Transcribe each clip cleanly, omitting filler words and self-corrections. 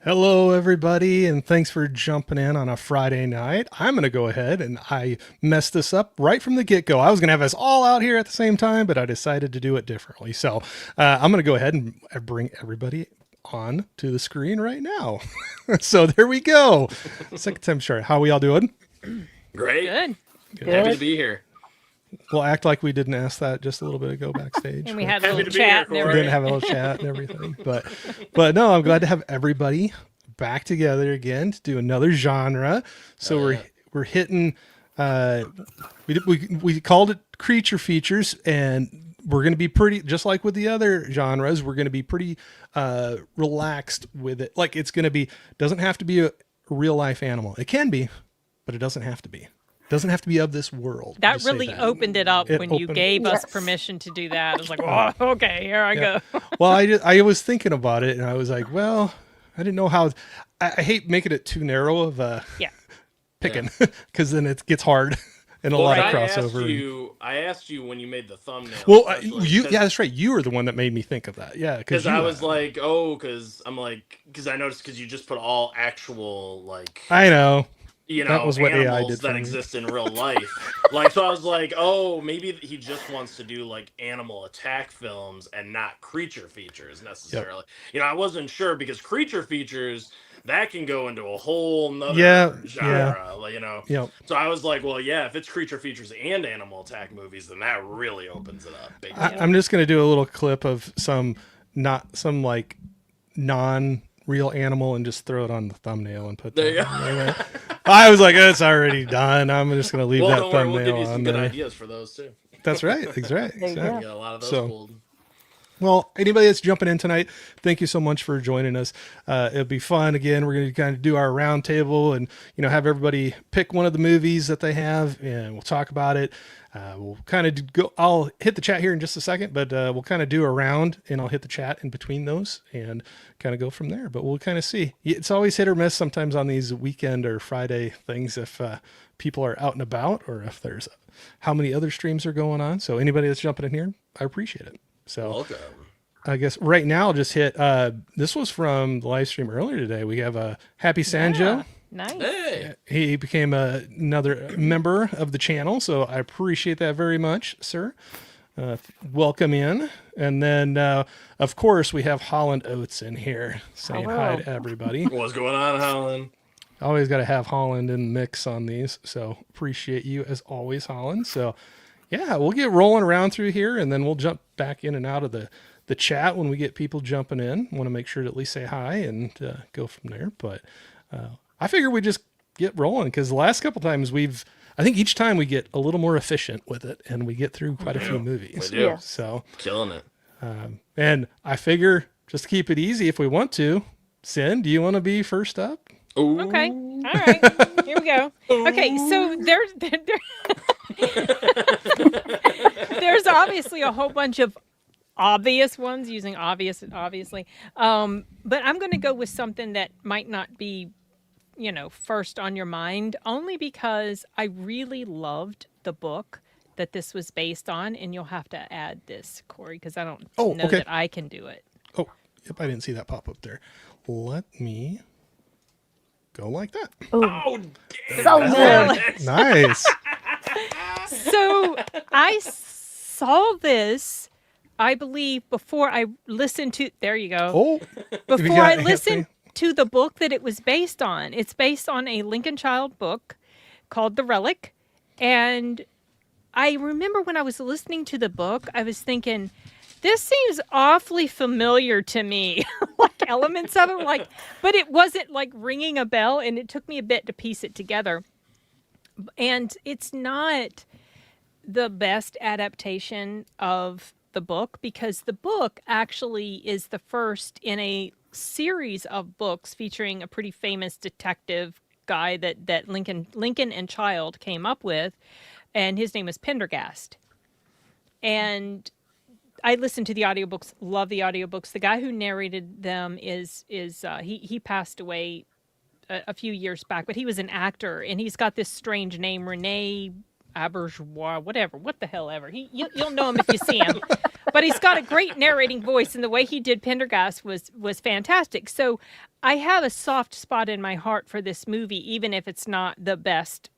Hello, everybody, and thanks for jumping in on a Friday night. I'm going to go ahead and I messed this up right from the get go. I was going to have us all out here at the same time, but I decided to do it differently. So I'm going to go ahead and bring everybody on to the screen right now. So there we go. Second time short. How we all doing? Great. Good. Happy to be here. We'll act like we didn't ask that just a little bit ago backstage. And we but- had a Happy little to be here, chat and Corey. We're everything. gonna have a little chat and everything, but no, I'm glad to have everybody back together again to do another genre. So Oh, yeah. we're hitting. We called it creature features, and we're gonna be pretty just like with the other genres. We're gonna be pretty relaxed with it. Like it's gonna be doesn't have to be a real life animal. It can be, but it doesn't have to be. Doesn't have to be of this world. That Just say really that. opened it up It when you opened- gave us Yes. permission to do that. I was like, oh, okay, here I Yeah. go. Well, I was thinking about it, and I was like, well, I didn't know how. I hate making it too narrow of Yeah. picking because then it gets hard and a lot of I crossover. asked you when you made the thumbnail. Well, especially, you 'cause- yeah, that's right. You were the one that made me think of that. Yeah, Because I was like, because I noticed because you just put all actual I know. that was what AI animals did for that me. exist in real life. So I was like, oh, maybe he just wants to do like animal attack films and not creature features necessarily. I wasn't sure because creature features that can go into a whole nother genre. Yep. So I was like, well, yeah, if it's creature features and animal attack movies, then that really opens it up. Big time. I'm just gonna do a little clip of some like non real animal and just throw it on the thumbnail and put There that. you go. I was like, it's already done. I'm just gonna leave Well, that don't worry, we'll give thumbnail you some on good there. ideas for those too. That's right. That's right. There you go. Exactly. We got a lot of those So- pulled. Well, anybody that's jumping in tonight, thank you so much for joining us. It'll be fun. Again, we're going to kind of do our round table and, have everybody pick one of the movies that they have and we'll talk about it. We'll kind of go, I'll hit the chat here in just a second, but we'll kind of do a round and I'll hit the chat in between those and kind of go from there. But we'll kind of see. It's always hit or miss sometimes on these weekend or Friday things if people are out and about or if there's how many other streams are going on. So anybody that's jumping in here, I appreciate it. So Welcome. I guess right now I'll just hit, this was from the live stream earlier today. We have a Happy Sanjo. Yeah, nice. Hey. He became another member of the channel. So I appreciate that very much, sir. Welcome in. And then, of course, we have Holland Oates in here saying hi Hello. to everybody. What's going on, Holland? Always got to have Holland in the mix on these. So appreciate you as always, Holland. So yeah, we'll get rolling around through here and then we'll jump back in and out of the chat when we get people jumping in. Want to make sure to at least say hi and go from there. But I figure we just get rolling because the last couple times I think each time we get a little more efficient with it and we get through quite a few movies. We do. Yeah. So, Killing it. and I figure just to keep it easy if we want to, Sin, do you want to be first up? Ooh. Okay. All right. Here we go. Okay. So there's obviously a whole bunch of obvious ones using obviously. But I'm going to go with something that might not be, first on your mind only because I really loved the book that this was based on. And you'll have to add this, Corey, because I don't Oh, know okay. that I can do it. Oh, yep, I didn't see that pop up there. Let me go like that. Oh, damn. So That's good. Nice. So I saw this, I believe, before I listened to. There you go. Oh, before got I anything? listened to the book that it was based on. It's based on a Lincoln Child book called The Relic, and I remember when I was listening to the book, I was thinking, this seems awfully familiar to me, like elements of it, but it wasn't like ringing a bell, and it took me a bit to piece it together. And it's not the best adaptation of the book because the book actually is the first in a series of books featuring a pretty famous detective guy that Lincoln and Child came up with, and his name is Pendergast. And I listened to the audiobooks, love the audiobooks. The guy who narrated them he passed away a few years back, but he was an actor, and he's got this strange name, Rene Auberjois, whatever, what the hell ever. You'll know him if you see him. But he's got a great narrating voice, and the way he did Pendergast was fantastic. So I have a soft spot in my heart for this movie, even if it's not the best,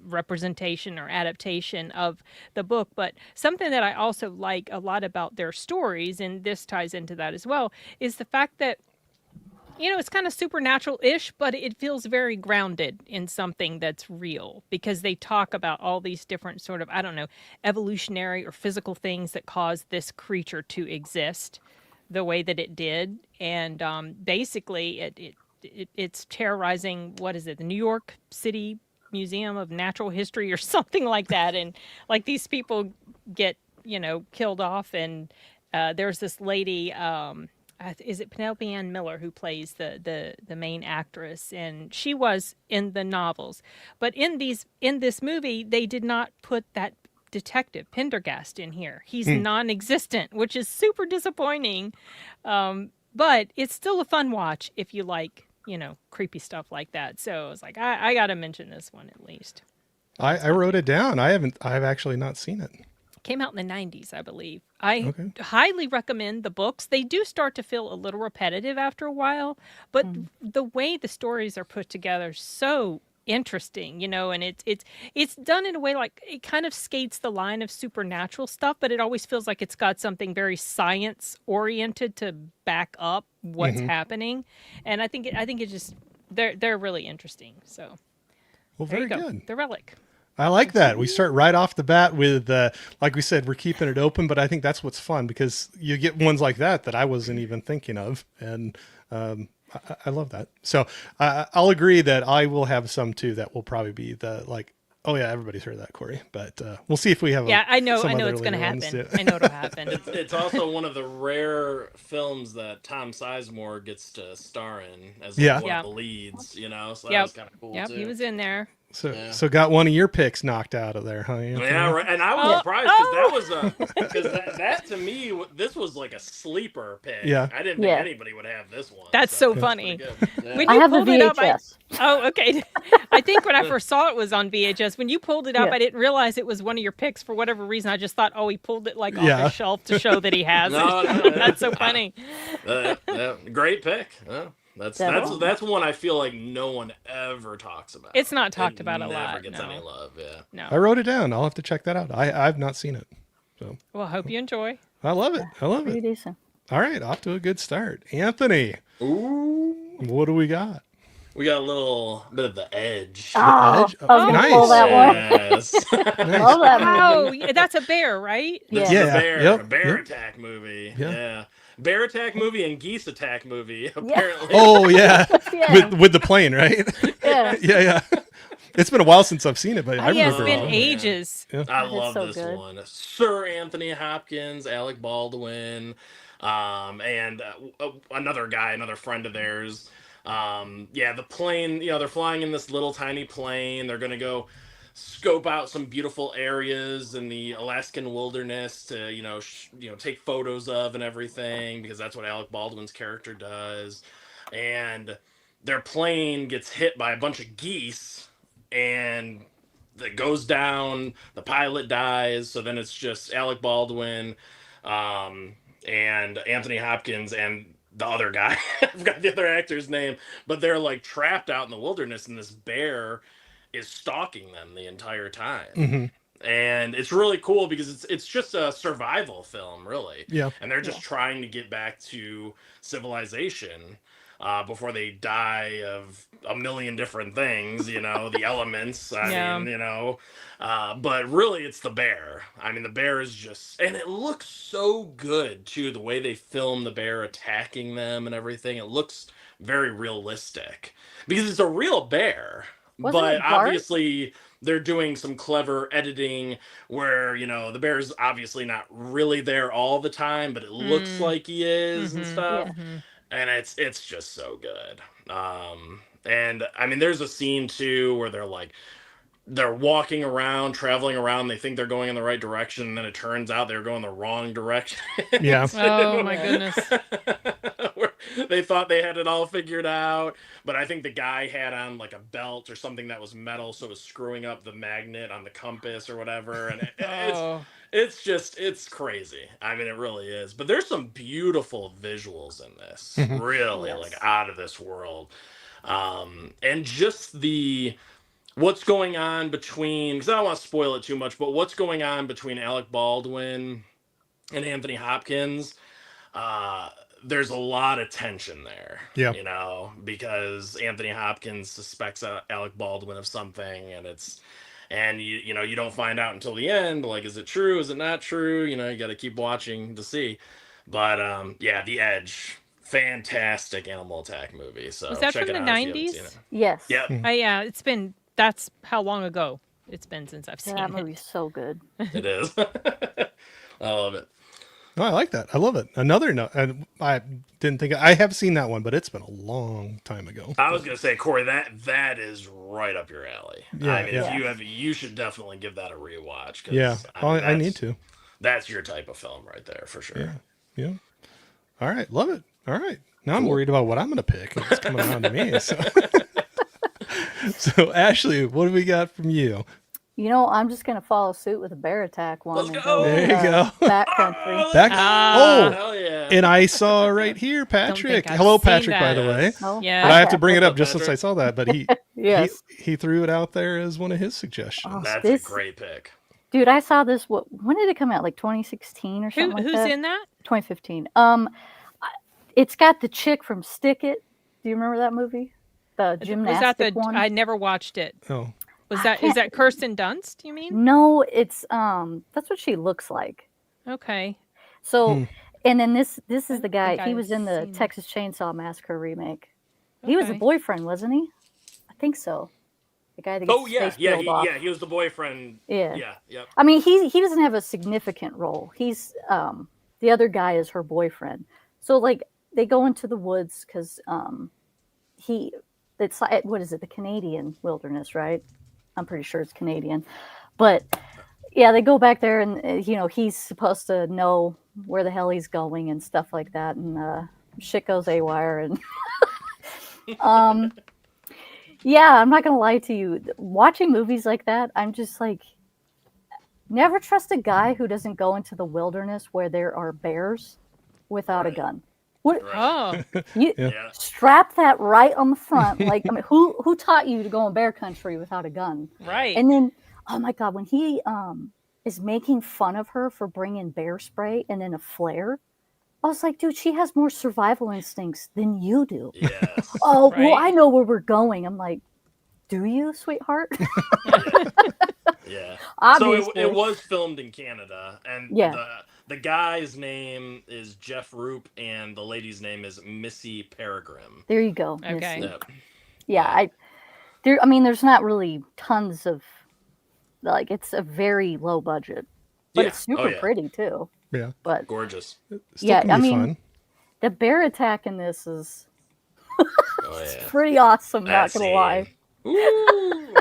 representation or adaptation of the book. But something that I also like a lot about their stories, and this ties into that as well, is the fact that it's kind of supernatural-ish, but it feels very grounded in something that's real because they talk about all these different sort of, I don't know, evolutionary or physical things that caused this creature to exist the way that it did. And basically, it's terrorizing, what is it, the New York City Museum of Natural History or something like that. And like these people get, killed off. And there's this lady, is it Penelope Ann Miller who plays the main actress, and she was in the novels, but in this movie they did not put that detective Pendergast in here. He's non-existent, which is super disappointing, but it's still a fun watch if you like creepy stuff like that. So I was like, I gotta mention this one at least. I wrote it down. I've actually not seen it. Came out in the 90s, I believe. I highly recommend the books. They do start to feel a little repetitive after a while, but the way the stories are put together is so interesting, and it's done in a way like it kind of skates the line of supernatural stuff, but it always feels like it's got something very science oriented to back up what's happening. And I think it just they're really interesting. So Well, there very you go. good. The Relic. I like that. We start right off the bat with, like we said, we're keeping it open, but I think that's what's fun because you get ones like that I wasn't even thinking of. And I love that. So I'll agree that I will have some too that will probably be oh yeah, everybody's heard that, Corey. But we'll see if we have I know some other it's going to later ones happen. too. I know it'll happen. It's also one of the rare films that Tom Sizemore gets to star in as one of the leads, so that was kind of cool too. He was in there. So got one of your picks knocked out of there, huh? Anthony? Yeah, right. And I was surprised because that to me, this was like a sleeper pick. Yeah. I didn't think anybody would have this one. That's so funny. Yeah. When I you have the pulled it up, VHS. okay. I think when I first saw it was on VHS. When you pulled it up, I didn't realize it was one of your picks for whatever reason. I just thought, he pulled it like off the shelf to show that he has it. That's so funny. Great pick. That's one I feel like no one ever talks about. It's not talked about a lot. Never gets any love. Yeah. No. I wrote it down. I'll have to check that out. I've not seen it. So. Well, hope you enjoy. I love it. Pretty decent. All right, off to a good start. Anthony, Ooh. what do we got? We got a little bit of the edge. Oh, Edge? I was gonna Nice. pull that one. Yes. Love that movie. Oh, that's a bear, right? This Yeah. is a bear, Yep. a bear Yep. attack movie. Yeah. Yeah. Bear attack movie and geese attack movie, apparently. Oh yeah, Yeah. with the plane, right? Yeah. yeah. It's been a while since I've seen it, but I Yeah, it's remember. been it all. ages. I love so this good. one. Sir Anthony Hopkins, Alec Baldwin, and another friend of theirs. The plane, they're flying in this little tiny plane. They're going to go scope out some beautiful areas in the Alaskan wilderness to, take photos of and everything, because that's what Alec Baldwin's character does. And their plane gets hit by a bunch of geese and it goes down, the pilot dies. So then it's just Alec Baldwin, and Anthony Hopkins and the other guy. I forgot the other actor's name, but they're like trapped out in the wilderness and this bear is stalking them the entire time. Mhm. And it's really cool because it's just a survival film, really. Yeah. And they're just trying to get back to civilization before they die of a million different things, the elements. I mean, but really it's the bear. I mean, the bear is just, and it looks so good too, the way they film the bear attacking them and everything. It looks very realistic because it's a real bear. Wasn't But it Bart? obviously they're doing some clever editing where, the bear's obviously not really there all the time, but it looks like he is and stuff. Yeah. And it's just so good. And I mean, there's a scene too where they're walking around, traveling around. They think they're going in the right direction, and then it turns out they're going the wrong direction. Yeah. Oh my goodness. Where they thought they had it all figured out, but I think the guy had on like a belt or something that was metal, so it was screwing up the magnet on the compass or whatever. And Oh, it's just it's crazy. I mean, it really is. But there's some beautiful visuals in this, Mhm. really like Yes. out of this world. And just the what's going on between, because I don't want to spoil it too much, but what's going on between Alec Baldwin and Anthony Hopkins, uh, there's a lot of tension there, Yeah. because Anthony Hopkins suspects Alec Baldwin of something, and you don't find out until the end. Like, is it true? Is it not true? You got to keep watching to see. But yeah, The Edge, fantastic animal attack movie. was So that check from it the out if you haven't seen it. 90s? Yes. Yep, Yeah, that's how long ago it's been since I've Yeah, seen that it. movie's so good. it is. I love it. Oh, I like that. I love it. Another no, I didn't think I have seen that one, but it's been a long time ago. I was gonna say, Corey, that is right up your alley. Yeah, I mean, yeah. if you should definitely give that a rewatch. 'Cause, Yeah, I mean, I need to. That's your type of film right there for sure. Yeah, yeah. All right, love it. All right, now I'm Cool. worried about what I'm going to pick. It's coming around to me. So, so Ashley, what do we got from you? I'm just gonna follow suit with a bear attack one Let's and go! go There with, you go. Backcountry. Oh, Back. Ah. Oh, hell yeah! and I saw right here, Patrick. I've Hello, seen Patrick. By that. the way, Yes. Oh, Yeah. but I have to okay. bring it What's up up, just since I Patrick? saw that. But Yes. he threw it out there as one of his suggestions. Oh, That's this- a great pick. Dude, I saw this. When did it come out? Like 2016 or something like Who's that? in that? 2015. It's got the chick from Stick It. Do you remember that movie? The Was gymnastic that the? one. I never watched it. Oh, Was I that? Is can't- that Kirsten Dunst? You mean? No, it's that's what she looks like. Okay. So, Hmm. and then this is I the guy. think He I've was in the seen it. Texas Chainsaw Massacre remake. He was the Okay. boyfriend, wasn't he? I think so. The guy that gets Oh his yeah, face peeled off. he was the boyfriend. Yeah. Yeah, yep. I mean, he doesn't have a significant role. He's the other guy is her boyfriend. So like they go into the woods because it's like, what is it, the Canadian wilderness, right? I'm pretty sure it's Canadian, but yeah, they go back there and he's supposed to know where the hell he's going and stuff like that, and shit goes haywire and yeah, I'm not gonna lie to you. Watching movies like that, I'm just like, never trust a guy who doesn't go into the wilderness where there are bears without a Right. gun. What Oh, you Yeah. Yeah. strap that right on the front? Like, I mean, who taught you to go in bear country without a gun? right. And then, oh my God, when he is making fun of her for bringing bear spray and then a flare, I was like, dude, she has more survival instincts than you do. Yes. Oh, well, Right. I know where we're going. I'm like, do you, sweetheart? Yeah. So Obviously. it was filmed in Canada, and Yeah. the guy's name is Jeff Roop, and the lady's name is Missy Peregrine. There you go. Okay. Missy. Yep. Yeah, I mean, there's not really tons of, like, it's a very low budget, but Yeah. it's super Oh, yeah. pretty too. yeah. But Gorgeous. Still Yeah, can I be mean, fun. the bear attack in this is Oh yeah. pretty awesome, not That gonna lie. scene. Ooh.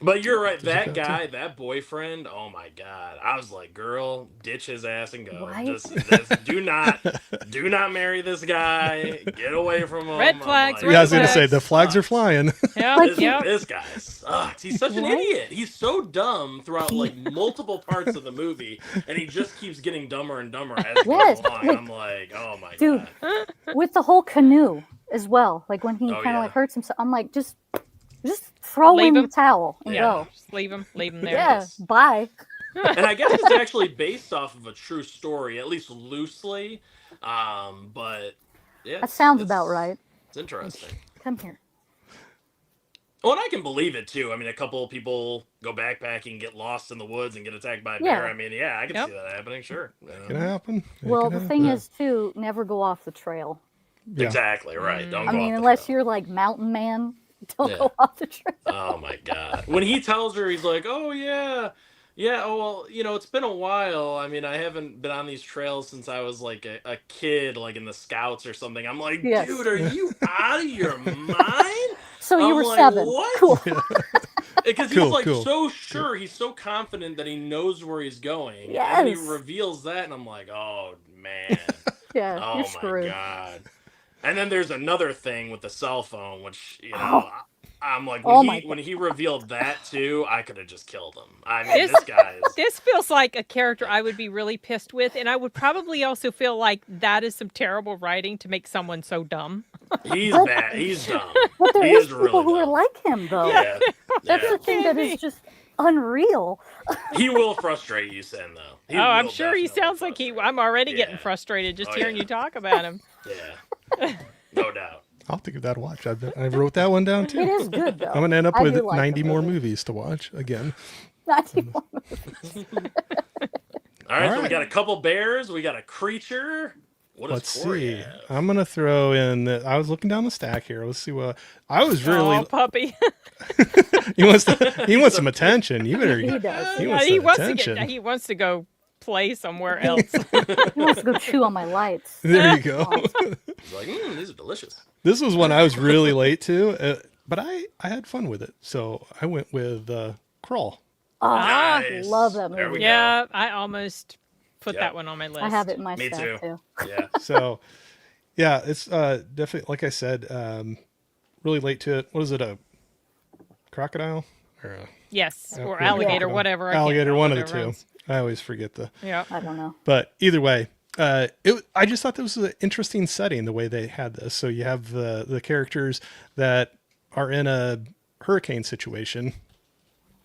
But you're right. Did you That go guy, that boyfriend. Oh my God! I was like, girl, ditch his ass and go. Right? Just do not marry this guy. Get away from him. Red I'm flags, Yeah, I was red gonna say flags. the flags are sucks. flying. Yeah. Like, yeah. This guy sucks. He's such an Right? idiot. He's so dumb throughout like multiple parts of the movie, and he just keeps getting dumber and dumber as he Yes, goes along. like- I'm like, oh my Dude. God. With the whole canoe as well, like when he Oh, kind of yeah. like hurts himself, I'm like, just throw Leave in him. the towel and Yeah. go. Just leave him there. Yeah, bye. And I guess it's actually based off of a true story, at least loosely. But yeah, That sounds about right. It's interesting. Come here. Well, and I can believe it too. I mean, a couple of people go backpacking, get lost in the woods, and get attacked by a bear. Yeah. I mean, yeah, I can Yep. see that happening. Sure. You know? Can happen. It Well, can the thing happen. is, too, never go off the trail. Yeah. Exactly right. Don't I go mean, off the unless trail. you're like mountain man, don't Yeah. go off the trail. Oh my God! When he tells her, he's like, "Oh yeah, yeah. Oh well, it's been a while. I mean, I haven't been on these trails since I was like a kid, like in the Scouts or something." I'm like, Yes. dude, are you out of your mind? So you I'm were like, 7. what? Cool. Because Cool, he's like cool. so sure, he's so confident that he knows where he's going. And he Yes. reveals that, and I'm like, oh man, Yeah, oh you're my screwed. God. And then there's another thing with the cell phone, which I'm like Oh my when he revealed that too, I could have just killed him. I mean, This- this guy is. This feels like a character I would be really pissed with, and I would probably also feel like that is some terrible writing to make someone so dumb. He's bad. He's dumb. But there He is is people really who are dumb. like him, though. Yeah. That's yeah. the thing that is just unreal. He will frustrate you, Sen, though. He Oh, I'm will sure he definitely sounds like he. frustrate I'm already getting Yeah. frustrated just Oh, hearing yeah. you talk about him. you. Yeah. No doubt. I'll think of that to watch. I wrote that one down It too. is good, though. I'm gonna end up I with do like 90 the more movie. movies to watch again. 91. All right, so we right. got a couple bears. We got a creature. What does Let's Corey see. have? I'm gonna throw in. I was looking down the stack here. Let's see what I was really. Oh, puppy. He wants. He wants some attention. You better. He does. He wants he some wants attention. to get. He wants to go play somewhere else. He wants to go chew on my lights. There you go. He's like, these are delicious. This was one I was really late to, but I had fun with it. So I went with Crawl. Oh, I Nice. love that There we movie. go. Yeah, I almost put Yep. that one on my list. I have it in my Me stack, too. too. Yeah. So yeah, it's definitely like I said, really late to it. What is it? A crocodile or a Yes, or yeah, alligator, crocodile. whatever. I can't Alligator, remember one of their the two. runs. I always forget the. Yeah. I don't know. But either way, I just thought this was an interesting setting the way they had this. So you have the characters that are in a hurricane situation,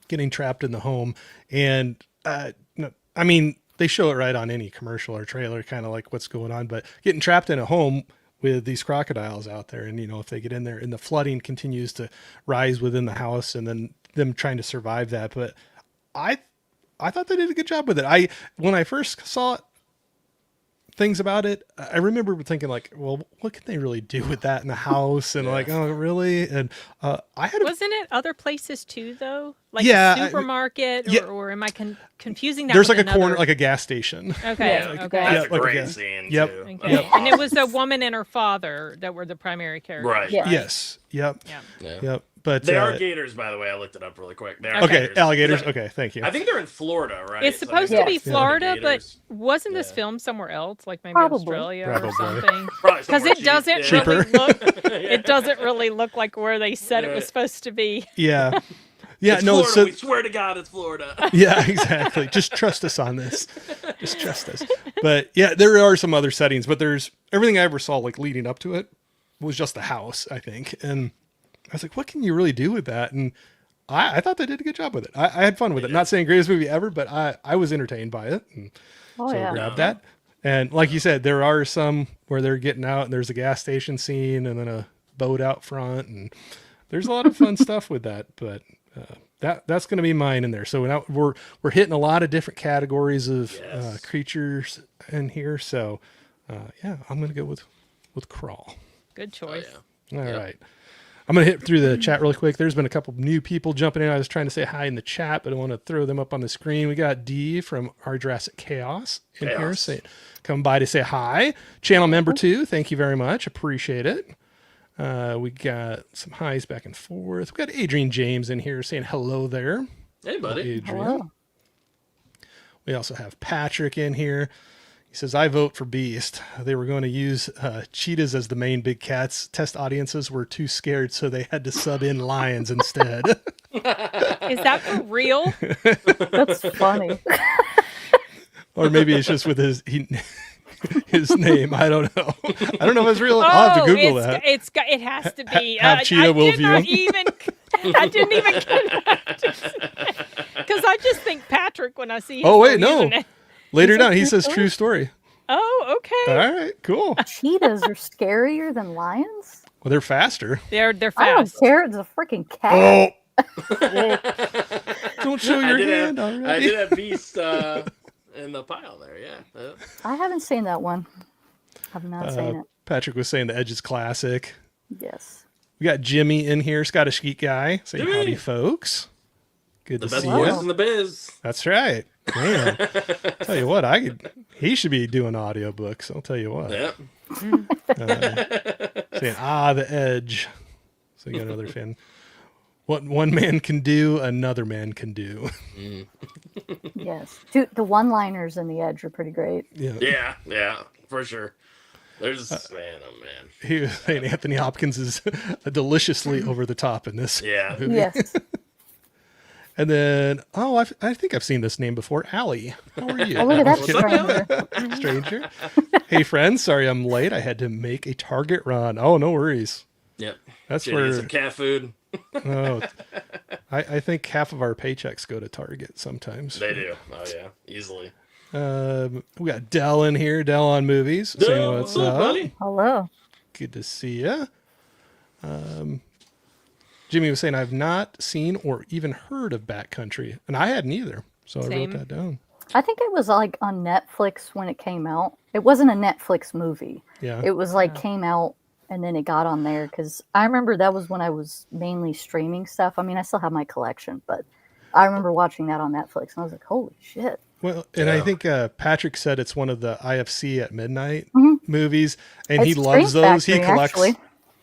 getting trapped in the home, and no, I mean they show it right on any commercial or trailer, kind of like what's going on. But getting trapped in a home with these crocodiles out there, and if they get in there, and the flooding continues to rise within the house, and then them trying to survive that. But I thought they did a good job with it. When I first saw things about it, I remember thinking like, well, what can they really do with that in the house? And like, oh, really? And I had a Wasn't it other places too, though? Like Yeah, a supermarket, yeah. or am I confusing that? there's with like a corner, another- like a gas station. Okay, Yeah, like okay. Yeah, That's a like great again. scene, Yep. too. Okay. Yep. And it was a woman and her father that were the primary characters. Right. Yeah. Yes. Yep. Yeah. Yeah. Yep. But They are gators, by the way. I looked it up really quick. They are okay, gators. alligators. I- Okay, thank you. I think they're in Florida, right? It's So supposed maybe to be Yeah. they're Florida, but gators. wasn't this Yeah. filmed somewhere else, like maybe Probably. Australia Probably. or something? Probably Because somewhere it doesn't cheap, really look. Yeah. It doesn't really look like where they said it was Right. supposed to be. Yeah. Yeah. It's No. Florida. So We swear to God, it's Florida. yeah, exactly. Just trust us on this. Just trust us. But yeah, there are some other settings, but there's everything I ever saw like leading up to it was just the house, I think. And I was like, what can you really do with that? And I thought they did a good job with it. I had fun with it. Not saying greatest movie ever, but I was entertained by it. And Oh, so yeah. grab that. And like you said, there are some where they're getting out and there's a gas station scene and then a boat out front. And there's a lot of fun stuff with that. But that's going to be mine in there. So now we're hitting a lot of different categories of Yes. creatures in here. So yeah, I'm going to go with Crawl. Good Oh, choice. yeah. All Yeah. right. I'm going to hit through the chat really quick. There's been a couple new people jumping in. I was trying to say hi in the chat, but I want to throw them up on the screen. We got D from Our Jurassic Chaos in here Chaos. saying, come by to say hi. Channel member 2, thank you very much. Appreciate it. We got some highs back and forth. We got Adrian James in here saying hello there. Hey, buddy. Adrian. Hello. We also have Patrick in here. He says, I vote for Beast. They were going to use cheetahs as the main big cats. Test audiences were too scared, so they had to sub in lions instead. Is that for real? That's funny. Or maybe it's just with his name. I don't know. I don't know if it's real. I'll have to Google that. It has to be. Have Cheetah will did not view. even. I didn't even because I just think Patrick when I see. His Oh, wait, little no. username. Later Is it down, he true says story? true story. Oh, okay. All right, cool. Cheetahs are scarier than lions? Well, they're faster. They're I don't fast. care. It's a freaking cat. Oh. Don't show your hand I already. did have Beast in the pile there, yeah. I haven't seen that one. I've not seen it. Patrick was saying the Edge is classic. Yes. We got Jimmy in here, Scottish Geek guy. Saying Jimmy. howdy, folks. Good The to best see voice you. in the biz. That's right. Man, tell you what, he should be doing audiobooks. I'll tell you what. Yep. Saying, the Edge. So you got another fan. What one man can do, another man can do. Yes. Dude, the one-liners in The Edge are pretty great. Yeah. Yeah, for sure. There's man, oh man. He was saying Anthony Hopkins is deliciously over the top in this Yeah. movie. Yes. And then, I think I've seen this name before. Allie, how are you? Oh, look at that What's up, stranger. stranger. Hey, friends, sorry I'm late. I had to make a Target run. Oh, no worries. Yep. That's Should get where some cat food. oh, I think half of our paychecks go to Target sometimes. They do. Oh yeah, easily. We got Dell in here. Dell on movies. Saying Duh, what's what's up, up? buddy? Hello. Good to see ya. Jimmy was saying I've not seen or even heard of Backcountry, and I hadn't either. So I Same. wrote that down. I think it was like on Netflix when it came out. It wasn't a Netflix movie. Yeah. It was like came out and then it got on there because I remember that was when I was mainly streaming stuff. I mean, I still have my collection, but I remember watching that on Netflix and I was like, holy shit. Well, and I Yeah. think Patrick said it's one of the IFC at Midnight Mhm. movies, and he It's loves Scream those. He Factory, collects, actually.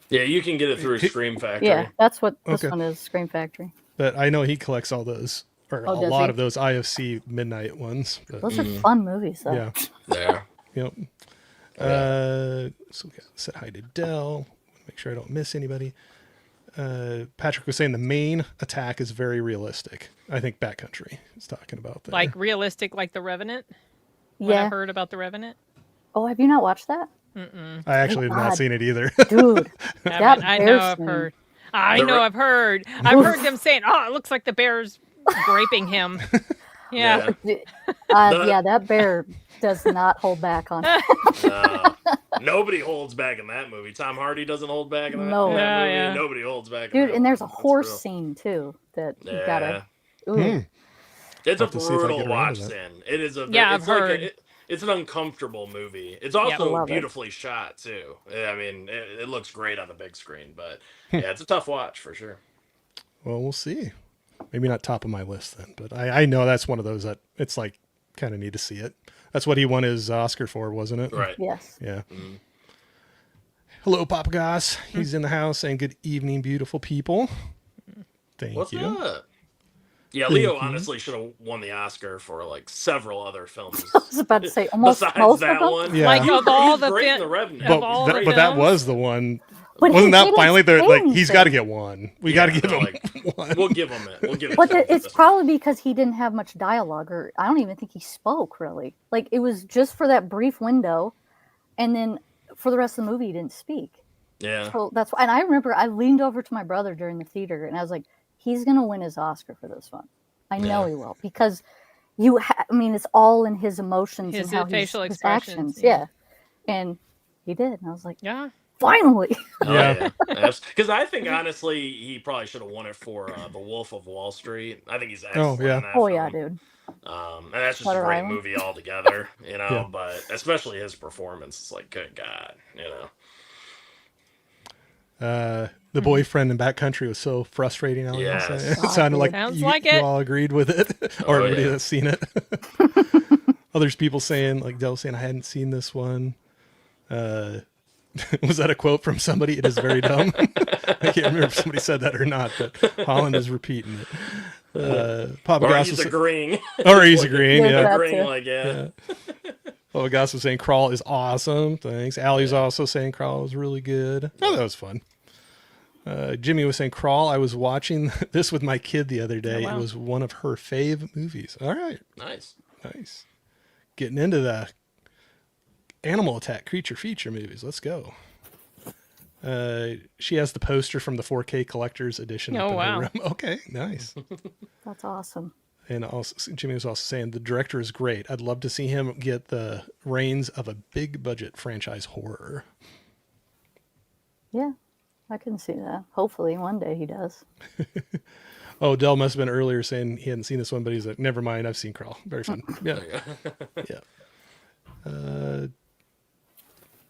Yeah, you can get it through Scream Factory. Yeah, that's what this Okay. one is, Scream Factory. but I know he collects all those, or Oh, a does lot he? of those IFC Midnight ones. But, Those are fun movies, though. yeah. Yeah. Yep. Yeah. So we got said hi to Dell. Make sure I don't miss anybody. Patrick was saying the main attack is very realistic. I think Backcountry is talking about that. Like realistic, like The Revenant. What Yeah. I've heard about The Revenant. Oh, have you not watched that? I actually have not God. seen it either. Dude, that I bear know I've scene. heard. I The know Re- I've heard. I've heard them saying, "Oh, it looks like the bear's raping him." Yeah. Yeah, that bear does not hold back on Nobody holds back in that movie. Tom Hardy doesn't hold back in that, No. in that Yeah, movie. yeah. Nobody holds back. Dude, in that and there's a one. That's horse real. scene too that you Yeah. gotta. Ooh. It's a I'll have to see if I brutal get around watch to that. scene. It is a Yeah, it's I've like heard. it's an uncomfortable movie. It's also Love it. beautifully shot too. I mean, it looks great on the big screen, but yeah, it's a tough watch for sure. Well, we'll see. Maybe not top of my list then, but I know that's one of those that it's like kind of need to see it. That's what he won his Oscar for, wasn't it? Right. Yes. Yeah. Mhm. Hello, Papa Goss. He's in the house saying good evening, beautiful people. Thank What's you. up? Yeah, Thank Leo you. honestly should have won the Oscar for like several other films. I was about to say almost Besides most that of them. one, Yeah. Like He was- of all he was the great in fin- The Revenant. of all the But that films? was the one. But he Wasn't that didn't finally say like he's got to anything. get one? We got to give no, him like, one. We'll give him it. We'll give it. But to him. it's probably because he didn't have much dialogue, or I don't even think he spoke really. Like it was just for that brief window, and then for the rest of the movie, he didn't speak. Yeah. So that's why. And I remember I leaned over to my brother during the theater, and I was like, "He's gonna win his Oscar for this one. I know Yeah. he will because I mean, it's all in his emotions His and how facial his expressions, actions. yeah. Yeah, and he did. And I was like, Yeah. finally. Yeah. Because I think honestly, he probably should have won it for The Wolf of Wall Street. I think he's excellent. yeah. in that Oh film. yeah, dude. And that's just Shutter a great Island. movie altogether, you know. Yeah. But especially his performance, it's like, good God, you know. The boyfriend in Backcountry was so frustrating. Ellie was Yes. saying. It sounded like Sounds you, like you it. all agreed with it, or Oh, everybody yeah. that's seen it. Others people saying, like Dell saying, I hadn't seen this one. Was that a quote from somebody? It is very dumb. I can't remember if somebody said that or not, but Holland is repeating it. Papa Or Goss he's was, agreeing. or he's agreeing. Yeah, Yeah. that agreeing too. like, yeah. Papa Goss was saying Crawl is awesome. Thanks. Allie's also saying Crawl was really good. Oh, that was fun. Jimmy was saying Crawl. I was watching this with my kid the other day. Oh, wow. It was one of her fave movies. All right. Nice. Nice. Getting into the animal attack creature feature movies. Let's go. She has the poster from the 4K collector's edition Oh, up in wow. her room. Okay, nice. That's awesome. And also, Jimmy was also saying the director is great. I'd love to see him get the reins of a big budget franchise horror. Yeah, I can see that. Hopefully, one day he does. Oh, Dell must have been earlier saying he hadn't seen this one, but he's like, never mind, I've seen Crawl. Very fun. Yeah. Yeah.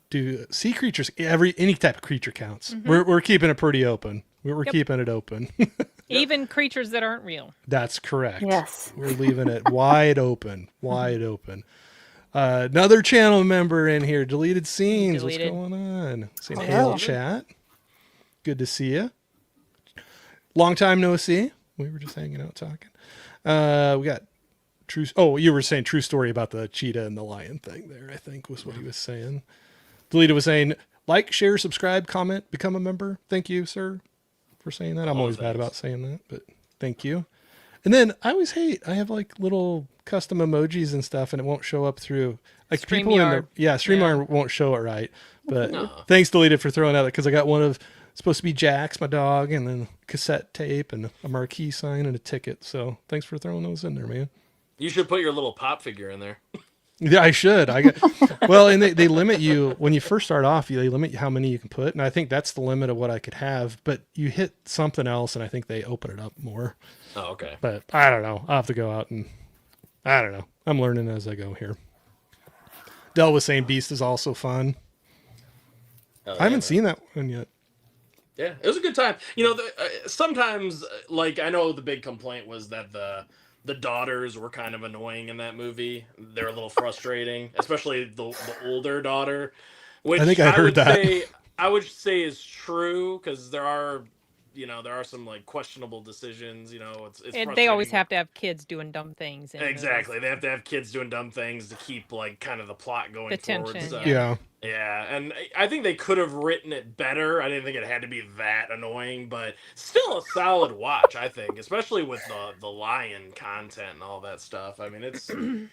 Do sea creatures, any type of creature counts. We're keeping it pretty open. We're Yep. keeping it open. Even creatures that aren't real. That's correct. Yes. We're leaving it wide open. Wide open. Another channel member in here. Deleted scenes. Deleted. What's going on? Saying Hello. hey, chat. Good to see you. Long time no see. We were just hanging out talking. We got true. Oh, you were saying true story about the cheetah and the lion thing there, I think was what he was saying. Delita was saying, like, share, subscribe, comment, become a member. Thank you, sir, for saying that. I'm always bad thanks. about saying that, but thank you. And then I always hate, I have like little custom emojis and stuff, and it won't show up through like people in the StreamYard. StreamYard won't show it right. But No. thanks, Delita, for throwing that, because I got one of supposed to be Jax, my dog, and then cassette tape and a marquee sign and a ticket. So thanks for throwing those in there, man. You should put your little pop figure in there. Yeah, I should. I get well, and they limit you when you first start off. They limit you how many you can put, and I think that's the limit of what I could have. But you hit something else, and I think they open it up more. Oh, okay. But I don't know. I'll have to go out and I don't know. I'm learning as I go here. Dell was saying Beast is also fun. Oh, I haven't seen that one yet. Yeah, it was a good time. You know, sometimes, like, I know the big complaint was that the daughters were kind of annoying in that movie. They're a little frustrating, especially the older daughter. Which I think I heard would that. I would say is true, because there are some like questionable decisions. You know, it's And they always frustrating. have to have kids doing dumb things. in movies. Exactly. They have to have kids doing dumb things to keep like kind of the plot going The forward. tension, So. Yeah. Yeah, and I think they could have written it better. I didn't think it had to be that annoying, but still a solid watch, I think, especially with the lion content and all that stuff. I mean, it's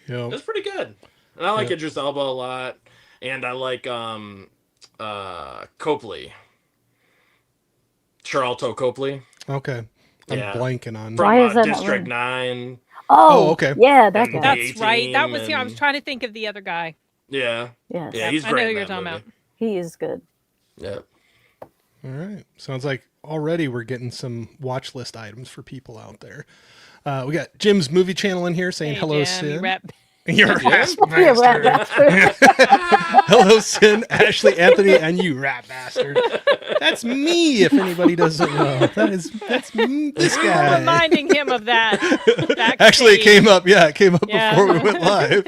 Yeah. pretty good. And I like Yeah. Idris Elba a lot, and I like Copley. Charlton Copley. Okay. I'm Yeah. blanking on. From Why is that not District ringing? 9. Oh, okay. Yeah, that And guy. That's right. That was. I was and- trying to think of the other guy. Yeah. Yes, Yeah, he's I know great who in you're that talking movie. about. he is good. Yeah. All right. Sounds like already we're getting some watch list items for people out there. We got Jim's movie channel in here saying Hey, hello, Jim, you Sin. rap- You're Jim? ass Yeah, bastard. right, bastard. Hello, Sin, Ashley, Anthony, and you rat bastard. That's me, if anybody doesn't know. That's me, this We were guy. reminding him of that. Actually, it backstage. came up. Yeah, it came up Yeah. before we went live.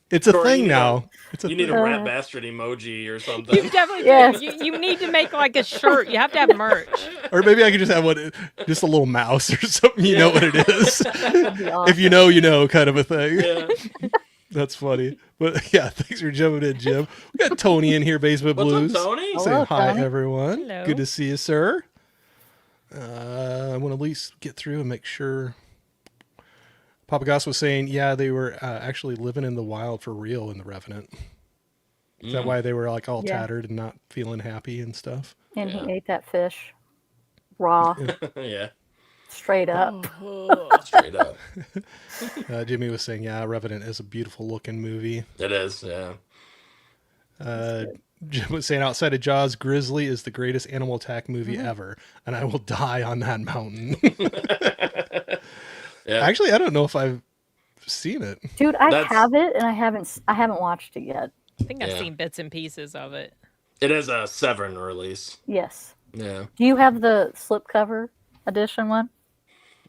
It's a Corey, thing you know, now. It's a You need thing. a rat bastard emoji or something. You definitely Yes. do. You need to make like a shirt. You have to have merch. Or maybe I could just have one, just a little mouse or something. You know what it is. That'd be awesome. If you know, kind of a thing. Yeah. That's funny. But yeah, thanks for jumping in, Jim. We got Tony in here, Basement What's Blues. up, Tony? Hello. Saying hi, Tony. everyone. Hello. Good to see you, sir. I want to at least get through and make sure. Papa Goss was saying, yeah, they were actually living in the wild for real in The Revenant. Is that why they were like all Yeah. tattered and not feeling happy and stuff? And Yeah. he ate that fish raw, Yeah. straight up. Straight up. Jimmy was saying, yeah, Revenant is a beautiful looking movie. It is, yeah. Jim was saying, outside of Jaws, Grizzly is the greatest animal attack movie Mm-hmm. ever, and I will die on that mountain. Yeah. Actually, I don't know if I've seen it. Dude, I That's- have it, and I haven't watched it yet. I think I've Yeah. seen bits and pieces of it. It is a Severn release. Yes. Yeah. Do you have the slipcover edition one?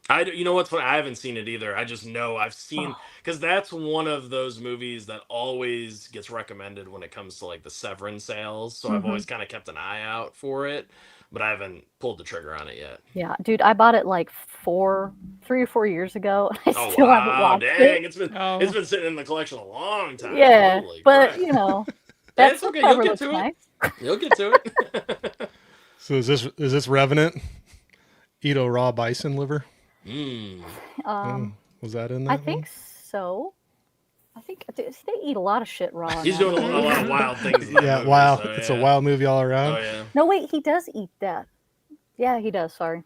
You know what's funny? I haven't seen it either. I just know I've seen, because that's one of those movies that always gets recommended when it comes to like the Severin sales. So I've Mhm. always kind of kept an eye out for it, but I haven't pulled the trigger on it yet. Yeah, dude, I bought it like 3 or 4 years ago. I Oh still haven't wow, watched dang! it. Oh. It's been sitting in the collection a long time. Yeah, Holy but crap. you know, That's that okay, slipcover you'll get looks to it. nice. You'll get to it. So is this Revenant? Eat a raw bison liver? Was that in there? I think so. I think they eat a lot of shit raw. in He's that doing a movie. lot of wild things. In that Yeah, movie, wow. so, It's yeah. a wild movie all around. Oh yeah. No, wait, he does eat that. Yeah, he does. Sorry.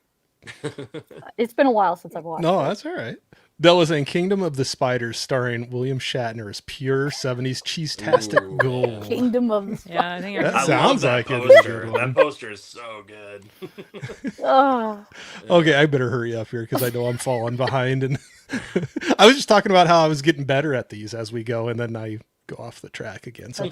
It's been a while since I've watched No, it. that's all right. That was in Kingdom of the Spiders, starring William Shatner as pure 70s cheese-tastic Ooh, gold. Kingdom of the Yeah, I think That I I sounds love that like it's a poster. good one. That poster is so good. Oh, Okay, I better hurry up here because I know I'm falling behind. And I was just talking about how I was getting better at these as we go, and then I go off the track again. So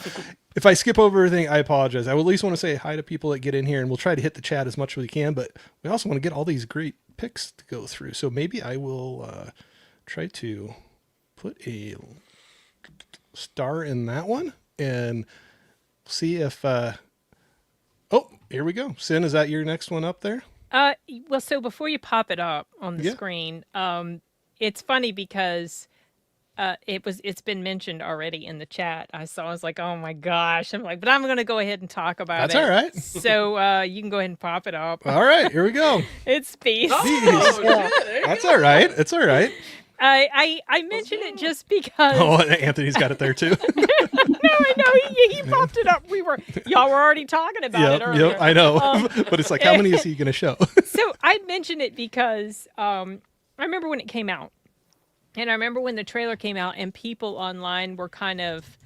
if I skip over everything, I apologize. I would at least want to say hi to people that get in here, and we'll try to hit the chat as much as we can, but we also want to get all these great picks to go through. So maybe I will try to put a star in that one and see if oh, here we go. Sin, is that your next one up there? Well, so before you pop it up on the Yeah. screen, it's funny because it's been mentioned already in the chat. I was like, oh my gosh. I'm like, but I'm going to go ahead and talk about That's it. all right. So you can go ahead and pop it up. All right, here we go. It's Beast. Oh, Yeah. shit, there you That's go. all right. It's all right. I mentioned it just because. Oh, Anthony's got it there too. No, I know he popped it up. Y'all were already talking about it Yep, earlier. yep, I know. But it's like, how many is he going to show? So I mentioned it because I remember when it came out, and I remember when the trailer came out, and people online were kind of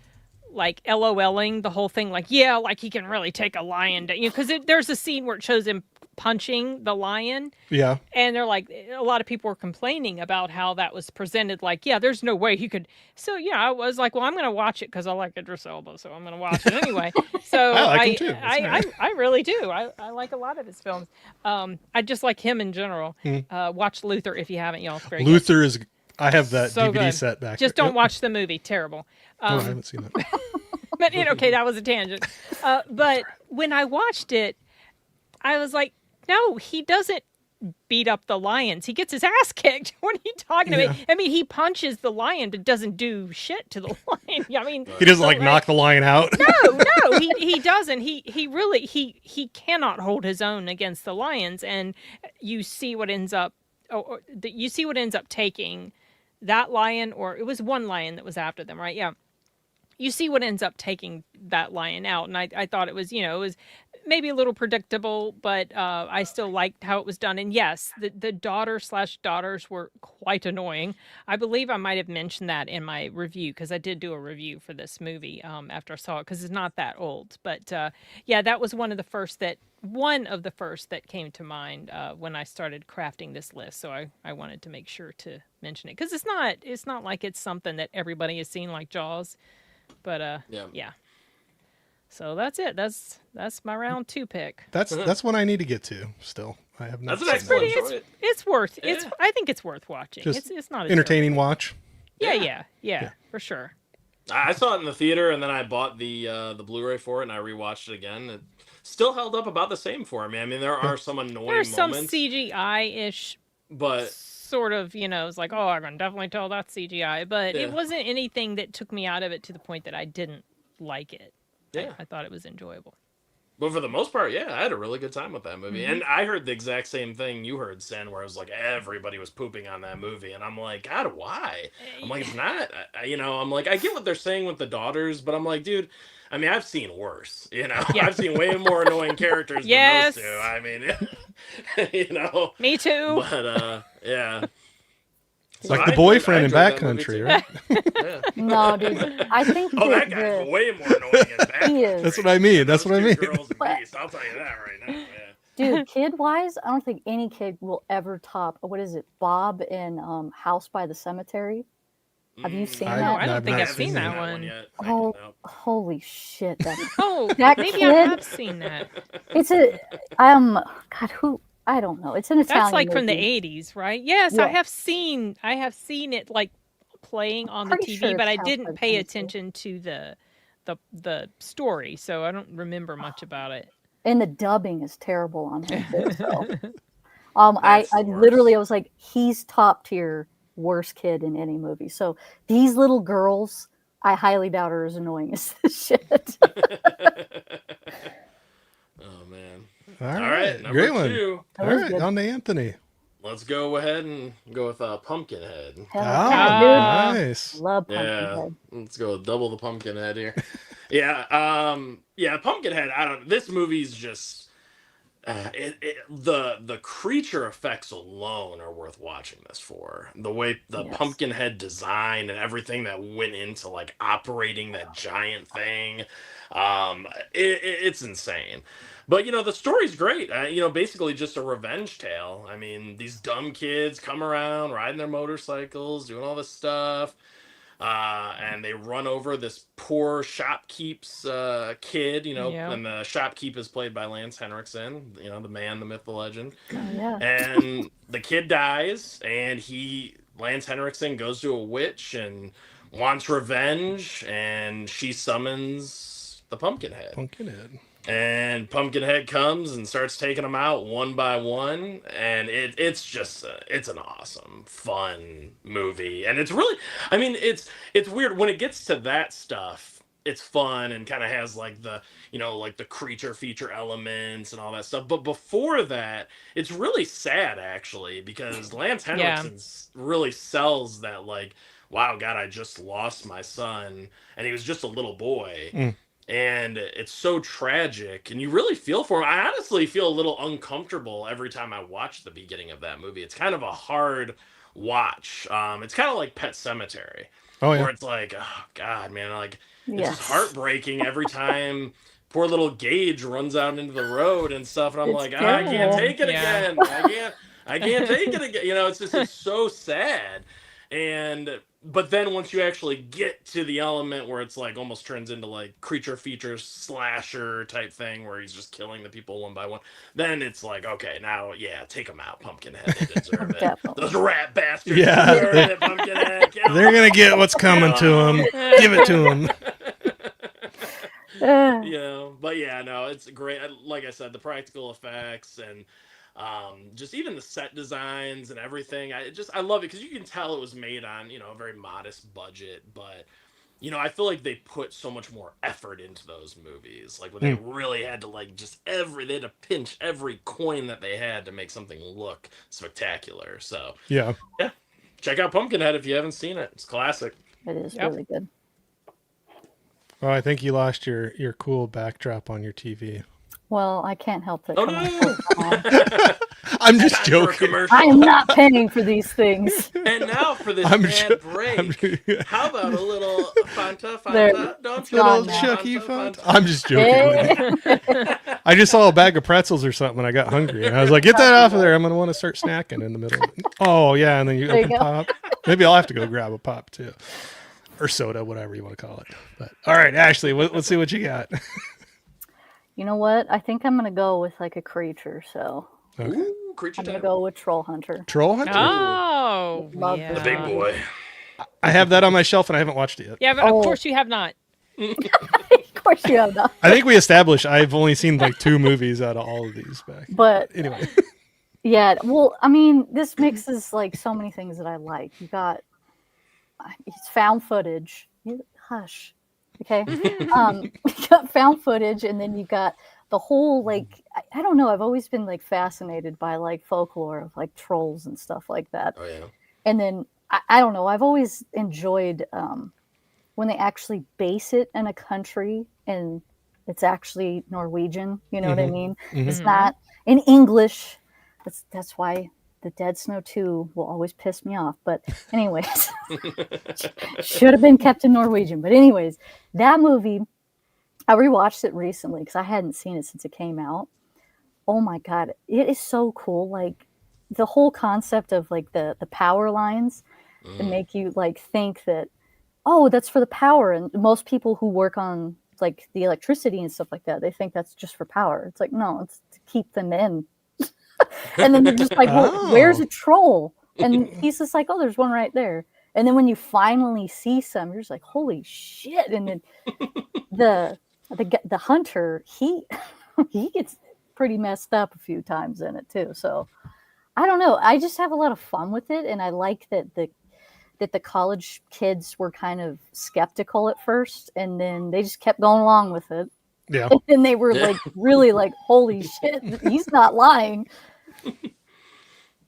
like LOLing the whole thing, like, yeah, like he can really take a lion down, because there's a scene where it shows him punching the lion, Yeah. and they're like, a lot of people were complaining about how that was presented, like, yeah, there's no way he could. So yeah, I was like, well, I'm gonna watch it because I like Idris Elba, so I'm gonna watch it anyway. So I like him too. That's all right. I really do. I like a lot of his films. I just like him in general. Watch Luther if you haven't, y'all. It's very good. Luther is. I have that So DVD good. set back. Just there. don't watch the movie. Terrible. Oh, I haven't seen that. But okay, that was a tangent. But when I watched it, I was like, no, he doesn't beat up the lions. He gets his ass kicked. What are you talking about? I mean, he punches the lion, but doesn't do shit to the lion. I mean, He doesn't so, like knock the lion out. no, he doesn't. He really he cannot hold his own against the lions, and you see what ends up. You see what ends up taking that lion, or it was one lion that was after them, right? Yeah. You see what ends up taking that lion out. And I thought it was, it was maybe a little predictable, but I still liked how it was done. And yes, the daughter/daughters were quite annoying. I believe I might have mentioned that in my review, because I did do a review for this movie after I saw it, because it's not that old. But yeah, that was one of the first that came to mind when I started crafting this list. So I wanted to make sure to mention it, because it's not like it's something that everybody has seen, like Jaws. But yeah. So that's it. That's my round 2 pick. That's one I need to get to. Still, I have not. That's an seen excellent that. choice. It's worth. Yeah. I think it's worth watching. Just It's not a Entertaining watch. terrible- Yeah, for sure. I saw it in the theater, and then I bought the Blu-ray for it, and I rewatched it again. It still held up about the same for me. I mean, there are some annoying There's some moments, CGI-ish but sort of, it's like, oh, I can definitely tell that's CGI, but it Yeah. wasn't anything that took me out of it to the point that I didn't like it. yeah. I thought it was enjoyable. But for the most part, yeah, I had a really good time with that movie. Mm-hmm. And I heard the exact same thing you heard, Sen, where it was like everybody was pooping on that movie. And I'm like, God, why? I'm like, it's not, I'm like, I get what they're saying with the daughters, but I'm like, dude, I mean, I've seen worse, Yeah. I've seen way more annoying characters Yes. than those two. I mean, Me too. but, yeah. It's So like the I boyfriend in enjoyed that movie Backcountry, too. right? Yeah. No, dude. I think Oh, that that guy's the, way more annoying in Backcountry. He is. That's what I mean. That's Those what I two mean. Girls and But- Beast, I'll tell you that right now. Yeah. dude, kid-wise, I don't think any kid will ever top, what is it, Bob in House by the Cemetery? Have you seen I- No, that? I don't I've think not I've seen that one. yet. Oh, No. holy shit. That, Oh, That maybe I kid- have seen that. it's God, who, I don't know. It's an Italian That's like from the movie. 80s, right? Yes, I Yeah. have seen it like playing on the Pretty TV, sure but I it's House by didn't the pay Cemetery. attention to the story, so I don't remember much about it. And the dubbing is terrible on him too. So. I That's the worst. literally, I was like, he's top tier worst kid in any movie. So these little girls, I highly doubt are as annoying as this shit. Oh man. All All right, right, number great one. 2. That All was right, good. on to Anthony. Let's go ahead and go with Pumpkinhead. Hell Oh, yeah, nice. dude. Love Yeah, Pumpkinhead. let's go with double the Pumpkinhead here. Yeah, Pumpkinhead. I don't. This movie's just the creature effects alone are worth watching this for. The way the Yes. Pumpkinhead design and everything that went into like operating that giant thing, it's insane. But the story's great. Basically just a revenge tale. I mean, these dumb kids come around riding their motorcycles, doing all this stuff. And they run over this poor shopkeep's kid, Yeah. and the shopkeep is played by Lance Henriksen, the man, the myth, the legend. Oh, yeah. And the kid dies, and Lance Henriksen goes to a witch and wants revenge, and she summons the Pumpkinhead. Pumpkinhead. And Pumpkinhead comes and starts taking them out one by one, and it's just it's an awesome, fun movie, and it's really, I mean, it's weird when it gets to that stuff. It's fun and kind of has like the like the creature feature elements and all that stuff. But before that, it's really sad actually because Lance Yeah. Henriksen really sells that like, wow, God, I just lost my son, and he was just a little boy. Mm. And it's so tragic, and you really feel for him. I honestly feel a little uncomfortable every time I watch the beginning of that movie. It's kind of a hard watch. It's kind of like Pet Cemetery, Oh yeah. where it's like, oh God, man, like it's Yes. just heartbreaking every time poor little Gage runs out into the road and stuff, and I'm It's like, I can't terrible. take it Yeah. again. I can't take it again. It's so sad. And but then once you actually get to the element where it's like almost turns into like creature features slasher type thing where he's just killing the people one by one, then it's like, okay, now yeah, take them out, Pumpkinhead. They deserve it. Definitely. Those rat bastards Yeah. deserve it, Pumpkinhead. Kill They're gonna them. get what's coming to them. Give it to them. But yeah, no, it's great. Like I said, the practical effects and just even the set designs and everything. I love it because you can tell it was made on a very modest budget, but I feel like they put so much more effort into those movies. Like when they really had to like they had to pinch every coin that they had to make something look spectacular. So Yeah. check out Pumpkinhead if you haven't seen it. It's classic. It is Yep. really good. Oh, I think you lost your cool backdrop on your TV. Well, I can't help it. Oh Come on, no! come on. I'm just Time for a joking. commercial. I am not paying for these things. And now for this I'm ad jo- break. How about a little Fanta? There. Don't It's you Little gone love now. Chucky Fanta? font. I'm just joking. with you. I just saw a bag of pretzels or something and I got hungry. And I was like, get that off of there. I'm going to want to start snacking in the middle. Of it. Oh, yeah. And then you There you open go. pop. Maybe I'll have to go grab a pop too. Or soda, whatever you want to call it. But all right, Ashley, let's see what you got. You know what? I think I'm gonna go with like a creature. So Ooh, creature I'm gonna time. go with Troll Hunter. Troll Hunter? Oh, Love yeah. The big boy. I have that on my shelf and I haven't watched it yet. Yeah, but of Oh. course you have not. Of course you have not. I think we established I've only seen like 2 movies out of all of these back. But Anyway. yeah, well, I mean, this mixes like so many things that I like. You got it's found footage. You hush, okay? You got found footage, and then you got the whole like I don't know. I've always been like fascinated by like folklore of like trolls and stuff like that. Oh yeah. And then I don't know. I've always enjoyed when they actually base it in a country and it's actually Norwegian. You know what I mean? It's Mhm. not in English. That's why the Dead Snow 2 will always piss me off. But anyways, should have been kept in Norwegian. But anyways, that movie, I rewatched it recently because I hadn't seen it since it came out. Oh my God, it is so cool. Like the whole concept of like the power lines that make you like think that, oh, that's for the power. And most people who work on like the electricity and stuff like that, they think that's just for power. It's like, no, it's to keep them in. And then you're just like, well, where's Oh. a troll? And he's just like, oh, there's one right there. And then when you finally see some, you're just like, holy shit. And then the hunter, he gets pretty messed up a few times in it too. So I don't know. I just have a lot of fun with it, and I like that the college kids were kind of skeptical at first, and then they just kept going along with it. Yeah. And they were like really like, holy shit, he's not lying.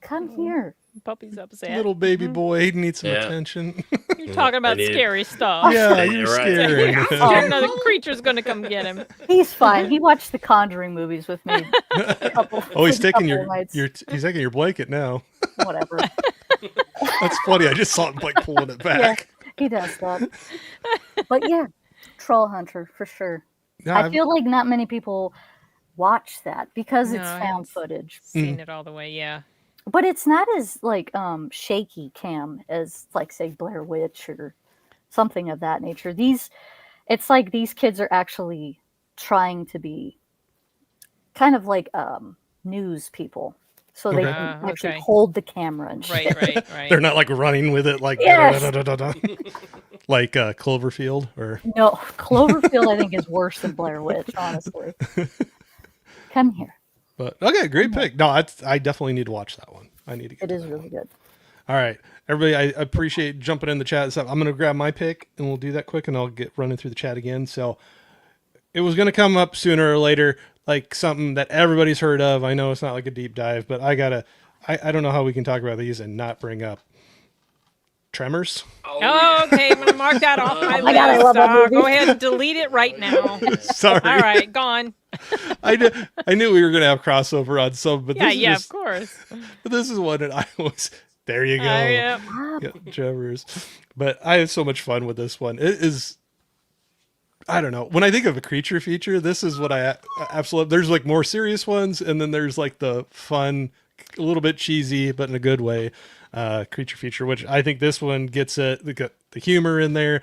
Come here. Puppy's upset. Little baby boy, he needs some Yeah. attention. You're talking about I need- scary stuff. Yeah, you're you're right. scaring him. Another creature's gonna come get him. He's fine. He watched the Conjuring movies with me. Oh, he's taking couple nights. he's taking your blanket now. Whatever. That's funny. I just saw him like pulling it back. He does that. But yeah, Troll Hunter for sure. No, I feel like not many people watch that because No, it's I found haven't footage. Seen it all the way, yeah. But it's not as like shaky cam as like say Blair Witch or something of that nature. It's like these kids are actually trying to be kind of like news people. So they Okay. can actually Okay. hold the camera and shit. Right. They're not like running with it like Yes. da-da-da-da-da-da. like Cloverfield or No, Cloverfield I think is worse than Blair Witch, honestly. Come here. but okay, great pick. No, I definitely need to watch that one. I need to get It to is that really one. good. All right, everybody, I appreciate jumping in the chat and stuff. I'm gonna grab my pick and we'll do that quick, and I'll get running through the chat again. So it was gonna come up sooner or later, like something that everybody's heard of. I know it's not like a deep dive, but I don't know how we can talk about these and not bring up Tremors. Oh, okay. I'm gonna mark that off my Oh my God, I list. love that movie. Go ahead and delete it right now. Sorry, All right, gone. I knew we were gonna have crossover on some, but Yeah, this is yeah, just, of course. this is one that I was. There you go. Yeah. Yeah, Tremors. But I had so much fun with this one. It is. I don't know. When I think of a creature feature, this is what I absolutely. There's like more serious ones, and then there's like the fun, a little bit cheesy, but in a good way, creature feature. Which I think this one gets it. They got the humor in there.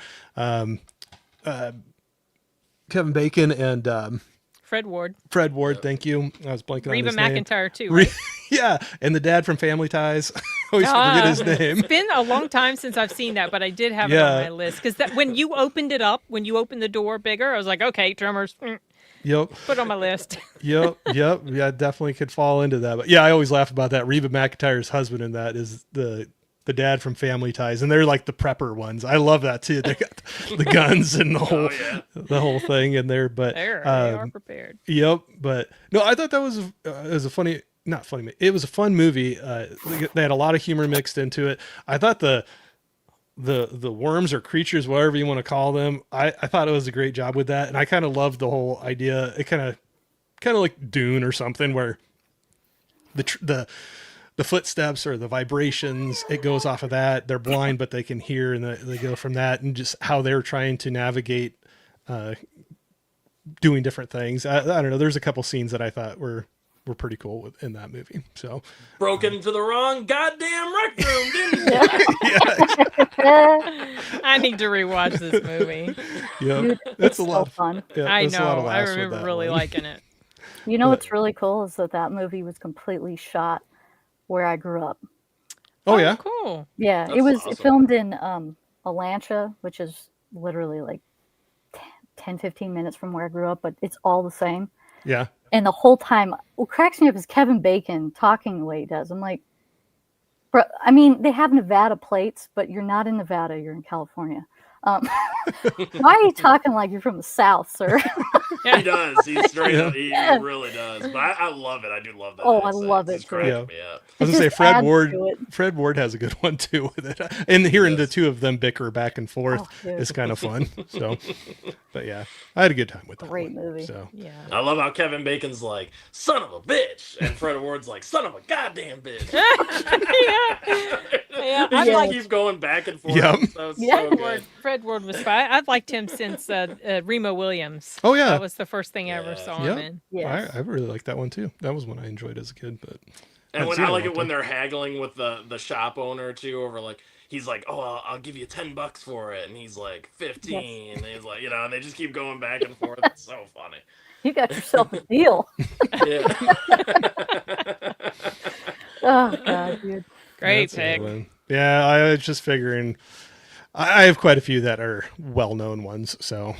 Kevin Bacon and Fred Ward, Fred Ward. Thank you. I was blanking on Reba his name. McEntire too. Re- Right? yeah, and the dad from Family Ties. Always forget his name. It's been a long time since I've seen that, but I did have it Yeah. on my list because when you opened it up, when you opened the door bigger, I was like, okay, Tremors, Yep. put it on my list. Yep. Yeah, definitely could fall into that. But yeah, I always laugh about that. Reba McEntire's husband in that is the dad from Family Ties, and they're like the prepper ones. I love that too. They got the guns and the whole thing in there. But They are prepared. yep. But no, I thought that was it was a funny, not funny. It was a fun movie. They had a lot of humor mixed into it. I thought the worms or creatures, whatever you want to call them, I thought it was a great job with that, and I kind of loved the whole idea. It kind of like Dune or something, where the footsteps or the vibrations, it goes off of that. They're blind, but they can hear, and they go from that, and just how they're trying to navigate doing different things. I don't know. There's a couple scenes that I thought were pretty cool in that movie. So Broke into the wrong goddamn rec room, didn't you? I need to rewatch this movie. yeah, Dude, that's it's a lot. so fun. Yeah, I that's a lot of know. I laughs with remember that really one. liking it. You know But- what's really cool is that movie was completely shot where I grew up. Oh yeah, Cool. Yeah, That's it was awesome. filmed in Alancha, which is literally like 10, 15 minutes from where I grew up, but it's all the same. yeah. And the whole time, what cracks me up is Kevin Bacon talking the way he does. I'm like, bro, I mean, they have Nevada plates, but you're not in Nevada, you're in California. Why are you talking like you're from the South, sir? He does. He's straight up. He Yeah. really does. But I love it. I do love that. Oh, I accent. love It's it, cracking too. me up. I was It gonna say just Fred adds Ward. to it. Fred Ward has a good one too with it, and hearing the Yes. two of them bicker back and forth Oh, dude. is kind of fun. So, but yeah, I had a good time with that. Great one. movie. So Yeah. I love how Kevin Bacon's like, son of a bitch. And Fred Ward's like, son of a goddamn bitch. Yeah, They I just like keep going back and forth. Yep. So it's Yeah. so good. Fred Ward was fine. I've liked him since Remo Williams. Oh, yeah. That was the first thing I ever Yeah. saw Yeah. him in. Yes. I really like that one too. That was one I enjoyed as a kid. But And I've when seen I a like long it when time. they're haggling with the shop owner too, over like he's like, oh, I'll give you $10 for it, and he's like 15, and he's like, and they just keep going back and forth. It's so funny. You got yourself a deal. Yeah. Oh, God, dude. Great that's a good pick. one. Yeah, I was just figuring. I have quite a few that are well-known ones, so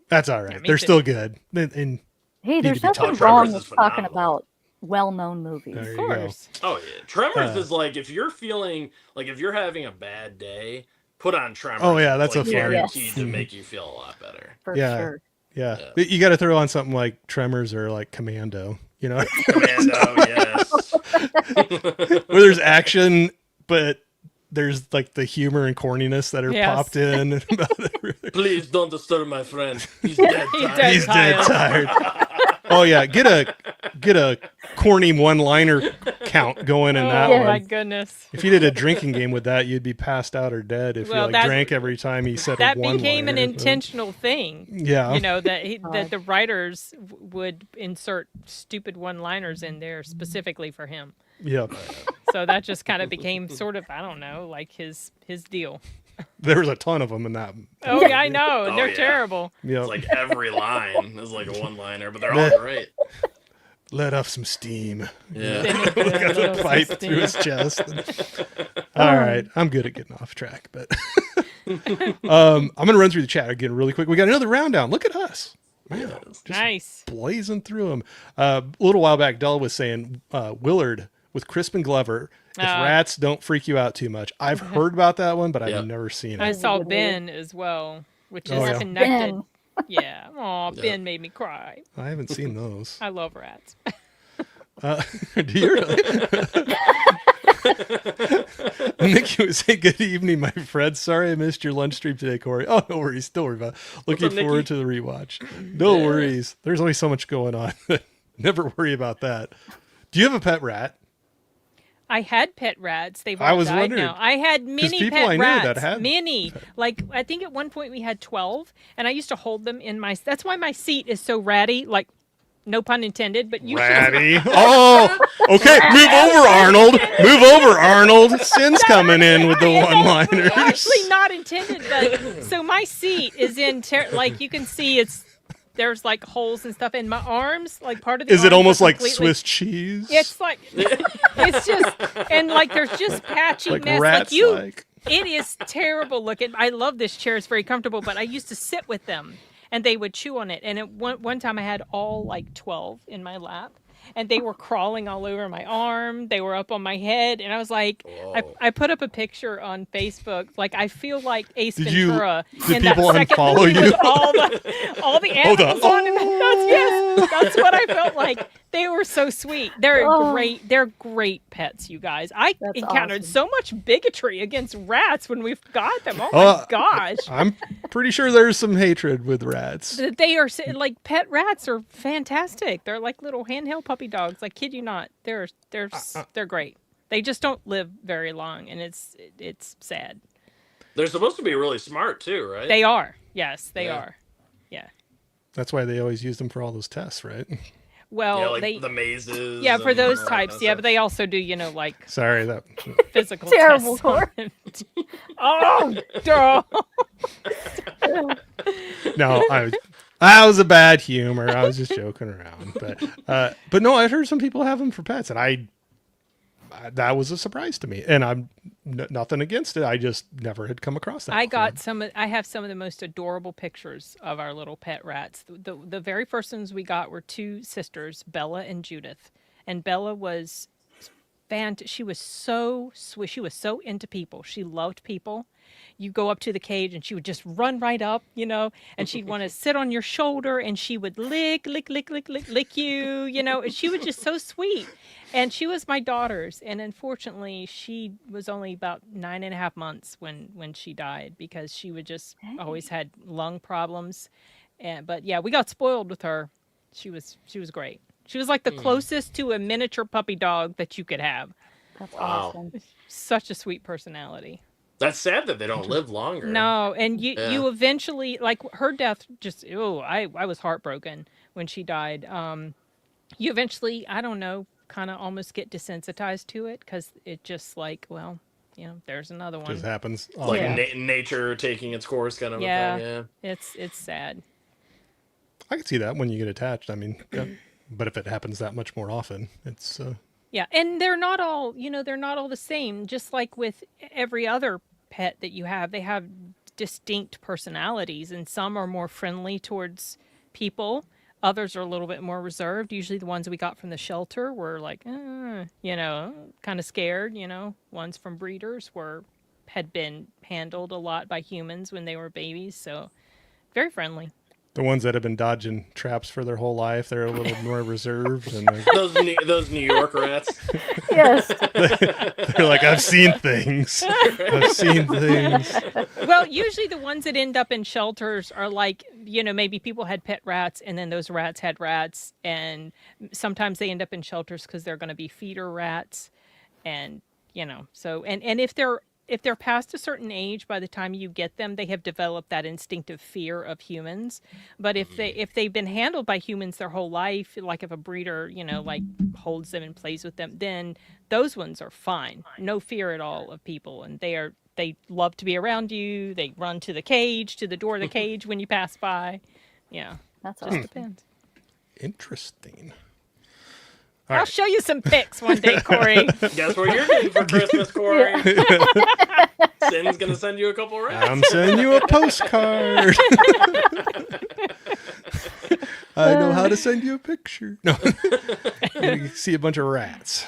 that's all right. Yeah, me They're too. still good. And Hey, there's to be nothing talked about. wrong Tremors with is talking phenomenal. about well-known movies. there Of you go. course. Oh yeah, Tremors Uh, is like if you're feeling like if you're having a bad day, put on Tremors. Oh, yeah, that's It's, a like, fun- guaranteed to Mhm. make you feel a lot better. For Yeah. sure. Yeah, Yeah. you got to throw on something like Tremors or like Commando. You know, Commando, yes. where there's action, but there's like the humor and corniness that are Yes. popped in. Please don't disturb my friend. He's dead. He's tired. dead. He's dead tired. Oh yeah, get a corny one-liner count going in Oh that Yeah. my one. goodness. If you did a drinking game with that, you'd be passed out or dead if Well, you like that- drank every time he said That a one-liner. became an So, intentional thing. Yeah, You know that God. that the writers would insert stupid one-liners in there specifically for him. yeah. So that just kind of became sort of, I don't know, like his deal. There was a ton of them in that. Oh yeah, I know, and Oh, they're yeah. terrible. Yeah, It's like every line is like a one-liner, but they're all great. let off some steam. Yeah. Got a pipe through his chest. All right, I'm good at getting off track, but I'm gonna run through the chat again really quick. We got another round down. Look at us, man, just Nice. blazing through them. A little while back, Della was saying Willard with Crispin Glover. If rats don't freak you out too much, I've heard about that one, but I've Yep. never seen I it. That's a saw good Ben as well, which is Oh, yeah. connected. Ben. Yeah. Oh, Yep. Ben made me cry. I haven't seen those. I love rats. Do you really? Nikki was saying, "Good evening, my friend. Sorry I missed your lunch stream today, Corey. Oh, no worries. Don't worry about it. Looking up, Nikki? forward to the rewatch. No worries. There's always so much going on. Never worry about that. Do you have a pet rat? I had pet rats. They've I all was died wondering, now. I had many people pet I knew rats. that had many. Like I think at one point we had 12, and I used to hold them in my. That's why my seat is so ratty. Like, no pun intended, but you should. Ratty. Oh, okay. Move over, Arnold. Move over, Arnold. Sin's coming in with the one-liners. Actually, not intended, but so my seat is in. Like you can see, there's like holes and stuff in my arms. Like part of the. Is it arms are almost like completely- Swiss cheese? It's like it's just and like there's just patchy like mess. rats. Like you, Like. it is terrible looking. I love this chair; it's very comfortable. But I used to sit with them, and they would chew on it. And at one time, I had all like 12 in my lap, and they were crawling all over my arm. They were up on my head, and I was like, Whoa. I put up a picture on Facebook. Like I feel like Ace Did you- Ventura did in that people second unfollow movie you? with all the animals on it. That's what I felt like. They were so sweet. They're Oh. great. They're great pets, you guys. I That's encountered awesome. so much bigotry against rats when we got them. Oh Uh, my gosh. I'm pretty sure there's some hatred with rats. They are like pet rats are fantastic. They're like little handheld puppy dogs. I kid you not. They're great. They just don't live very long, and it's sad. They're supposed to be really smart too, right? They are. Yes, they Yeah. are. Yeah. That's why they always use them for all those tests, right? Well, yeah, like they the mazes. yeah for and those all that types. kind of Yeah, stuff. but they also do like Sorry, that physical Terrible, tests on them. Oh, duh. no, I was a bad humor. I was just joking around, but no, I've heard some people have them for pets, and that was a surprise to me. And I'm nothing against it. I just never had come across that. I before. got I have some of the most adorable pictures of our little pet rats. The very first ones we got were two sisters, Bella and Judith. And Bella was she was so sweet. She was so into people. She loved people. You go up to the cage and she would just run right up, and she'd want to sit on your shoulder and she would lick you, and she was just so sweet. And she was my daughter's. And unfortunately, she was only about 9.5 months when she died because she would just always had lung problems. But yeah, we got spoiled with her. She was great. She was like the closest to a miniature puppy dog that you could have. That's Wow. awesome. Such a sweet personality. That's sad that they don't live longer. No, and you Yeah. you eventually like her death just I was heartbroken when she died. You eventually, I don't know, kind of almost get desensitized to it because it just like, well, there's another one. Just happens. Oh, Like Yeah. nature taking its course, kind of Yeah. a thing. Yeah. It's sad. I can see that when you get attached. I mean, yeah. But if it happens that much more often, it's Yeah, and they're not all, they're not all the same. Just like with every other pet that you have, they have distinct personalities, and some are more friendly towards people. Others are a little bit more reserved. Usually the ones we got from the shelter were like, kind of scared, Ones from breeders had been handled a lot by humans when they were babies, so very friendly. the ones that have been dodging traps for their whole life. They're a little more reserved, and Those New York rats. Yes. they're like, I've seen things. I've seen things. Well, usually the ones that end up in shelters are like, maybe people had pet rats and then those rats had rats. And sometimes they end up in shelters because they're going to be feeder rats. And, so, and if they're past a certain age, by the time you get them, they have developed that instinctive fear of humans. But if they've been handled by humans their whole life, like if a breeder, like holds them and plays with them, then those ones are fine. No fear at all of people. And they love to be around you. They run to the door of the cage when you pass by. Yeah, That's just awesome. depends. Interesting. I'll right. show you some pics one day, Corey. Guess what you're getting for Christmas, Corey? Sin's gonna send you a couple rats. I'm sending you a postcard. I know how to send you a picture. No, you see a bunch of rats.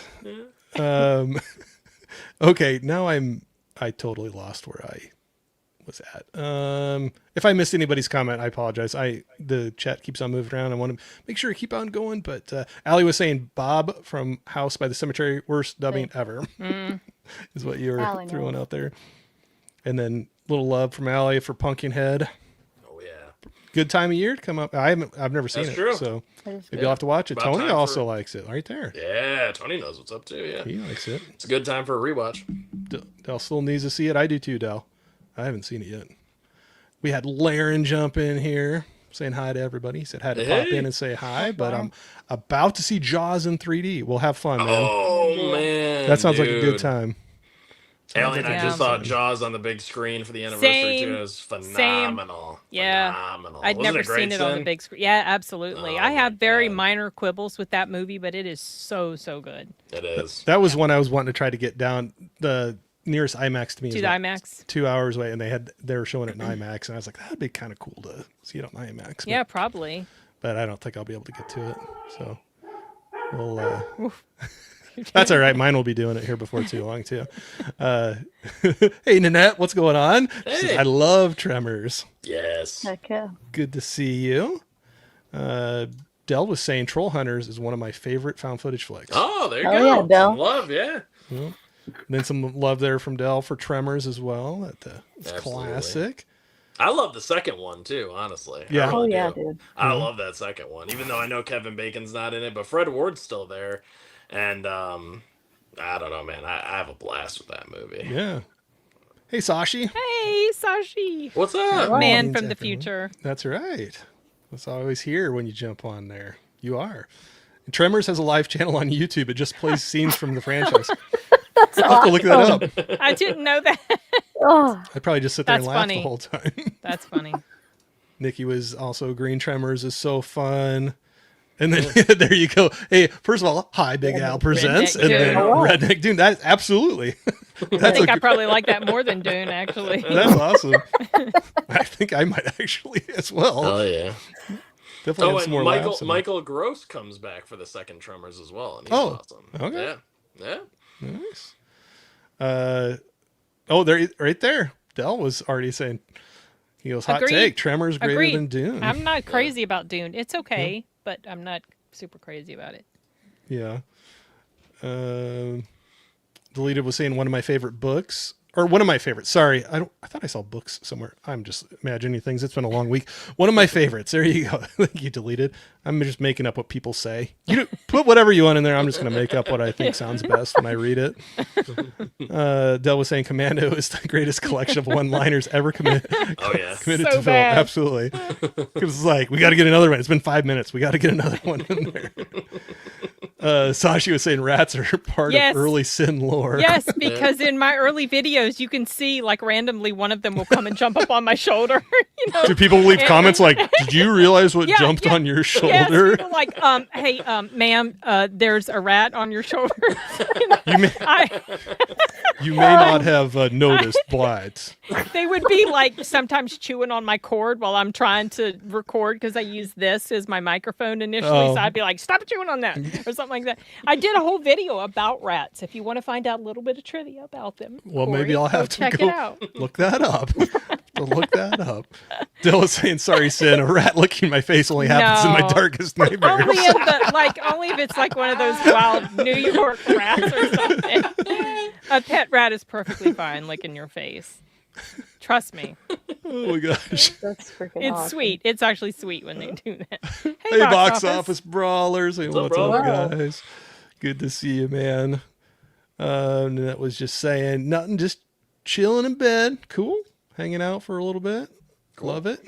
Okay, now I totally lost where I was at. If I missed anybody's comment, I apologize. The chat keeps on moving around. I want to make sure I keep on going. But Allie was saying Bob from House by the Cemetery, worst dubbing ever, is what you were Allie throwing knows. out there. And then little love from Allie for Pumpkinhead. Oh yeah. Good time of year to come up. I've never seen That's it, true. so That is maybe I'll have to watch it. About Tony time also for- likes it right there. Yeah, Tony knows what's up too. Yeah, He likes it. it's a good time for a rewatch. Dell still needs to see it. I do too, Dell. I haven't seen it yet. We had Laren jump in here saying hi to everybody. He said had to pop Hey. in and say hi, but I'm about to see Jaws in 3D. We'll have fun, man. Oh man, that sounds like a good dude. time. Allie and I Yeah. just saw Jaws on the big screen for the anniversary Same. too. It was phenomenal. Yeah. Phenomenal. I'd Wasn't never it great, seen it on the Sin? big screen. Yeah, absolutely. Oh I have my very God. minor quibbles with that movie, but it is so good. It is. That was one I was wanting to try to get down. The nearest IMAX to me To is the like IMAX. 2 hours away, and they were showing it in IMAX, and I was like, that'd be kind of cool to see it on IMAX. But, Yeah, probably. but I don't think I'll be able to get to it. So we'll. That's all right. Mine will be doing it here before too long too. Hey Nanette, what's going on? She says, Hey. I love Tremors. Yes. Heck yeah. Good to see you. Dell was saying Troll Hunters is one of my favorite found footage flicks. Oh, there you Oh, go. yeah, Del. Some love, yeah. Then some love there from Dell for Tremors as well. It's Absolutely. classic. I love the second one too, honestly. I Yeah. Oh really yeah, do. dude. I love that second one, even though I know Kevin Bacon's not in it, but Fred Ward's still there, and I don't know, man. I have a blast with that movie. Yeah. Hey Sashi. Hey, Sashi. What's up? Wow. Man Means from the everyone. future. That's right. That's always here when you jump on there. You are. And Tremors has a live channel on YouTube. It just plays scenes from the franchise. I'll have to look that up. I didn't know that. Oh, I'd probably just sit there That's and laugh funny. the whole time. That's funny. Nikki was also Green Tremors is so fun. And then there you go. Hey, first of all, hi, Big Al presents, Redneck and then Dune. Redneck Dune. That absolutely. I That's think a, I probably like that more than Dune, actually. that's awesome. I think I might actually as well. Oh yeah. Definitely Oh, have and some more Michael laughs in it. Michael Gross comes back for the second Tremors as well, and he's Oh, awesome. okay. Yeah. Nice. There, right there. Dell was already saying. He goes, hot Agreed. take. Tremors greater Agreed. than Dune. I'm not crazy about Dune. It's okay, but I'm not super crazy about it. Yeah. Deleted was saying one of my favorite books, or one of my favorites. Sorry, I thought I saw books somewhere. I'm just imagining things. It's been a long week. One of my favorites. There you go. Thank you, Deleted. I'm just making up what people say. Put whatever you want in there. I'm just going to make up what I think sounds best when I read it. Dell was saying Commando is the greatest collection of one-liners ever committed Oh yeah. to So film. bad. Absolutely. Because it's like, we got to get another one. It's been 5 minutes. We got to get another one in there. Sashi was saying rats are part Yes. of early sin lore. Yes, because in my early videos, you can see like randomly one of them will come and jump up on my shoulder. You know? Do people leave comments like, did you realize what Yeah, jumped yeah. on your Yes, shoulder? people like, hey, ma'am, there's a rat on your shoulder. You may, you may not have noticed, but They would be like sometimes chewing on my cord while I'm trying to record because I use this as my microphone initially. Oh. So I'd be like, stop chewing on that or something like that. I did a whole video about rats. If you want to find out a little bit of trivia about them, well, Corey, maybe I'll go have to check go it out. look that up. To look that up. Dill was saying, sorry, Sin, a rat licking my face only happens in my No. darkest nightmares. Only if it's like one of those wild New York rats or something. A pet rat is perfectly fine licking your face. Trust me. Oh my gosh. that's freaking It's awesome. sweet. It's actually sweet when they do that. Hey, box office brawlers. Hey, up, what's bro? up, guys? Good to see you, man. That was just saying nothing, just chilling in bed. Cool. Hanging out for a little bit. Love it.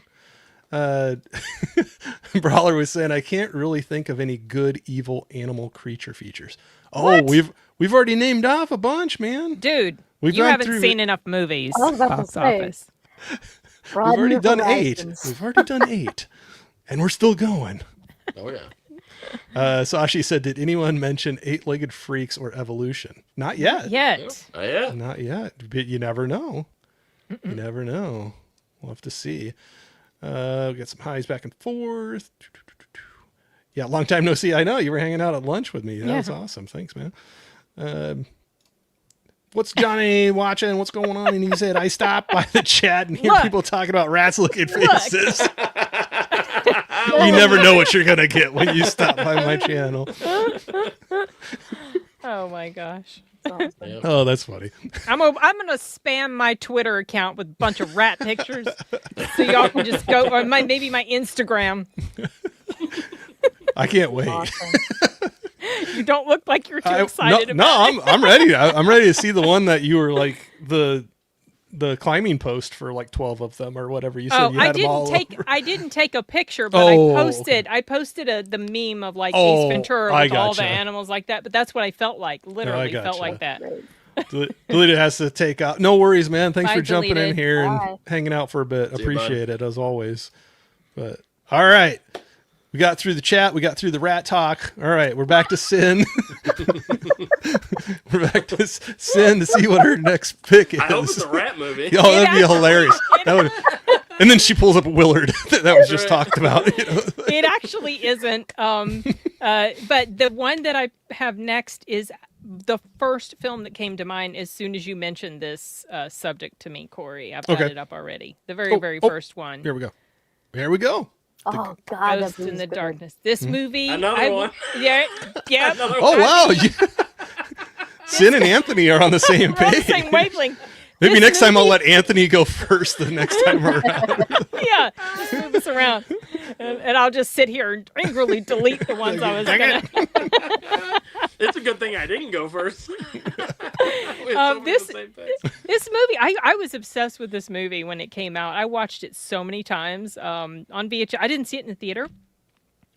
Brawler was saying, I can't really think of any good evil animal creature features. Oh, What? we've already named off a bunch, man. Dude, We've you gone haven't through seen enough movies. I was about to Box say. office. We've Broaden already your done 8. horizons. We've already done 8. And we're still going. Oh yeah. Sashi said, "Did anyone mention Eight-Legged Freaks or Evolution? Not yet. Yet. Oh, yeah. Not yet. But you never know. You never know. We'll have to see. We got some highs back and forth. Yeah, long time no see. I know you were hanging out at lunch with me. That was awesome. Thanks, man. What's Johnny watching? What's going on? And he said, I stopped by the chat and hear Look. people talking about rats looking faces. You never know what you're going to get when you stop by my channel. Oh my gosh. Awesome. Yep. Oh, that's funny. I'm gonna spam my Twitter account with a bunch of rat pictures, so y'all can just go, or maybe my Instagram. I can't wait. Awesome. You don't look like you're too excited no, about it. I'm ready. I'm ready to see the one that you were like the climbing post for like 12 of them or whatever you said. Oh, You had them all over. I didn't take a picture, but Oh, I posted the meme of like Oh, Ace Ventura I with all the gotcha. animals like that. But that's what I felt like. Literally felt gotcha. like that. Great. Delete has to take out. No worries, man. Thanks Bye, for jumping in Deleted. here Bye. and hanging out for a bit. See you, bud. Appreciate it as always. But all right. We got through the chat. We got through the rat talk. All right. We're back to Sin. We're back to Sin to see what her next pick is. I hope it's a rat movie. Oh, that'd be actually- hilarious. That would, and then she pulls up Willard that was just talked about. You know? It actually isn't. But the one that I have next is the first film that came to mind as soon as you mentioned this subject to me, Corey. I've got Okay. it up already. The very first one. Here we go. Here we go. Oh God, Ghost that in the movie's good. Darkness. This movie. Another one. Yeah. Yeah. Another Oh, one. wow. Sin and Anthony are on the same We're on the page. same wavelength. Maybe This next time I'll movie- let Anthony go first the next time around. Yeah, just move us around, and I'll just sit here and angrily delete the ones I was Dang gonna. It's a good thing I didn't go first. We had so many this- the same thing. This movie, I was obsessed with this movie when it came out. I watched it so many times on VHS. I didn't see it in the theater.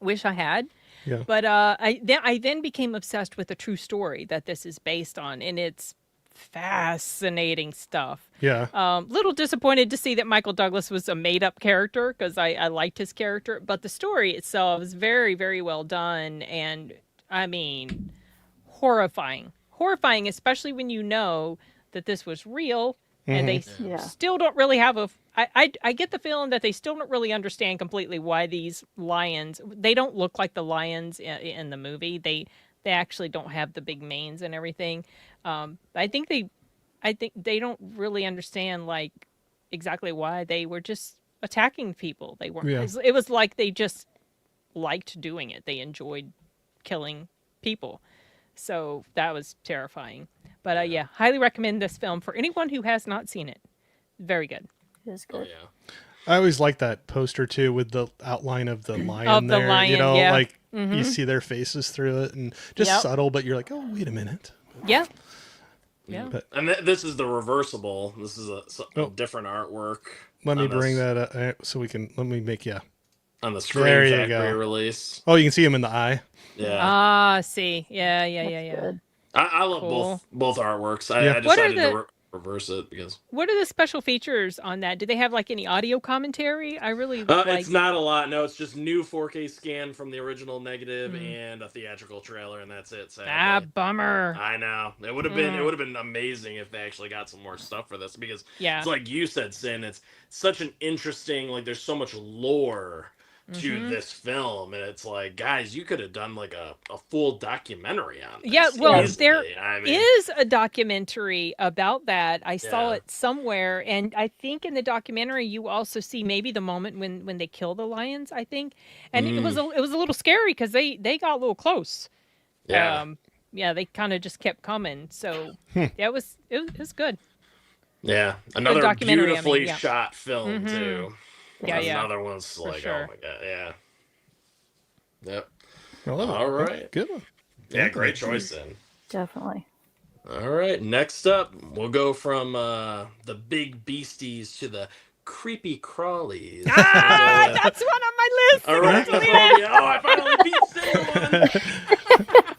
Wish I had. Yeah. But I then became obsessed with the true story that this is based on, and it's fascinating stuff. Yeah. Little disappointed to see that Michael Douglas was a made-up character because I liked his character, but the story itself is very, very well done, and I mean, horrifying, especially when you know that this was real, and they Yeah. still don't really have a. I get the feeling that they still don't really understand completely why these lions. They don't look like the lions in the movie. They actually don't have the big manes and everything. I think they don't really understand like exactly why they were just attacking people. They weren't. Yeah. It was like they just liked doing it. They enjoyed killing people. So that was terrifying. But yeah, highly recommend this film for anyone who has not seen it. Very good. It is Oh good. yeah. I always like that poster too with the outline of the lion Of the there. lion, you know, yeah. like you see their faces through it and just Yep. subtle, but you're like, oh, wait a minute. Yeah. Yeah. But And this is the reversible. This is a Oh. different artwork. let me on bring this- that up so we can, let me make, yeah. on the Scream There you Factory go. release. Oh, you can see him in the eye. Yeah, Ah, see. Yeah. That's good. I love Cool. both artworks. Yeah. I What are decided the- to reverse it because What are the special features on that? Do they have like any audio commentary? I really like. it's not a lot. No, it's just new 4K scan from the original negative Mm. and a theatrical trailer, and that's it. Sadly. Ah, bummer. I know it would have been amazing if they actually got some more stuff for this because Yeah. it's like you said, Sin. It's such an interesting like. There's so much lore to Mhm. this film, and it's like, guys, you could have done like a full documentary on this. Yeah, well, easily. there I mean, Is a documentary about that. I saw Yeah. it somewhere, and I think in the documentary you also see maybe the moment when they kill the lions. I think, and it was a little scary because they got a little close. yeah, Yeah, they kind of just kept coming. So yeah, it was good. yeah. Another documentary, I mean, beautifully yeah. shot film Mhm. too. Yeah, That's yeah. Another one's like, sure. oh my god, yeah. Yep. I love it. All right. Good one. Yeah, great choice then. Definitely. All right, next up, we'll go from the big beasties to the creepy crawlies. Ah, that's one on my list. Arachnophobia. Oh, I finally beat Sin one.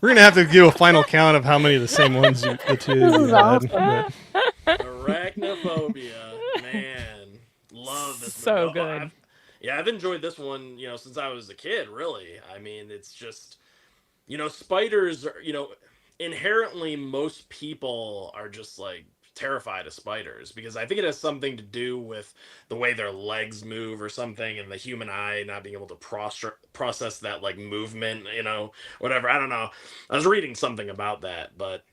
We're going to have to do a final count of how many of the same ones the two This you is had. awesome. Arachnophobia. Man, love this So movie. good. Yeah, I've enjoyed this one, since I was a kid, really. I mean, it's just, spiders are, inherently most people are just like terrified of spiders because I think it has something to do with the way their legs move or something and the human eye not being able to process that like movement, whatever. I don't know. I was reading something about that, but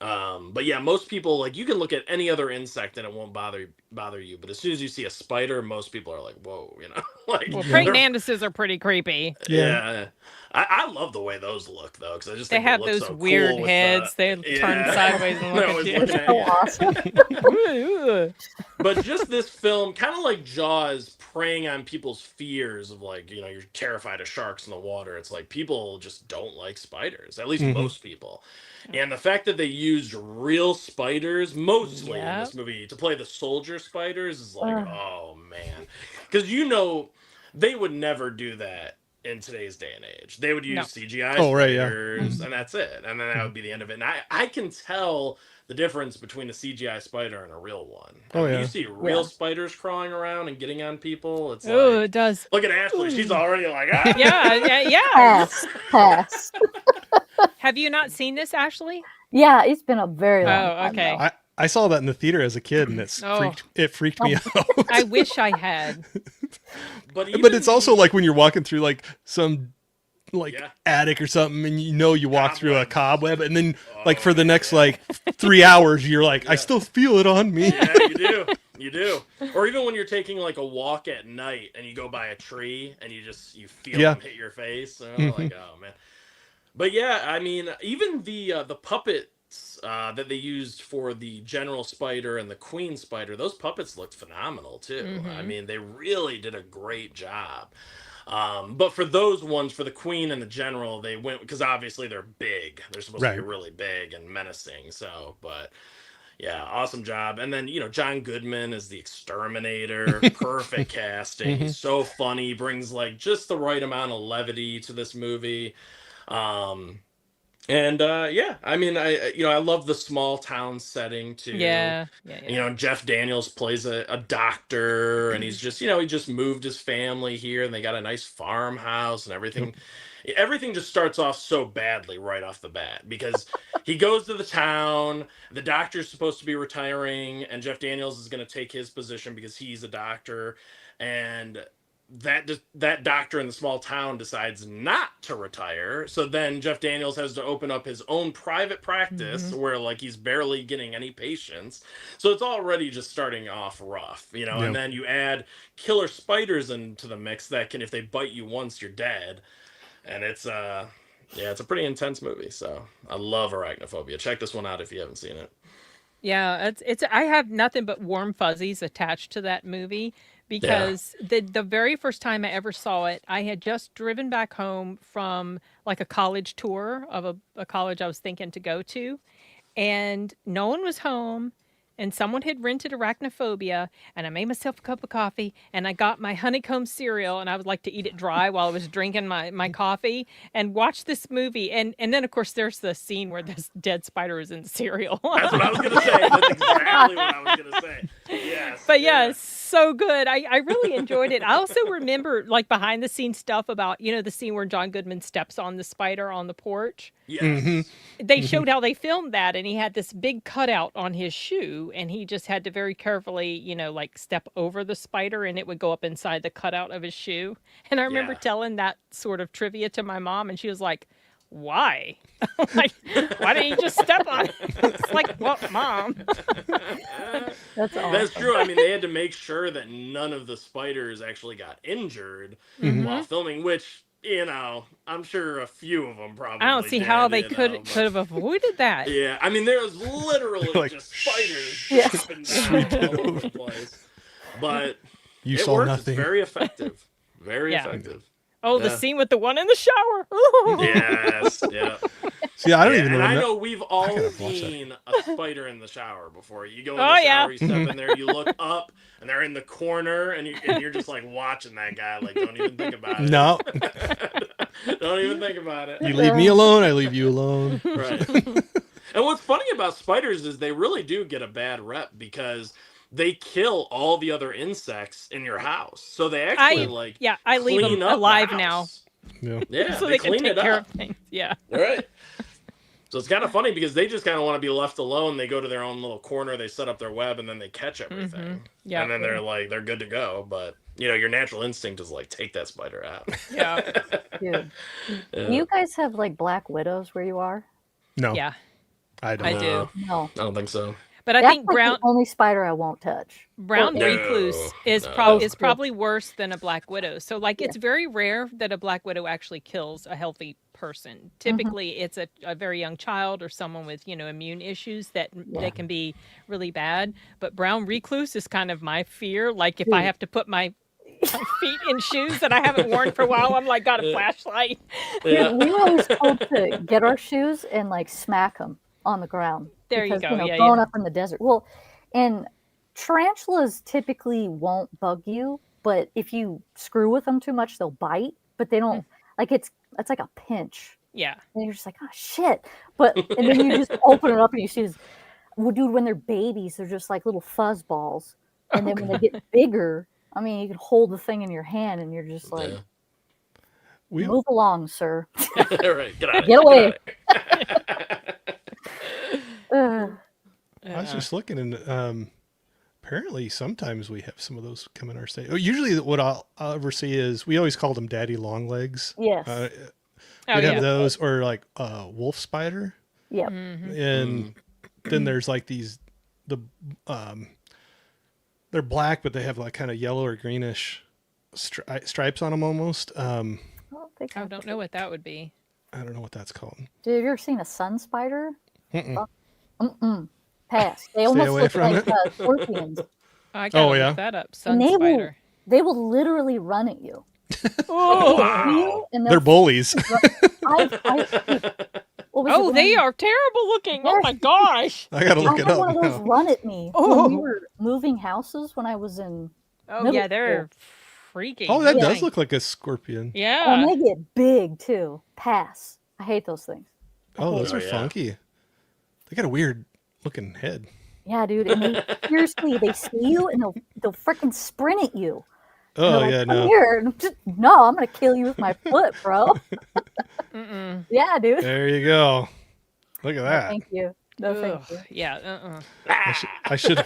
yeah, most people like you can look at any other insect and it won't bother you, but as soon as you see a spider, most people are like, "Whoa," like Well, Yeah. praying they're mantises are pretty creepy. Yeah. yeah. I love the way those look though, because I just They think they have look those so weird cool with heads. They turn yeah. sideways and They're look always at you. looking It's at so you. awesome. But just this film, kind of like Jaws, preying on people's fears of like, you're terrified of sharks in the water. It's like people just don't like spiders, at least Hmm. most people. And the fact that they used real spiders mostly in Yep. this movie to play the soldier spiders is like, Ugh. oh man. Because they would never do that in today's day and age. They would use No. CGI Oh, right, yeah. spiders, and that's it. And then that would be the end of it. And I can tell the difference between a CGI spider and a real one. Oh, When yeah. you see real Yeah. spiders crawling around and getting on people, it's Oh, like, it does. look at Ashley. She's Ooh. already like, ah! Yeah. Pass. Pass. Have you not seen this, Ashley? Yeah, it's been a very long Oh, time. okay. though. I saw that in the theater as a kid, and Oh. it freaked me out. I wish I had. But But it's also like when you're walking through like some like Yeah. attic or something, and you walk through a Cobwebs. cobweb, and then like Oh, for the next yeah. like 3 hours, you're like, I Yeah. still feel it on me. Yeah, you do. You do. Or even when you're taking like a walk at night and you go by a tree and you feel Yeah. them hit your face. Mhm. Like, oh man. But yeah, I mean, even the puppets that they used for the General Spider and the Queen Spider, those puppets looked phenomenal too. I Mhm. mean, they really did a great job. But for those ones, for the Queen and the General, they went because obviously they're big. They're supposed to be Right. really big and menacing. So, but yeah, awesome job. And then, John Goodman is the exterminator. Perfect casting. Mhm. He's so funny. He brings like just the right amount of levity to this movie. Um, and yeah, I mean, I love the small town setting too. Yeah. Jeff Daniels plays a doctor, and he's just, he just moved his family here, and they got a nice farmhouse and everything. Everything just starts off so badly right off the bat because he goes to the town. The doctor's supposed to be retiring, and Jeff Daniels is going to take his position because he's a doctor, and that doctor in the small town decides not to retire. So then Jeff Daniels has to open up his own private practice Mhm. where like he's barely getting any patients. So it's already just starting off rough, Yeah. and then you add killer spiders into the mix that can, if they bite you once, you're dead. And it's it's a pretty intense movie. So I love Arachnophobia. Check this one out if you haven't seen it. Yeah, it's I have nothing but warm fuzzies attached to that movie Yeah. because the very first time I ever saw it, I had just driven back home from like a college tour of a college I was thinking to go to, and no one was home, and someone had rented Arachnophobia, and I made myself a cup of coffee, and I got my honeycomb cereal, and I would like to eat it dry while I was drinking my coffee and watch this movie. And then of course there's the scene where this dead spider is in the cereal. That's what I was gonna say. That's exactly what I was gonna say. Yes. But yeah, it's so good. I really enjoyed it. I also remember like behind the scenes stuff about, the scene where John Goodman steps on the spider on the porch. Yes. Mhm. They showed how they filmed that, and he had this big cutout on his shoe, and he just had to very carefully, like step over the spider, and it would go up inside the cutout of his shoe. And I remember Yeah. telling that sort of trivia to my mom, and she was like, "Why? Like, why didn't you just step on it?" It's like, "Well, Mom." That's awesome. That's true. I mean, they had to make sure that none of the spiders actually got injured Mhm. while filming, which, I'm sure a few of them probably I don't see how did, they could but- have avoided that. Yeah, I mean, there was literally Like, just spiders Yeah. jumping down all over the place. But You it saw works. nothing. It's very effective. Very Yeah. effective. Oh, the Yeah. scene with the one in the shower. Yes. Yeah. See, I don't Yeah, even and I remember. know we've all gotta watch that. seen a spider in the shower before. You go in the Oh, shower, yeah. you step in there, you look up, and they're in the corner, and you're just like watching that guy. Like, don't even think about it. No, Don't even think about it. you leave me alone, I leave you alone. Right. And what's funny about spiders is they really do get a bad rep because they kill all the other insects in your house. So they actually I leave them clean up the alive now, house. Yeah. Yeah, so they they can clean take it care up. of things. Yeah. All right. So it's kind of funny because they just kind of want to be left alone. They go to their own little corner, they set up their web, and then they catch everything. Yeah. And then they're good to go. But your natural instinct is like, take that spider out. Yeah. Dude. Yeah. Do you guys have like black widows where you are? No, Yeah. I don't. I do. No. I don't think so. But I That's think like brown the only spider I won't touch. brown No, recluse is no. probably worse than a black widow. So like it's very rare that a black widow actually kills a healthy person. Typically it's a very young child or someone with, immune issues that can be really bad. But brown recluse is kind of my fear. Like if I have to put my feet in shoes that I haven't worn for a while, I'm like, got a flashlight. Yeah. We were always told to get our shoes and like smack them on the ground. There you because, go. Yeah, growing yeah. up in the desert. Well, and tarantulas typically won't bug you, but if you screw with them too much, they'll bite. But they don't like it's like a pinch, Yeah. and you're just like, oh shit. But and then you just open it up and you see this. Well, dude, when they're babies, they're just like little fuzz balls, and then when they get bigger, I mean, you can hold the thing in your hand, and you're just like, We move along, sir. All right, get out. Get away. I was just looking, and apparently sometimes we have some of those come in our state. Usually, what I'll ever see is we always called them daddy long legs. Yes. We'd have those, or like wolf spider, Yep. and then there's like they're black, but they have like kind of yellow or greenish stripes on them almost. I don't know what that would be. I don't know what that's called. Dude, have you ever seen a sun spider? Mm-mm. Pass. They almost away look from like scorpions. I gotta Oh, yeah? look that up. Sun And they spider. they will literally run at you. Oh, Wow. And They're bullies. they are terrible looking. Oh my gosh. I gotta look I it had one up of those now. run at me when we were moving houses when I was in. Oh Middle yeah, they're freaky. Oh, that does looking. look like a scorpion. Yeah. And they get big too. Pass. I hate those things. Oh, those Oh, are yeah. funky. They got a weird looking head. Yeah, dude. And they seriously, they see you and they'll freaking sprint at you. And Oh they're like, yeah, "Come no. here." And I'm just, no, I'm gonna kill you with my foot, bro. Mm-mm. Yeah, dude. There you go. Look at No, that. thank you. No, Ugh, thank you. yeah. I should have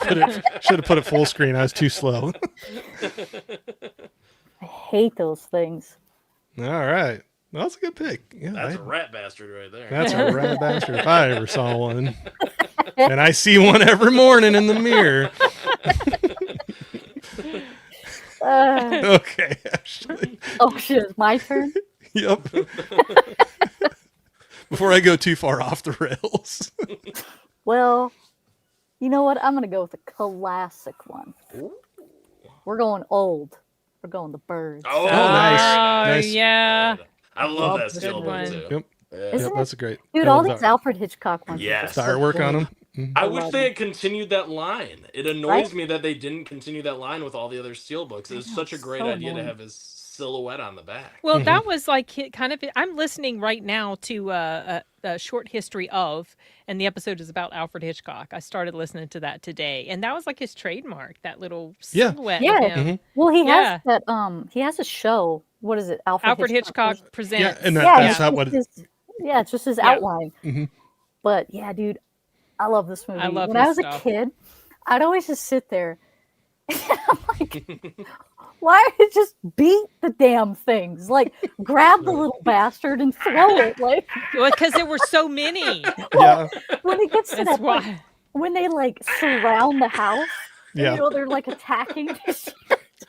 put it full screen. I was too slow. I hate those things. All right. Well, that's a good pick. Yeah, That's a rat bastard right there. that's a rat bastard if I ever saw one. And I see one every morning in the mirror. Okay, Ashley. Oh shit, it's my turn. Yep. Before I go too far off the rails. Well, you know what? I'm gonna go with a classic one. We're going old. We're going the birds. Oh, nice. Oh Nice. yeah. I love that Good steel book one. too. Yep. Yeah. Isn't Yep, that's a great. Dude, I all love these the Alfred Hitchcock ones. are Yes. just so artwork good. on them. I I wish love they it. had continued that line. It annoys Right? me that they didn't continue that line with all the other steel books. It was know, such a it's great so idea to annoying. have his silhouette on the back. Well, that was like kind of. I'm listening right now to a short history of, and the episode is about Alfred Hitchcock. I started listening to that today, and that was like his trademark. That little Yeah. silhouette Yeah. of him. Well, he Yeah. has that. He has a show. What is it? Alfred Hitchcock Yeah, presents. and Yeah, that's it's not just what. it's just his Yeah. outline. Mhm. But yeah, dude, I love this movie. I love when I his was stuff. a kid, I'd always just sit there. I'm like, why did just beat the damn things? Like, grab the little bastard and throw it. Like, Because there were so many. Yeah. when it gets to That's that point, why. when they like surround the house, and, Yeah. you know, they're like attacking.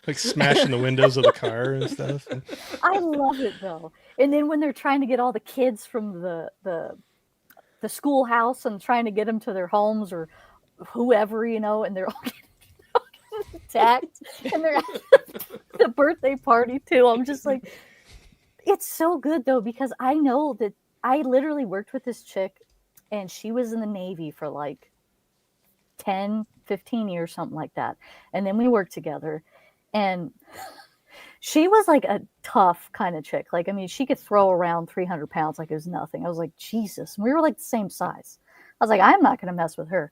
Like smashing the windows of the car and stuff. I love it though. And then when they're trying to get all the kids from the schoolhouse and trying to get them to their homes or whoever, you know, and they're all getting attacked and they're at the birthday party too. I'm just like, it's so good though, because I know that I literally worked with this chick and she was in the Navy for like 10, 15 years, something like that. And then we worked together and she was like a tough kind of chick. Like, I mean, she could throw around 300 pounds like it was nothing. I was like, Jesus. And we were like the same size. I was like, I'm not going to mess with her.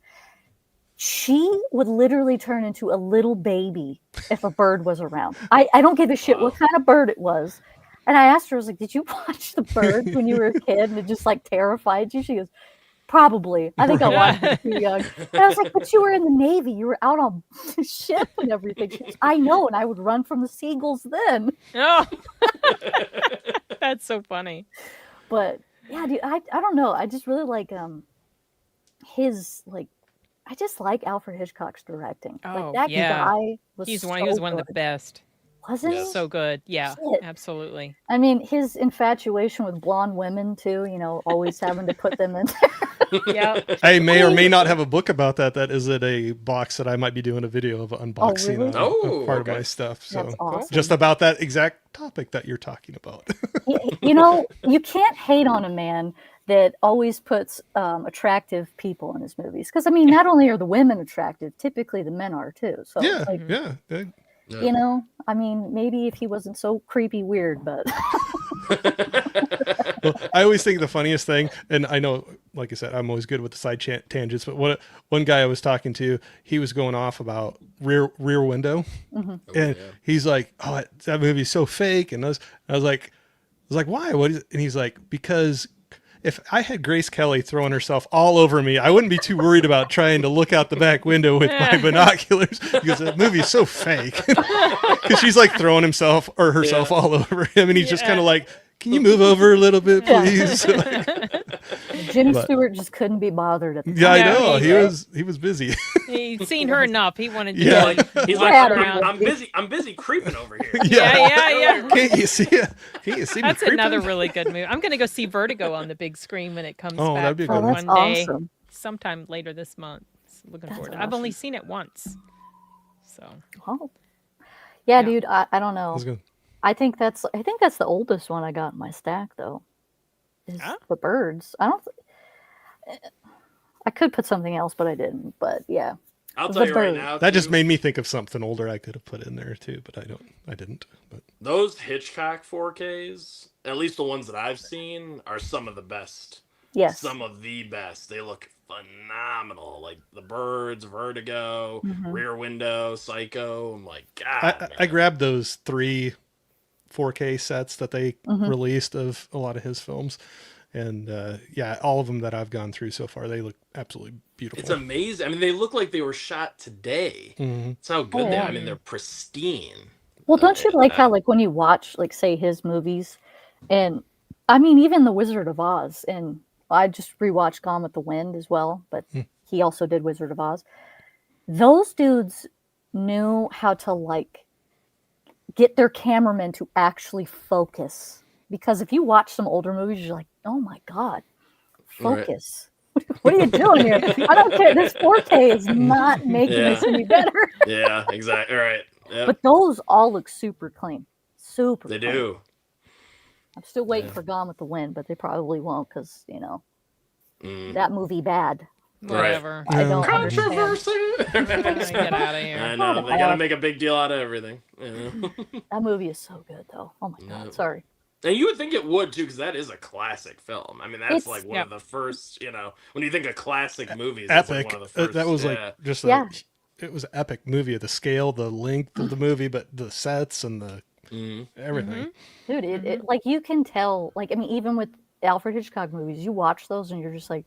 she would literally turn into a little baby if a bird was around. I don't give a shit what kind of bird it was. And I asked her, I was like, did you watch the birds when you were a kid and it just like terrified you? She goes, probably. I think I watched it too young. And I was like, but you were in the Navy. You were out on the ship and everything. She goes, I know. And I would run from the seagulls then. Oh, that's so funny. But yeah, dude, I don't know. I just really like his like I just like Alfred Hitchcock's directing. Oh, Like that yeah. guy was He so was one of the good. best. Wasn't he? So good. Yeah, Shit. absolutely. I mean, his infatuation with blonde women too, always having to put them in. Yeah. I may or may not have a book about that. That is in a box that I might be doing a video of unboxing really? of Oh, part of okay. my stuff. So That's awesome. just about that exact topic that you're talking about. You can't hate on a man that always puts attractive people in his movies. Because I mean, not only are the women attractive, typically the men are too. So yeah, like, yeah. I mean, maybe if he wasn't so creepy weird, but Well, I always think the funniest thing, and I know, like I said, I'm always good with the side tangents, but one guy I was talking to, he was going off about Rear Window, and he's like, "Oh, that movie's so fake," and I was like, "Why? What is it?" And he's like, "Because if I had Grace Kelly throwing herself all over me, I wouldn't be too worried about trying to look out the back window with my binoculars because that movie's so fake." Because she's like throwing herself all over him, and he's just kind of like, "Can you move over a little bit, please?" Jimmy Stewart just couldn't be bothered at the time. Yeah, I Yeah, know. he He was busy. He'd seen her enough. He wanted to Yeah. He's walk like, around. I'm busy creeping over here. Yeah. Can't you see it? Can't you see me That's creeping? another really good movie. I'm going to go see Vertigo on the big screen when it comes Oh, back that'd be a for good Oh, one. that's one day, awesome. sometime later this month. Looking That's forward to it. I've only awesome. seen it once. So, Oh. Yeah, Yeah. dude, I don't know. That's good. I think that's the oldest one I got in my stack though. Is Ah. the birds. I could put something else, but I didn't. But yeah. I'll The tell you right bird. now. That just too, made me think of something older I could have put in there too, but I didn't. But those Hitchcock 4Ks, at least the ones that I've seen, are some of the best. Yes. Some of the best. They look phenomenal. Like The Birds, Vertigo, Mhm. Rear Window, Psycho. I'm like, God. I grabbed those 3 4K sets that they Mhm. released of a lot of his films, and yeah, all of them that I've gone through so far, they look absolutely beautiful. It's amazing. I mean, they look like they were shot today. Mhm. That's how good they yeah. are. I mean, they're pristine. Well, don't you like how like when you watch like say his movies, and I mean even The Wizard of Oz, and I just rewatched Gone with the Wind as well, but he also did Wizard of Oz. Those dudes knew how to like get their cameramen to actually focus, because if you watch some older movies, you're like, oh my god, Right. focus. What are you doing here? I don't care. This 4K is not making Yeah. this any better. Yeah, exactly. Right. Yep. But those all look super clean. Super They clean. do. I'm still waiting Yeah. for Gone with the Wind, but they probably won't because, Mm. that movie bad. whatever. I don't Controversy. Get out of here. I know. They gotta make a big deal out of everything. You know? understand. That movie is so good, though. Oh my No. god, sorry. And you would think it would too, because that is a classic film. I mean, that's It's- like one Yep. of the first. When you think of classic movies, it's like Epic. one of the first. That was yeah. like just Yeah. it was an epic movie. The scale, the length of the movie, but the sets and the Mhm. everything. Dude, it like you can tell, like, I mean, even with Alfred Hitchcock movies, you watch those and you're just like,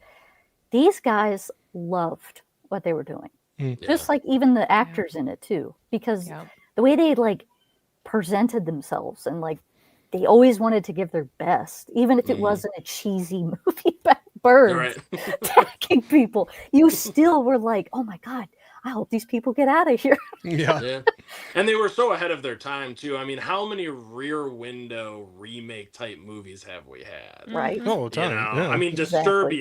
these guys loved what they were doing. Yeah. Just like even the actors in it too, because Yeah. the way they like presented themselves and like they always wanted to give their best, even if it Mhm. wasn't a cheesy movie about birds Right. attacking people. You still were like, oh my god, I hope these people get out of here. Yeah. Yeah. And they were so ahead of their time too. I mean, how many Rear Window remake type movies have we had? Right. Oh, You time. know, Yeah. I mean, Exactly.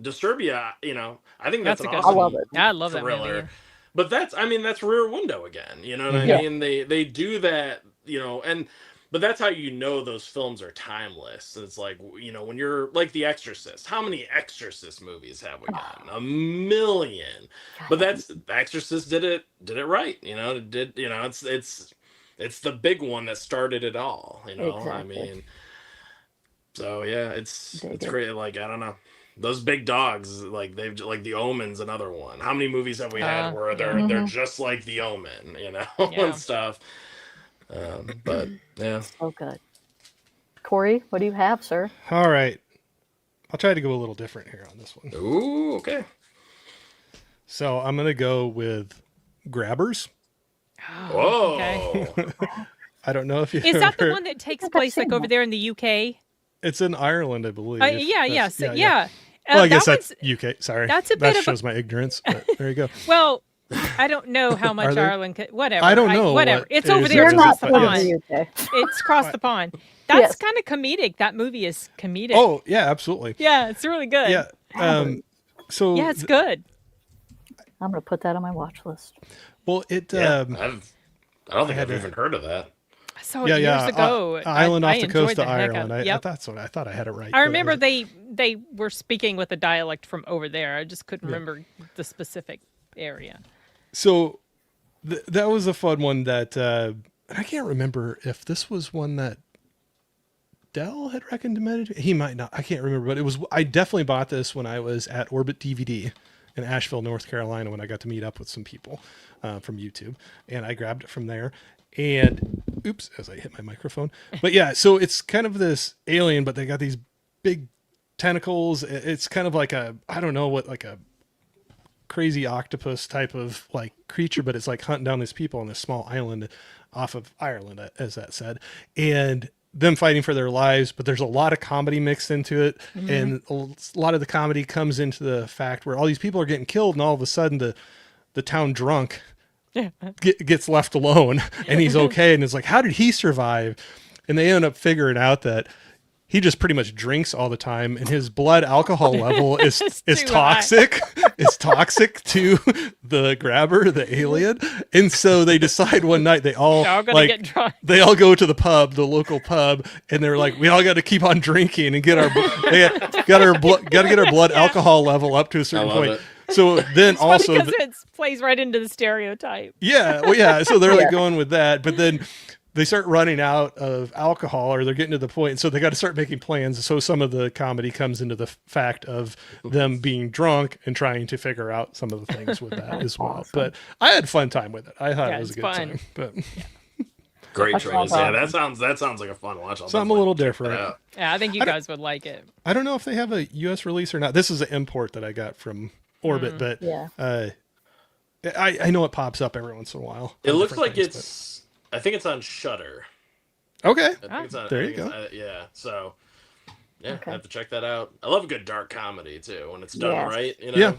Disturbia. I think that's, That's a an good awesome I love it. I love that thriller. movie. But that's Rear Window again. You know what Yeah. I mean? They do that. But that's how those films are timeless. It's like when you're like The Exorcist. How many Exorcist movies have we gotten? A million. But The Exorcist did it right. It's the big one that started it all. I Exactly. mean. So yeah, it's Dig it. great. Like I don't know, those big dogs, like they've like The Omen's another one. How many movies have we had where Yeah. they're Mhm. just like The Omen, Yeah. and stuff. But yeah, So good. Corey, what do you have, sir? All right. I'll try to go a little different here on this one. ooh, okay. So I'm going to go with Grabbers. Whoa, Okay. I don't know if you Is that the ever- one that takes I've place like seen over that. there in the UK? It's in Ireland, I believe. Yeah, That's- yes, yeah. Well, I guess that that's one's- UK. Sorry. that's a that bit of a- shows my ignorance, but there you go. Well, I don't know how much there- Ireland could. Whatever. I don't know Whatever. what It's it over is there. or It's isn't, across the but from yes. pond. the UK. It's across the pond. That's Yes. kind of comedic. That movie is comedic. Oh, yeah, absolutely. Yeah, it's really good. Yeah. So Yeah, it's good. I'm gonna put that on my watch list. well, it yeah. I don't think had I've to- even heard of that. I saw it years ago. Island I off the enjoyed coast the of heck out Ireland. of it. I Yep. thought I had it right. I but remember was- they were speaking with a dialect from over there. I just couldn't remember the specific area. So that was a fun one that I can't remember if this was one that Dell had recommended. He might not. I can't remember, but it was. I definitely bought this when I was at Orbit DVD in Asheville, North Carolina, when I got to meet up with some people from YouTube, and I grabbed it from there. And oops, as I hit my microphone. But yeah, so it's kind of this alien, but they got these big tentacles. It's kind of like a, I don't know what, like a crazy octopus type of like creature, but it's like hunting down these people on this small island off of Ireland, as that said, and them fighting for their lives. But there's a lot of comedy mixed into it, and a lot of the comedy comes into the fact where all these people are getting killed, and all of a sudden the town drunk gets left alone, and he's okay, and it's like, how did he survive? And they end up figuring out that he just pretty much drinks all the time, and his blood alcohol level is It's is too high. toxic. It's toxic to the grabber, the alien. And so they decide one night they all They're all gonna like get drunk. they all go to the pub, the local pub, and they're like, we all got to keep on drinking and get our got to get our blood alcohol level up to a certain love point. it. So then also because it plays right into the stereotype. yeah, well, yeah. So they're like Yeah. going with that, but then they start running out of alcohol, or they're getting to the point, and so they got to start making plans. So some of the comedy comes into the fact of them being drunk and trying to figure out some of the things with that as well. But I had fun time with it. I thought Yeah, it was a it's good fun. time. But Great That's choice. awesome. Yeah, that sounds like a fun watch. I'll something a little definitely check that different. out. Yeah, I think you guys would like it. I don't know if they have a U.S. release or not. This is an import that I got from Orbit, but Yeah. I know it pops up every once in a while. It on looks different like things, it's. I think it's on Shudder. but- okay. I think it's on, There I you think go. it's- yeah. So. Yeah, Okay. I have to check that out. I love a good dark comedy too when it's done Yes. right. Yeah.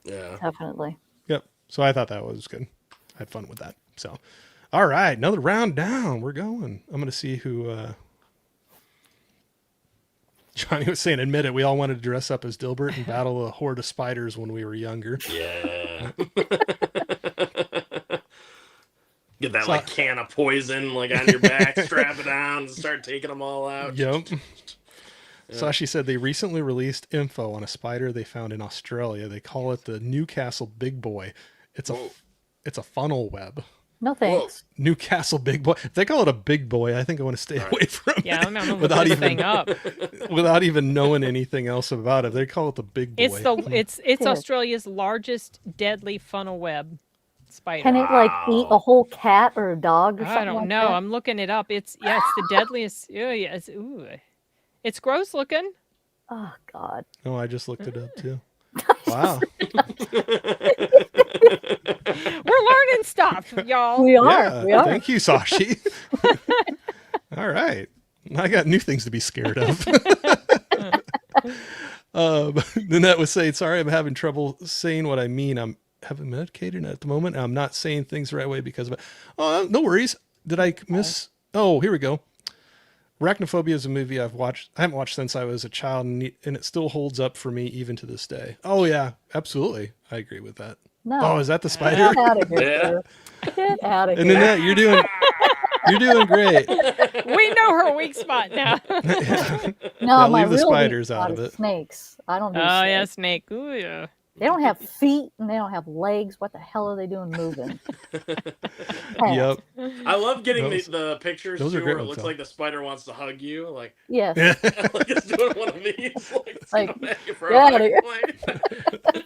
Yeah. Definitely. Yep. So I thought that was good. I had fun with that. So, all right, another round down. We're going. I'm going to see who. Johnny was saying, admit it. We all wanted to dress up as Dilbert and battle a horde of spiders when we were younger. Yeah. Get that So- like can of poison like on your back, strap it on, and start taking them all out. Yep. Sashi said they recently released info on a spider they found in Australia. They call it the Newcastle Big Boy. It's a Whoa. it's a funnel web. No thanks. Newcastle Big Boy. If they call it a big boy, I think I want to stay away from Yeah, it I'm gonna look without this even thing up. without even knowing anything else about it. They call it the big boy. It's Yeah. Australia's largest deadly funnel web spider. Can it like eat a whole cat or a dog or something? I don't like know. that? I'm looking it up. It's the deadliest. Yeah, it's, ooh. It's gross looking. Oh God. Oh, I just looked it up too. Wow. We're learning stuff, y'all. We are. Yeah, We are. thank you, Sashi. All right. I got new things to be scared of. Nanette was saying, sorry, I'm having trouble saying what I mean. I'm having medicated at the moment. And I'm not saying things the right way because of it. Oh, no worries. Did I miss? Oh, here we go. Arachnophobia is a movie I haven't watched since I was a child, and it still holds up for me even to this day. Oh, yeah, absolutely. I agree with that. No. Oh, is that the spider? Get out of here. Yeah. Sir. Get out of And here. Nanette, you're doing great. We know her weak spot now. No, Yeah, my leave the real spiders weak out spot of is it. Snakes. I don't do Oh yeah, snakes. snake. Ooh yeah. They don't have feet and they don't have legs. What the hell are they doing moving? Yep. I love getting Those- the pictures those are too, great where it ones, looks though. like the spider wants to hug you, like Yes. like it's doing one of these, like it's Like, gonna make you for get a outta here. plane.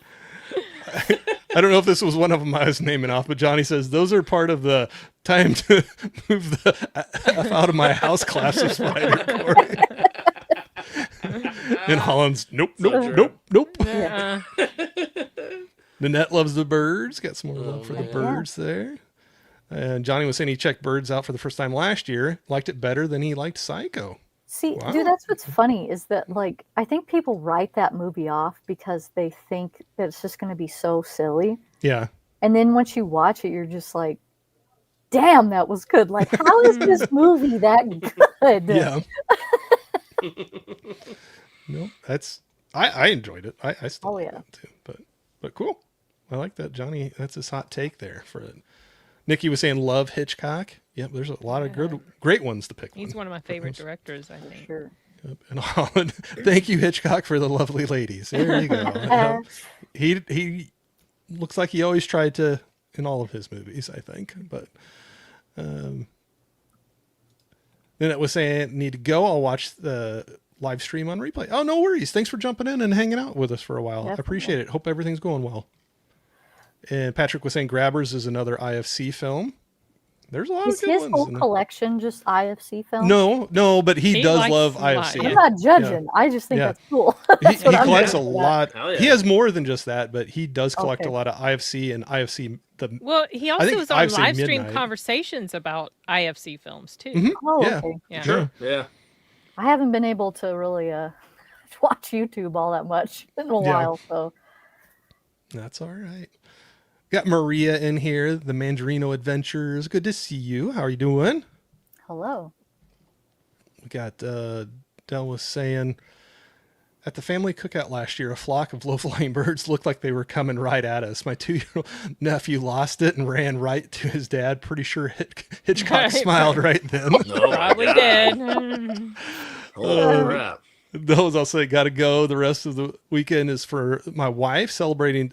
I don't know if this was one of them I was naming off, but Johnny says those are part of the time to move the F out of my house class of spider. Corey. And Holland's nope, So nope, true. nope, nope. Uh, Nanette loves the birds. Got some more love for the man. birds there. And Johnny was saying he checked Birds out for the first time last year. Liked it better than he liked Psycho. See, Wow. dude, that's what's funny is that, like, I think people write that movie off because they think that it's just going to be so silly. Yeah. And then once you watch it, you're just like, damn, that was good. Like, how is this movie that good? Yeah. No, that's I enjoyed it. I still Oh, like yeah. it too. But cool. I like that, Johnny. That's his hot take there for it. Nikki was saying love Hitchcock. Yep, there's a lot of great ones to pick. he's one of my favorite directors, I think. Sure. Yep. And Holland, thank you Hitchcock for the lovely ladies. There you go. Yep. He looks like he always tried to in all of his movies, I think. But then it was saying need to go. I'll watch the live stream on replay. Oh, no worries. Thanks for jumping in and hanging out with us for a while. I Definitely. appreciate it. Hope everything's going well. And Patrick was saying Grabbers is another IFC film. There's a lot Is of good his ones. whole in there. collection just IFC films? No, but he He does likes love a lot, IFC. I'm yeah. not judging. I just think Yeah. that's cool. He That's what I'm collects a doing for that. lot. Hell yeah. He has more than just that, but he does collect Okay. a lot of IFC and IFC. The Well, he also think was on I've seen live stream Midnight. conversations about IFC films too. Mhm. Oh, Yeah. okay. Yeah. Sure. Yeah. I haven't been able to really watch YouTube all that much in a Yeah. while, so That's all right. Got Maria in here, the Mandarino Adventures. Good to see you. How are you doing? hello. We got Del was saying at the family cookout last year, a flock of low-flying birds looked like they were coming right at us. My 2-year-old nephew lost it and ran right to his dad. Pretty sure Hitchcock Right, smiled right then. No, Probably did. Holy crap. Those I'll say got to go. The rest of the weekend is for my wife celebrating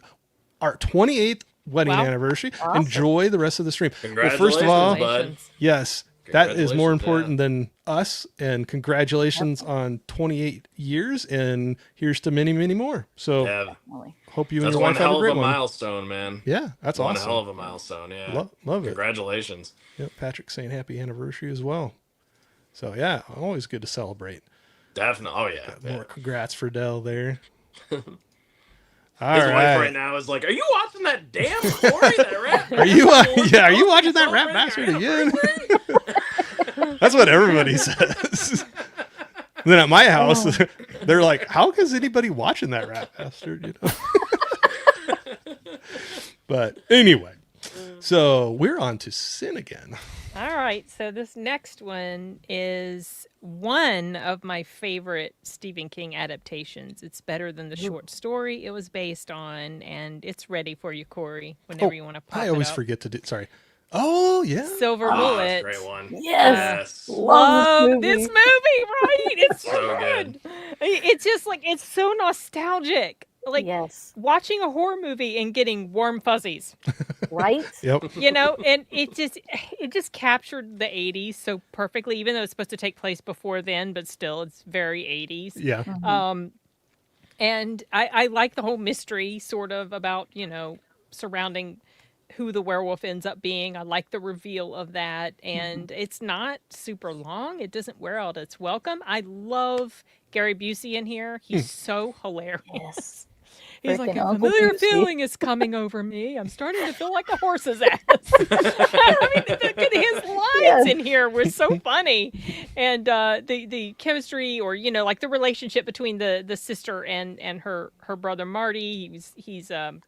our 28th wedding Wow. anniversary. Awesome. Enjoy the rest of the stream. Well, Congratulations, first of all, bud. Congratulations. yes, that is more Congratulations, important than us. And congratulations on 28 years. And here's to many, many more. So Yeah. Definitely. hope you and That's your one wife have a hell of great a one. milestone, man. Yeah, that's One awesome. hell of a milestone. Yeah. Love it. Congratulations. Yep, Patrick saying happy anniversary as well. So yeah, always good to celebrate. Definitely. Oh yeah. yeah. More congrats for Dell there. His All wife right. right now is like, "Are you watching that damn Corey? That rap? Are you yeah, are you Oh, watching that rap celebrating bastard our again? That's what everybody says. Then at my house, they're like, how is anybody watching that rap bastard? You know? But anyway, so we're on to Sin again. All right, so this next one is one of my favorite Stephen King adaptations. It's better than the short story it was based on, and it's ready for you, Corey, whenever you want to pop I it always up. forget to do. Sorry. Oh yeah. Silver Oh, Bullet. that's a great one. Yes. Yes. Love Love this this movie, right? It's so So good. good. It's just like it's so nostalgic. Like Yes. watching a horror movie and getting warm fuzzies. Right? Yep. You know, and it just captured the 80s so perfectly, even though it's supposed to take place before then, but still it's very 80s. Yeah. And I like the whole mystery sort of about, you know, surrounding who the werewolf ends up being. I like the reveal of that. And it's not super long. It doesn't wear out its welcome. I love Gary Busey in here. He's so hilarious. Yes. He's like, Frickin' a Uncle familiar Busey." feeling is coming over me. I'm starting to feel like a horse's ass. I mean, his lines Yes. in here were so funny, and the chemistry, or you know, like the relationship between the sister and her brother Marty. He's in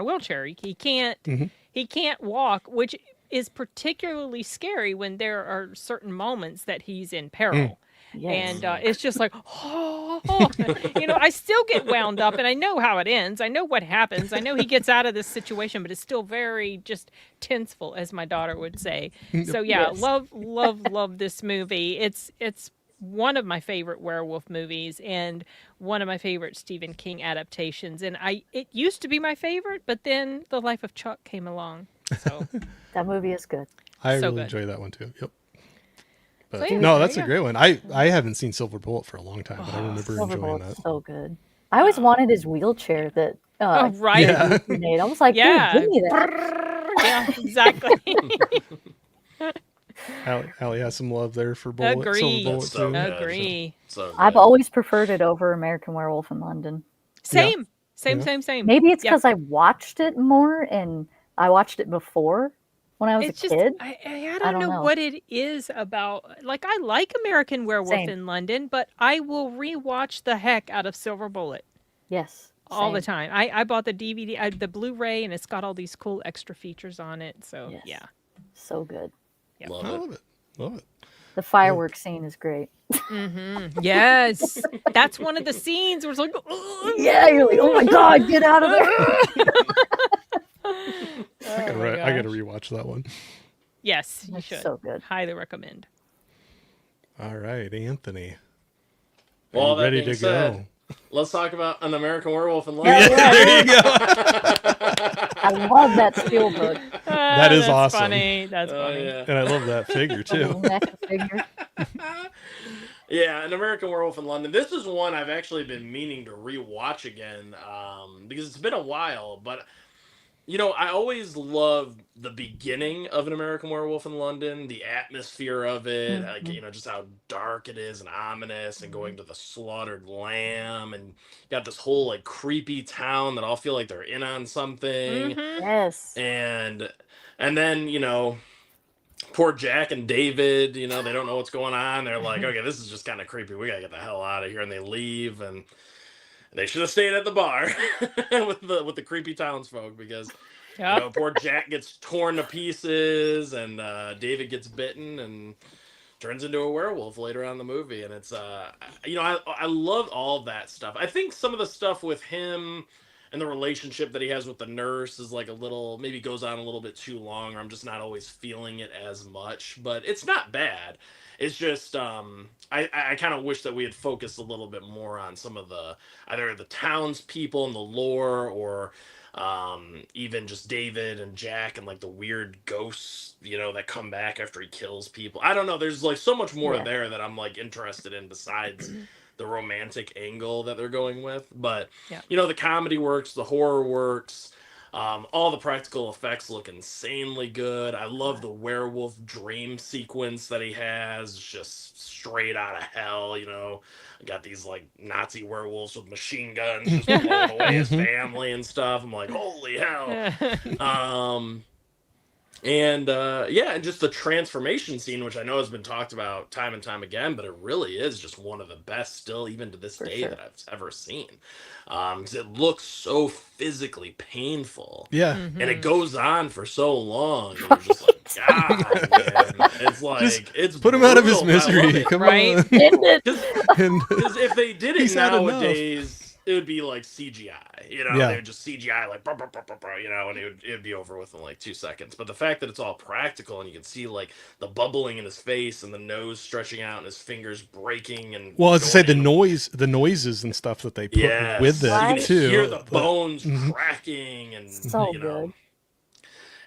a wheelchair. He can't walk, which is particularly scary when there are certain moments that he's in peril. Yes. And it's just like, you know, I still get wound up, and I know how it ends. I know what happens. I know he gets out of this situation, but it's still very just tenseful, as my daughter would say. So yeah, Yes. love this movie. It's one of my favorite werewolf movies and one of my favorite Stephen King adaptations. And it used to be my favorite, but then The Life of Chuck came along. So That movie is good. I So really good. enjoy that one too. Yep. But So, yeah, no, there that's you a go. great one. I haven't seen Silver Bullet for a long time, but I remember enjoying Silverbolt's that. so good. I always wanted his wheelchair that Oh, right. Yeah. he made. I was like, Yeah. dude, give me that. Brrr. Yeah, exactly. Allie has some love there for Bullet. Agree. Silver Bullet That's so too. good. Agree. So I've good. always preferred it over American Werewolf in London. Same. Yeah. Same. Maybe it's Yeah. because I watched it more and I watched it before when I was It's a just kid. I don't don't know know. what it is about. Like, I like American Werewolf Same. in London, but I will rewatch the heck out of Silver Bullet Yes. all the same. time. I bought the DVD, the Blu-ray, and it's got all these cool extra features on it. So Yes. yeah. So good. Yep. Love I it. love it. Love it. The fireworks scene is great. Yes, that's one of the scenes where it's like, "Ugh." Yeah, you're like, oh my god, get out of there. I gotta rewatch that one. Yes, you It's should. so good. Highly recommend. All right, Anthony. Are Well, you that ready being to said, go? let's talk about An American Werewolf in Yeah, London. yeah. There you go. I love that steelbook. That is That's awesome. Funny. That's Oh, funny. yeah. And I love that figure The little too. neck figure. Yeah, An American Werewolf in London. This is one I've actually been meaning to rewatch again because it's been a while. But, you know, I always loved the beginning of An American Werewolf in London, the atmosphere of it, like, Mhm. you know, just how dark it is and ominous and going to the slaughtered lamb. And got this whole, like, creepy town that all feel like they're in on something. Mhm. Yes. And then, you know, poor Jack and David, you know, they don't know what's going on. They're like, okay, this is just kind of creepy. We gotta get the hell out of here. And they leave, and they should have stayed at the bar with the creepy townsfolk because you Yep. know, poor Jack gets torn to pieces, and David gets bitten and turns into a werewolf later on in the movie. And it's you know, I love all that stuff. I think some of the stuff with him and the relationship that he has with the nurse is like a little, maybe goes on a little bit too long, or I'm just not always feeling it as much, but it's not bad. It's just I kind of wish that we had focused a little bit more on some of the, either the townspeople and the lore, or even just David and Jack and like the weird ghosts, you know, that come back after he kills people. I don't know, there's like so much more Yeah. there that I'm like interested in besides the romantic angle that they're going with. But Yeah. you know, the comedy works, the horror works. All the practical effects look insanely good. I love the werewolf dream sequence that he has, just straight out of hell. You know, got these like Nazi werewolves with machine guns just blowing away his family and stuff. I'm like, holy hell. And yeah, and just the transformation scene, which I know has been talked about time and time again, but it really is just one of the best still, even to this For day, sure. that I've ever seen. 'Cause it looks so physically painful, Yeah. and it goes on for so long. And you're just like, God, man. It's like, Just it's Put him out of his brutal, but I love misery. it. Come Right. on. End it. And Because if they did it He's had enough. nowadays, it would be like CGI. You know, Yeah. they would just CGI like, you know, and it'd be over within like 2 seconds. But the fact that it's all practical and you can see like the bubbling in his face and the nose stretching out and his fingers breaking and well, as I say, the going the noises and stuff that they put Yes. with You it Right. can too. hear the but- bones Mhm. cracking and So you know. good.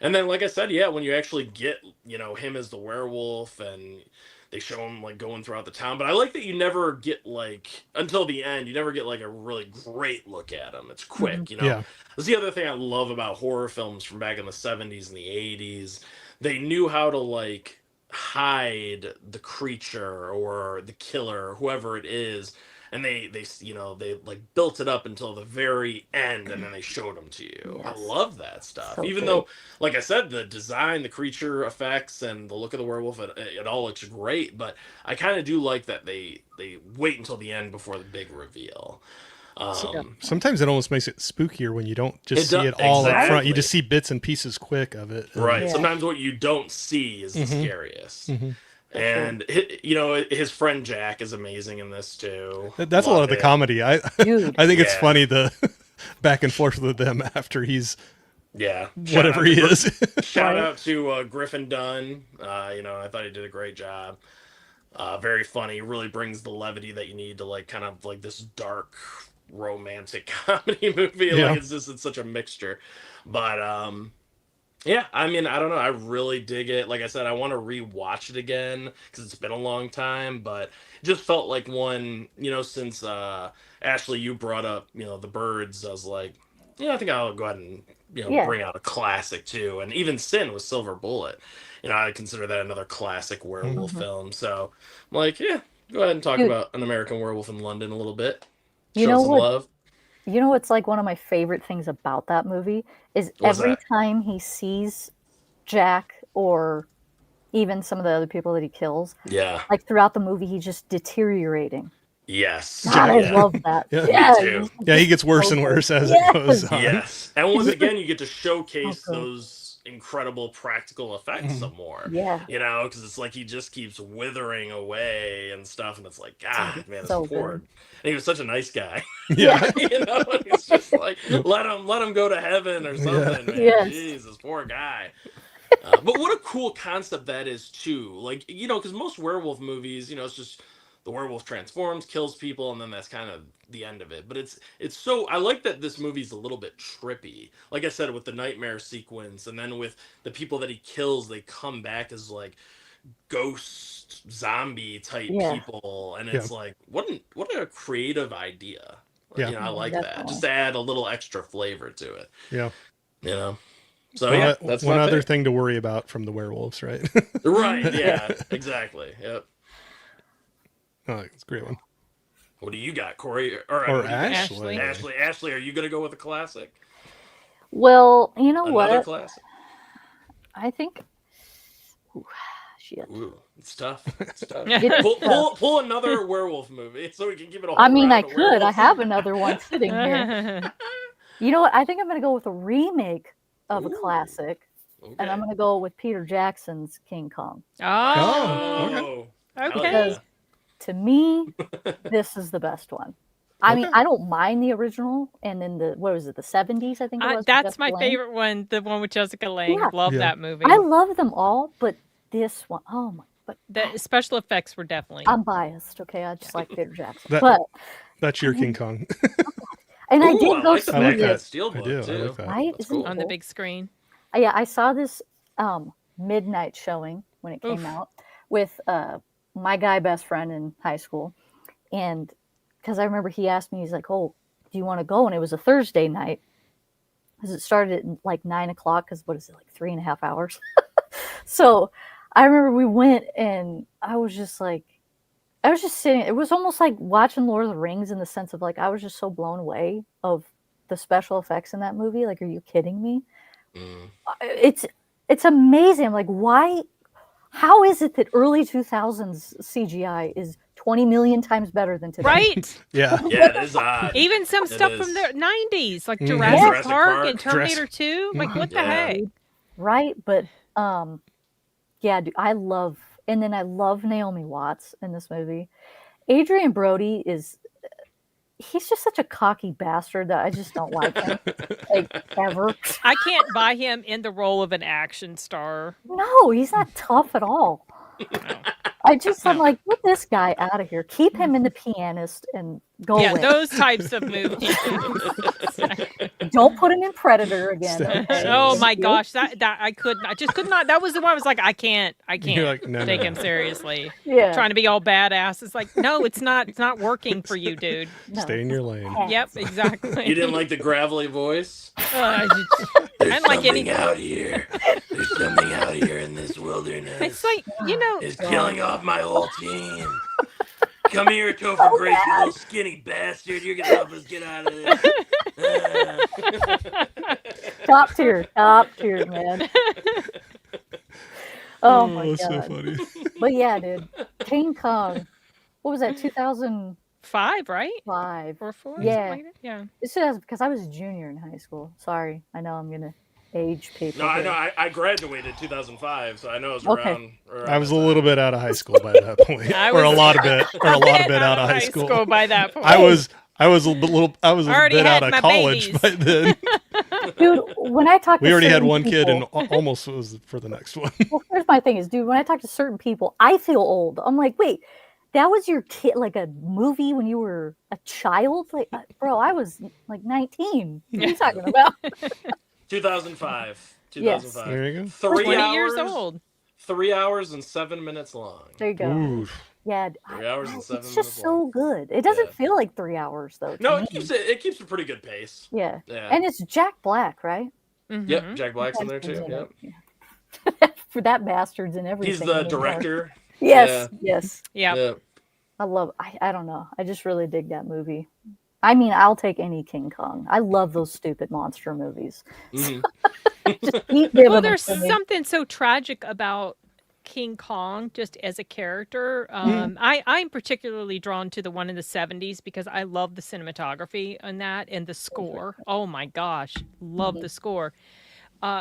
And then, like I said, yeah, when you actually get, you know, him as the werewolf and they show him like going throughout the town. But I like that you never get like, until the end, you never get like a really great look at him. It's quick, you know. Yeah. That's the other thing I love about horror films from back in the 70s and the 80s. They knew how to like hide the creature or the killer, whoever it is, and they you know, they like built it up until the very end, and then they showed them to you. I Yes. love that stuff. So Even good. though, like I said, the design, the creature effects, and the look of the werewolf, it all looks great. But I kind of do like that they wait until the end before the big reveal. Sometimes it almost makes it spookier when you don't just It see does- it all up front. You exactly. just see bits and pieces quick of it. Right. Yeah. Sometimes what you don't see is the Mhm. scariest. Mhm. And you know, his friend Jack is amazing in this too. That's a lot Love of the it. comedy. I Dude. I think it's Yeah. funny the back and forth with them after he's Yeah. whatever he is. Shout Right. out to Griffin Dunn. You know, I thought he did a great job. Very funny. Really brings the levity that you need to like kind of like this dark romantic comedy movie. Yeah. Like it's such a mixture. But yeah, I mean, I don't know. I really dig it. Like I said, I want to rewatch it again because it's been a long time, but it just felt like one, since Ashley, you brought up, the birds, I was like, yeah, I think I'll go ahead and, Yeah. bring out a classic too. And even Sin with Silver Bullet, I consider that another classic werewolf film. So I'm like, yeah, go ahead and talk Dude. about An American Werewolf in London a little bit. You Show know some what? love. You know what's like one of my favorite things about that movie is What's every that? time he sees Jack or even some of the other people that he kills, Yeah. like throughout the movie, he's just deteriorating. Yes. God, I Yeah. love that. Yeah. Me too. he's Yeah, he just gets worse so and good. worse as Yes. it goes on. Yes. And once again, you get to showcase Okay. those incredible practical effects some more. Yeah. Because it's like he just keeps withering away and stuff. And it's like, God, man, this So poor. good. And he was such a nice guy. Yeah. And it's just like, let him go to heaven or something, man. Yes. Jeez, this poor guy. But what a cool concept that is, too. Like, because most werewolf movies, it's just the werewolf transforms, kills people, and then that's kind of the end of it. But it's so I like that this movie's a little bit trippy. Like I said, with the nightmare sequence, and then with the people that he kills, they come back as like ghost zombie type Yeah. people, and it's like what a creative idea. Yeah. I like that. Definitely. Just to add a little extra flavor to it. Yeah. So Well, yeah, that- that's one my other pick. thing to worry about from the werewolves, right? Right, yeah, exactly. Yep. Oh, it's a great one. What do you got, Corey? Or what do you got? Ashley. Ashley, are you gonna go with a classic? Well, you know Another what? classic? I think. Ooh, shit. Ooh, it's tough. It's tough. It's pull another werewolf movie so we can give it a whole I mean, I round of could. I werewolves. have another one sitting here. You know what? I think I'm going to go with a remake of a Ooh. classic, Okay. and I'm going to go with Peter Jackson's King Kong. Oh, Oh, hell okay. yeah. To me, this is the best one. I mean, I don't mind the original, and then the 70s, I think it was. with that's Jessica my Lange. favorite one, the one with Jessica Lange. Yeah. Love Yeah. that movie. I love them all, but this one, oh my! But The special effects were definitely. I'm biased, okay? I just like Peter Jackson, That- but That's your King Kong. and I Ooh, did go like the see I like back of that. it. Steelbook, I do. I too. like that. Right? That's Isn't cool. it on the cool? big screen. Yeah, I saw this midnight showing when it came Oof. out with my guy best friend in high school, and because I remember he asked me, he's like, "Oh, do you want to go?" And it was a Thursday night because it started at like 9 o'clock. Because what is it, like 3.5 hours? So I remember we went, and I was just sitting. It was almost like watching Lord of the Rings in the sense of like I was just so blown away of the special effects in that movie. Like, are you kidding me? Mm. It's amazing. I'm like, why? How is it that early 2000s CGI is 20 million times better than today? Right? Yeah. Yeah, it is odd. Even some It stuff is. from the 90s, like Mhm. Jurassic, Jurassic Park Park. and Terminator 2. Like, what the Yeah. heck? Right? But yeah, dude, I love Naomi Watts in this movie. Adrian Brody he's just such a cocky bastard that I just don't like him. Like, ever. I can't buy him in the role of an action star. No, he's not tough at all. I'm like, get this guy out of here. Keep him in The Pianist and go Yeah, away. those types of movies. Don't put him in Predator again. Stay- Okay? Oh my Thank you. gosh, that I just could not. That was the one I was like, I can't You're like, no, take no. him seriously. Yeah. Trying to be all badass. It's like, no, it's not working for you, dude. No. Stay in your lane. Yep, exactly. You didn't like the gravelly voice? I There's didn't like any. out here. There's something out here in this wilderness. It's like, you know, It's killing off my whole team. Come here, Topher Grace, you little skinny bastard. You're gonna help us get out of this. Top tier, man. Oh my god. so funny. But yeah, dude. King Kong. What was that, 2005? 5, right? Or 4? Yeah. something like that? Yeah. This is because I was a junior in high school. Sorry. I know I'm gonna age people. No, I here. know. I graduated 2005, so I know it was Okay. around I was a that little bit out of high school by that point, I or a was- lot of bit out of high school. by that point. I was a bit Already out had of my college babies. by then. Dude, when I talk to We already had certain one kid, and people- almost was for the next one. well, here's my thing is, dude, when I talk to certain people, I feel old. I'm like, wait, that was your kid, like a movie when you were a child? Like, bro, I was like 19. What are you talking about? 2005. Yes. 2005. There you go. 3 20 hours, years old. 3 hours and 7 minutes long. There you go. Ooh. Yeah, 3 hours and 7 it's minutes just so long. good. It doesn't Yeah. feel like 3 hours though. to No, me. it keeps a pretty good pace. Yeah. Yeah. And it's Jack Black, right? Yep, Jack Black's in there Jack's too. in Yep. it. Yeah. For that bastard's and everything. He's the anymore. director. Yes, yes. Yeah. Yep. I don't know. I just really dig that movie. I mean, I'll take any King Kong. I love those stupid monster movies. Mhm. Give Well, them there's to me. something so tragic about King Kong just as a character. Mm. I'm particularly drawn to the one in the 70s because I love the cinematography on that and the score. Oh my gosh, love Mm-hmm. the score.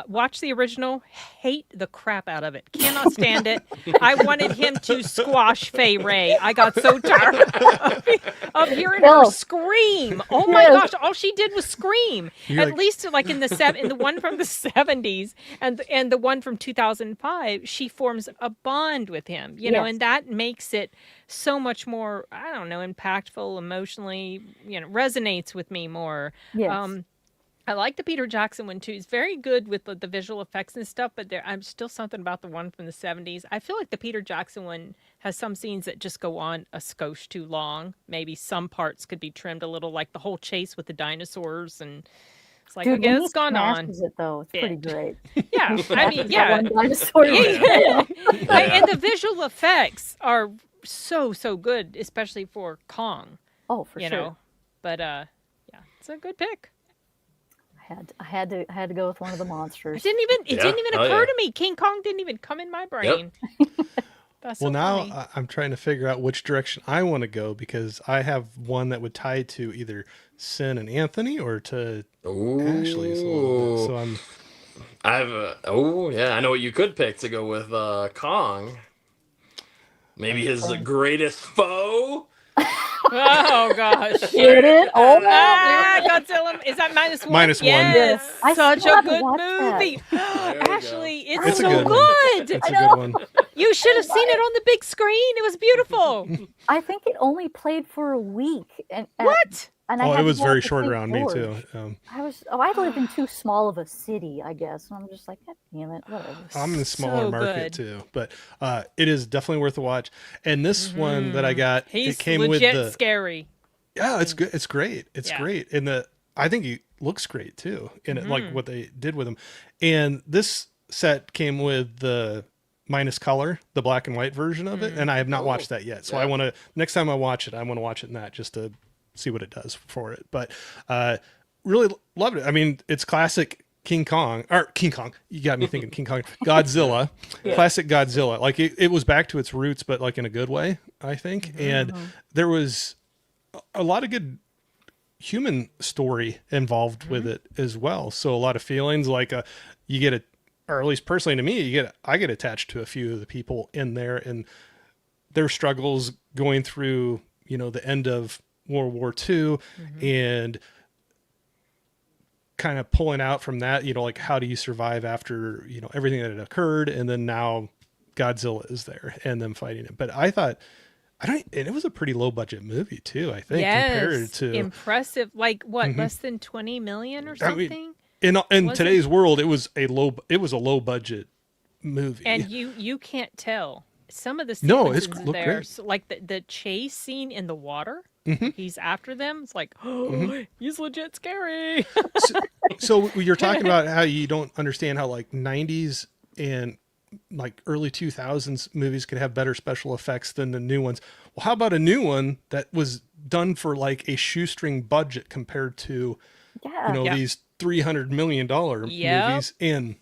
Watch the original, hate the crap out of it. Cannot stand it. I wanted him to squash Fay Ray. I got so tired of hearing her No. scream. Oh my Yes. gosh, all she did was scream. You're At like- least like in the one from the 70s and the one from 2005, she forms a bond with him, you know, Yes. and that makes it so much more, I don't know, impactful, emotionally, you know, resonates with me more. Yes. I like the Peter Jackson one too. It's very good with the visual effects and stuff, but I'm still something about the one from the 70s. I feel like the Peter Jackson one has some scenes that just go on a skosh too long. Maybe some parts could be trimmed a little, like the whole chase with the dinosaurs, and it's like, Dude, okay, when he it's gone on. smashes it though, it's pretty great. Yeah, I mean, That yeah. one dinosaur. Yeah. And the visual effects are so good, especially for Kong, Oh, for you sure. know. But yeah, it's a good pick. I had to go with one of the monsters. It didn't Yeah. even Oh, occur yeah. to me. King Kong didn't even come in my brain. That's so Well, now funny. I'm trying to figure out which direction I want to go because I have one that would tie to either Sin and Anthony or to Ashley's a little bit. So I'm I know what you could pick to go with Kong. Maybe his greatest foe. Oh gosh. Did it? Oh, Ah, Godzilla. Is that -1? -1. Yes. I Such still a haven't good watched that. movie. There we go. Ashley, it's It's a so good one. good. it's a know. good one. You should have seen it on the big screen. It was beautiful. I think it only played for a week. And What? And I Oh, had it to was go very up to short St. around me George. too. I live in too small of a city, I guess, and I'm just like, God damn it, whatever. I'm in a smaller So market good. too, but it is definitely worth a watch. And this one that I got, He's it came legit with the scary. yeah, it's good. It's great. It's Yeah. great, and I think he looks great too. In it, Mm-hmm. like what they did with him. And this set came with the minus color, the black and white version of it, and I have not watched that yet. So I Yeah. want to next time I watch it, I want to watch it in that just to see what it does for it. But really loved it. I mean, it's classic King Kong. You got me thinking King Kong. Godzilla, classic Godzilla. Like it was back to its roots, but like in a good way, I think. And there was a lot of good human story involved with it as well. So a lot of feelings, like you get or at least personally to me, I get attached to a few of the people in there and their struggles going through, the end of World War II and kind of pulling out from that, like how do you survive after, everything that had occurred. And then now Godzilla is there and them fighting it. But I thought, and it was a pretty low budget movie too, I think, compared to impressive. Like what, less than 20 million or I mean, something? in Was today's world, it was a low budget movie. And you can't tell some of the No, it's sequences look there. great. So, like the chase scene in the water. He's after them. It's like, he's legit scary. So you're talking about how you don't understand how like 90s and like early 2000s movies could have better special effects than the new ones. Well, how about a new one that was done for like a shoestring budget compared to, Yeah. Yeah. these $300 million Yep. movies, and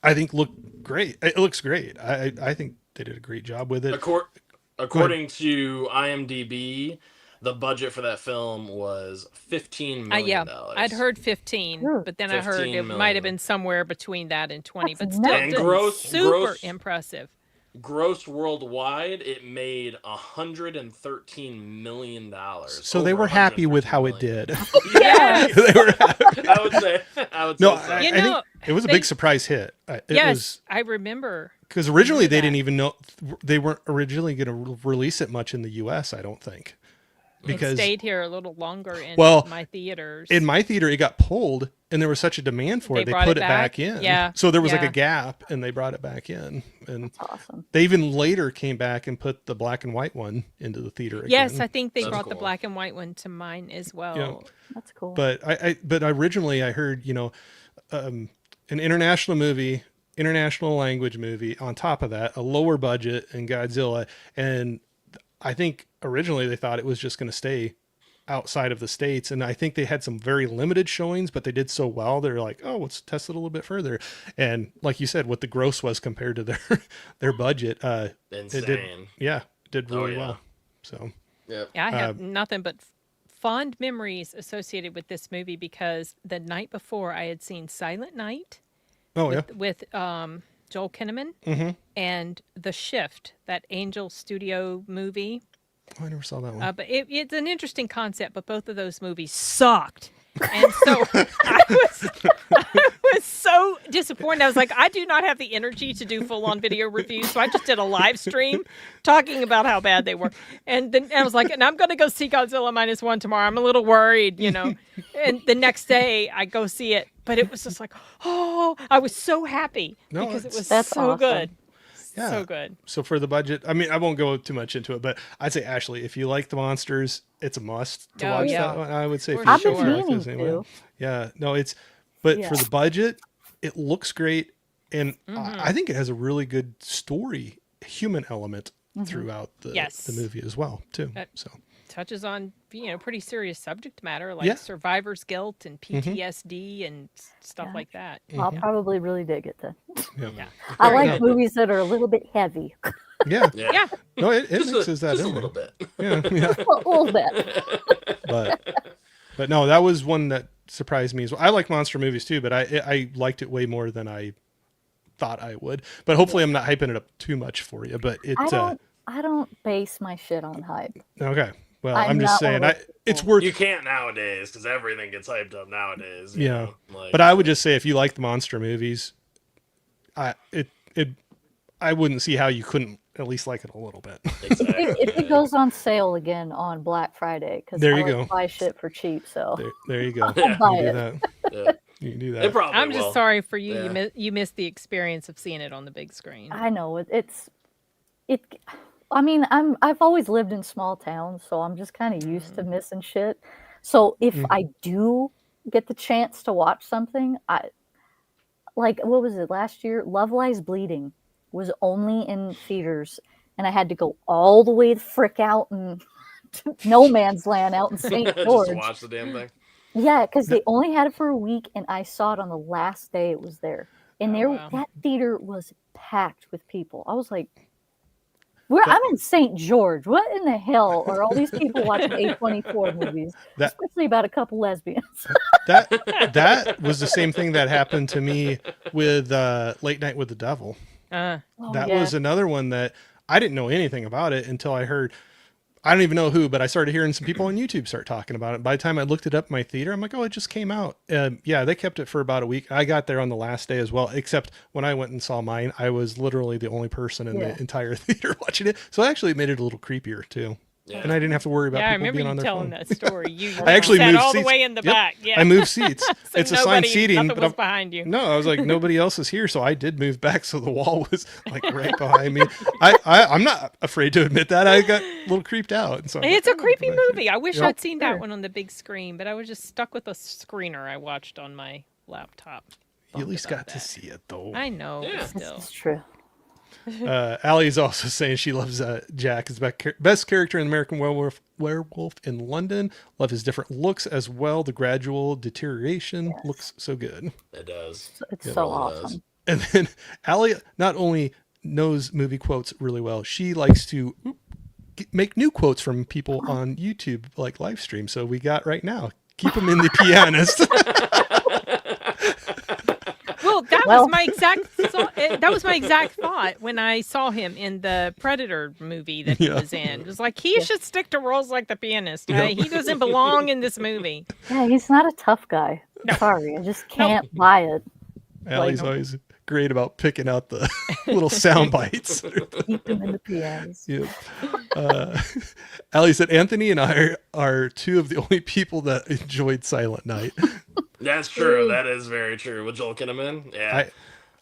I think look great. It looks great. I think they did a great job with it. According to IMDb, the budget for that film was $15 million. Yeah, I'd heard 15, Sure. but then I heard 15 it might million. have been somewhere between that and 20. That's But still, nuts. And still gross- super gross- impressive. gross worldwide, it made $113 million. So they Over were happy with 113 how it million. did. Yes. They were happy. I would say. No, so. I You think know, it was a they- big surprise hit. It yes, was I remember. because originally they that. didn't even know, they weren't originally going to release it much in the U.S. I don't think, It because stayed here a little longer in Well, my theaters. in my theater it got pulled and there was such a demand for They it, they brought put it it back back? in. Yeah, So there was like yeah. a gap, and they brought it back in, and That's awesome. they even later came back and put the black and white one into the theater again. Yes, I think they That's brought the cool. black and white one to mine as well. That's cool. But but originally I heard, an international movie, international language movie, on top of that, a lower budget, and Godzilla. And I think originally they thought it was just going to stay outside of the States. And I think they had some very limited showings, but they did so well. They're like, oh, let's test it a little bit further. And like you said, what the gross was compared to their budget, Insane. it did really yeah. well. So Yep. Yeah, I have nothing but fond memories associated with this movie because the night before I had seen Silent Night oh yeah. with Joel Kinnaman and The Shift, that Angel Studio movie. Oh, I never saw that one. But it's an interesting concept, but both of those movies sucked. And so I was so disappointed. I was like, I do not have the energy to do full-on video reviews, so I just did a live stream talking about how bad they were. And then I was like, and I'm going to go see Godzilla -1 tomorrow. I'm a little worried, And the next day I go see it, but it was just like, oh, I was so happy No, because it was That's so awesome. good. Yeah. So good. So for the budget, I mean, I won't go too much into it, but I'd say, Ashley, if you like the monsters, it's a must to Oh, watch yeah. that one. I would say For for I've sure. been if you like meaning this anyway. to. Yeah, no, but for Yeah. the budget, it looks great, and Mm-hmm. I think it has a really good story, human element throughout the Yes. movie as well, too. Uh, So Touches on pretty serious subject matter like Yeah. survivor's guilt and PTSD and stuff Yeah. like that. I'll probably really dig it then. yeah, Yeah. I Very like good. movies that are a little bit heavy. yeah. Yeah. Yeah. No, it Just mixes that just in a little there. bit. Yeah, A little bit. but no, that was one that surprised me as well. I like monster movies too, but I liked it way more than I thought I would. But hopefully, I'm not hyping it up too much for you. But it, I don't base my shit on hype. okay. Well, I'm I'm just not one saying, of those it's people. worth. You can't nowadays because everything gets hyped up nowadays. you Yeah. know? Like, But I would just say, if you like the monster movies, I wouldn't see how you couldn't at least like it a little bit. exactly. If it goes on sale again on Black Friday, because There I you like go. to buy shit for cheap, so There you go. Yeah. You buy can do it. that. Yeah. You can do It that. probably I'm just will. sorry for you. Yeah. You missed the experience of seeing it on the big screen. I know it. I mean, I've always lived in small towns, so I'm just kind of used to missing shit. So if I do get the chance to watch something, what was it last year? Love Lies Bleeding was only in theaters, and I had to go all the way the frick out in no man's land out in St. Just to George. watch the damn thing. Yeah, because they only had it for a week, and I saw it on the last day it was there. And Oh, wow. that theater was packed with people. I was like, I'm in St. George. What in the hell are all these people watching A24 movies? That- Especially about a couple lesbians. That was the same thing that happened to me with Late Night with the Devil. Uh, Oh, That yeah. was another one that I didn't know anything about it until I heard. I don't even know who, but I started hearing some people on YouTube start talking about it. By the time I looked it up in my theater, I'm like, oh, it just came out. Yeah, they kept it for about a week. I got there on the last day as well, except when I went and saw mine, I was literally the only person in Yeah. the entire theater watching it. So actually it made it a little creepier too. Yeah. And I didn't have to worry about yeah, I people remember being you on their telling phone. that story. You I actually sat moved all the seats. way in the Yep. back. Yeah, I moved seats. So It's assigned seating, Nothing but was I'm, behind you. no, I was like, nobody else is here, so I did move back, so the wall was like right behind me. I'm not afraid to admit that. I got a little creeped out. And so I'm It's like, a "Oh, creepy go back." movie. I wish Yep. I'd seen that Sure. one on the big screen, but I was just stuck with a screener I watched on my laptop. You at Bummed least about got to that. see it though. I know, Yeah. but This still. is true. Allie's also saying she loves Jack, his best character in American Werewolf in London. Love his different looks as well. The gradual deterioration looks so good. It does. It's It so really does. awesome. And then Allie not only knows movie quotes really well, she likes to make new quotes from people on YouTube, like live stream. So we got right now. Keep them in the pianist. Well, that Well- was my exact thought when I saw him in the Predator movie that he Yeah. was in. It was like he should stick to roles like the pianist. Yep. He doesn't belong in this movie. Yeah, he's not a tough guy. Sorry, I just can't buy it. Allie's always great about picking out the little sound bites. Keep him in the pianos. Yep. Allie said, Anthony and I are two of the only people that enjoyed Silent Night. That's true. That is very true. With Joel Kinnaman. Yeah.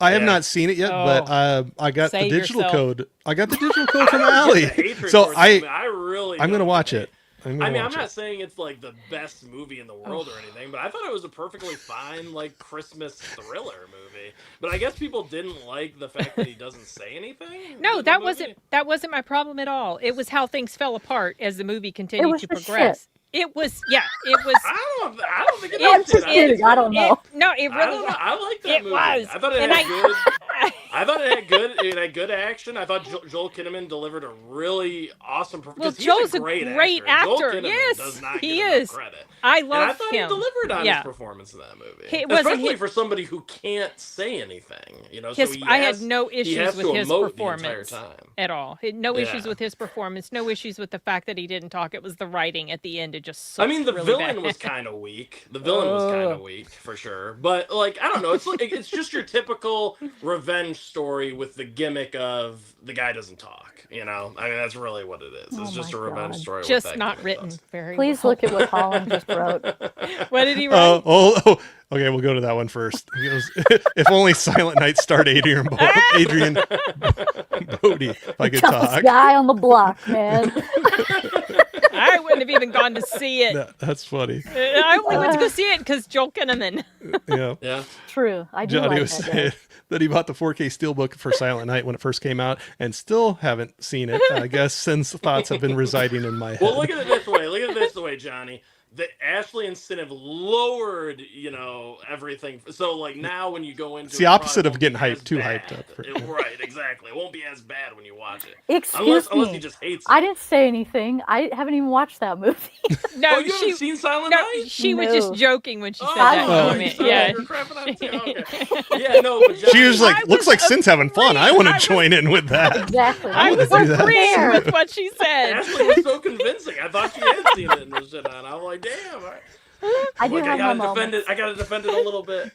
I have Yeah. not seen it yet, but I got the Save digital yourself. code. I got the digital code from The Allie. hatred So towards it, I I'm gonna don't watch hate it. I'm not saying it's like the best movie in the world or anything, but I thought it was a perfectly fine like Christmas thriller movie. But I guess people didn't like the fact that he doesn't say anything. No, in the that movie. wasn't my problem at all. It was how things fell apart as the movie continued was to the progress. It was it was I don't think it I'm was. just kidding. I don't know. no, it I really don't know. was. I like that It movie. was. I thought it And had good. I thought it had good action. I thought Joel Kinnaman delivered a really awesome performance. Well, He's Joel's a great actor. Joel Kinnaman Yes, does not he get enough is. credit. I And I love thought him. he delivered on Yeah. his performance in that movie. It wasn't Especially his- for somebody who can't say anything. You know, His, so I had no issues with his performance performance at all. No issues Yeah. with his performance. No issues with the fact that he didn't talk. It was the writing at the end. It just. I mean, the really villain bad. was kind of weak. The villain was kind of weak for sure. But like, I don't know. It's like it's just your typical revenge story with the gimmick of the guy doesn't talk. You know, I mean, that's really what it is. It's Oh just a my revenge God. story. with just that not guy. written very. Please well. look at what Holland just wrote. What did he write? Okay, we'll go to that one first. He goes, if only Silent Night starred Adrian Bodie, if I could Toughest talk. guy on the block, man. I wouldn't have even gone to see it. That's funny. I only went to go see it because Joel Kinnaman. Yeah. Yeah. True. I do Johnny like was that saying guy. that he bought the 4K Steelbook for Silent Night when it first came out and still haven't seen it. I guess since the thoughts have been residing in my head. Well, look at it this way. Look at it this way, Johnny. The Ashley and Sin have lowered, everything. So, like, now when you go into It's the it, opposite probably of getting won't be hyped, as too bad. hyped up for- Right, exactly. It won't be as bad when you watch it. Excuse Unless me. he just hates it. I didn't say anything. I haven't even watched that movie. No, Oh, you haven't seen Silent Night? she was just No. joking when she said Oh, that Oh. comment. you Yeah. were crapping on it too? Okay. Yeah, no, but Johnny, She was like, I looks was like Sin's having fun. I afraid. want I to was- join in with that. Exactly. I wanna was do that. agreeing There. with what she said. Ashley was so convincing. I thought she had seen it and was shit on. I'm like, damn. I do Like, have my gotta defend moments. it. I gotta defend it a little bit.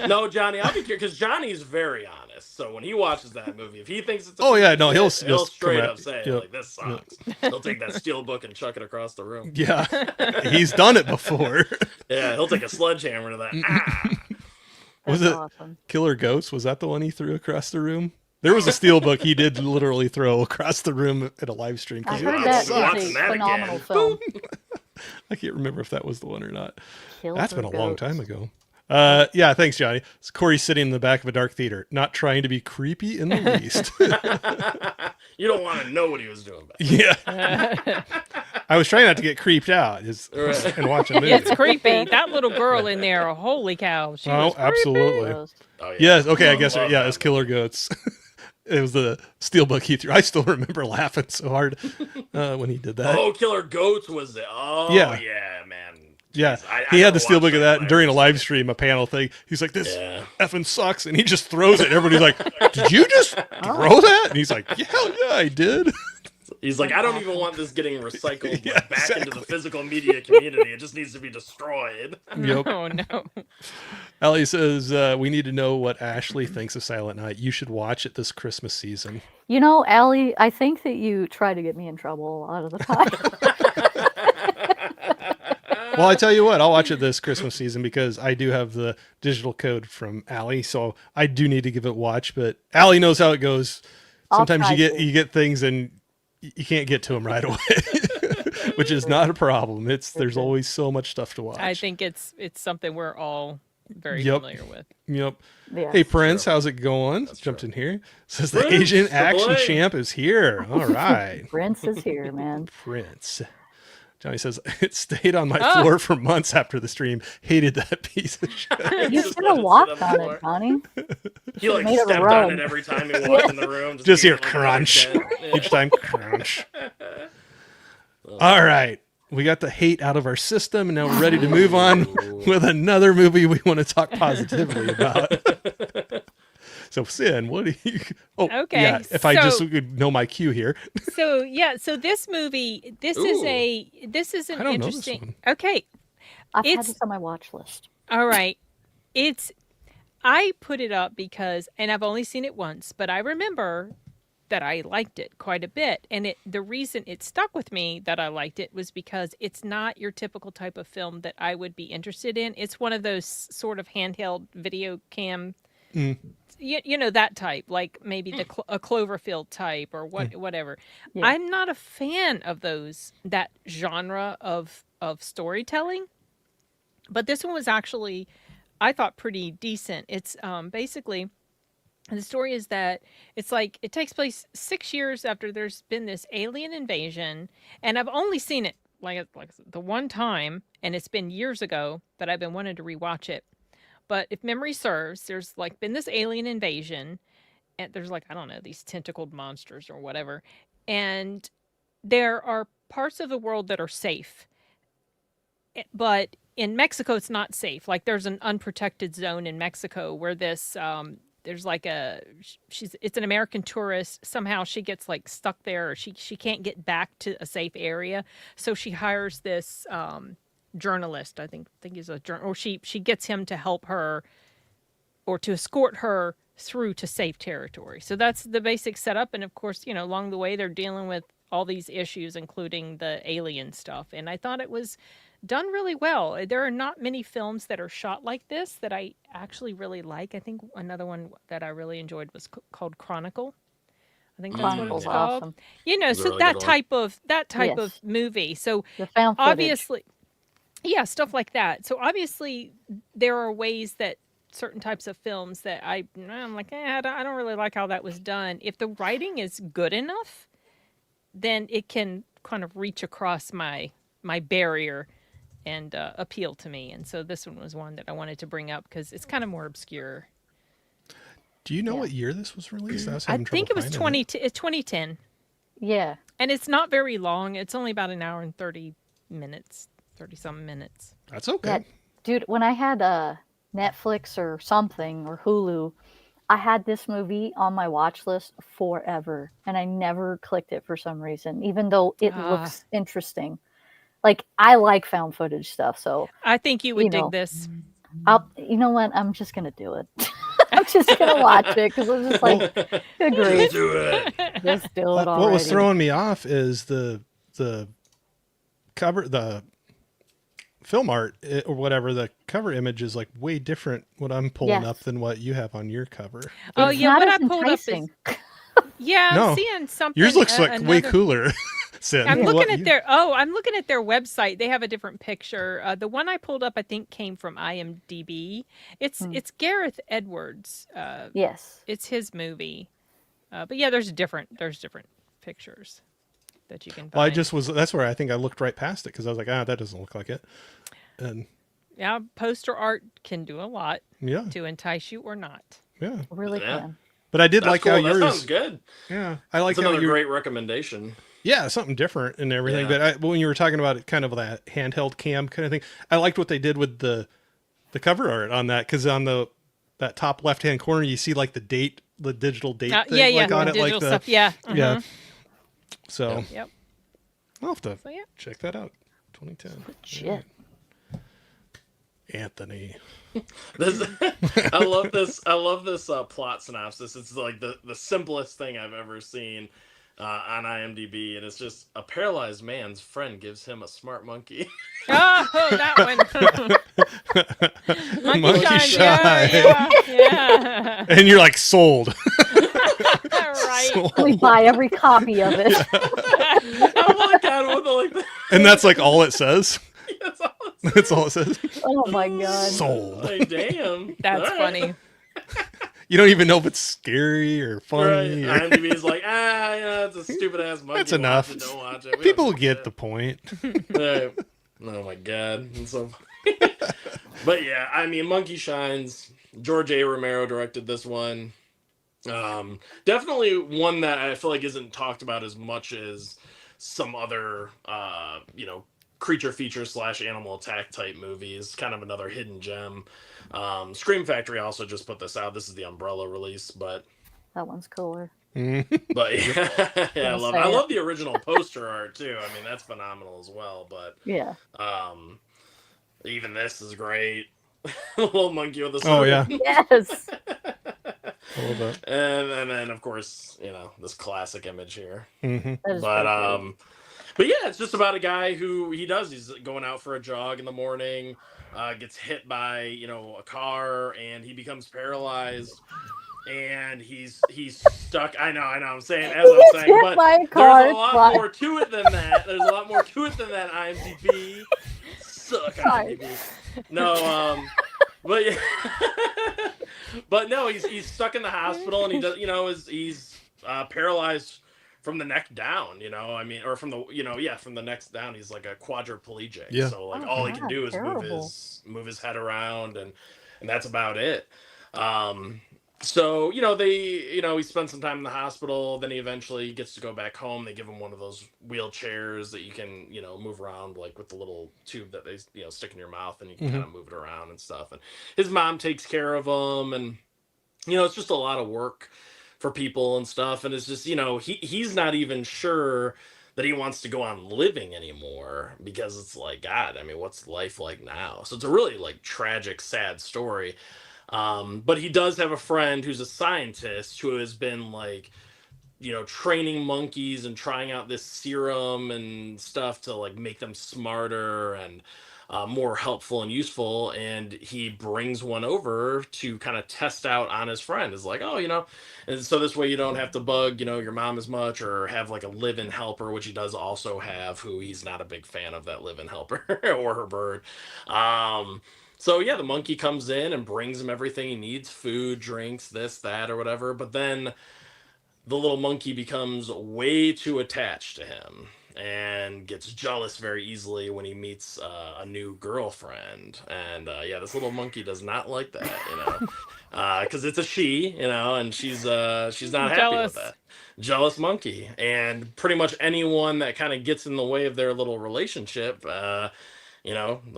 No, Johnny, I'll be curious because Johnny's very honest. So when he watches that movie, if he thinks it's a Oh, yeah, piece no, of he'll shit, he'll just straight come up at- say yep, like, "This sucks." He'll take that steel book and chuck it across the room. Yeah. He's done it before. Yeah, he'll take a sledgehammer to that. Ah! Was That's it awesome. Killer Ghosts? Was that the one he threw across the room? There was a Steelbook he did literally throw across the room at a live stream. I 'cause heard it that sucks. is a Watching that phenomenal again. film. I can't remember if that was the one or not. Killer That's been a long Goats. time ago. Yeah, thanks, Johnny. It's Corey sitting in the back of a dark theater, not trying to be creepy in the least. You don't want to know what he was doing. Back Yeah. I was trying not to get creeped out Right. and watch a movie. It's creepy. That little girl in there, holy cow. She Oh, was creepy. absolutely. Gross. Oh, yeah. Yes, okay, I guess, Love yeah, that it's Killer Goats. It was the Steelbook he threw. I still remember laughing so hard when he did that. Oh, Killer Goats was it? Oh, Yeah. yeah, man. Yeah, Jeez, I he had never the Steelbook watched of that live during a live stream. stream, a panel thing. He's like, this Yeah. effing sucks. And he just throws it. Everybody's like, did you just throw that? And he's like, yeah, hell yeah, I did. He's like, I don't even want this getting recycled Yeah, back into the exactly. physical media community. It just needs to be destroyed. Yep. Oh, no. Ellie says, we need to know what Ashley thinks of Silent Night. You should watch it this Christmas season. You know, Allie, I think that you try to get me in trouble a lot of the time. Well, I tell you what, I'll watch it this Christmas season because I do have the digital code from Allie, so I do need to give it a watch. But Allie knows how it goes. I'll Sometimes try to. you get things and you can't get to them right away, which is not a problem. There's always so much stuff to watch. I think it's something we're all very Yep. familiar with. Yep. Yes. Hey Prince, how's it going? Jumped in here. Says the Prince, Asian the action boy. champ is here. All right. Prince is here, man. Prince. Johnny says it stayed on my Oh. floor for months after the stream. Hated that piece of shit. You Just should let have it walked sit on on the it, Johnny. He like made of stepped rug. on it every time he walked in the room. Just to hear get, like, another crunch chin. Yeah. each time. Crunch. All right. we got the hate out of our system, and now we're ready to move on with another movie we want to talk positively about. So, Sin, what do you? Oh, Okay, yeah. If I just so- would know my cue here. So yeah, so this movie, this is an I don't know this interesting. one. Okay, I've had It's- this on my watch list. all right. I put it up because, and I've only seen it once, but I remember that I liked it quite a bit. And the reason it stuck with me that I liked it was because it's not your typical type of film that I would be interested in. It's one of those sort of handheld video cam, you know, that type, like maybe a Cloverfield type or whatever. Yeah. I'm not a fan of that genre of storytelling. But this one was actually, I thought, pretty decent. It's basically, the story is that it's like it takes place 6 years after there's been this alien invasion, and I've only seen it like the one time, and it's been years ago that I've been wanting to rewatch it. But if memory serves, there's like been this alien invasion, and there's like, I don't know, these tentacled monsters or whatever, and there are parts of the world that are safe, but in Mexico, it's not safe. Like there's an unprotected zone in Mexico where this, there's like it's an American tourist. Somehow she gets like stuck there, or she can't get back to a safe area. So she hires this journalist. I think he's a journalist, or she gets him to help her or to escort her through to safe territory. So that's the basic setup. And of course, you know, along the way, they're dealing with all these issues, including the alien stuff. And I thought it was done really well. There are not many films that are shot like this that I actually really like. I think another one that I really enjoyed was called Chronicle. I think that's what Chronicle's it's called. awesome. You know, It's a so really that good one. type of Yes. movie. So The found footage. obviously, yeah, stuff like that. So obviously, there are ways that certain types of films that I'm like, I don't really like how that was done. If the writing is good enough, then it can kind of reach across my barrier and appeal to me. And so this one was one that I wanted to bring up because it's kind of more obscure. Do you know Yeah. what year this was released? was I having think it trouble was finding 2010, Yeah. and it's not very long. It's only about an hour and 30 minutes, 30-something minutes. That's okay. Yeah. Dude, when I had Netflix or something or Hulu, I had this movie on my watch list forever, and I never clicked it for some reason, even though it looks interesting. Like, I like found footage stuff, so I think you would You dig know. this. you know what? I'm just gonna do it. I'm just gonna watch it because I'm just like, good grief, Just do it. just do it What already. was throwing me off is the cover, the film art or whatever. The cover image is like way different what I'm pulling Yes. up than what you have on your cover. Oh It's yeah, not what as I pulled enticing. up is yeah, No. I'm seeing something. Yours looks like way another- cooler. Sin. I'm What looking at you- I'm looking at their website. They have a different picture. The one I pulled up, I think, came from IMDb. It's Gareth Edwards. Yes. It's his movie. But yeah, there's different pictures that you can find. Well, that's where I think I looked right past it because I was like, that doesn't look like it. And Yeah, poster art can do a lot yeah, to entice you or not. yeah. Really Yeah. can. But I did That's like cool. how That yours. sounds good. Yeah, I like That's how another you. great recommendation. Yeah, something different and everything. Yeah. But when you were talking about it, kind of that handheld cam kind of thing, I liked what they did with the cover art on that because on that top left hand corner you see like the digital date thing, Yeah, like on the it, like digital the stuff. Yeah. yeah. mhm. So Yep. I'll have to So yeah. check that out. 2010. Shit. Anthony. This, I love this. I love this plot synopsis. It's like the simplest thing I've ever seen on IMDb, and it's just a paralyzed man's friend gives him a smart monkey. Oh, that one. Monkey Shine. Shine. Yeah. And you're like sold. Right. Sold. We buy every copy of it. Oh my god! What the like? And that's like all it says. That's all it's That's all it says. Oh my god. Sold. like, damn. That's All right. funny. You don't even know if it's scary or Right. funny. Or... IMDb is like, it's a stupid ass monkey. That's Watch enough. it, don't watch it. We People don't get give the point. a shit. Right. Oh my god. And so, but yeah, I mean, Monkey Shines. George A. Romero directed this one. Definitely one that I feel like isn't talked about as much as some other, creature feature / animal attack type movies. Kind of another hidden gem. Scream Factory also just put this out. This is the Umbrella release, but That one's cooler. yeah, I Gonna love say I it. love the original poster art too. I mean, that's phenomenal as well. But Yeah. even this is great. Little monkey with a Oh, sword. yeah. Yes. I love that. And then of course, this classic image here. Hmm. That is But pretty great. but yeah, it's just about a guy who he's going out for a jog in the morning, gets hit by, a car, and he becomes paralyzed, and he's stuck. I know, I'm saying as I'm He gets saying, hit but by a there's car. a lot Why? more to it than that. There's a lot more to it than that. IMDb, suck Sorry. IMDb. No, but yeah, but no, he's stuck in the hospital, and he does, he's paralyzed from the neck down, I mean, or from from the neck down, he's like a quadriplegic. Yeah. So like Oh, all he can God, do is terrible. move his head around, and that's about it. So, he spends some time in the hospital, then he eventually gets to go back home. They give him one of those wheelchairs that you can, move around, like with the little tube that they, stick in your mouth, and you can Mhm. kind of move it around and stuff. And his mom takes care of him, and it's just a lot of work for people and stuff. And it's just, he's not even sure that he wants to go on living anymore, because it's like, God, I mean, what's life like now? So it's a really like tragic, sad story. But he does have a friend who's a scientist who has been like, training monkeys and trying out this serum and stuff to like make them smarter and more helpful and useful. And he brings one over to kind of test out on his friend. Is like, oh, and so this way you don't have to bug, your mom as much, or have like a live-in helper, which he does also have, who he's not a big fan of that live-in helper or her bird. So yeah, the monkey comes in and brings him everything he needs: food, drinks, this, that, or whatever. But then the little monkey becomes way too attached to him and gets jealous very easily when he meets a new girlfriend. And yeah, this little monkey does not like that, because it's a she, and she's not happy with Jealous. that. Jealous monkey. And pretty much anyone that kind of gets in the way of their little relationship, the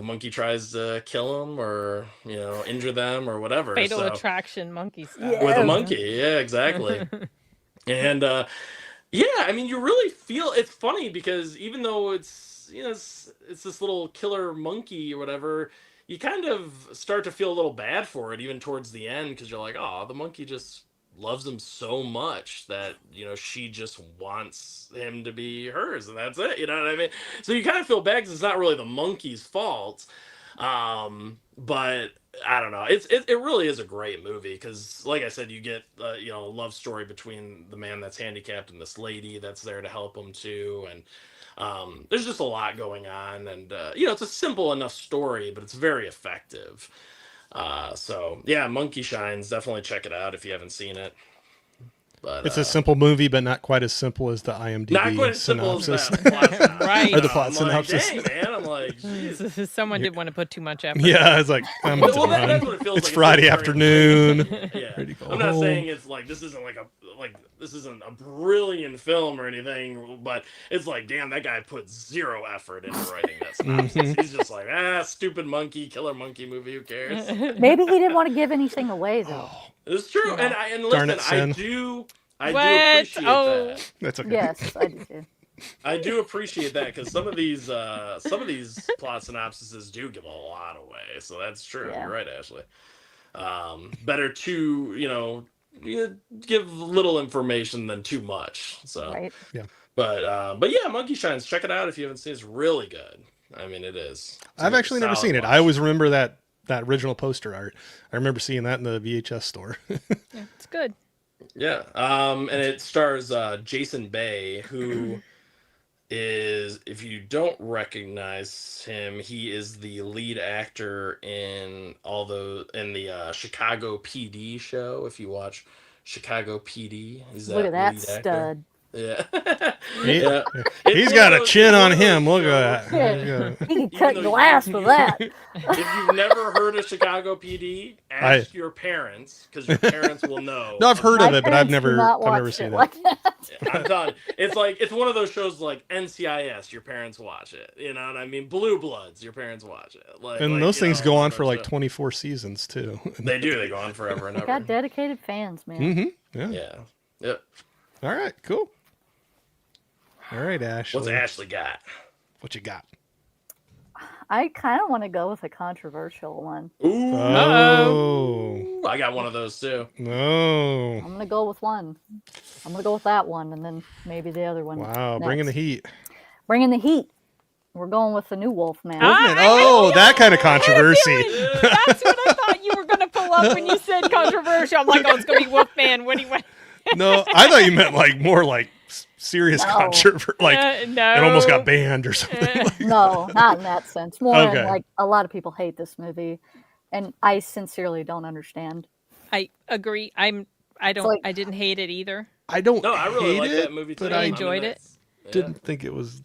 monkey tries to kill them, or injure them, or whatever. Fatal So attraction monkey style. Yeah. with a Yes. monkey, yeah, exactly. And yeah, I mean, you really feel it's funny, because even though it's it's this little killer monkey or whatever, you kind of start to feel a little bad for it even towards the end, because you're like, oh, the monkey just loves him so much that she just wants him to be hers, and that's it. You know what I mean? So you kind of feel bad, because it's not really the monkey's fault. But I don't know. It really is a great movie, because, like I said, you get a love story between the man that's handicapped and this lady that's there to help him too, and there's just a lot going on, and it's a simple enough story, but it's very effective. So yeah, Monkey Shines, definitely check it out if you haven't seen it. But It's a simple movie, but not quite as simple as the IMDb not quite as simple as synopsis. that plot synopsis. Right. Or the No, plot I'm synopsis. Like, dang, man, I'm like, geez. Someone did want to put too much effort. Yeah, it's like I'm Well, done. that's what it feels It's like. Friday very afternoon. Yeah. Ready to go I'm not home. saying it's like this isn't this isn't a brilliant film or anything, but it's like, damn, that guy put zero effort into writing that synopsis. He's just like, stupid monkey, killer monkey movie, who cares? Maybe he didn't want to give anything away though. It's true. Yeah. And Darn listen, it, Sin. I do What? appreciate Oh. that. That's okay. Yes, I do too. I do appreciate that, because some of these plot synopsises do give a lot away. So that's true. Yeah. You're right, Ashley. Better to you give little information than too much. So, Right. but yeah, Monkey Shines, check it out if you haven't seen it. It's really good. I mean, it is. It's I've a actually never solid seen it. watch. I always remember that original poster art. I remember seeing that in the VHS store. Yeah, it's good. Yeah. And it stars Jason Bay, who is, if you don't recognize him, he is the lead actor in the Chicago PD show. If you watch Chicago PD, he's that Look at that lead actor. stud. Yeah. He, Yeah. He's It's got one a of those- chin it's on one of him. those Look at shows- that. Yeah. He's got- He can Even cut though glass you- for that. If you've never heard of Chicago PD, ask your parents because your parents will know. No, I've heard My of it, but I've parents do never not watch seen shit it. like that. I'm telling you, it's one of those shows like NCIS. Your parents watch it. You know what I mean? Blue Bloods. Your parents watch it. And those you things know, go one on of for those like shows. 24 seasons too. They do. They go on forever and They ever. got dedicated fans, man. Mm-hmm. Yeah. Yeah. Yep. All right. Cool. All right, Ashley. What's Ashley got? What you got? I kind of want to go with a controversial one. Ooh. Oh I got one of those too. no! I'm gonna go with one. I'm gonna go with that one, and then maybe the other one. Wow, bringing the next. heat. Bringing the heat. We're going with the new Wolfman. Ah! Wolfman. Oh, that kind of controversy. That's what I thought you were going to pull up when you said controversial. I'm like, oh, it's going to be Wolfman. What do you want? No, I thought you meant like more like serious No. controversy. Like no. it almost got banned or something. No, not in that sense. More Okay. in, like, a lot of people hate this movie, and I sincerely don't understand. I agree. I don't. like- I didn't hate it either. I don't No, I really hate like it, that movie too. but I I enjoyed it. Yeah. didn't think it was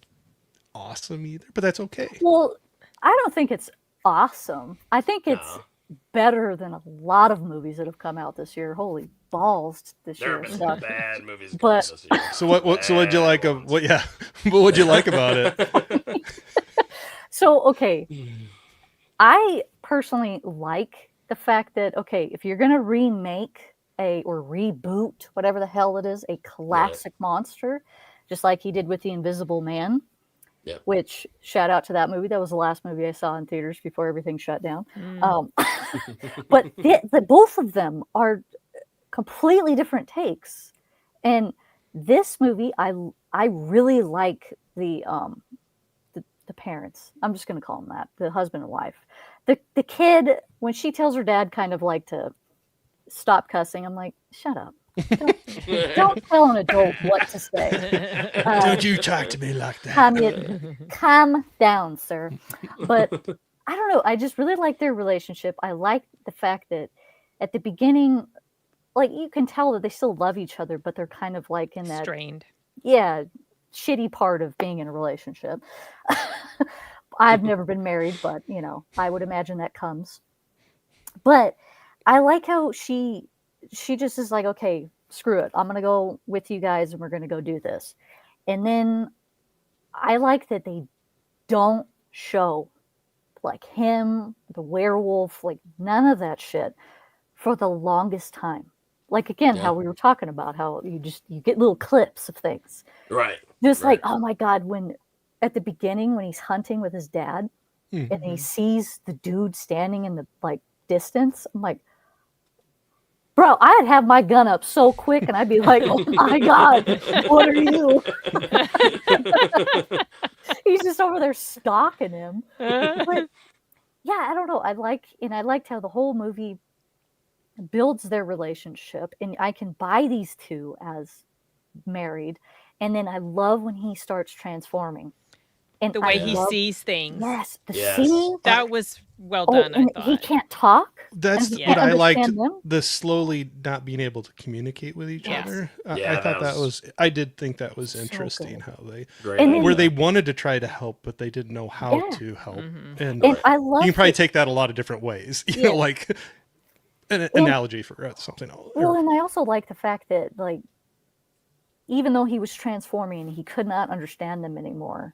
awesome either. But that's okay. Well, I don't think it's awesome. I think it's No. better than a lot of movies that have come out this year. Holy balls, this There year. have been stuff. some bad movies But- this year. So what? So what'd you Bad like of ones. what? Yeah, what would you like about it? So, okay, I personally like the fact that, okay, if you're going to remake or reboot, whatever the hell it is, a classic monster, just like he did with The Invisible Man, Yep. which, shout out to that movie. That was the last movie I saw in theaters before everything shut down. But both of them are completely different takes. And this movie, I really like the parents. I'm just going to call them that, the husband and wife. The kid, when she tells her dad kind of like to stop cussing, I'm like, shut up. Don't tell an adult what to say. Don't you talk to me like that. Calm down, sir. But I don't know. I just really like their relationship. I like the fact that at the beginning, like, you can tell that they still love each other, but they're kind of like in that, Strained. yeah, shitty part of being in a relationship. I've never been married, but I would imagine that comes. But I like how she just is like, okay, screw it. I'm going to go with you guys and we're going to go do this. And then I like that they don't show like him, the werewolf, like none of that shit for the longest time. Like, again, how we were talking about how you get little clips of things. Right. Just Right. like, oh my God, when at the beginning, when he's hunting with his dad and he sees the dude standing in the like distance, I'm like, bro, I'd have my gun up so quick and I'd be like, oh my God, what are you? He's just over there stalking him. But yeah, I don't know. I liked how the whole movie builds their relationship, and I can buy these two as married. And then I love when he starts transforming. And The way I he love- sees things. Yes, the Yes. singing. That was well Oh, done, I and thought. he can't talk. That's and he what can't I liked. understand them. The slowly not being able to communicate with each Yes. other. Yeah, I thought that that was. I did think that was So interesting. good. How they Great. And then- idea. where they wanted to try to help, but they didn't know how Yeah. to help. Mhm. And And I love you can probably that- take that a lot of different ways. You Yeah. know, like an Well- analogy for something else. Well, and I also like the fact that, like, even though he was transforming and he could not understand them anymore,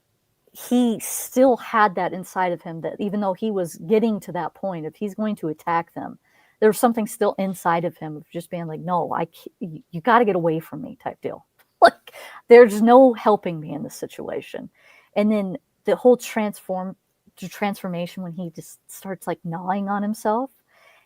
he still had that inside of him that even though he was getting to that point, if he's going to attack them, there was something still inside of him of just being like, no, you got to get away from me type deal. Like, there's no helping me in this situation. And then the whole transformation when he just starts like gnawing on himself.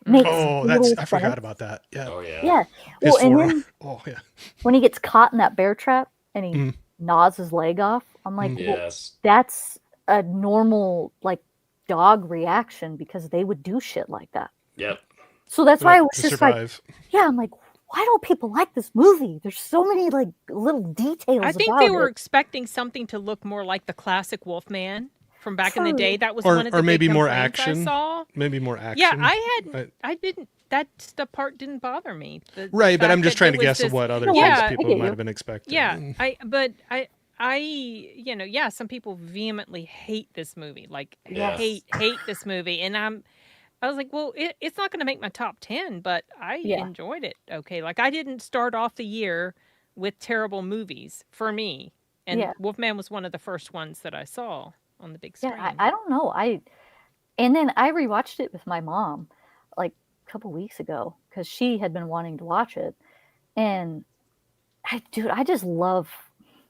Makes Oh, total I forgot sense. about that. Yeah. Oh yeah. Yeah. His Well, and forearm. then Oh yeah. when he gets caught in that bear trap and he Mhm. gnaws his leg off, I'm like, well, Yes. that's a normal like dog reaction because they would do shit like that. Yep. So that's why I was To just like, survive. yeah, I'm like, why don't people like this movie? There's so many like little details. I think about they were it. expecting something to look more like the classic Wolfman. from back in the True. day. That was Or- one of the or maybe big more complaints action. I saw. Maybe more action. Yeah, Right. I didn't. That stuff part didn't bother me. The Right, but fact I'm just that trying it to was guess this- of what other No, things I people get might you. have been expecting. Yeah, Mm. yeah, some people vehemently hate this movie, like Yes. hate this movie, and I was like, well, it's not going to make my top 10, but I Yeah. enjoyed it. Okay, like I didn't start off the year with terrible movies for me, and Yeah. Wolfman was one of the first ones that I saw on the big screen. Yeah, I don't know. And then I rewatched it with my mom like a couple weeks ago because she had been wanting to watch it. And I just love,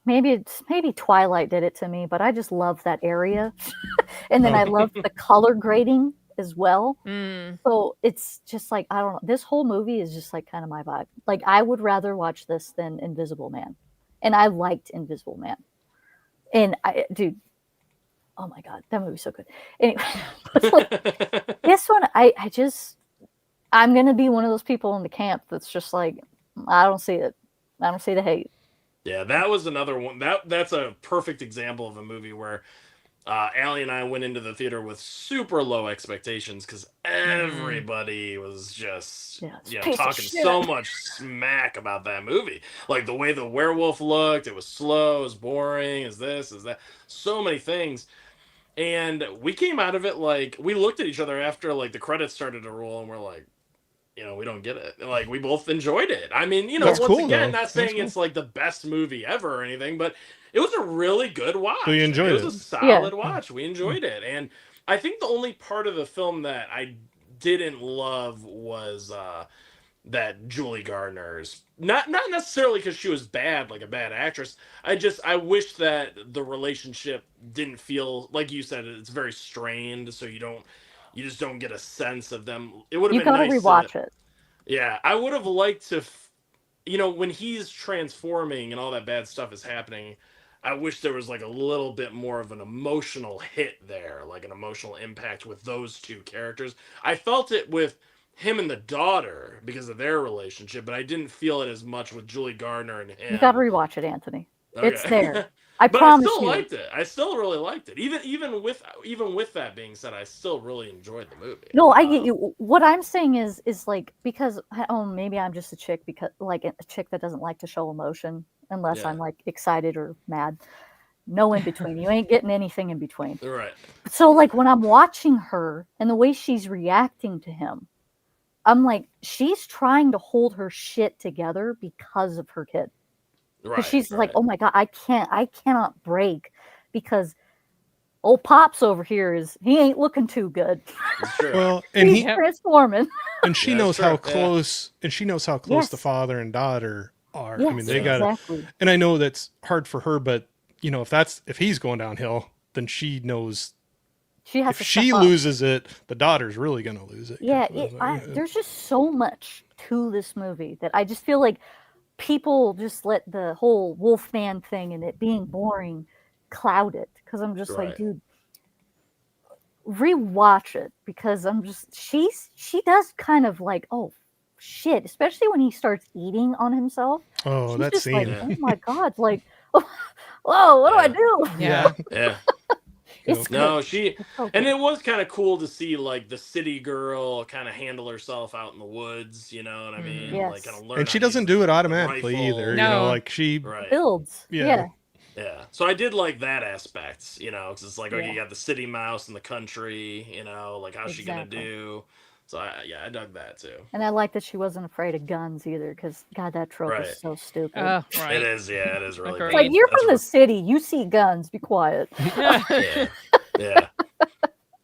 maybe Twilight did it to me, but I just love that area. And then I love the color grading as well. Mm, So it's just like, I don't know. This whole movie is just like kind of my vibe. Like I would rather watch this than Invisible Man. And I liked Invisible Man. And dude, oh my God, that movie's so good. Anyway, but like, this one, I'm going to be one of those people in the camp that's just like, I don't see it. I don't see the hate. Yeah, that was another one. That's a perfect example of a movie where Allie and I went into the theater with super low expectations because everybody was just Yeah, it's a you know piece of talking shit. so much smack about that movie. Like the way the werewolf looked, it was slow, it was boring, is this, is that, so many things. And we came out of it like we looked at each other after like the credits started to roll, and we're like, you know, we don't get it. Like we both enjoyed it. I mean, you know, That's once cool, again, though. not That's saying cool. it's like the best movie ever or anything, but it was a really good watch. So you enjoyed it it? was a solid watch. We enjoyed it. And I think the only part of the film that I didn't love was that Julie Gardner's not necessarily because she was bad, like a bad actress. I wish that the relationship didn't feel like you said it's very strained, so you just don't get a sense of them. It would have You been gotta nice rewatch it. yeah, I would have liked to, you know, when he's transforming and all that bad stuff is happening, I wish there was like a little bit more of an emotional hit there, like an emotional impact with those two characters. I felt it with him and the daughter because of their relationship, but I didn't feel it as much with Julie Gardner and him. You gotta rewatch it, Anthony. It's Okay. there. I But promise I still you. liked it. I still really liked it. Even with that being said, I still really enjoyed the movie. No, I get you. What I'm saying is like because maybe I'm just a chick because like a chick that doesn't like to show emotion unless Yeah. I'm like excited or mad. No in between. You ain't getting anything in between. Right. So like when I'm watching her and the way she's reacting to him, I'm like, she's trying to hold her shit together because of her kid. Right. Because she's like, right. oh my God, I cannot break because old Pops over here he ain't looking too good. It's true. Well, and He's he Yep. transforming. and she Yeah, knows that's how true. Yeah. close and she knows how close the Yes. father and daughter are. Yes, I mean, they Yeah. got it. exactly. And I know that's hard for her, but you know, if he's going downhill, then she knows She has if to she step up. loses it, the daughter's really going to lose it. Yeah, Yeah. there's just so much to this movie that I just feel like people just let the whole Wolfman thing and it being boring cloud it. Because I'm just like, Right. dude, rewatch it because she does kind of like, oh shit, especially when he starts eating on himself. Oh, She's that just like, scene. Yeah. oh my God, like, whoa, what do I Yeah. do? Yeah. Yeah. It's No, good. she It's so and good. it was kind of cool to see like the city girl kind of handle herself out in the woods, you know what I mean? Mhm. Like Yes. kind of learn. And how she to doesn't use do it the automatically rifle. either. You No. know, like she, Right. Builds. yeah. Yeah. So I did like that aspect, you know, because it's like, okay, Yeah. you got the city mouse in the country, you know, like how's she gonna Exactly. do? So I dug that too. And I like that she wasn't afraid of guns either, because God, that trope Right. is so stupid. Right. It is, yeah, it is really. Agreed. It's like bad. you're That's from the city, you see guns, be quiet. Yeah. Yeah.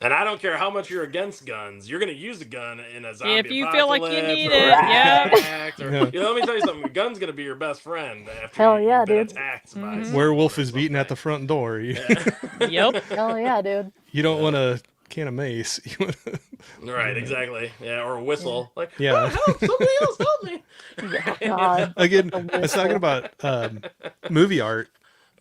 And I don't care how much you're against guns, you're gonna use a gun in a zombie If you feel like you apocalypse need or it, a yep. attack or, Yeah. you know, let me tell you something. A gun's gonna be your best friend after Hell you've yeah, been dude. attacked by Mhm. someone Werewolf or is beating at the something. front door. You, Yeah. Yep. Oh yeah, dude. you don't want a can of mace. You wanna- Right, exactly. Yeah, or a whistle. Like, Yeah. oh, help! Somebody else help me! Oh, God. Again, A I was talking about movie art.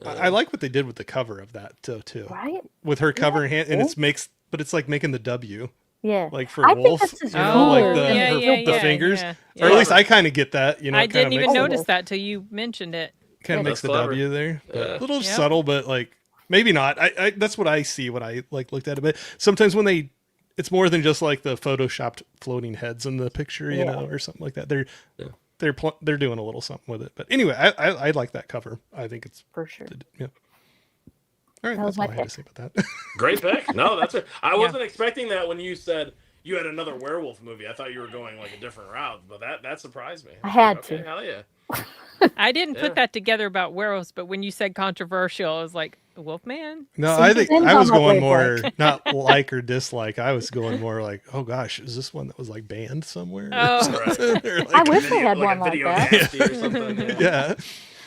I like what they did with the cover of that too. Right? With her covering hand, and cool. but it's like making the W, Yeah. like for I think Wolf. that's just You know, like cooler the than yeah, her- yeah, the yeah, fingers, yeah, or at yeah. least I kind of get that. You know, I kinda didn't even makes it- notice that till you mentioned it. Kind of Yeah. makes the That's clever. W there. But Yeah. a little Yep. subtle, but like maybe not. I that's what I see when I like looked at it. But sometimes when it's more than just like the photoshopped floating heads in the picture, you know, or something like that. They're doing a little something with it. But anyway, I like that cover. I think it's For sure. yeah. All right, That was that's all my I had to pick. say about that. Great pick. No, that's it. I wasn't expecting that when you said you had another werewolf movie. I thought you were going like a different route, but that surprised me. I had Okay, to. hell yeah. I didn't Yeah. put that together about werewolves, but when you said controversial, I was like, Wolfman? No, See, I think depends I on was my going more wavelength. not like or dislike. I was going more like, oh gosh, is this one that was like banned somewhere? Oh. Right. Or I like, wish I had like one a like video that. nasty or something. yeah.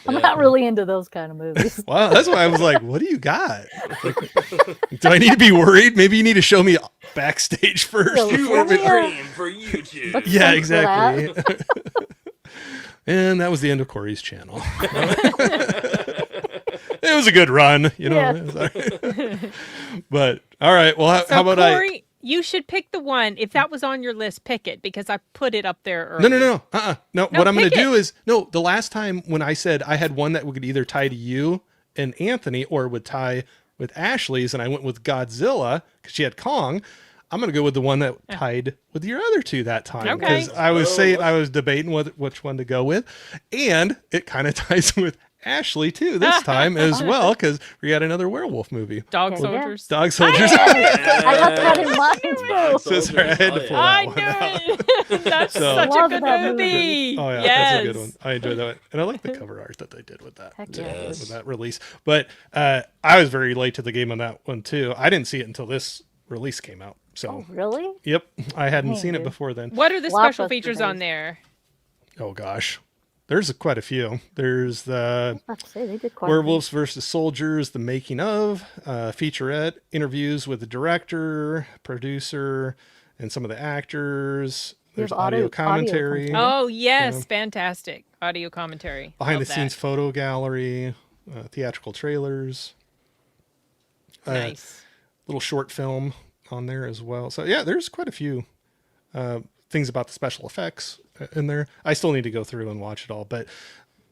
I'm not really into those kind of movies. Wow, that's why I was like, what do you got? Like, do I need to be worried? Maybe you need to show me backstage first. Yeah, Too before much we- Yeah. cream for YouTube. Let's- Yeah, Thanks for that. exactly. And that was the end of Corey's channel. It was a good run, you know. Yeah. It was all right. But all right, well, So how about Corey, you should pick the one. If that was on your list, pick it because I put it up there early. No. No, No, what I'm going to pick do is the last time when I said I had one that would either tie to you and Anthony or would tie with Ashley's, and I went with Godzilla because she had Kong. I'm going to go with the one that tied with your other two that time. Okay. Because I was Oh, saying, let's- I was debating which one to go with. And it kind of ties with Ashley too this time as well because we got another werewolf movie. Dog Yeah. soldiers. Dog Soldiers. I got that in mind too. So sorry, I had to pull I that knew one it. That's So- such a Love good that movie. movie. Oh yeah, yes. that's a good one. I enjoyed that one, and I like the cover art that they did with that. Heck too, yeah. with that release. But I was very late to the game on that one too. I didn't see it until this release came out. So Oh, really? yep, I hadn't Dang, seen it dude. before then. What are the special Blockbuster features on days. there? Oh gosh, there's quite a few. There's the I was about to say they did quite a bit. Werewolves versus Soldiers, the making of, featurette, interviews with the director, producer, and some of the actors. There's There's audio audio commentary, commentary. Oh, yes. Fantastic. Audio commentary. behind the Love that. scenes photo gallery, theatrical trailers, Nice. little short film on there as well. So yeah, there's quite a few things about the special effects in there. I still need to go through and watch it all, but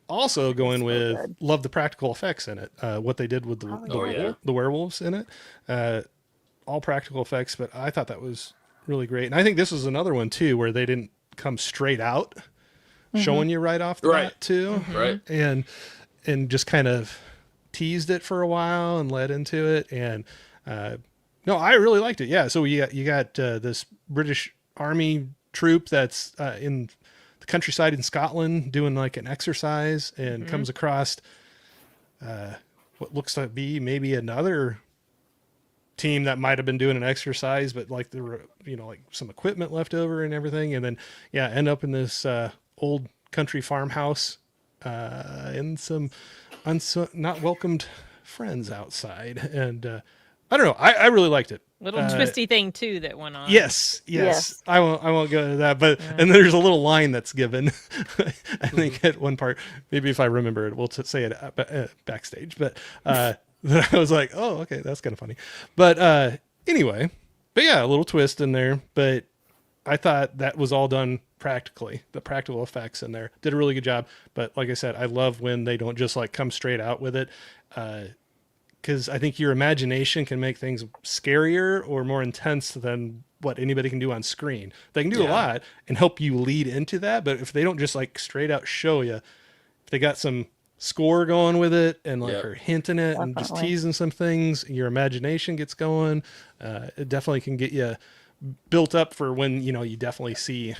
also going with good. love the practical effects in it. What they did with Oh, yeah. the werewolves in it, all practical effects. But I thought that was really great, and I think this was another one too where they didn't come straight out showing you right off the Right. bat too, Right. and just kind of teased it for a while and led into it. And no, I really liked it. Yeah. So you got this British Army troop that's in the countryside in Scotland doing like an exercise and comes across what looks to be maybe another team that might have been doing an exercise, but like there were, like some equipment left over and everything. And then, end up in this old country farmhouse and some not welcomed friends outside. And I don't know. I really liked it. Little twisty thing, too, that went on. Yes. Yes. I won't go to that, but and there's a little line that's given. I think at one part, maybe if I remember it, we'll say it backstage. But I was like, oh, okay, that's kind of funny. But anyway, a little twist in there. But I thought that was all done practically. The practical effects in there did a really good job. But like I said, I love when they don't just like come straight out with it. Because I think your imagination can make things scarier or more intense than what anybody can do on screen. They can do a Yeah. lot and help you lead into that, but if they don't just like straight out show you, if they got some score going with it and like Yep. are hinting it and just Definitely. teasing some things, your imagination gets going. It definitely can get you built up for when you definitely see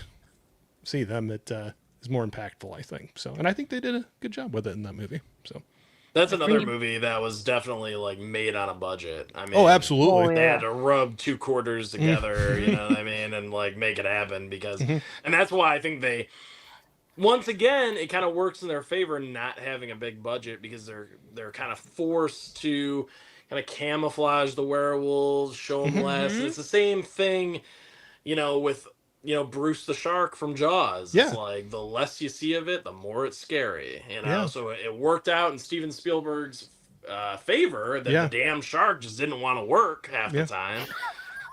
them. It is more impactful, I think. So, and I think they did a good job with it in that movie. So, That's another Agreed. movie that was definitely like made on a budget. I mean, oh, absolutely. Oh, They yeah. had to rub two quarters together, you know what I mean, and like make it happen because, and that's why I think they, once again, it kind of works in their favor not having a big budget because they're kind of forced to kind of camouflage the werewolves, show them less. And it's the same thing, with Bruce the shark from Jaws. Yeah. It's like the less you see of it, the more it's scary. Yeah. So it worked out in Steven Spielberg's favor that Yeah. the damn shark just didn't want to work half Yeah. the time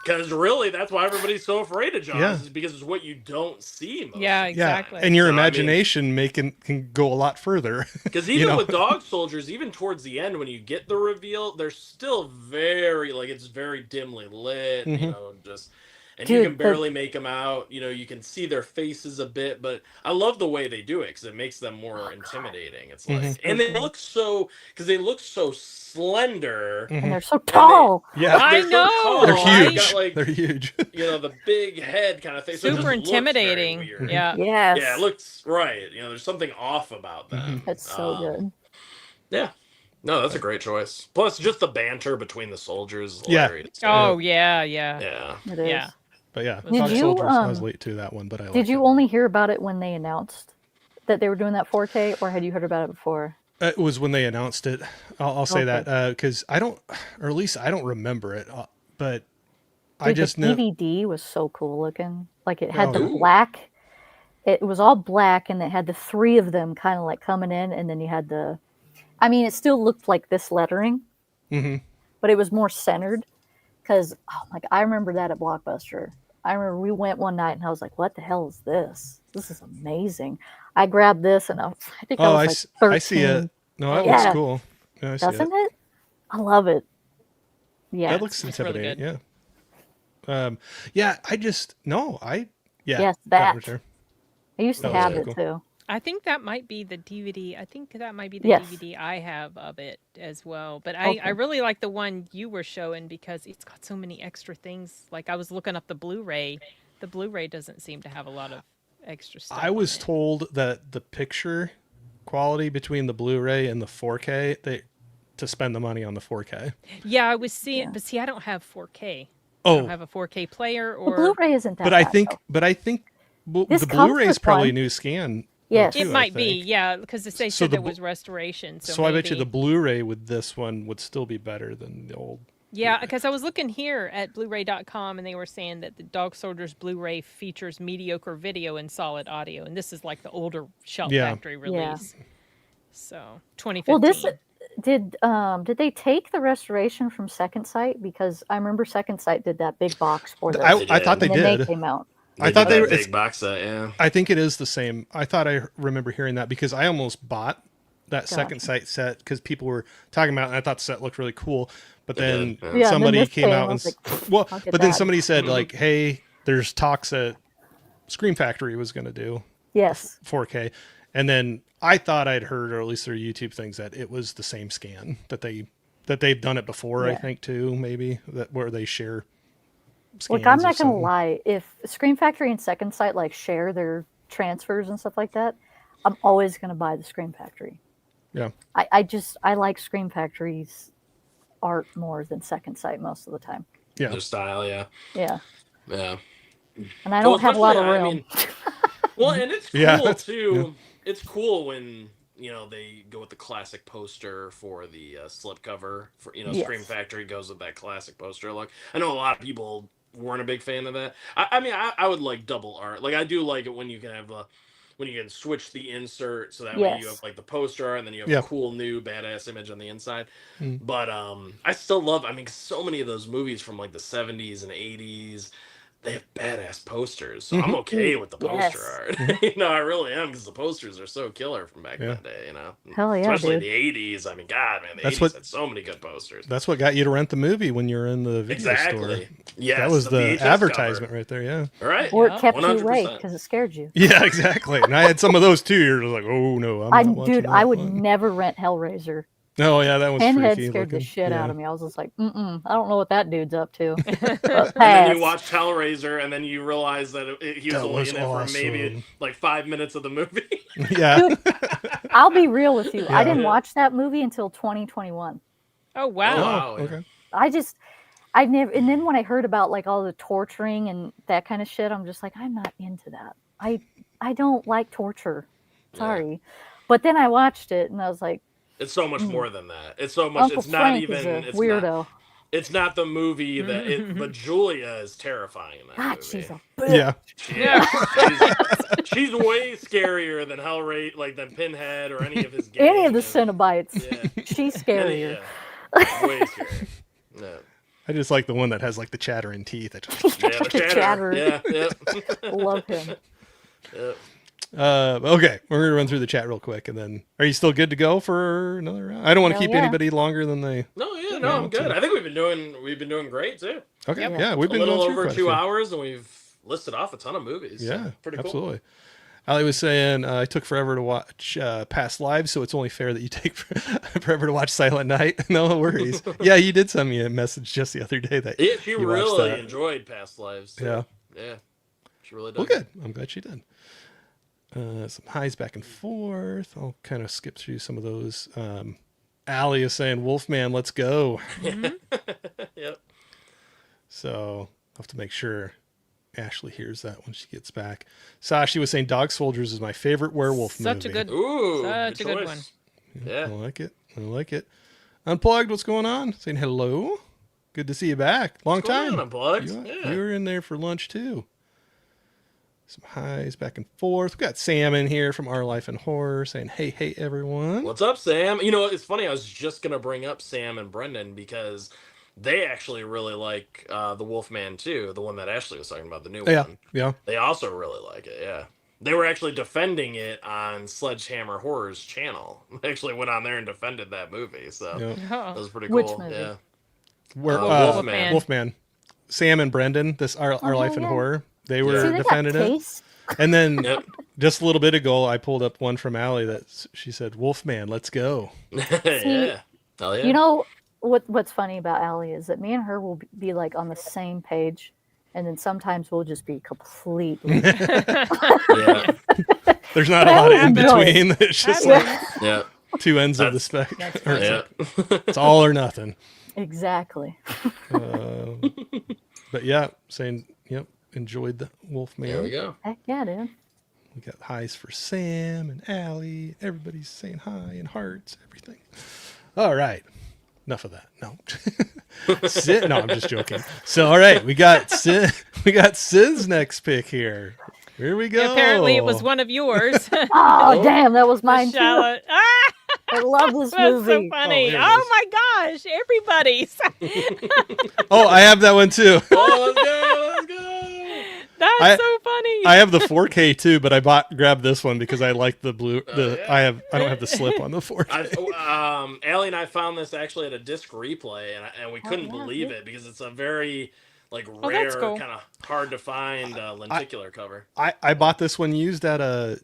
Because really, that's why everybody's so afraid of Jaws, Yeah. is because it's what you don't see most Yeah, of the exactly. Yeah, and your So, I mean- imagination can go a lot further. Because You even know? with Dog Soldiers, even towards the end, when you get the reveal, they're still very, like, it's very dimly lit, you Mhm. know, just, and you Dude, can barely make them out. You know, you can see their faces a bit, but I love the way they do it because it makes them more intimidating. It's like, Mhm. and they look so, because they look so slender. and Mhm. they're so tall. Yeah, I They're so know, tall, they're right? They've got, huge. like, They're huge. you know, the big head kind of thing. So it just Super looks very intimidating. weird. Yeah. Yes. Yeah, it looks right. You know, there's something off about them. It's so good. Yeah. No, that's a great choice. Plus, just the banter between the soldiers is Yeah. hilarious. Oh yeah, yeah. Yeah. It is. Yeah. But yeah, Did Dog you, Soldiers. I was late to that one, but I Did liked you it. only hear about it when they announced that they were doing that 4K, or had you heard about it before? It was when they announced it. I'll say Okay. that because I don't, or at least I don't remember it. But I Dude, just the know. DVD was so cool looking. Like it had the Ooh. black. It was all black, and it had the three of them kind of like coming in, and then you had the. I mean, it still looked like this lettering, Mhm. but it was more centered. Because I remember that at Blockbuster. I remember we went one night, and I was like, "What the hell is this? This is amazing." I grabbed this, and I think I Oh, was like 13. I see it. No, that Yeah. looks cool. Yeah, I see Doesn't it. it? I love it. Yeah. That looks It's really intimidating. Yeah. Yeah. I just no. Yeah. Yes, was that. there. I used to That was have pretty it cool. too. I think that might be the DVD. I think that might be the Yes. DVD I have of it as well. But Okay. I really like the one you were showing because it's got so many extra things. Like I was looking up the Blu-ray. The Blu-ray doesn't seem to have a lot of extra stuff. I on was it. told that the picture quality between the Blu-ray and the 4K, to spend the money on the 4K. Yeah, I was seeing, Yeah. but see, I don't have 4K. I don't Oh, have a 4K player The or Blu-ray isn't that but I bad, think, though. This the comes Blu-ray is with probably one. new scan. Yes. it too, I might be, think. yeah, because they So said the there Blu- was restoration. So, So I bet you maybe- the Blu-ray with this one would still be better than the old. Yeah, because I was looking here at Blu-ray.com and they were saying that the Dog Soldiers Blu-ray features mediocre video and solid audio, and this is like the older Shout Yeah. Factory Yeah. release. So 2015. Well, this did they take the restoration from Second Sight? Because I remember Second Sight did that big box for this, I thought they and then did. they came out. I thought did they that were- big box set. Yeah. I think it is the same. I thought I remember hearing that because I almost bought that Second Gotcha. Sight set because people were talking about it and I thought the set looked really cool. But then did, yeah. Yeah, and then somebody this came came, out I and was like, well, I'll get but then that. somebody said like, "Hey, there's talks that Scream Factory was going to do Yes. 4K," and then I thought I'd heard, or at least their YouTube things, that it was the same scan that they've done it before. I Yeah. think too, maybe that where they share. Look, I'm scans or not gonna something. lie. If Scream Factory and Second Sight like share their transfers and stuff like that, I'm always gonna buy the Scream Factory. Yeah. I like Scream Factory's art more than Second Sight most of the time. Yeah. Their style. Yeah. Yeah, Yeah. and I don't have a lot of especially, room. Well, and it's cool Yeah, that's- too. It's cool when they go with the classic poster for the slipcover. For Yes. Scream Factory goes with that classic poster look. I know a lot of people weren't a big fan of that. I mean, I would like double art. Like I do like it when you can have when you can switch the insert so that way you Yes. have like the poster art and then you have Yeah. a cool new badass image on the inside. Mm. But I still love. I mean, so many of those movies from like the 70s and 80s. They have badass posters, so I'm Mhm. okay with the poster Yes. art. I really am because the posters are so killer from back in Yeah. the day. Hell yeah, especially dude. the 80s. I mean, God, man, the That's 80s what- had so many good posters. That's what got you to rent the movie when you were in the video Exactly. store. Yes, That was the VHS advertisement right there. Yeah. cover. Right. Or Yeah. it kept you 100%. awake because it scared you. Yeah, exactly. And I had some of those too. You're just like, oh no, I'm not watching Dude, that I would one. never rent Hellraiser. Oh yeah, that was Pinhead freaky scared the looking. shit out Yeah. of me. I was just like, I don't know what that dude's up to. But And then pass. you watch Hellraiser, and then you realize that he was That only was in it for maybe awesome. like 5 minutes of the movie. Yeah. Dude, I'll be real with you. I Yeah. didn't watch that movie until 2021. Oh wow. Oh, wow. Oh, okay. I never, and then when I heard about like all the torturing and that kind of shit, I'm just like, I'm not into that. I don't like torture. Yeah. Sorry. But then I watched it and I was like, It's so much more than that. It's so much. Uncle It's not Frank even. is a It's weirdo. not. It's not the movie that. But Julia is terrifying in that God, movie. she's a bitch. Yeah. She Yeah. is. She's way scarier than Hellraiser, like than Pinhead or any of his. Any of the gang. Cenobites. Yeah. She's scarier. Yeah. Way scarier. Yeah. I just like the one that has like the chattering teeth. Yeah, the chatter. Chatter. Yeah, yeah. Love him. Yeah. Okay, we're gonna run through the chat real quick, and then are you still good to go for another round? I don't want to Hell keep yeah. anybody longer than they. No, yeah, no, I'm good. I think we've been doing great too. Okay, Yep. yeah, we've A been little going through over quite a 2 few. hours, and we've listed off a ton of movies. so Yeah, pretty cool. absolutely. Ali was saying I took forever to watch past lives, so it's only fair that you take forever to watch Silent Night. No worries. Yeah, you did send me a message just the other day that Yeah, she you watched really that. enjoyed Past Lives. Too. Yeah. Yeah, she really did. Well, good. I'm glad she did. Some highs back and forth. I'll kind of skip through some of those. Allie is saying, Wolfman, let's go. Yep. So I'll have to make sure Ashley hears that when she gets back. Sashi was saying Dog Soldiers is my favorite werewolf movie. Such a good. Ooh, Such good a good choice. one. I Yeah. like it. I like it. Unplugged, what's going on? Saying hello. Good to see you back. Long What's going time. on, Unplugged? You, Yeah. you were in there for lunch too. Some highs back and forth. We got Sam in here from Our Life in Horror saying, hey, everyone. What's up, Sam? You know, it's funny. I was just gonna bring up Sam and Brendan because they actually really like the Wolfman too, the one that Ashley was talking about, the new Yeah, one. yeah. They also really like it. Yeah, they were actually defending it on Sledgehammer Horror's channel. They actually went on there and defended that movie. So yeah. that Oh. was pretty Which cool. movie? Yeah. Where, Wolfman. Wolfman. Sam and Brendan, this Our Life in yeah. Horror, they Yeah. were See, they got defending it. taste. And then Yep. just a little bit ago, I pulled up one from Allie that she said, Wolfman, let's go. Yeah. Hell yeah. You know what's funny about Allie is that me and her will be like on the same page, and then sometimes we'll just be completely. Yeah. There's not a lot of in Enjoy it. between. It's just Happens. like Yeah. two ends of the That's- spectrum. Yeah. It's all or nothing. Exactly. But yeah, saying, yep, enjoyed the Wolfman. There we go. Heck yeah, dude. We got highs for Sam and Allie. Everybody's saying hi and hearts, everything. All right. Enough of that. No. No, I'm just joking. So, all right, we got Sid's next pick here. Here we go. Apparently, it was one of yours. Oh, damn, that was mine too. Charlotte. Ah, I love this that's so movie. funny. here it Oh, is. my gosh, everybody's. Oh, I have that one too. Oh, let's go. Let's go. That's so funny. I have the 4K too, but I grabbed this one because I like the blue. yeah. I don't have the slip on the 4K. Allie and I found this actually at a disc replay, and we couldn't yeah, believe yeah. it because it's a very like Oh, rare, that's cool. kind of hard to find lenticular cover. I bought this one used at a.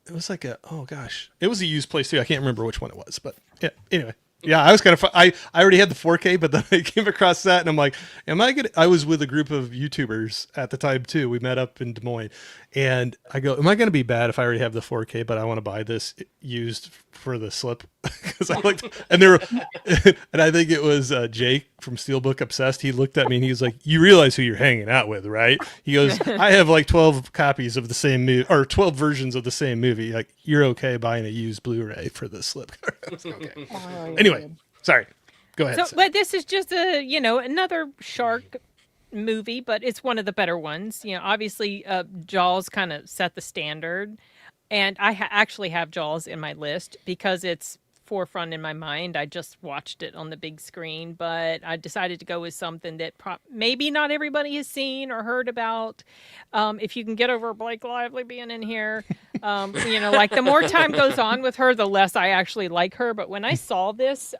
It was like a, oh gosh, it was a used place too. I can't remember which one it was, but yeah. Anyway, yeah, I was kind of. I already had the 4K, but then I came across that, and I'm like, am I gonna? I was with a group of YouTubers at the time too. We met up in Des Moines, and I go, am I gonna be bad if I already have the 4K, but I want to buy this used for the slip because I liked, and there were, and I think it was Jake from Steelbook Obsessed. He looked at me and he was like, "You realize who you're hanging out with, right?" He goes, "I have like 12 copies of the same movie or 12 versions of the same movie. Like, you're okay buying a used Blu-ray for the slip." I was like, okay. Oh, you're Anyway, good. sorry. Go ahead. So, Sid. but this is just another shark movie, but it's one of the better ones. Obviously, Jaws kind of set the standard, and I actually have Jaws in my list because it's forefront in my mind. I just watched it on the big screen, but I decided to go with something that maybe not everybody has seen or heard about. If you can get over Blake Lively being in here, like the more time goes on with her, the less I actually like her. But when I saw this,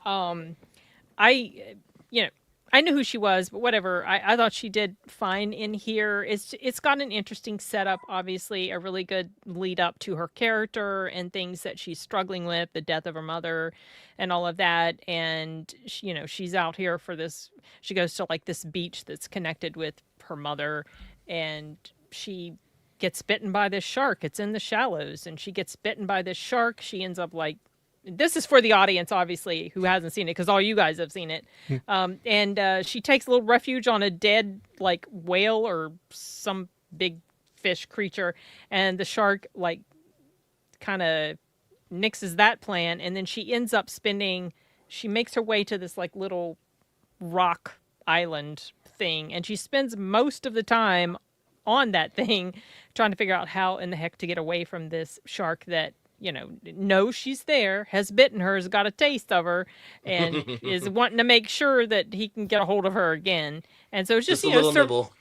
I knew who she was, but whatever. I thought she did fine in here. It's got an interesting setup, obviously, a really good lead up to her character and things that she's struggling with, the death of her mother and all of that. And, she's out here for this. She goes to like this beach that's connected with her mother, and she gets bitten by this shark. It's in the shallows, and she gets bitten by this shark. She ends up like, this is for the audience, obviously, who hasn't seen it, because all you guys have seen it. And she takes a little refuge on a dead, like, whale or some big fish creature. And the shark, like, kind of nixes that plan. And then she ends up she makes her way to this, like, little rock island thing. And she spends most of the time on that thing trying to figure out how in the heck to get away from this shark that knows she's there, has bitten her, has got a taste of her, and is wanting to make sure that he can get a hold of her again. And so it's Just just, a little nibble.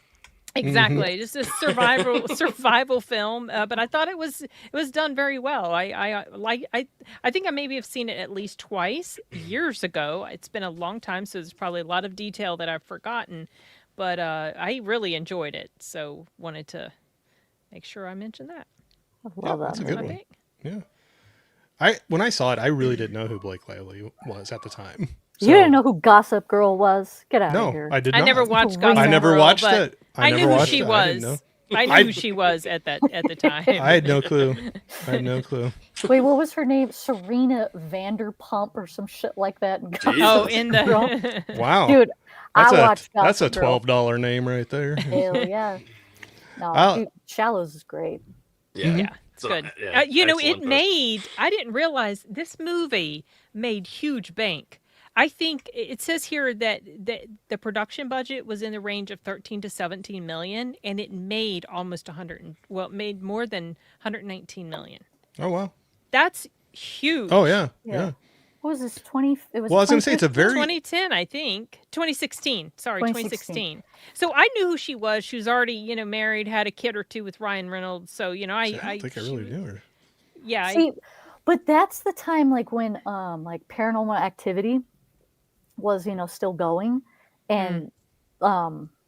exactly, just a survival film. But I thought it was done very well. I think I maybe have seen it at least twice years ago. It's been a long time, so there's probably a lot of detail that I've forgotten. But I really enjoyed it, so wanted to make sure I mentioned that. I love that's a that good My movie. one. pick. Yeah. When I saw it, I really didn't know who Blake Lively was at the time. You didn't know who Gossip Girl was? Get out of No, here. I did I not. never watched I Gossip I never Girl, watched but it. I never knew who watched she it. I didn't know. was. I knew who she was at the time. I had no clue. I had no clue. Wait, what was her name? Serena Vanderpump or some shit like that. Jesus. Oh, in Girl. the Wow. Dude, that's I a watched that's a Gossip Girl. $12 name right there. Hell yeah. No, I'll- dude, Shallows is great. Yeah. yeah. So, Good. yeah, It excellent pick. I didn't realize this movie made huge bank. I think it says here that the production budget was in the range of 13 to 17 million, and it made almost it made more than 119 million. Oh wow. That's huge. Oh yeah. Yeah. Yeah. What was this? 20? It was. Well, I was gonna say it's a 2015? very 2010, I think. 2016. Sorry, 2016. 2016. So I knew who she was. She was already, married, had a kid or two with Ryan Reynolds. So, I don't think I really knew her. Yeah. See, but that's the time like when like Paranormal Activity was, still going, and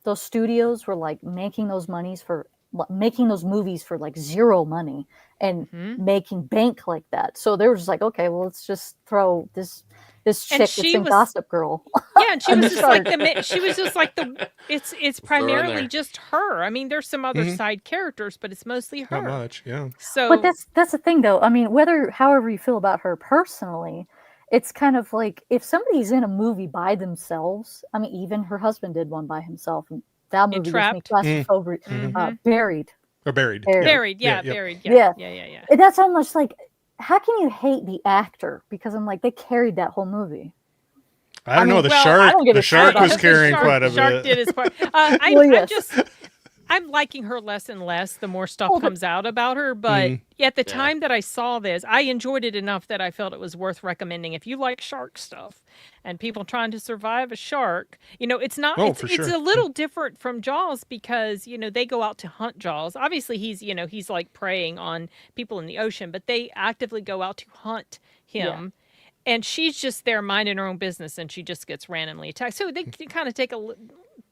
those studios were like making those movies for like zero money and making bank like that. So they were just like, okay, well, let's just throw this chick that's she in was- Gossip Girl. Yeah, and she was just like it's Throw her in primarily there. just her. I mean, there's some other side characters, but it's mostly her. Not much. Yeah. So But that's the thing, though. I mean, however you feel about her personally, it's kind of like if somebody's in a movie by themselves. I mean, even her husband did one by himself, and that movie gives me Entrapped. claustrophobic. Buried. Or buried. Buried. buried, Yeah, yeah, yep. buried, Yeah. yeah. And that's almost like, how can you hate the actor? Because I'm like, they carried that whole movie. I don't I know. mean, The well, I shark. don't get The excited shark about was it. The carrying shark- quite a Shark bit. did his part. Well, yes. I'm liking her less and less the more stuff comes out about her. But at the time that I saw this, I enjoyed it enough that I felt it was worth recommending. If you like shark stuff and people trying to survive a shark, it's not. Oh, it's, for it's sure. a little different from Jaws because they go out to hunt Jaws. Obviously, he's like preying on people in the ocean, but they actively go out to hunt him. And she's just there minding her own business, and she just gets randomly attacked. So they kind of take a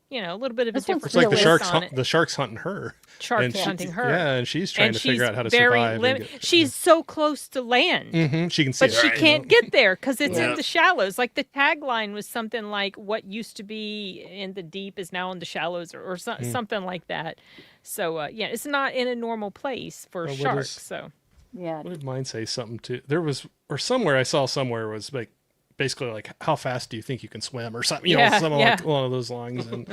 little bit of a This one's different It's like the twist sharks. on it. The sharks hunting her. Shark And she- hunting her. Yeah, and she's trying And to figure she's out how to very survive. She's so close to land, She can see but it. she Right. can't get there because it's Yeah. in the shallows. Like the tagline was something like "What used to be in the deep is now in the shallows," or something like that. So it's not in a normal place for Well, what sharks. is- So Yeah. What did mine say? Something too. There was, or somewhere I saw somewhere was like, basically like, how fast do you think you can swim, or something? Yeah, Something yeah. like one of those lines. And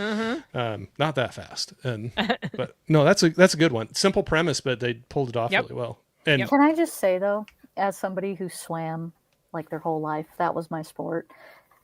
not that fast. But no, that's a good one. Simple premise, but they pulled it off Yep. really well. And Yep. Can I just say though, as somebody who swam like their whole life, that was my sport,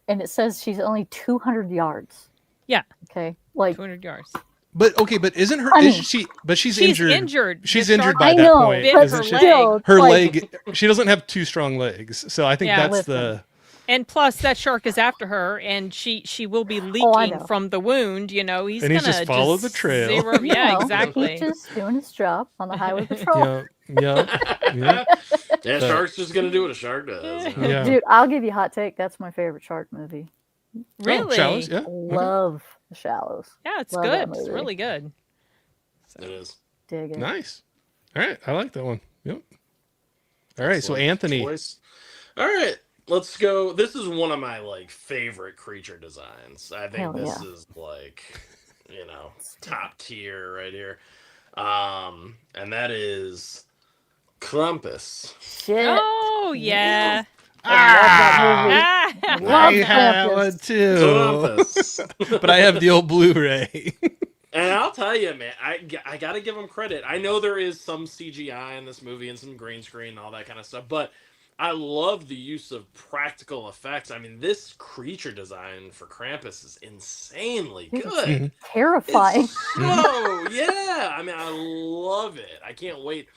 and it says she's only 200 yards. yeah, Okay, like 200 yards. but is I mean, she? But she's She's injured. injured. She's The injured shark by I that know, point, bit but isn't her she? leg. still, Her like, leg. She doesn't have two strong legs, so I think Yeah. that's Listen. And plus, that shark is after her, and she will be I leaking know. from the wound. He's And he's gonna just follow the trail. zero- you yeah, know, exactly. He's just doing his job on the highway patrol. Yeah. Yeah, shark's just gonna do what a shark does. Yeah. Dude, I'll give you a hot take. That's my favorite shark movie. Really? Shallows, yeah. Okay. Love The Shallows. Yeah, it's Love that good. It's movie. really good. It is. Dig it. Nice. All right, I like that one. Yep. All right, so Excellent Anthony. choice. All right, let's go. This is one of my favorite creature designs. I think Hell this yeah. is top tier right here. And that is Krampus. Shit. Oh yeah. I love that movie. Ah! Love I have Krampus. one too, Krampus. but I have the old Blu-ray. And I'll tell you, man, I got to give him credit. I know there is some CGI in this movie and some green screen and all that kind of stuff, but I love the use of practical effects. I mean, this creature design for Krampus is insanely Mm-hmm. good. Terrifying. It's so, yeah. I mean, I love it. I can't wait.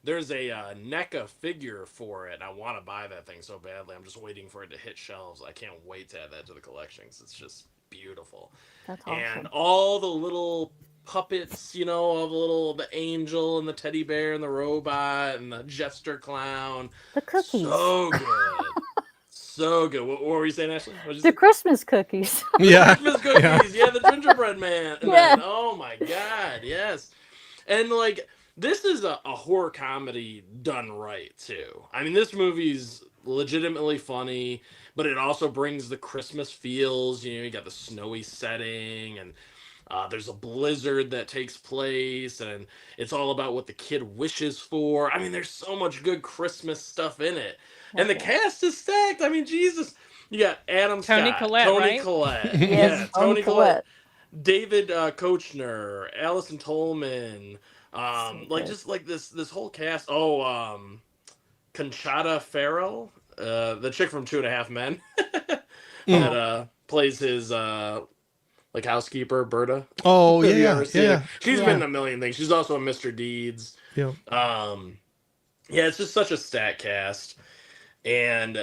there's a NECA figure for it. I want to buy that thing so badly. I'm just waiting for it to hit shelves. I can't wait to add that to the collection 'cause it's just beautiful. That's And awesome. all the little puppets, all the angel and the teddy bear and the robot and the jester clown. The cookies. So good. So good. What were you saying, Ashley? What'd you The say? Christmas cookies. Yeah. Christmas cookies. Yeah, the gingerbread man. Yeah. Oh my god, yes. And like this is a horror comedy done right too. I mean, this movie's legitimately funny, but it also brings the Christmas feels. You got the snowy setting, and there's a blizzard that takes place, and it's all about what the kid wishes for. I mean, there's so much good Christmas stuff in it, and the Okay. cast is stacked. I mean, Jesus, you got Adam Toni Scott, Collette, Tony right? Collette, Yes, yeah, Toni Toni Collette, Collette. David Koechner, Allison Tolman, So like good. just like this whole cast. Oh, Conchata Farrell, the chick from Two and a Half Men, that plays his like housekeeper Berta. Oh Have you yeah, ever seen yeah, her? She's Yeah. been in a million things. She's also in Mr. Deeds. yeah. Yeah, it's just such a stat cast. And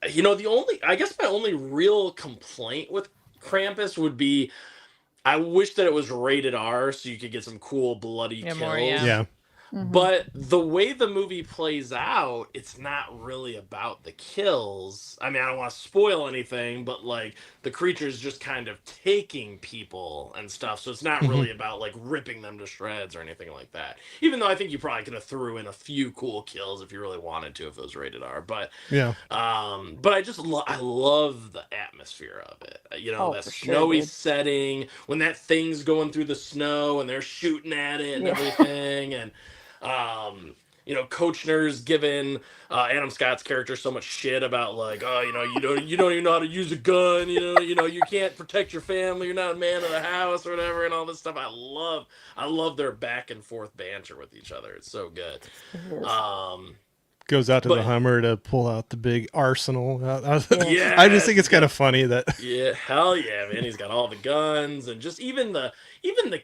I guess my only real complaint with Krampus would be I wish that it was rated R so you could get some cool bloody Yeah, kills. more, yeah. Yeah. Mhm. But the way the movie plays out, it's not really about the kills. I mean, I don't want to spoil anything, but like the creature's just kind of taking people and stuff. So it's not really about like ripping them to shreds or anything like that. Even though I think you probably could have threw in a few cool kills if you really wanted to if it was rated R. But Yeah. but I love the atmosphere of it. Oh, That for sure, snowy dude. setting when that thing's going through the snow and they're shooting at it and Yeah. everything, and Koechner's giving Adam Scott's character so much shit about like, oh, you don't even know how to use a gun, you can't protect your family, you're not a man of the house or whatever, and all this stuff. I love their back and forth banter with each other. It's so good. It is. Goes out to the But- Hummer to pull out the big arsenal. Yeah, I just think it's kind of funny that. Yeah, hell yeah, man. He's got all the guns and just even the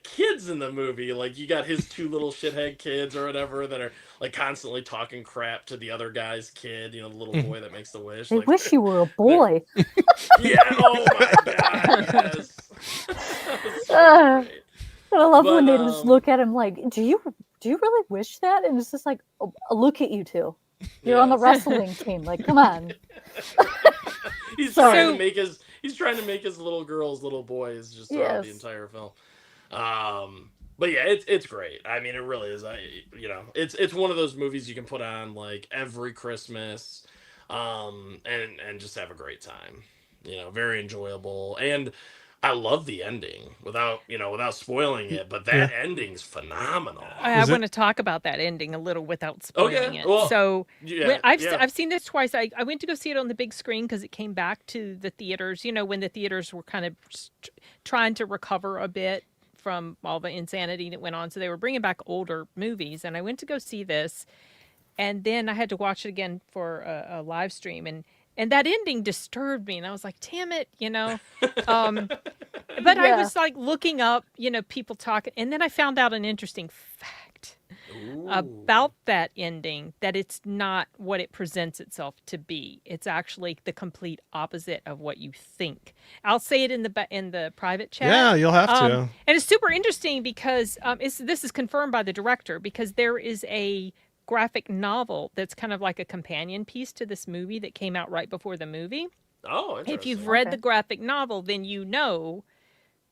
kids in the movie. Like you got his two little shithead kids or whatever that are like constantly talking crap to the other guy's kid, the little boy that makes the wish. They Like, wish you were a boy. yeah, oh my god, yes. That's so Uh, great. And I love when But, they just look at him like, do you really wish that? And it's just like, oh, look at you two. You're on the Yes. wrestling team. Like, come on. He's So- trying to make his little girls little boys just throughout the Yes. entire film. But yeah, it's great. I mean, it really is. It's one of those movies you can put on like every Christmas, and just have a great time. Very enjoyable, and I love the ending without spoiling it. But that ending's phenomenal. I Is it- want to talk about that ending a little without spoiling it. well, So Yeah, I've seen this twice. I went to go see it on the big screen because it came back to the theaters. When the theaters were kind of trying to recover a bit from all the insanity that went on, so they were bringing back older movies. And I went to go see this, and then I had to watch it again for a live stream, and that ending disturbed me, and I was like, "Damn it," But I Yeah. was like looking up, people talking, and then I found out an interesting fact Ooh. about that ending, that it's not what it presents itself to be. It's actually the complete opposite of what you think. I'll say it in the private chat. Yeah, you'll have to. And it's super interesting because this is confirmed by the director, because there is a graphic novel that's kind of like a companion piece to this movie that came out right before the movie. Oh, If interesting. you've read Okay. the graphic novel, then you know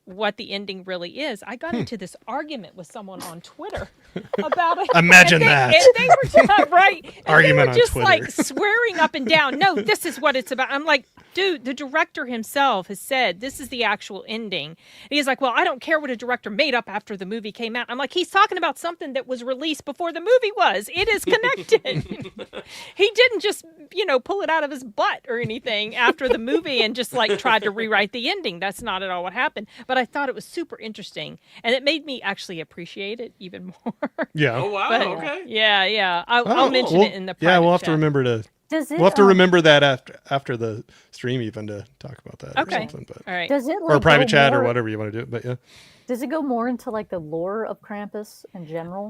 what the ending really is. I got into this argument with someone on Twitter about it. Imagine and that. And they were just, right. And Argument they on were just Twitter. like swearing up and down. No, this is what it's about. I'm like, dude, the director himself has said this is the actual ending. And he's like, well, I don't care what a director made up after the movie came out. I'm like, he's talking about something that was released before the movie was. It is connected. He didn't just, pull it out of his butt or anything after the movie and just like tried to rewrite the ending. That's not at all what happened. But I thought it was super interesting, and it made me actually appreciate it even more. Yeah. Oh wow. But- Okay. Yeah. I'll Oh, mention well, it in the private yeah, we'll have to chat. remember to Does it? We'll have to remember that after the stream even to talk about that Okay. or something. But All right. Does it or a like, private go chat or more- whatever you want to do. But yeah. Does it go more into like the lore of Krampus in general?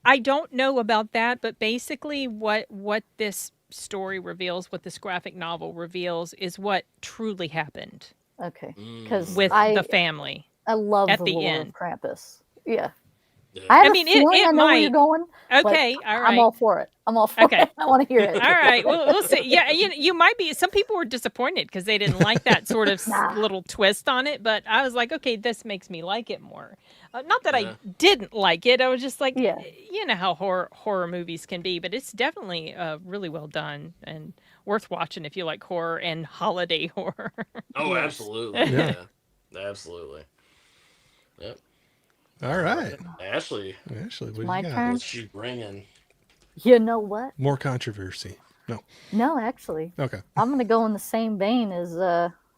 I don't know about that, but basically what this story reveals, what this graphic novel reveals, is what truly happened Okay, because with I the family. love at the the lore end. of Krampus. Yeah, Yeah. I have I mean, a feeling it I know where you're might. going. but Okay, all right. I'm all for it. I'm all for Okay. it. I want to hear it. All right, we'll see. Yeah, you might be. Some people were disappointed because they didn't like that sort of Nah. little twist on it. But I was like, okay, this makes me like it more. Not that Yeah. I didn't like it. I was just like, Yeah. you know how horror movies can be. But it's definitely really well done and worth watching if you like horror and holiday horror. Oh, Yes. absolutely. Yeah. Yeah. Absolutely. Yep. All right. Ashley, Actually, what do my you got? turn. what's she bringing? You know what? More controversy. No. No, actually, Okay. I'm gonna go in the same vein as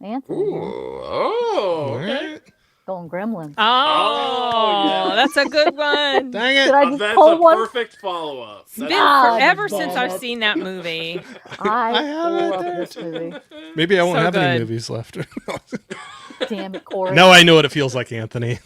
Anthony. Ooh. here. Oh. All Okay. right. Going Gremlins. Oh, yeah. that's a good one. Dang Did it. I just That's pull a one? perfect follow-up. It's been Ah, forever damn since I've it. seen that movie. I have it love there, this too. movie. Maybe I won't So have any good. movies left. Damn it, Corey. No, I know what it feels like, Anthony.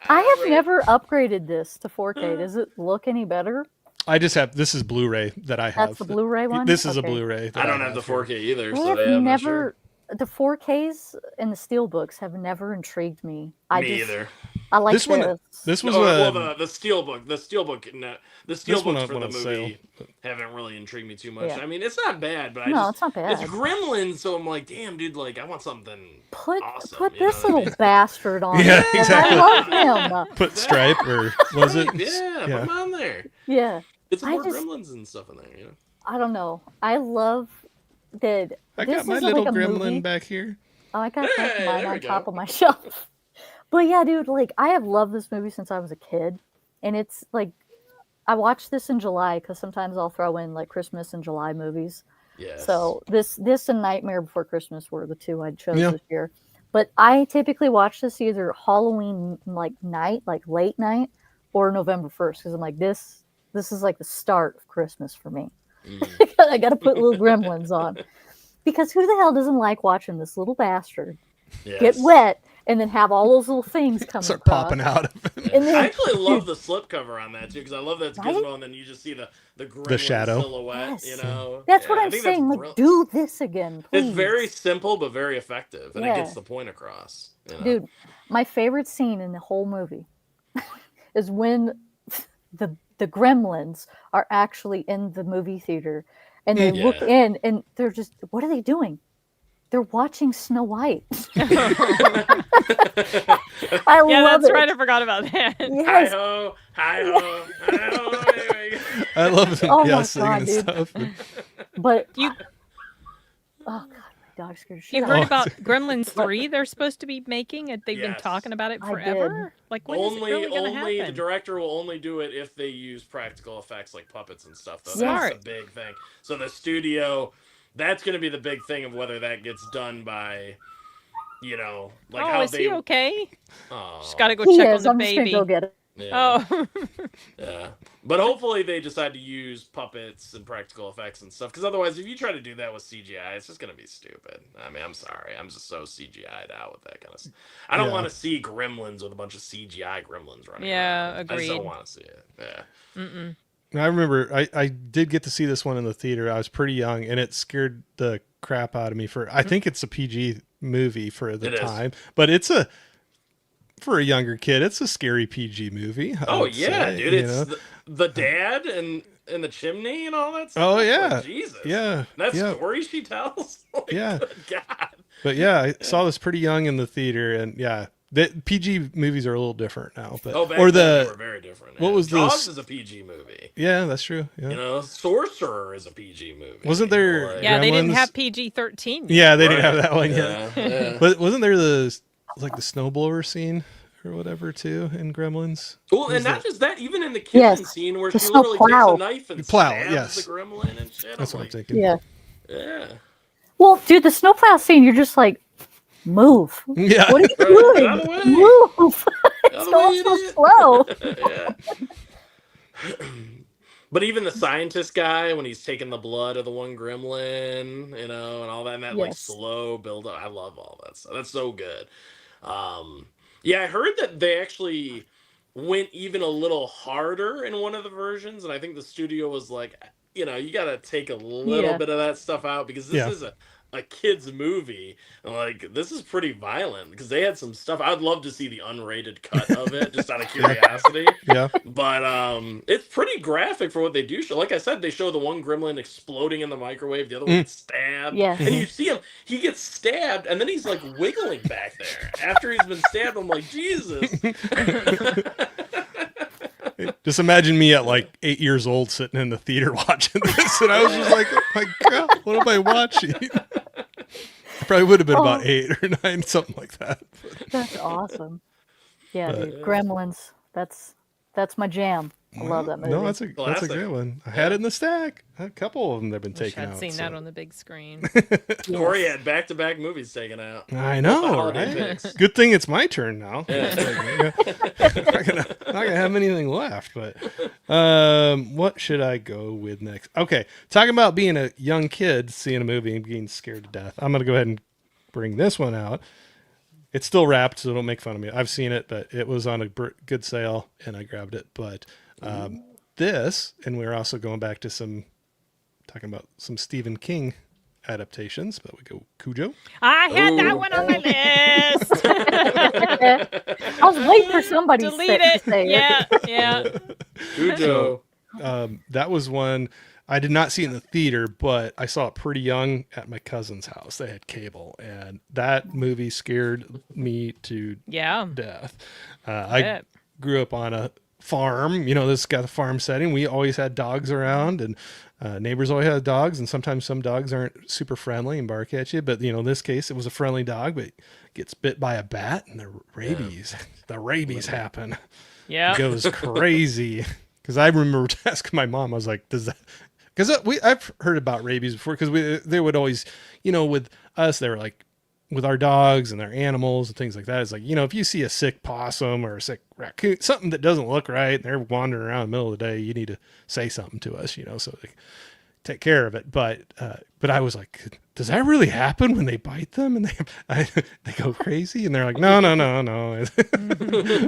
I have never upgraded this to 4K. Does it look any better? I just have this is Blu-ray that I have. That's the Blu-ray one. This is a Okay. Bluray. that I don't have the here. 4K either, I so have yeah, I'm not never. sure. The 4Ks and the steelbooks have never intrigued me. Me either. I like This one- this. This was Oh, a well, the steelbook, the steelbook, no, the This one steelbooks for went the on sale. movie haven't really intrigued me too much. Yeah. I mean, it's not bad, but No, I it's not just, bad. it's Gremlins, so I'm like, damn, dude, like I want something. Put awesome, put you know this what I little mean? bastard on. Yeah, it, 'cause exactly. I love him. put Stripe or was it? Yeah, put them on there. Yeah, It's I more just- Gremlins and stuff in there, you know. I don't know. I love that. I this got my isn't little like a gremlin movie. back here. Oh, I got Hey, mine there on we top go. of my shelf. But yeah, dude, like I have loved this movie since I was a kid, and it's like I watched this in July because sometimes I'll throw in like Christmas and July movies. Yes. So this and Nightmare Before Christmas were the two I chose Yeah. this year. But I typically watch this either Halloween like night, like late night, or November 1st because I'm like this is like the start of Christmas for me. Mm. I got to put little Gremlins on because who the hell doesn't like watching this little bastard Yes. get wet and then have all those little things coming Start across. popping out of it. And then- I actually love the slipcover on that too because I love that it's Right? Gizmo and then you just see the gremlin shadow. silhouette. Yes. You know, That's Yeah, what I I'm think saying. that's Like, brilliant. do this again, please. It's very simple but very effective, and it Yeah. gets the point across. You know? Dude, my favorite scene in the whole movie is when the gremlins are actually in the movie theater and they look Yeah. in and they're just, what are they doing? They're watching Snow White. I Yeah, love that's it. right. I forgot about that. Hi Yes. ho, hi ho, hi ho. Anyway. I love Oh yeah, my singing God, and dude. stuff. But You oh god, my dog scared the shit you out heard of me. about Gremlins 3 they're supposed to be making? And they've been Yes. talking about it I did. forever. Like when is it Only, really gonna only the happen? director will only do it if they use practical effects like puppets and stuff. Though Smart. that's the big thing. So the studio, that's going to be the big thing of whether that gets done by, you know, like oh, how is they. he okay? Oh, Just gotta go He check on is. the I'm just baby. gonna go get it. yeah, Oh, yeah. But hopefully they decide to use puppets and practical effects and stuff. Because otherwise, if you try to do that with CGI, it's just going to be stupid. I mean, I'm sorry. I'm just so CGI'd out with that kind of stuff. I don't Yeah. want to see Gremlins with a bunch of CGI Gremlins running Yeah, around. I just agreed. don't want to see it. Yeah. mm-mm. I remember I did get to see this one in the theater. I was pretty young and it scared the crap out of me I think it's a PG movie for the It is. time, but for a younger kid, it's a scary PG movie. I Oh would yeah, say, dude! you It's know? the dad and the chimney and all that stuff. Oh, Like, yeah. Jesus. Yeah. That yeah. story she tells. Like, Yeah. good God. But yeah, I saw this pretty young in the theater and yeah, the PG movies are a little different now, but Oh, back or then they the were very different. what yeah. was the Jaws s- is a PG movie. yeah, that's true. Yeah. You know, Sorcerer is a PG movie. Wasn't there- Like- Yeah, they didn't Gremlins- have PG-13. Yeah, they didn't Right. have that one yet. Yeah, yeah. But wasn't there the snowblower scene or whatever too in Gremlins? Well, Was and not that- just that, even in the kitchen Yes, scene where the she snow literally plow. takes a knife and Plow, stabs yes. the gremlin and shit. That's what I'm like, thinking. Yeah. Yeah. Well, dude, the snowplow scene, you're just like, move. Yeah. What are you Right, doing? get out of the way. Move. Get out It's of the going way, so idiot. slow. Yeah. But even the scientist guy, when he's taking the blood of the one gremlin, and all that, and that like Yes. slow build up, I love all that stuff. That's so good. Um, yeah, I heard that they actually went even a little harder in one of the versions, and I think the studio was like, you got to take a little Yeah. bit of that stuff out because this Yeah. is a kids movie. And like this is pretty violent because they had some stuff. I'd love to see the unrated cut of it just out of curiosity. Yeah. But it's pretty graphic for what they do show. Like I said, they show the one gremlin exploding in the microwave, the other one gets stabbed. Yes. And you see him, he gets stabbed, and then he's like wiggling back there. After he's been stabbed, I'm like, Jesus. Just imagine me at like 8 years old sitting in the theater watching this, and I was just like, "Oh my god, what am I watching?" I probably would have been about Oh. 8 or 9, something like that. That's awesome. Yeah, But- dude. Gremlins. That's my jam. I love that movie. No, that's a Classic. great one. I had it in the stack. A couple of them that have been Wish taken I'd out. seen so- that on the big screen. Corey Yes. had back-to-back movies taken out. I know, holiday right? picks. Good thing it's my turn now. Yeah. Not gonna have anything left, but what should I go with next? Okay, talking about being a young kid seeing a movie and being scared to death. I'm gonna go ahead and bring this one out. It's still wrapped, so don't make fun of me. I've seen it, but it was on a good sale, and I grabbed it. But this, and we're also going back to talking about some Stephen King adaptations. But we go Cujo. I had that Ooh. one on my list. I was waiting for somebody to Delete say, it. to say it. Yeah. Cujo. That was one I did not see it in the theater, but I saw it pretty young at my cousin's house. They had cable, and that movie scared me to Yeah. death. I Bet. grew up on a farm. This got a farm setting. We always had dogs around, and neighbors always had dogs. And sometimes some dogs aren't super friendly and bark at you. But in this case, it was a friendly dog, but gets bit by a bat, and the rabies happen. Yeah. It goes crazy. Because I remember asking my mom, I was like, "Does that?" Because I've heard about rabies before. Because they would always, with us, they were like, with our dogs and their animals and things like that. It's like, if you see a sick possum or a sick raccoon, something that doesn't look right, and they're wandering around in the middle of the day, you need to say something to us, so they take care of it. But I was like, does that really happen when they bite them and they go crazy? And they're like, no.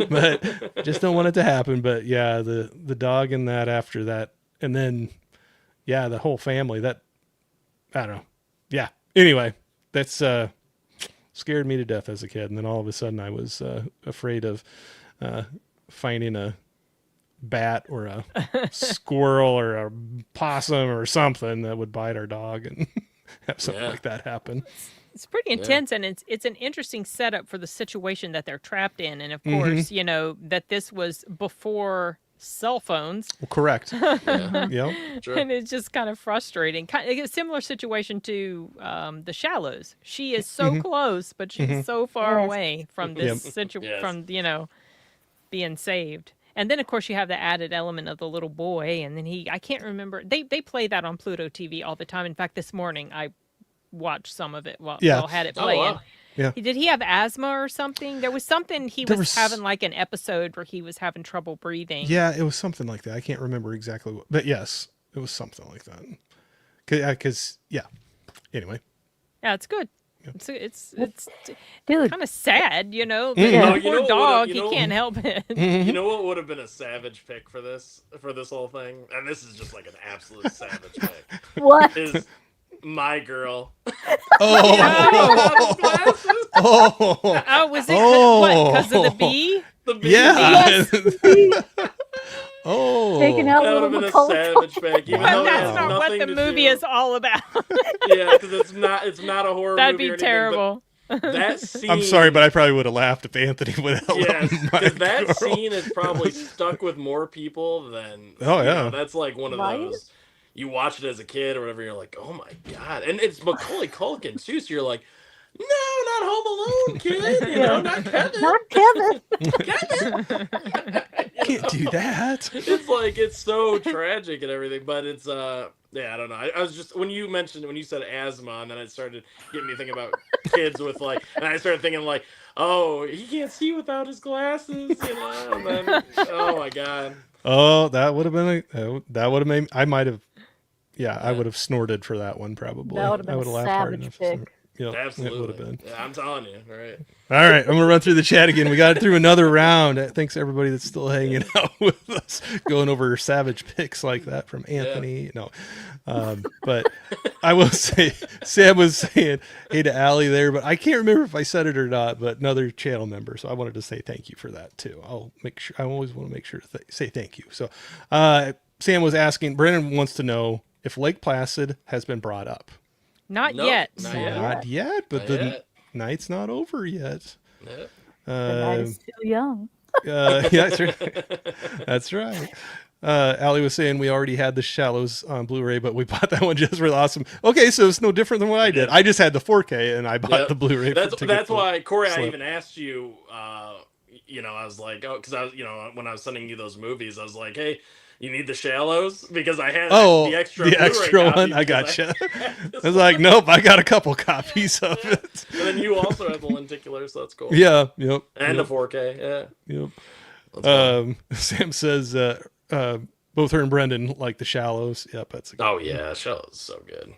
But just don't want it to happen. But yeah, the dog and that after that, and then yeah, the whole family. That I don't know. Yeah. Anyway, that's scared me to death as a kid, and then all of a sudden I was afraid of finding a bat or a squirrel or a possum or something that would bite our dog and have something Yeah. like that happen. It's pretty intense, and it's an interesting setup for the situation that they're trapped in. And of course, that this was before cell phones, Well, correct. Yeah. Yep. Sure. and it's just kind of frustrating. Kind of a similar situation to The Shallows. She is so close, but she's so far Yes. away from this situation, Yes. from being saved. And then, of course, you have the added element of the little boy, and then I can't remember. They play that on Pluto TV all the time. In fact, this morning I watched some of it while Yeah. I had it Oh, playing. wow. Yeah. Did he have asthma or something? There was something he There was was- having, like an episode where he was having trouble breathing. Yeah, it was something like that. I can't remember exactly what, but yes, it was something like that. Because yeah. Anyway. Yeah, it's good. It's Dude, kind of sad, The Oh, poor you know what would've- dog, you he know- can't help it. You know what would have been a savage pick for this whole thing? And this is just like an absolute savage pick. what? Is My Girl. Oh. Glasses? Oh. Oh, was it Oh. because of the bee? The bee. Yeah. Oh. Taking out That would little have been a Macaulay savage pick. Even Wow. though it That's has not what nothing the to movie do- is all about. Yeah, because it's not a horror That'd movie be or anything, but terrible. That scene. I'm sorry, but I probably would have laughed if Anthony would have Yes, let my because that girl. scene is probably stuck with more people than. Oh, you yeah. know, that's like one of Right? those. You watch it as a kid or whatever, you're like, oh my god, and it's Macaulay Culkin too. So you're like, no, not Home Alone, kid. Not Kevin. Not Kevin. Kevin. Can't do that. It's like it's so tragic and everything, but it's yeah, I don't know. I was just when you said asthma, and then it started getting me thinking about kids with like, and I started thinking like, oh, he can't see without his glasses, and then oh my god. Oh, that would have been that would have made I might have. Yeah, I would have snorted for that one probably. That would have I been would a have laughed hard savage enough. pick. Yep, it would Absolutely. have been. Yeah, I'm telling you. All right. All right, I'm gonna run through the chat again. We got it through another round. Thanks to everybody that's still hanging out with us, going over savage picks like that from Anthony. No, but I will say, Sam was saying hey to Allie there, but I can't remember if I said it or not. But another channel member, so I wanted to say thank you for that too. I'll make sure. I always want to make sure to say thank you. So, Sam was asking. Brennan wants to know if Lake Placid has been brought up. Not Nope, yet. not yet. Not yet, but Not the yet. night's not over yet. Yeah. The night is too young. Yeah, that's right. That's right. Allie was saying we already had the Shallows on Blu-ray, but we bought that one just for the awesome. Okay, so it's no different than what I did. I just had the 4K and I bought Yep. the Blu-ray. That's why, Corey, I slip. even asked you, I was like, oh, because I was, when I was sending you those movies, I was like, hey, you need the Shallows? Because I had the extra Blu-ray one. copy I because gotcha. had this I was like, nope, I got a couple copies of Yeah. it. And then you also have the lenticular, so that's cool. Yeah, yep. And yep, the 4K, yeah. yep. That's cool. Sam says both her and Brendan like the Shallows. Yep, that's a good Oh yeah, Shallows is so good.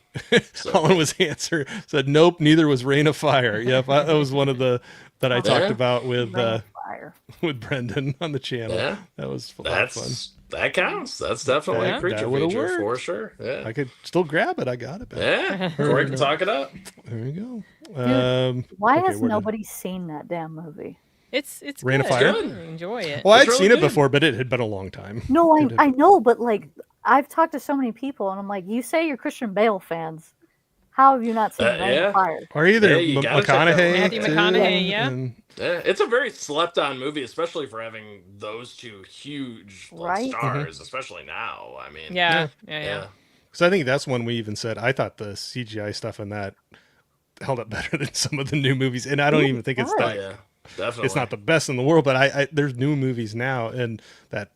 So Colin was answer said nope, neither was Rain of Fire. Yep, that was one of the that I Oh, talked yeah? about with Rain of Fire. with Brendan on the channel. Yeah. That was a lot of fun. That counts. That's definitely Yeah. a creature That would've feature worked. for sure. Yeah. I could still grab it. I got it back. Yeah. Corey can talk it up. There you go. Why okay, has we're done. nobody seen that damn movie? It's Rain of good. Fire? I enjoy it. Well, I'd It's really seen it good. before, but it had been a long time. No, It had- I know, but like I've talked to so many people, and I'm like, you say you're Christian Bale fans. How have you not seen Rain yeah. of Fire? Or either Yeah, you gotta check that McConaughey, one out. Matthew too, McConaughey, yeah. and- Yeah, it's a very slept-on movie, especially for having those two huge Right? stars, especially now. I mean, Yeah. yeah. Because I think that's when we even said I thought the CGI stuff in that held up better than some of the new movies, and I don't even think it's Oh, that. yeah, definitely. It's not the best in the world, but I there's new movies now, and that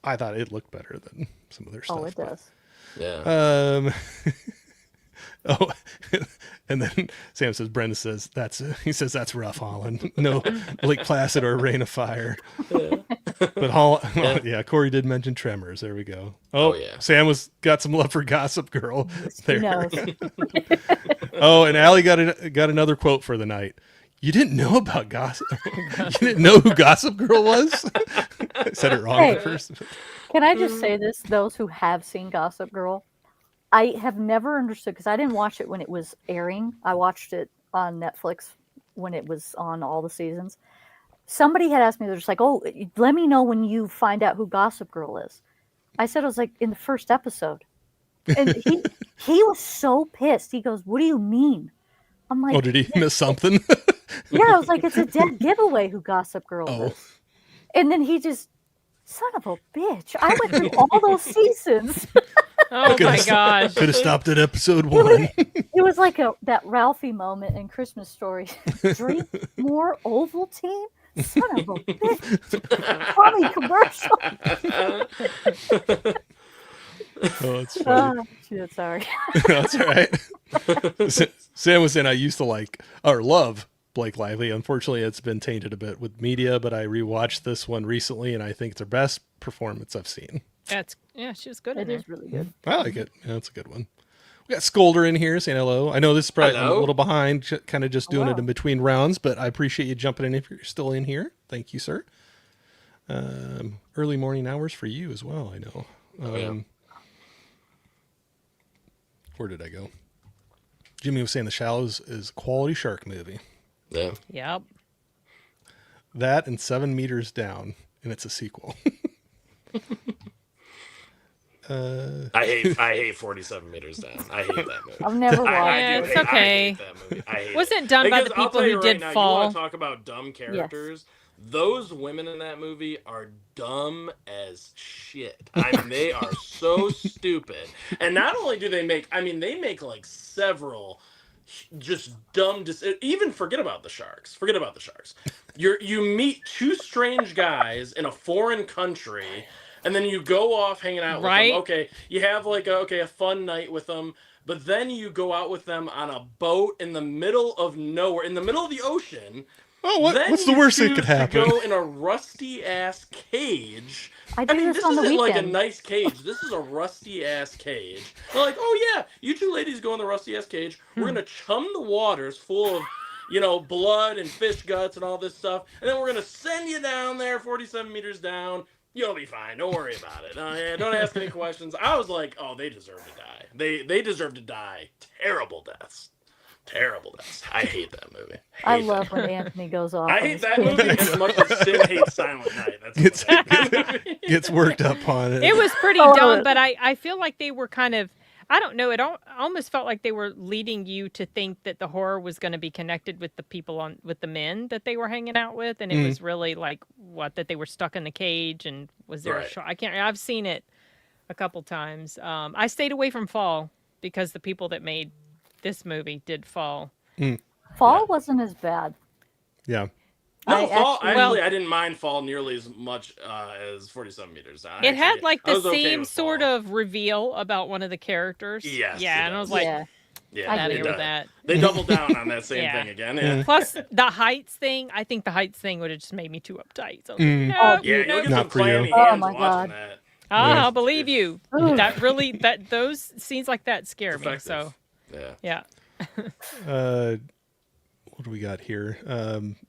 I thought it looked better than some of their stuff. Oh, it but- does. Yeah. Oh, and then Sam says, Brenda says he says that's rough, Holland. No, Lake Placid or Rain of Fire. But yeah, Corey did mention Tremors. There we go. Oh, yeah. Sam got some love for Gossip Girl. Who There. knows? Oh, and Allie got another quote for the night. You didn't know about Gossip. You didn't know who Gossip Girl was. I said it wrong at Hey. first. Can I just say this? Those who have seen Gossip Girl, I have never understood because I didn't watch it when it was airing. I watched it on Netflix when it was on all the seasons. Somebody had asked me, they're just like, "Oh, let me know when you find out who Gossip Girl is." I said it was like in the first episode, and he was so pissed. He goes, "What do you mean?" I'm like, Oh, did he miss something? "Yeah." I was like, "It's a dead giveaway who Gossip Girl Oh. is," and then he just. Son of a bitch. I went through all those seasons. Oh my Could've- gosh. Could have stopped at episode 1. It was like that Ralphie moment in Christmas Story. Drink more Ovaltine? Son of a bitch. Mommy commercial. Oh, it's funny. Shit, sorry. That's all right. Sam was saying I used to like or love Blake Lively. Unfortunately, it's been tainted a bit with media, but I rewatched this one recently, and I think it's her best performance I've seen. She was good in It there. is really good. I like it. Yeah, it's a good one. We got Scolder in here saying hello. I know this is probably Hello. a little behind, kind of just doing it Hello. in between rounds, but I appreciate you jumping in if you're still in here. Thank you, sir. Early morning hours for you as well, I know. Yeah. Where did I go? Jimmy was saying The Shallows is a quality shark movie. Yeah. Yep. That and 7 Meters Down, and it's a sequel. I hate 47 Meters Down. I hate that movie. I've never watched I Yeah, do it's hate- okay. I hate that movie. I hate Wasn't it. done by Because the I'll people tell who you did now, You Fall. want to talk about dumb characters? Those women in that movie are dumb as shit. I mean, they are so stupid. And not only do they make, they make like several just dumb. Even forget about the sharks. Forget about the sharks. You meet two strange guys in a foreign country. And then you go off hanging out with Right. them. Okay, you have like a fun night with them, but then you go out with them on a boat in the middle of nowhere, in the middle of the ocean, Oh, Then what's the you worst that choose could happen? To go in a rusty ass cage. I do mean, this this on the isn't like a weekend. nice cage. This is a rusty ass cage. They're like, oh yeah, you two ladies go in the rusty ass cage. We're gonna chum the waters full of, blood and fish guts and all this stuff, and then we're gonna send you down there, 47 meters down. You'll be fine. Don't worry about it. Don't ask any questions. I was like, oh, they deserve to die. They deserve to die. Terrible deaths. Terrible deaths. I hate that movie. I love when Anthony goes off. I on hate his that tangent. movie as much as Sid hates Silent Night. That's Gets worked up on it. It was pretty Oh, dumb, it- but I feel like they were kind of, I don't know, almost felt like they were leading you to think that the horror was going to be connected with the people with the men that they were hanging out with, and it was really like that they were stuck in the cage, and was there a Right. shot? I've seen it a couple times. I stayed away from Fall because the people that made this movie did Fall. Fall wasn't as bad. Yeah. No, Fall. actually- I didn't mind Fall nearly as much as 47 meters. It had like I the was okay same with sort Fall. of reveal about one of the characters. Yes, Yeah, it and I was does. like, Yeah. Yeah, I out of they here did. with that. They doubled down on that same Yeah. thing again. Yeah. Plus, the heights thing, I think the heights thing would have just made me too uptight. So I was Mm. like, Oh, no, Yeah, no. you'll get Not some for you. clammy Oh, hands my watching God. that. I'll believe you. Ugh. Those scenes like that scare It's me. effective. So Yeah. yeah. What do we got here?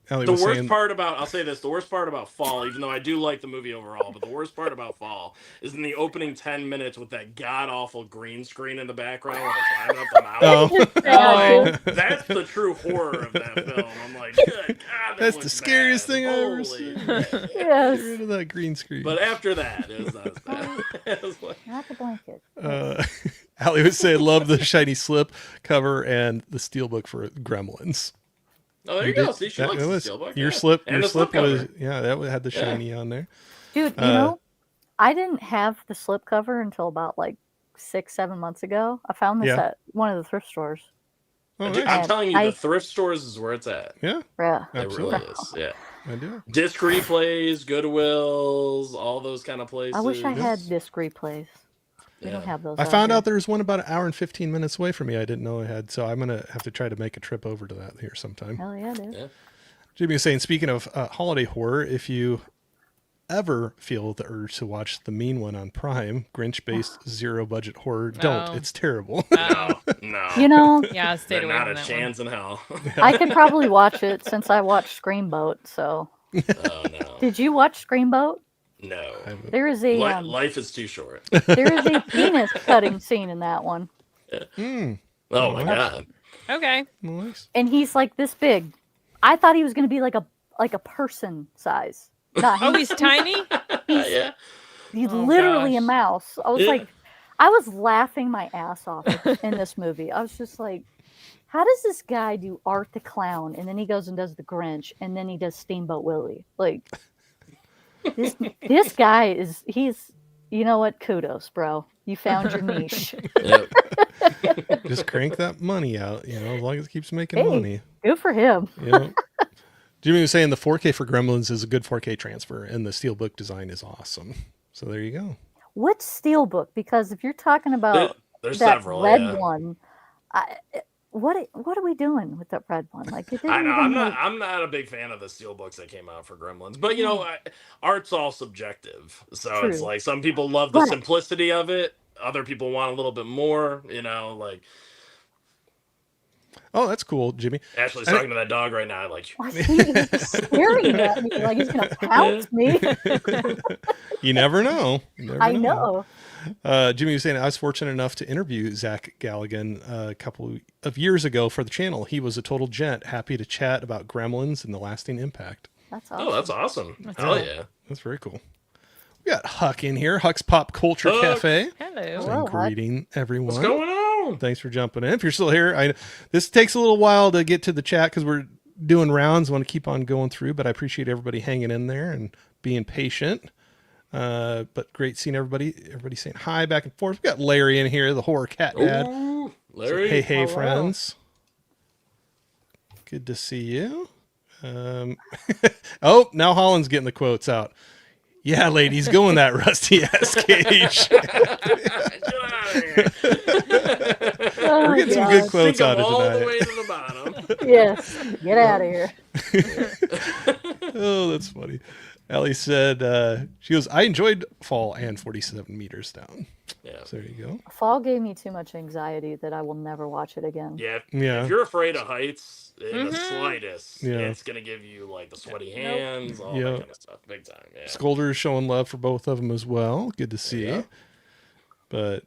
Ellie The was worst saying, part about, I'll say this, the worst part about Fall, even though I do like the movie overall, but the worst part about Fall is in the opening 10 minutes with that god-awful green screen in the background when they're climbing up the mountain. oh, Oh. Like, that's the true horror of that film. I'm like, good God, that that's the looks scariest bad. thing I've ever Holy seen. shit. Get Yes. rid of that green screen. But after that, it was not as bad. It was like, Not the blanket. Allie was saying, love the shiny slip cover and the steelbook for Gremlins. oh, there you did- go. See, she that likes the was- steelbook. Your yeah. slip, And your the slip was, slipcover. yeah, that had the Yeah. shiny on there. Dude, you know, I didn't have the slipcover until about like 6-7 months ago. I found this Yeah. at one of the thrift stores. Oh, Dude, nice. I'm telling you, I- the thrift stores is where it's at. Yeah, Yeah. It absolutely. really is. Yeah. I do. Disc replays, Goodwills, all those kind of places. I wish I had disc replays. We Yeah. don't have those. I found here. out there's one about an hour and 15 minutes away from me. I didn't know I had, so I'm going to have to try to make a trip over to that here sometime. Hell yeah, dude. Yeah. Jimmy was saying, speaking of holiday horror, if you ever feel the urge to watch the mean one on Prime, Grinch-based zero-budget horror, don't. Oh. It's terrible. No, no. You know, Yeah, I stayed There's away not from a that chance in hell. I could probably watch it since I watched Screamboat. So, Oh no. did you watch Screamboat? No. There is a Life is too short. there is a penis cutting scene in that one, Oh my god. one. Okay. Nice. and he's like this big. I thought he was going to be like a person size. Not Oh, he's tiny? Yeah. he's Oh, literally a gosh. mouse. I was Yeah. like, I was laughing my ass off in this movie. I was just like, how does this guy do Art the Clown, and then he goes and does the Grinch, and then he does Steamboat Willie? Like, this guy he's, you know what? Kudos, bro. You found your niche. Yep. Just crank that money out, as long as it keeps making Hey. money. Good for him. Jimmy was saying the 4K for Gremlins is a good 4K transfer, and the steelbook design is awesome. So there you go. What's Steelbook? Because if you're talking about There's that several. red Yeah. one, what are we doing with that red one? Like, it didn't I know. even I'm not a big fan of the steelbooks that came out for Gremlins, but art's all subjective. So it's True. like some people love the But- simplicity of it. Other people want a little bit more. Like Oh, that's cool, Jimmy. Ashley's And talking to that dog right now. Like, he's staring at me like he's gonna pounce me. You never know. You never I know. Jimmy was saying, I was fortunate enough to interview Zach Galligan a couple of years ago for the channel. He was a total gent, happy to chat about Gremlins and the lasting impact. That's awesome. oh, that's awesome. Hell yeah. That's very cool. We got Huck in here, Huck's Pop Culture Huck. Cafe. Hello. Hello. And greeting everyone. What's going on? Thanks for jumping in. If you're still here, this takes a little while to get to the chat because we're doing rounds. I want to keep on going through, but I appreciate everybody hanging in there and being patient. But great seeing everybody. Everybody saying hi back and forth. We got Larry in here, the horror cat dad. Ooh, Larry. Hey, Hello. friends. Good to see you. Oh, now Holland's getting the quotes out. Yeah, ladies, go in that rusty ass cage. Get out of here. Oh, We're getting some God. good quotes Sink 'em out of all the tonight. way to the bottom. Yes. Get out of here. Oh, that's funny. Allie said, she goes, I enjoyed Fall and 47 Meters Down. Yeah. So there you go. Fall gave me too much anxiety that I will never watch it again. Yeah. Yeah. If you're afraid of heights in the Mhm. slightest, Yeah. it's gonna give you like the sweaty hands, all Yeah. that kind of stuff, big time. Yeah. Skolder's showing love for both of them as well. Good to see. Yeah. But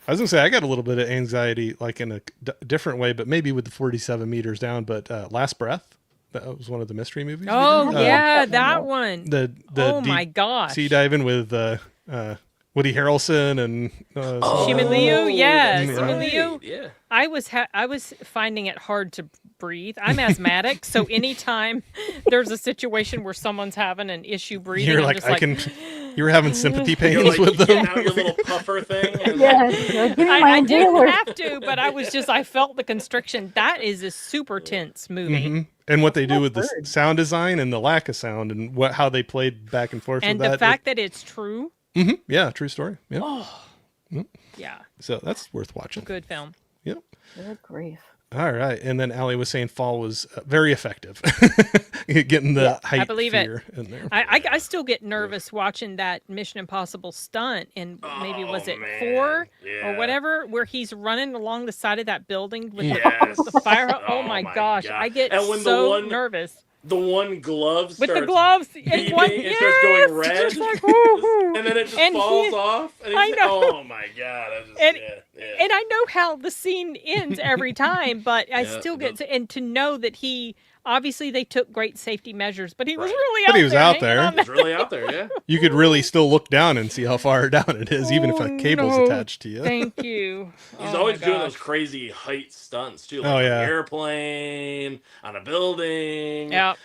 I was gonna say I got a little bit of anxiety, like in a different way, but maybe with the 47 Meters Down. But Last Breath, that was one of the mystery movies. we Oh did. yeah, that that one. one. The Oh deep my gosh. sea diving with Woody Harrelson and Simu Liu, yeah, that's Simu Liu. Yeah. I was finding it hard to breathe. I'm asthmatic, so anytime there's a situation where someone's having an issue breathing, you're I'm like just I like, can. You were having sympathy You're pains like with getting them. out your little puffer thing. And Yeah, like, give me my I didn't inhaler. have to, but I felt the constriction. That is a super tense movie. Mhm. And what they do with the heard. sound design and the lack of sound and how they played back and forth And with the that. fact that it's true, Yeah, true story. Yeah. oh, yeah, So that's worth watching. good film. Yep. Good grief. All right. And then Allie was saying Fall was very effective. Getting the height believe it. fear in there. I still get nervous watching that Mission Impossible stunt in maybe was Oh, it man. 4 Yeah. or whatever, where he's running along the side of that building with Yes. the fire. Oh, Oh my my gosh, God. I get And when the so one- nervous The one glove with the starts gloves and beeping, one. it starts going red. Just like, woo-hoo. and then it just And falls he- off. And I he's know. Oh my god! I just, And- yeah. And I know how the scene ends every time, but I Yeah, still it get does. and to know that he obviously they took great safety measures, but he was Right. really But out he was there. out hanging there. on It's really out there, yeah. You could really still look down and see how far down it is, even if Oh, a cable's no. attached to you. Thank you. He's Oh, always my doing gosh. those crazy height stunts too, like Oh, on yeah. an airplane, on a building. Yep.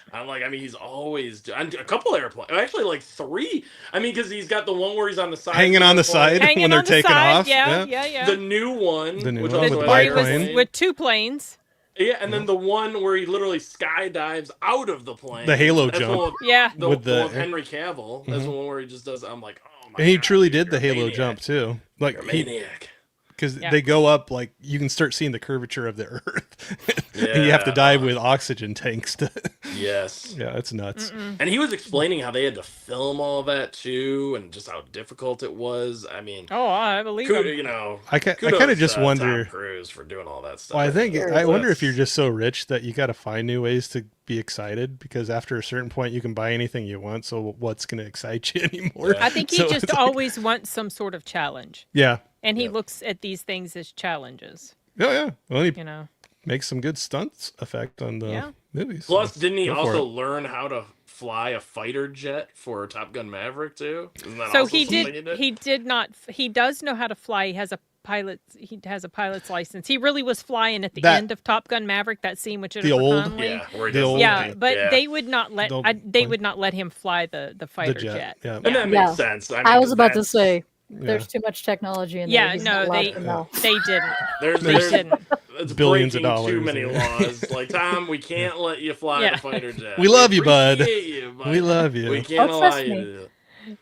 He's always on a couple airplanes. Actually, like 3. I mean, because he's got the one where he's on the side, Hanging of on the airplane. side. Hanging when they're on the taking side, off, Yeah, yeah. yeah, yeah. The new one, The new which one also with has where he biplane. was with 2 planes. Yeah, and then the one where he literally skydives out of the plane. The Halo That's jump. The one with, Yeah. the, With the the- one with Henry Cavill. That's Mhm. the one where he just does. I'm like, oh my. And he God, truly dude, did the you're a Halo maniac. jump too. Like You're a he, maniac. because Yeah. they go up, like you can start seeing the curvature of the Earth, and you have to Yeah. dive with oxygen tanks to. Yes. Yeah, it's nuts. Mm-mm. And he was explaining how they had to film all that too, and just how difficult it was. I mean, Oh, I believe kudos, him. you know, I kind kudos of just to wonder. Tom Cruise for doing all that stuff. Well, I think Sure. I wonder if That's- you're just so rich that you got to find new ways to be excited, because after a certain point you can buy anything you want. So what's going to excite you anymore? Yeah. I think he So just it's like- always wants some sort of challenge, Yeah. and he Yep. looks at these things as challenges. Oh yeah. Well, he You know. makes some good stunts effect on the Yeah. movies. Plus, so didn't he go for also it. learn how to fly a fighter jet for Top Gun Maverick too? Isn't that So also he something did. He did not. He does know how to fly. He has a pilot. He has a pilot's license. He really was flying at the That- end of Top Gun Maverick. That scene with Jennifer old- Connelly. Yeah, where he The does old- Yeah, thing. but Yeah. they would not let. The They plane. would not let him fly the the fighter jet. jet. Yeah. And that Yeah. makes sense. I, mean, I was 'cause about to that's- say Yeah. there's too much technology in Yeah, there. He's no, not allowed they- to know. They didn't. There's, They there's didn't. it's Billions of breaking too dollars many in there. laws. Like Tom, we can't let you fly Yeah. the fighter jet. We love you, bud. appreciate you, but We love you. We can't Oh, allow trust you me. to do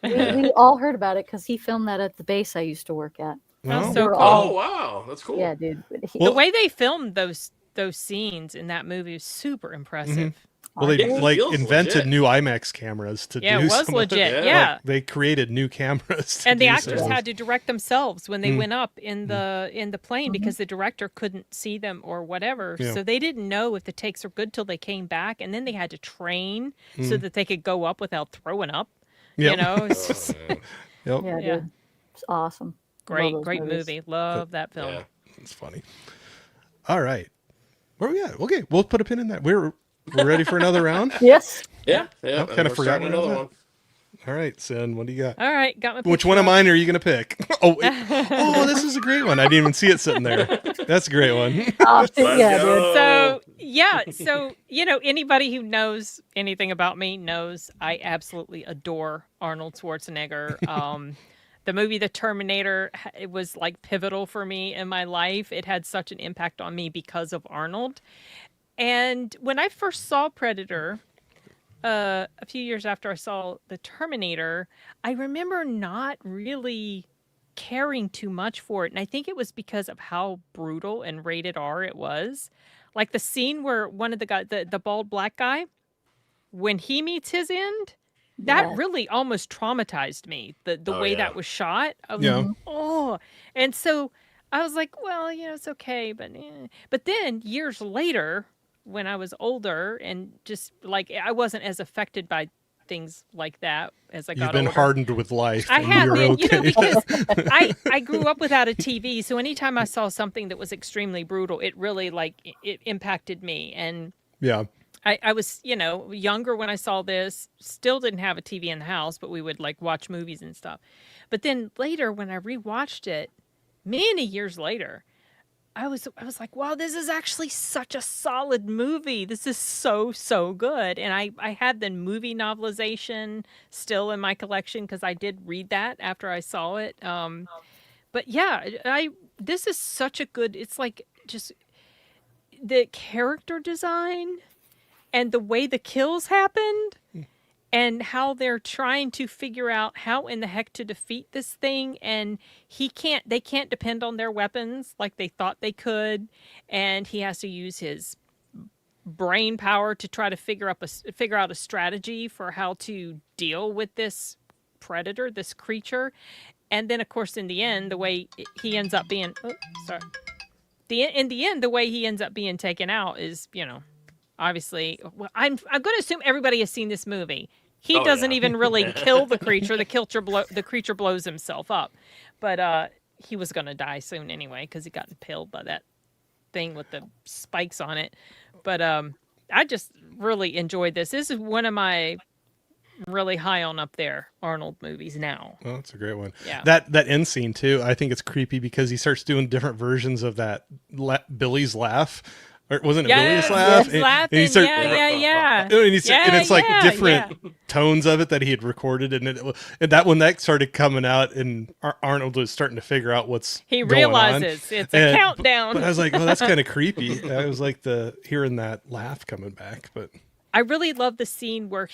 it. We all heard about it because he filmed that at the base I used to work at. Well, so We're cool. Oh wow, that's cool. Yeah, dude. He, Well- The way they filmed those scenes in that movie was super impressive. well, they It like feels invented legit. new IMAX cameras to Yeah, do it was some legit. Yeah. Yeah. Like, they created new cameras. To And the do actors some- had to direct themselves when they Mm. went up in the plane Mhm. because the director couldn't see them or whatever. Yeah. So they didn't know if the takes were good till they came back, and then they had to train so Mm. that they could go up without throwing up. Yep. You know, it's just Oh, man. Yep. yeah, Yeah. dude. It's awesome. Love great, those great movies. movie. Love that film. Yeah. It's funny. All right. Where we at? Okay, we'll put a pin in that. We're ready for another round. Yes. Yeah, yeah. I've kinda we're forgotten starting another about one. All right, Sin, what do you got? All right, got my Which picture one of up. mine are you going to pick? Oh, this is a great one. I didn't even see it sitting there. That's a great one. Oh, Let's yeah, dude. go. So yeah, so anybody who knows anything about me knows I absolutely adore Arnold Schwarzenegger. The movie The Terminator, it was like pivotal for me in my life. It had such an impact on me because of Arnold. And when I first saw Predator, a few years after I saw The Terminator, I remember not really caring too much for it. And I think it was because of how brutal and rated R it was. Like the scene where one of the guy, the bald black guy, when he meets his end, that Yes. really almost traumatized me. The Oh, way yeah. that was shot. I was Yeah. like, oh, and so I was like, well, it's okay, but but then years later, when I was older and just like I wasn't as affected by things like that as I You've got been older. hardened with life. I and have you're been, okay. because I grew up without a TV, so anytime I saw something that was extremely brutal, it really it impacted me. And Yeah. I was, younger when I saw this, still didn't have a TV in the house, but we would like watch movies and stuff. But then later when I rewatched it, many years later, I was like, wow, this is actually such a solid movie. This is so good. And I had the movie novelization still in my collection because I did read that after I saw it. But yeah, this is such a good. It's like just the character design and the way the kills happened and how they're trying to figure out how in the heck to defeat this thing, and they can't depend on their weapons like they thought they could, and he has to use his brain power to try to figure out a strategy for how to deal with this predator, this creature. And then of course in the end the way he ends up being in the end the way he ends up being taken out is, obviously, well, I'm going to assume everybody has seen this movie. He Oh, doesn't yeah. even really kill the creature. The creature blows himself up. But he was going to die soon anyway because he got impaled by that thing with the spikes on it. But I just really enjoyed this. This is one of my really high on up there Arnold movies now. Oh, that's a great one. Yeah. That end scene too. I think it's creepy because he starts doing different versions of that Billy's laugh. Or wasn't it Yes, Billy's laugh? he's laughing. he starts, Yeah. and it's like Yeah, different tones of it that he had recorded, and when that started coming out, and Arnold was starting to figure out what's He going realizes on. it's a countdown. But I was like, oh, that's kind of creepy. I was like hearing that laugh coming back, but I really love the scene where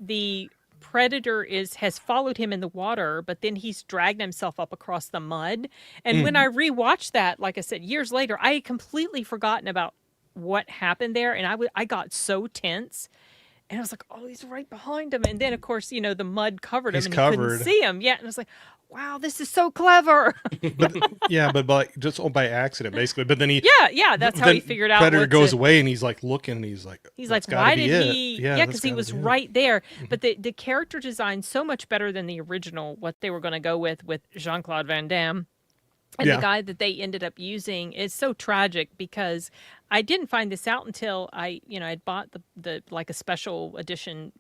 the predator has followed him in the water, but then he's dragged himself up across the mud. And when I rewatched that, like I said, years later, I had completely forgotten about what happened there, and I got so tense. And I was like, oh, he's right behind him. And then, of course, the mud covered him He's and he covered. couldn't see him. Yeah. And I was like, wow, this is so clever. but like just by accident, basically. But then yeah, that's how then he figured out. Predator what goes to- away, and he's like looking, and he's like, He's "That's like, gotta why be did it." he? Yeah, Yeah, that's because he gotta was be it. right there. But the character design so much better than the original. What they were going to go with Jean-Claude Van Damme, and Yeah. the guy that they ended up using is so tragic because I didn't find this out until I'd bought the like a special edition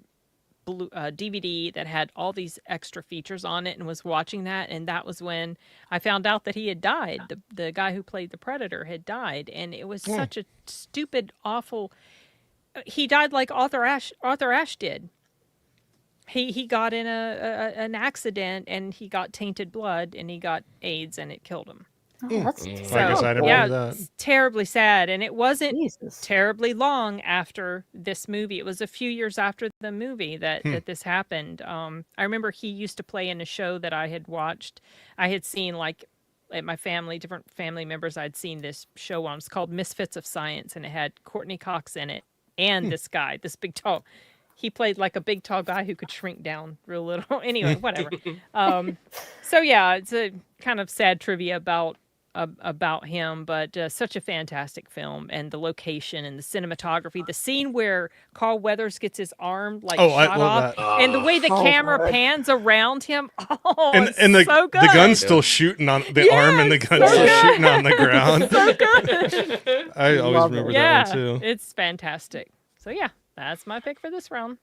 DVD that had all these extra features on it and was watching that, and that was when I found out that he had died. The guy who played the Predator had died, and it was such a stupid, awful. He died like Arthur Ashe did. He got in an accident and he got tainted blood and he got AIDS and it killed him. Oh, that's I guess terrible. I didn't yeah, remember that. it's terribly sad, and it wasn't Jesus. terribly long after this movie. It was a few years after the movie that this happened. I remember he used to play in a show that I had watched. I had seen like at my family, different family members. I'd seen this show on. It's called Misfits of Science, and it had Courtney Cox in it and this guy, this big tall. He played like a big tall guy who could shrink down real little. Anyway, whatever. So yeah, it's a kind of sad trivia about him, but such a fantastic film, and the location and the cinematography, the scene where Carl Weathers gets his arm like I shot love off, and the way the Oh, camera God. pans around him. Oh, it's And the so good. the gun's still shooting on the arm, and the gun's so still good. shooting on the ground. so good. I always Love remember it. Yeah, that one too. it's fantastic. So yeah, that's my pick for this round.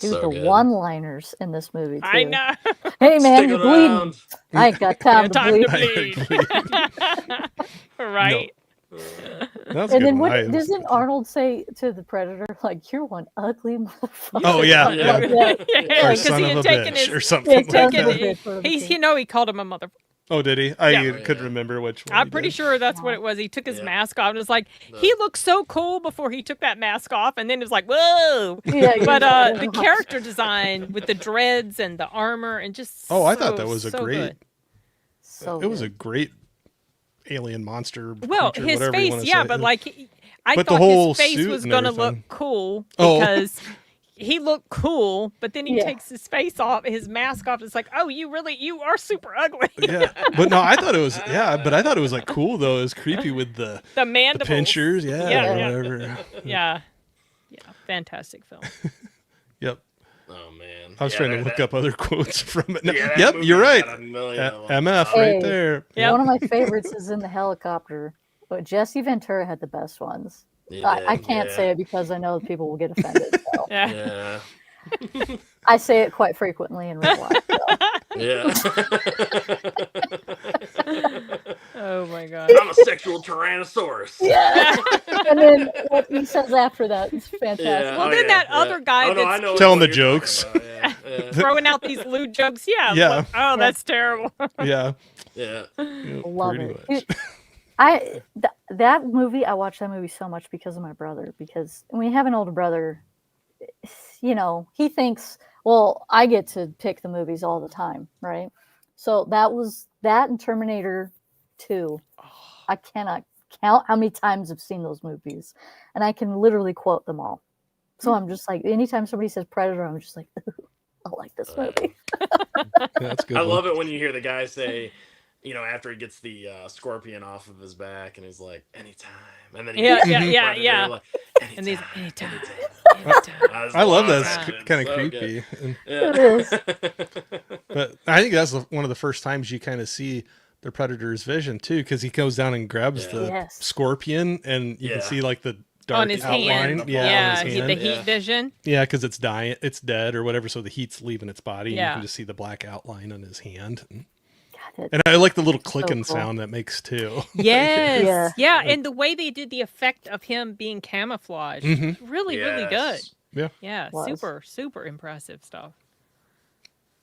Dude, So the good. one-liners in this movie too. I know. Hey man, Stick you're bleeding. around. I ain't got time, Time to to bleed. bleed. Right. That's a And good then one. what doesn't Arnold say to the Predator? Like, you're one ugly motherfucker. Oh yeah, Yeah. yeah. Yeah, Or because son he of had a taken bitch, or his. something Yeah, like son of Taken, a that. bitch. for the he kid. he called him a mother. Oh, did he? Yeah. Couldn't remember which one. I'm he pretty did. sure that's what it was. He took his Yeah. mask off and was like, No. he looked so cool before he took that mask off, and then it was like, whoa. Yeah, But yeah. the character design with the dreads and the armor and just Oh, I thought so, that was a so great. good. So It was a good. great alien monster. Well, creature, his whatever you face, wanna yeah, say. but like I But the thought whole his face suit was and gonna everything. look cool Oh. because he looked cool, but then he Yeah. takes his face off, his mask off. It's like, oh, you are super ugly. Yeah, but no, I thought it was but I thought it was like cool though. It was creepy with the The mandibles. pinchers, yeah, Yeah, or yeah. whatever. Yeah. Yeah. Fantastic film. Yep. Oh man. I was trying to look up other quotes from it. No, Yeah, that yep, movie you're right. got a million of them. MF Hey. right there. Yep. One of my favorites is in the helicopter. But Jesse Ventura had the best ones. I can't say it because I know people will get offended. So. Yeah. Yeah. I say it quite frequently in real life. So. Yeah. Oh my god. I'm a sexual tyrannosaurus. Yeah. And then what he says after that is fantastic. Yeah. Well, then that other guy I that's know Telling what the you're jokes. talking about, Yeah. throwing out these lewd jokes. Yeah. Yeah. look, oh, that's terrible. Yeah, Yeah. Love pretty it. much. Dude, that movie, I watched that movie so much because of my brother. Because when you have an older brother, you know, he thinks, well, I get to pick the movies all the time, right? So that and Terminator 2. I cannot count how many times I've seen those movies, and I can literally quote them all. So I'm just like, anytime somebody says Predator, I'm just like, ooh, I like this movie. Yeah, that's a good. I one. love it when you hear the guy say, you know, after he gets the scorpion off of his back, and he's like, anytime. And then he Yeah, gets yeah, the yeah, Predator, yeah. like, And these anytime. anytime. I love that. Yeah. It's kind of So good. creepy. And, It is. but I think that's one of the first times you kind of see the Predator's vision too, because he goes down and grabs Yeah. the Yes. scorpion, and you can Yeah. see like the dark On his outline. hand. Yeah, Yeah. on his The hand. heat Yeah. vision. Yeah, because it's dying, it's dead or whatever, so the heat's leaving its body. And Yeah. you can just see the black outline on his hand. God, And I like the little clicking cool. sound that makes too. Yes. Yeah. Yeah. And the way they did the effect of him being camouflaged. Mhm. Really, really good. Yes. Yeah, Yeah. Was. Super, super impressive stuff.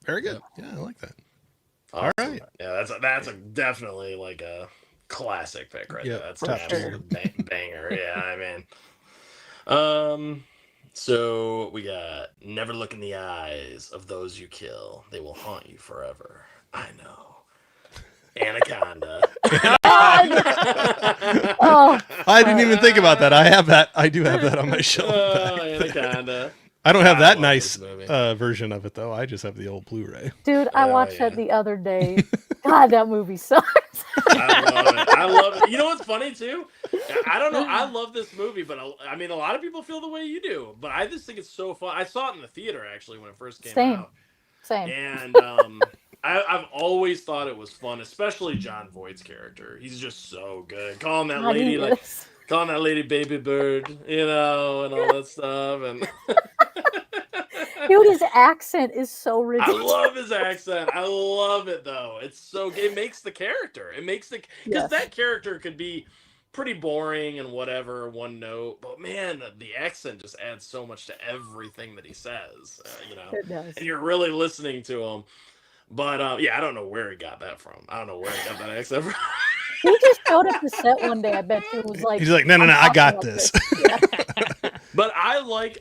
very good. Yeah, I like that. Awesome. All right. Yeah, that's a definitely like a classic pick right Yeah, there. That's for an sure. absolute banger. Yeah, I mean. So we got never look in the eyes of those you kill. They will haunt you forever. I know. Anaconda. Oh, I didn't even think about that. I do have that on my shelf. Anaconda. I don't have I that love nice this movie. version of it though. I just have the old Blu-ray. dude, I Oh, watched yeah. that the other day. God, that movie sucks. I love it. I love it. You know what's funny too? I don't know. I love this movie, but I mean, a lot of people feel the way you do. But I just think it's so fun. I saw it in the theater actually when it first came Same. out, Same. and I've always thought it was fun, especially John Voight's character. He's just so good. Calling that God, he lady like is. calling that lady baby bird, you know, and all that stuff. And Dude, his accent is so I ridiculous. love his accent. I love it though. It's so it makes the character. It makes the because Yes. that character could be pretty boring and whatever, one note, but man, the accent just adds so much to everything that he says. You know, It does. and you're really listening to him. But yeah, I don't know where he got that from. I don't know where he got that accent from. He just showed up to set one day. I bet you was like, He's like, no, I'm I talking got about this. Yeah. But I like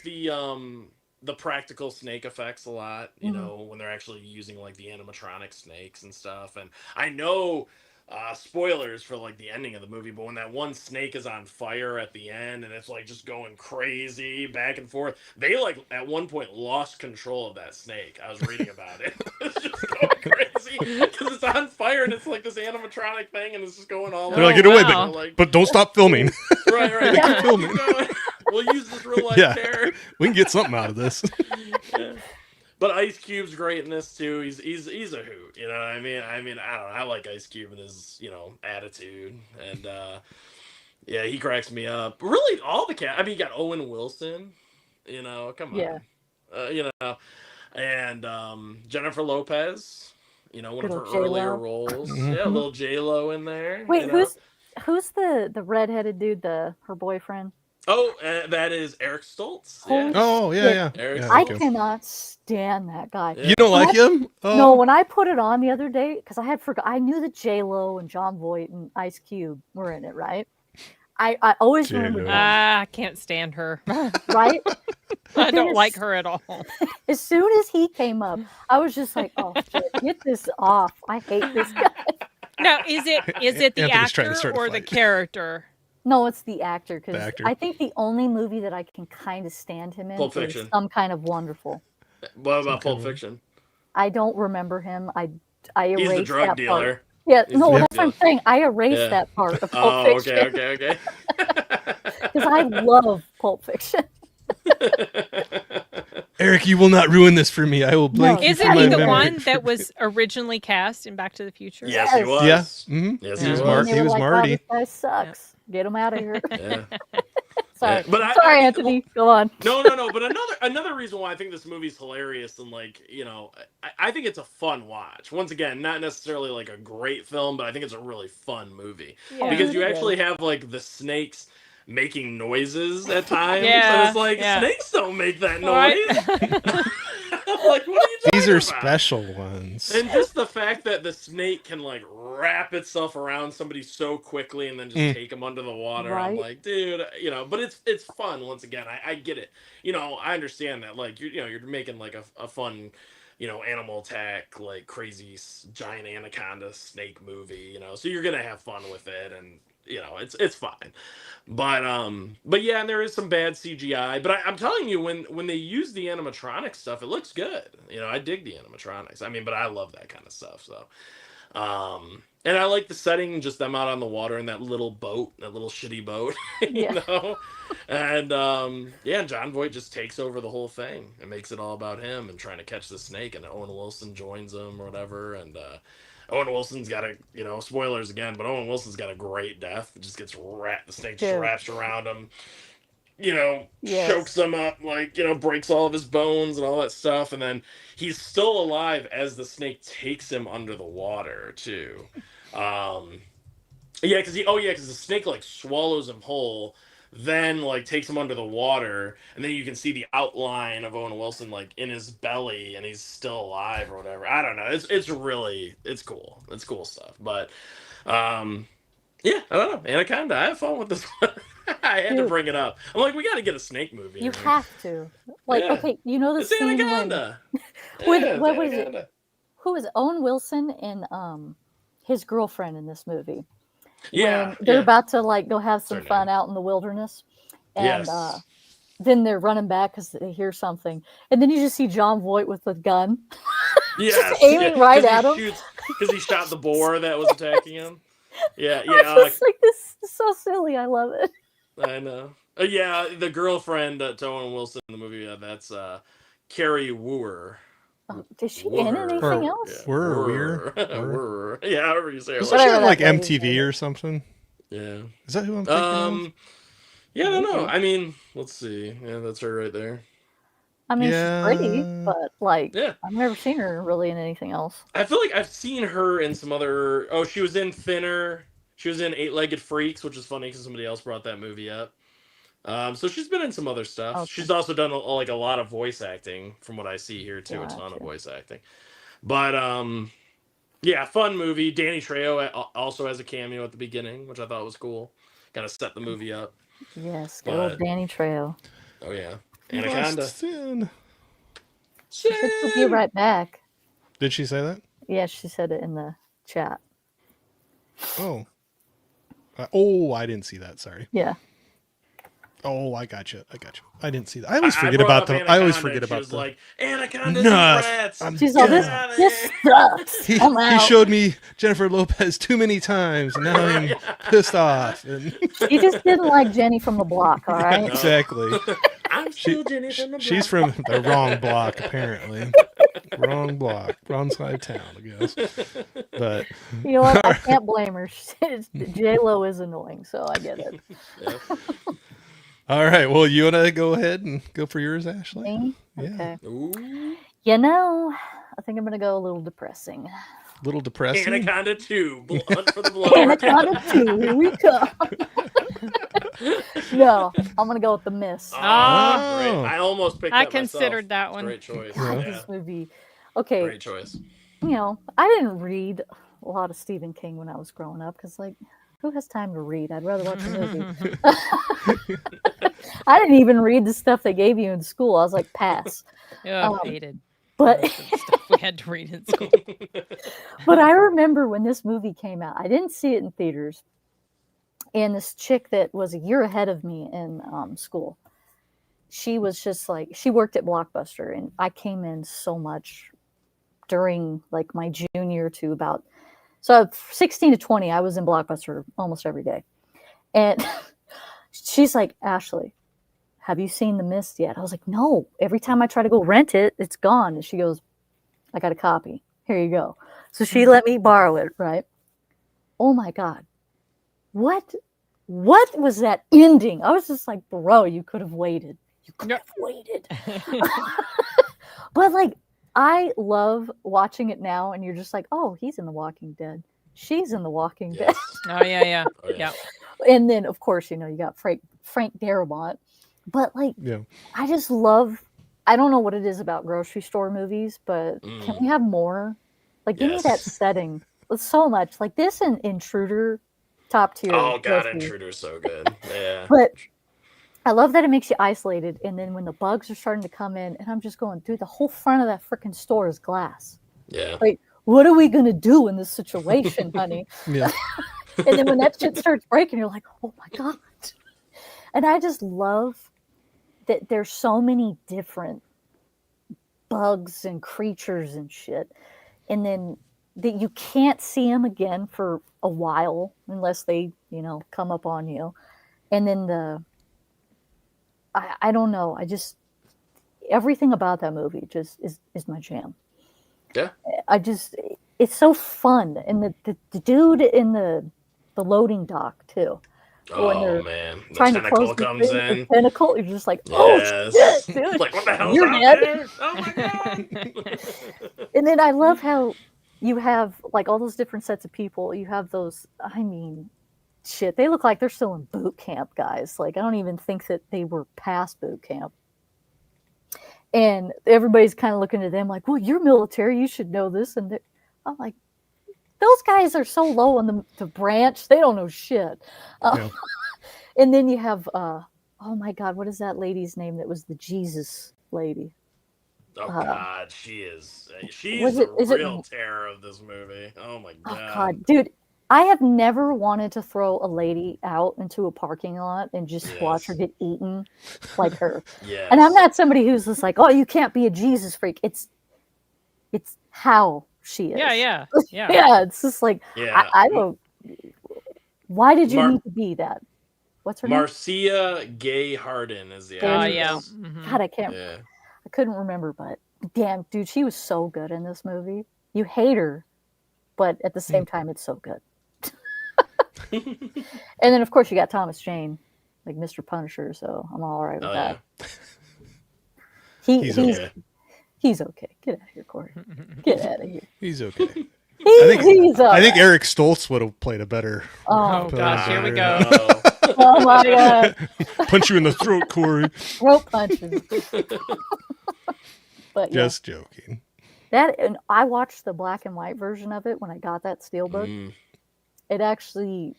the practical snake effects a lot, you Mhm. know, when they're actually using like the animatronic snakes and stuff. And I know spoilers for like the ending of the movie, but when that one snake is on fire at the end and it's like just going crazy back and forth, they like at one point lost control of that snake. I was reading about it. It's just going crazy because it's on fire and it's like this animatronic thing and it's just going all They're like, Oh, get away, wow. but don't stop filming. right. Yeah. Keep going. We'll use this real life Yeah. terror. We can get something out of this. Yeah. But Ice Cube's great in this too. He's a hoot. You know what I mean? I don't know. I like Ice Cube and his attitude, and yeah, he cracks me up. Really, all the cast. I mean, you got Owen Wilson. You know, come on. Yeah. And Jennifer Lopez. You know, one of Little her earlier J-Lo. roles. Mhm. Yeah, little J-Lo in there. Wait, you know? who's the redheaded dude? Her boyfriend. Oh, that is Eric Stoltz. Holy Yeah. Oh yeah. Eric Yeah, I okay. cannot stand that guy. Yeah. You don't like him? Oh. No, when I put it on the other day, because I knew that J Lo and John Voight and Ice Cube were in it, right? I always remember J-Lo. that, I can't stand her. right? I don't as- like her at all. As soon as he came up, I was just like, "Oh, shit, get this off! I hate this guy." No, is it the Anthony's trying to actor start a or the fight. character? No, it's the actor. The Because actor. I think the only movie that I can kind of stand him in Pulp is Fiction. Some Kind of Wonderful. What about Pulp kind of- Fiction? I don't remember him. I erased He's the drug that dealer. part. Yeah, He's no, the that's what I'm drug saying. I erased Yeah. that part of Pulp Oh, Fiction okay. because I love Pulp Fiction. Eric, you will not ruin this for me. I will blank No. you Isn't from he my the memory. one that was originally cast in Back to the Future? Yes, he Yes. was. Yeah. Mhm. Yes, He he was was. Mark. And they He were was like, wow, Marty. this guy sucks. Get him out of here. Yeah. Sorry, Yeah, but sorry, I- Anthony. Go on. No. But another reason why I think this movie's hilarious and like I think it's a fun watch. Once again, not necessarily like a great film, but I think it's a really fun movie Yeah. because you It is. actually have like the snakes making noises at times, Yeah, and it's like yeah. snakes don't make that Right? noise. Like, what are you talking These are about? special ones. And just the fact that the snake can like wrap itself around somebody so quickly and then just take them under the water. I'm Right. like, dude, but it's fun. Once again, I get it. I understand that. Like you're making like a fun, animal attack, like crazy giant anaconda snake movie. So you're gonna have fun with it, and it's fine. But yeah, and there is some bad CGI. But I'm telling you, when they use the animatronic stuff, it looks good. I dig the animatronics. I mean, but I love that kind of stuff. So, and I like the setting, just them out on the water in that little boat, that little shitty boat, Yeah. And yeah, John Voight just takes over the whole thing and makes it all about him and trying to catch the snake. And Owen Wilson joins him or whatever, and Owen Wilson's got spoilers again, but Owen Wilson's got a great death. It just gets wrapped, the snake just Dude. wraps around him, Yes. chokes him up, like, breaks all of his bones and all that stuff. And then he's still alive as the snake takes him under the water, too. Yeah, because the snake, like, swallows him whole, then, like, takes him under the water, and then you can see the outline of Owen Wilson, like, in his belly, and he's still alive or whatever. I don't know. It's cool. It's cool stuff. But, yeah, I don't know. Anaconda, I have fun with this one. I had to Dude. bring it up. I'm like, we got to get a snake movie. You in here. have to. Like, Yeah. okay, you know the It's scene when Anaconda. With- Yeah, it's what was it? Anaconda. who is it? Owen Wilson and his girlfriend in this movie. Yeah, When they're yeah. about to like go have some Her fun name. out in the wilderness, and Yes. then they're running back because they hear something, and then you just see John Voight with the gun. Yes, aiming right at him. because he shot the boar that was attacking him. Yeah, I was yeah, just like, this is so silly. I love it. I know. Yeah, the girlfriend to Owen Wilson in the movie, that's Carrie Wooer. Is she in anything Or- else? Yeah. Wooer. Wooer. Yeah, however you say her Is last that Whatever on, like that lady's MTV name or something? Yeah. Is that who I'm thinking of? Yeah, I don't know. I mean, let's see. Yeah, that's her right there. I mean, Yeah. she's pretty, but like, Yeah. I've never seen her really in anything else. I feel like I've seen her in some other. Oh, she was in Thinner. She was in Eight-Legged Freaks, which is funny because somebody else brought that movie up. So she's been in some other stuff. Okay. She's also done a lot of voice acting, from what I see here too. A ton of Gotcha. voice acting. But yeah, fun movie. Danny Trejo also has a cameo at the beginning, which I thought was cool. Kind of set the movie up. Yes, good old But- Danny Trejo. Oh yeah, Anaconda. Lost Sin. She said she'll be right back. Did she say that? Yeah, she said it in the chat. Oh. I didn't see that. Sorry. Yeah. Oh, I got you. I didn't see that. I always forget brought about up them. I always Anaconda, forget and she about was them. like, Anaconda's Nuts. rats. I'm She's all, done. this sucks. He I'm out. showed me Jennifer Lopez too many times, and now I'm pissed off. And You just didn't like Jenny from the block, all right? exactly. I'm still Jenny from the She's block. from the wrong block, apparently. Wrong block, wrong side of town, I guess. But You know what? I can't blame her. J Lo is annoying, so I get it. Yeah. all right, well, you want to go ahead and go for yours, Ashley? Me? Yeah. Okay. Ooh. You know, I think I'm gonna go a little depressing. A little depressing. Anaconda 2. Hunt for the blower. Anaconda 2, here we come. No, I'm gonna go with The Mist. Oh, Ah. great. I almost picked I that myself. considered that one. Great choice. Yeah. Yeah. This movie. Okay, Great choice. you know, I didn't read a lot of Stephen King when I was growing up because, like, who has time to read? I'd rather watch a movie. I didn't even read the stuff they gave you in school. I was like, pass. Oh, Um, hated But the stuff we had to read in school. but I remember when this movie came out. I didn't see it in theaters, And this chick that was a year ahead of me in school, she was just like, she worked at Blockbuster, and I came in so much during like my junior to about, so 16 to 20, I was in Blockbuster almost every day. And she's like, Ashley, have you seen The Mist yet? I was like, no. Every time I try to go rent it, it's gone. And she goes, I got a copy. Here you go. So she let me borrow it, right? Oh my God. What was that ending? I was just like, bro, you could have waited. You could have waited. But like, I love watching it now, and you're just like, oh, he's in The Walking Dead. She's in The Walking Dead. Oh yeah. Oh, yeah. Yeah. And then, of course, you got Frank Darabont. But like, Yeah. I just love, I don't know what it is about grocery store movies, but can we have more? Like, give me that Yes. setting. It's so much. Like this and Intruder, top tier. Oh God, grocery. Intruder's so good. Yeah. But I love that it makes you isolated. And then when the bugs are starting to come in, and I'm just going, dude, the whole front of that freaking store is glass. Yeah. Like, what are we going to do in this situation, honey? Yeah. And then when that shit starts breaking, you're like, oh my God. And I just love that there's so many different bugs and creatures and shit. And then that you can't see them again for a while unless they, come up on you. And then I don't know. Everything about that movie just is my jam. Yeah. It's so fun. And the dude in the loading dock too. When Oh they're man, the trying to tentacle close the comes thing, in. the tentacle, you're just like, oh Yes. shit, dude. Like what the hell's You're out dead. there? Oh my God. And then I love how you have like all those different sets of people. You have those, shit, they look like they're still in boot camp, guys. Like I don't even think that they were past boot camp. And everybody's kind of looking at them like, well, you're military, you should know this. And I'm like, those guys are so low on the branch, they don't know shit. Yeah. And then you have, oh my God, what is that lady's name that was the Jesus lady? Oh God, she's is the it- real terror of this movie. Oh my Oh God. God, dude, I have never wanted to throw a lady out into a parking lot and just watch her Yes. get eaten like her. Yes. And I'm not somebody who's just like, oh, you can't be a Jesus freak. It's how she is. Yeah. Yeah, it's just like, Yeah. I don't, why did you Mar- need to be that? What's her name? Marcia Gay Harden is the There Oh actress. you yeah. go. Mhm. God, I couldn't remember, but damn, dude, she was so good in this movie. You hate her, but at the same time, it's so good. And then, of course, you got Thomas Jane, like Mr. Punisher, so I'm all right with Oh that. yeah. He's okay. Get out of here, Corey. Get out of here. He's okay. He's I think alright. Eric Stoltz would have played a better. Oh Put gosh, it here we there. go. Oh my God. Punch you in the throat, Corey. Throat punches. But yeah, Just joking. that, and I watched the black and white version of it when I got that steelbook. Mm. It actually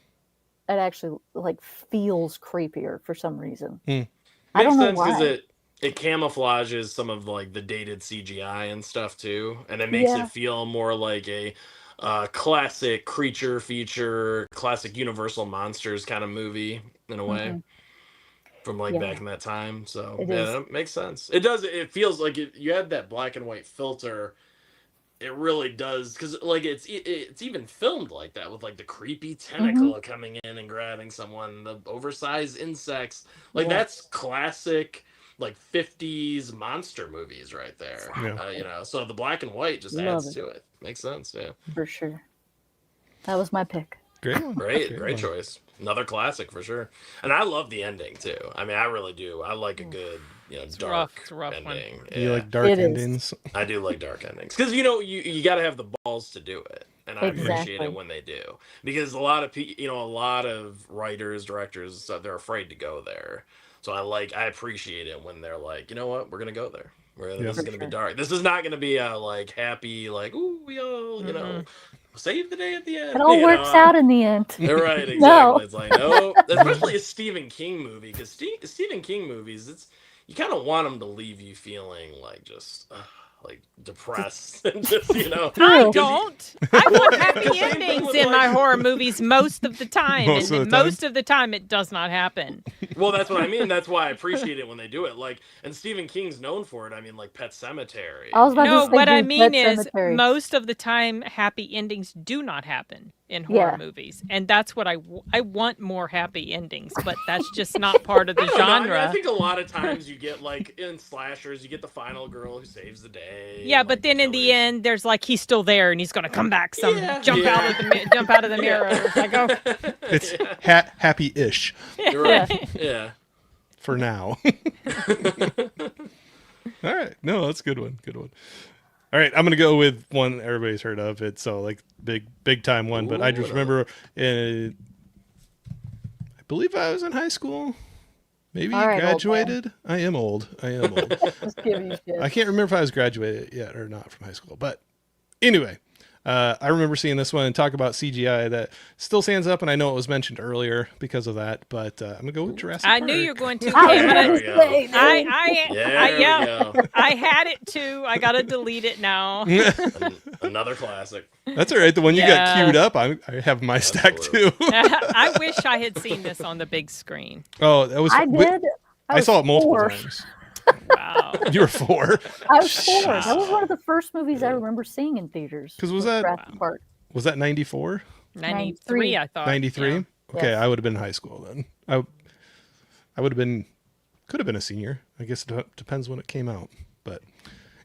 like feels creepier for some reason. I don't Makes know sense because why. it camouflages some of like the dated CGI and stuff too, and it makes Yeah. it feel more like a classic creature feature, classic Universal monsters kind of movie in a way from like Yeah. back in that time. So It yeah, is. that makes sense. It does. It feels like you had that black and white filter. It really does because like it's even filmed like that with like the creepy tentacle coming in and grabbing someone, the oversized insects. Like Yeah. that's classic like 50s monster movies right there. Yeah. So the black and white just Love adds it. to it. Makes sense. Yeah. For sure. That was my pick. Great one. Great one. choice. Another classic for sure. And I love the ending too. I mean, I really do. I like a good, dark rough. It's a rough one. ending. You Yeah. like dark It is. endings? I do like dark endings because you got to have the balls to do it, and I appreciate Exactly. it when they do because a lot of writers, directors, they're afraid to go there. So I appreciate it when they're like, you know what, we're gonna go there. This is For gonna be sure. dark. This is not gonna be a like happy like ooh we all save the day at the end. It all works out in the end. Right, exactly. No. It's like no, especially a Stephen King movie because Stephen King movies, you kind of want them to leave you feeling like just like depressed and just I True. don't. I want happy Same thing endings with, in my like- horror movies most of the time. Most and of the time? most of the time it does not happen. Well, that's what I mean. That's why I appreciate it when they do it. Like, and Stephen King's known for it. I mean, like Pet Cemetery. I was about to No, say, what I dude, mean Pet is Sematary. most of the time happy endings do not happen in horror Yeah. movies. And that's what I want more happy endings, but that's just not part of the I don't know, I mean, genre. I think a lot of times you get like in slashers, you get the final girl who saves the day. Yeah, and, but like, then in the killers. end, there's like he's still there and he's gonna come back. Yeah, Jump yeah. out of the mirror. It's like, oh, It's Yeah. happy-ish You're right. Yeah. for now. All right. No, that's a good one. Good one. All right, I'm gonna go with one everybody's heard of. It's so like big time one, but I just Ooh. remember I believe I was in high school. Maybe All right, old man. graduated. I am old. Just give you shit. I can't remember if I was graduated yet or not from high school. But anyway, I remember seeing this one and talk about CGI that still stands up, and I know it was mentioned earlier because of that. But I'm gonna go with Jurassic I Park. knew you were going to. I Okay, was but There gonna we go. say, dude. There we go. I had it too. I gotta delete it now. Another classic. That's all right. The one you got Yeah. queued up, I have my stack too. I wish I had seen this on the big screen. Oh, that was. I did. I saw it multiple 4. times. Wow. You were 4. I was 4. That was one of the first movies I remember seeing in theaters. 'Cause was that- Jurassic Park? Was that 94? 93, I thought. 93? Yeah. Okay, Yes. I would have been in high school then. I would have been, could have been a senior. I guess it depends when it came out. But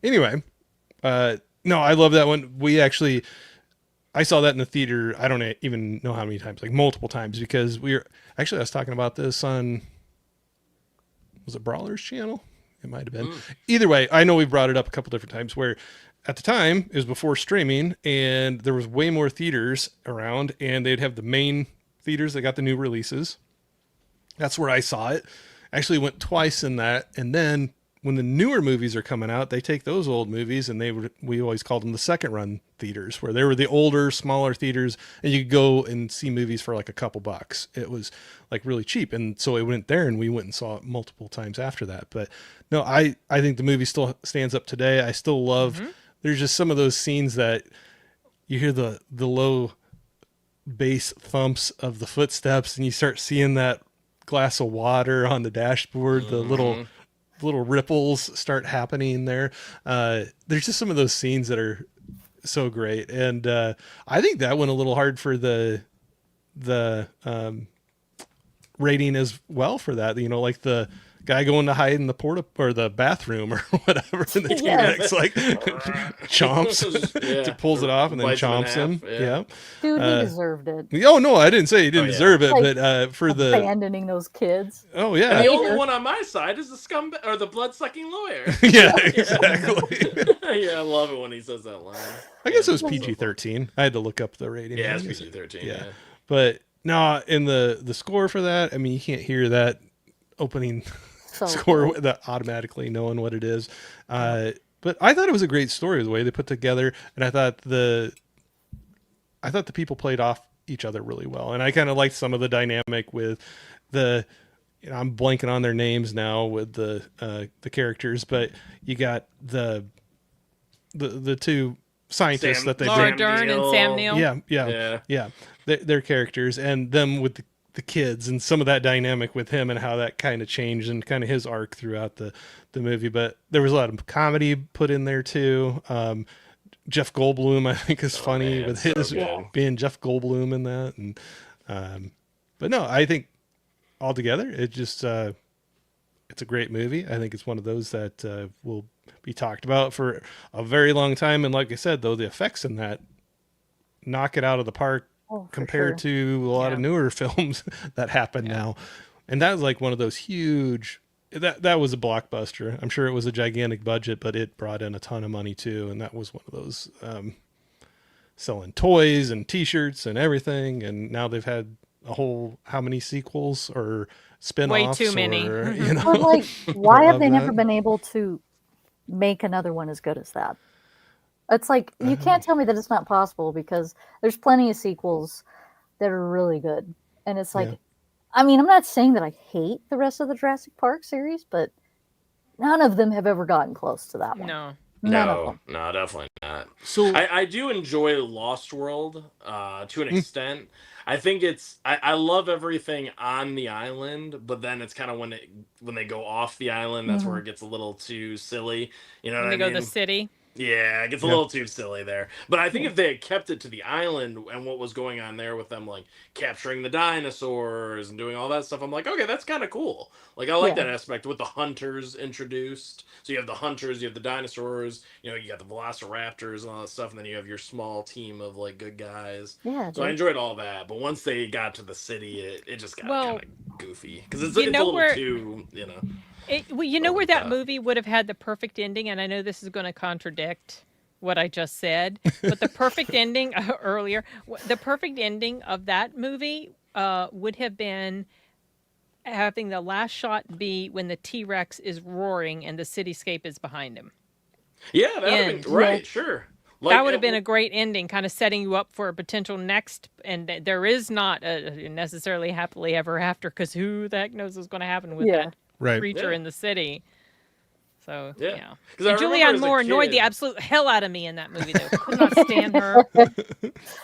anyway, no, I love that one. I saw that in the theater. I don't even know how many times, like multiple times, because I was talking about this on, was it Brawler's channel? It might have been. Either way, I know we've brought it up a couple different times where at the time it was before streaming and there was way more theaters around and they'd have the main theaters that got the new releases. That's where I saw it. I actually went twice in that. And then when the newer movies are coming out, they take those old movies and we always called them the second run theaters, where they were the older, smaller theaters and you could go and see movies for like a couple bucks. It was like really cheap. And so I went there and we went and saw it multiple times after that. But no, I think the movie still stands up today. I still love, there's just some of those scenes that you hear the low bass thumps of the footsteps and you start seeing that glass of water on the dashboard, the little ripples start happening there. There's just some of those scenes that are so great. And I think that went a little hard for the rating as well for that, like the guy going to hide in the or the bathroom or whatever. And the T-Rex like chomps, Yeah. pulls it off and then Bites him in chomps him. half, yeah. Yeah. Dude, he deserved it. Oh no, I didn't say he didn't yeah. deserve it, Like, but for the Abandoning those kids. oh And yeah, the only one on my side is the scumbag or the blood-sucking lawyer. yeah, exactly. Yeah, I love it when he says that line. I guess it was Yeah, PG-13. I had to look up the rating. Yeah, I it's guess PG-13. yeah. Yeah. But no, in the score for that, I mean, you can't hear that opening So score that automatically knowing what it is. But I thought it was a great story the way they put together, and I thought the people played off each other really well, and I kind of liked some of the dynamic with the. I'm blanking on their names now with the characters, but you got the two scientists that they Laura bring. Dern and Sam Neill. Yeah. Their characters and them with the kids and some of that dynamic with him and how that kind of changed and kind of his arc throughout the movie. But there was a lot of comedy put in there too. Jeff Goldblum, I think, is funny man, with so his good. being Jeff Goldblum in that. And but no, I think altogether it just it's a great movie. I think it's one of those that will be talked about for a very long time. And like I said, though, the effects in that knock it out of the park for compared sure. to a lot of Yeah. newer films that happen now. And that was like one of those huge, that was a blockbuster. I'm sure it was a gigantic budget, but it brought in a ton of money too. And that was one of those selling toys and t-shirts and everything. And now they've had a whole, how many sequels or spin-offs? Way too many. Or, But like, why love have they never that. been able to make another one as good as that? It's like you can't tell me that it's not possible because there's plenty of sequels that are really good. And it's like, Yeah. I mean, I'm not saying that I hate the rest of the Jurassic Park series, but none of them have ever gotten close to that one. No. None of them. No, definitely not. So I do enjoy Lost World to an Mm. extent. I think I love everything on the island, but then it's kind of when they go off the island, that's where Mhm. it gets a little too silly. You know When what they I go to the mean? city. Yeah, it gets a yeah, little too silly there. But I think Yeah. if they had kept it to the island and what was going on there with them, like capturing the dinosaurs and doing all that stuff, I'm like, okay, that's kind of cool. Like, I like Yeah. that aspect with the hunters introduced. So you have the hunters, you have the dinosaurs, you got the velociraptors and all that stuff, and then you have your small team of like good guys. Yeah, So I dude. enjoyed all that. But once they got to the city, it just got kind Well, of goofy because it's you a know little where too, you know over where the that top. movie would have had the perfect ending, and I know this is going to contradict what I just said, but the perfect ending earlier, the perfect ending of that movie would have been having the last shot be when the T-Rex is roaring and the cityscape is behind him. Yeah, that would have End. been Yeah. right, sure. That Like, would have been a great ending, kind of setting you up for a potential next. And there is not a necessarily happily ever after, because who the heck knows what's going to happen with Yeah. that right. creature yeah. in the city. So Yeah, yeah. because I And remember Julianne as a Moore annoyed the kid. absolute hell out of me in that movie, though. Could not stand her.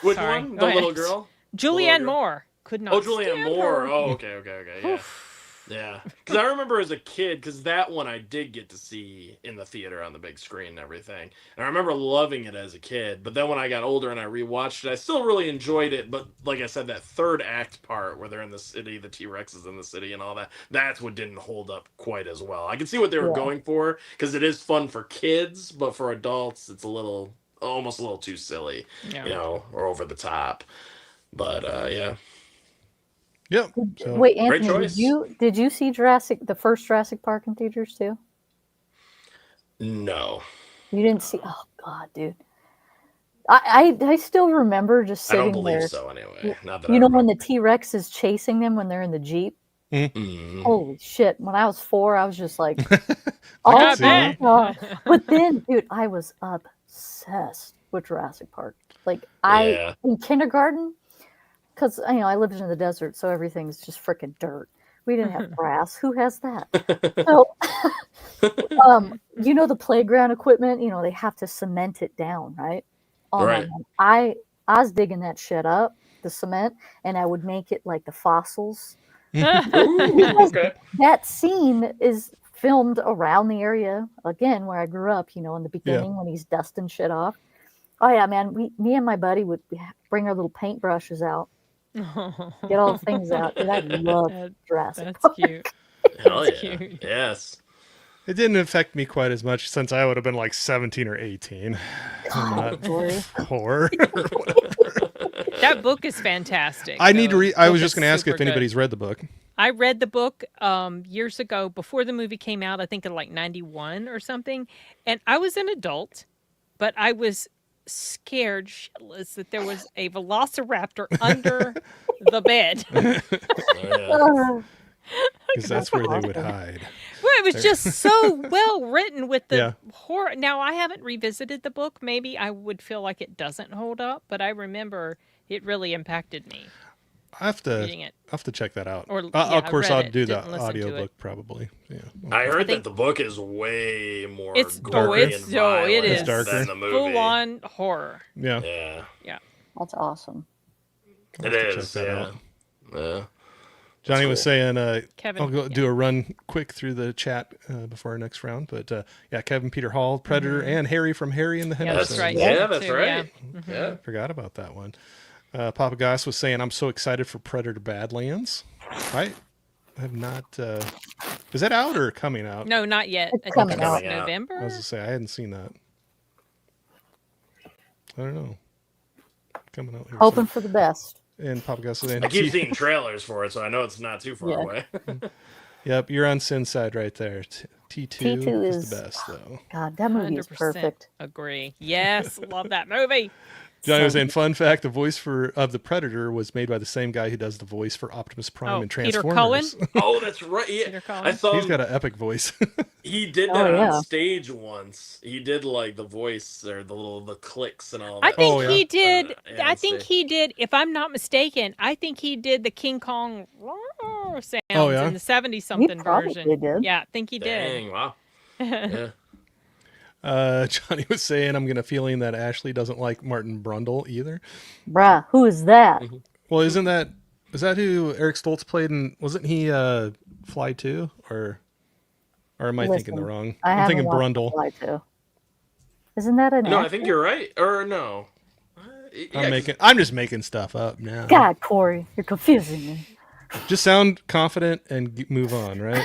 Which Sorry. one? Go The little ahead. girl? The little Julianne girl? Moore. Could Oh, not Julianne stand Moore. her. Oh, okay, yeah. Oof. Yeah. Because I remember as a kid, because that one I did get to see in the theater on the big screen and everything. And I remember loving it as a kid. But then when I got older and I rewatched it, I still really enjoyed it. But like I said, that third act part where they're in the city, the T-Rex is in the city and all that, that's what didn't hold up quite as well. I can see what they were Yeah. going for, because it is fun for kids, but for adults, it's almost a little too silly, Yeah. or over the top. But yeah, Yep. So Wait, great Anthony, choice. did you see the first Jurassic Park in theaters too? No, You didn't see? Oh God, dude. I still remember just I don't sitting believe there. so anyway. Not that I You know when remember. the T-Rex is chasing them when they're in the Jeep? Mm. Holy shit. When I was 4, I was just like, I oh can I see my that. bet. God. But then, dude, I was obsessed with Jurassic Park. Like Yeah. in kindergarten, because I lived in the desert, so everything's just freaking dirt. We didn't have grass. Who has that? So, the playground equipment, they have to cement it down, right? Oh my Right. God. I was digging that shit up, the cement, and I would make it like the fossils. Ooh, Because okay. that scene is filmed around the area, again, where I grew up, in the Yeah. beginning when he's dusting shit off. Oh yeah, man. Me and my buddy would bring our little paintbrushes out, get all the things out. Dude, I love Jurassic That's Park. cute. Hell That's yeah. cute. Yes. It didn't affect me quite as much since I would have been like 17 or 18. I'm God, not Tori. 4. That book is fantastic. I need to though. read. I Book was is just going to ask if super good. anybody's read the book. I read the book years ago before the movie came out, I think in like 91 or something. And I was an adult, but I was scared shitless that there was a velociraptor under the bed. Oh, yeah. Because that's where they would hide. Well, it was just so well written with the Yeah. horror. Now, I haven't revisited the book. Maybe I would feel like it doesn't hold up, but I remember it really impacted me I have to. reading it. I have to check that out. Or, Of yeah, course, I I'll read it, do the didn't listen to audiobook it. probably. Yeah. I heard think- that the book is way more It's gory it's and so it violent is darker. than the movie. full on horror. Yeah. Yeah, That's awesome. I'll it have to check is. that Yeah. out. Yeah. Johnny was cool. saying, Kevin, I'll go yeah. do a run quick through the chat before our next round. But yeah, Kevin Peter Hall, Predator, and Harry from Harry and the Yeah, Hendersons. that's right. Yeah, that's too, right. yeah. Yeah. Forgot about that one. Papa Goss was saying, I'm so excited for Predator Badlands. I have not. Is that out or coming out? No, not yet. It's I think coming it's out. I was November. going to say, I hadn't seen that. I don't know. Coming out here. Hoping for the best. And Papa Goss was saying, I keep seeing trailers for it, so I know it's not too far Yeah. away. Yep, you're on Sin's side right there. T2, T2 is is- the best, though. God, that movie is 100% perfect. agree. Yes, love that movie. Johnny was So- saying, fun fact, the voice of the Predator was made by the same guy who does the voice for Optimus Prime Oh, and Peter Transformers. Oh, that's right. Yeah. Peter Cullen. I saw He's him. got an epic voice. He did Oh, that yeah. on stage once. He did like the voice or the clicks and all I that. think Oh, yeah. he did. Yeah, I on think stage. he did. If I'm not mistaken, I think he did the King Kong roar sounds Oh, yeah? in the 70 something probably version. did. Yeah, I think he did. Dang, wow. Yeah. Johnny was saying, I'm gonna feeling that Ashley doesn't like Martin Brundle either. Bruh, who is that? Well, is that who Eric Stoltz played in? Wasn't he Fly 2 or am I thinking the Listen, wrong? I I'm haven't thinking watched Brundle. Fly too. Isn't that an No, I actor? think you're right. Or no. Yeah, 'cause- I'm just making stuff up now. God, Corey, you're confusing me. Just sound confident and move on, right?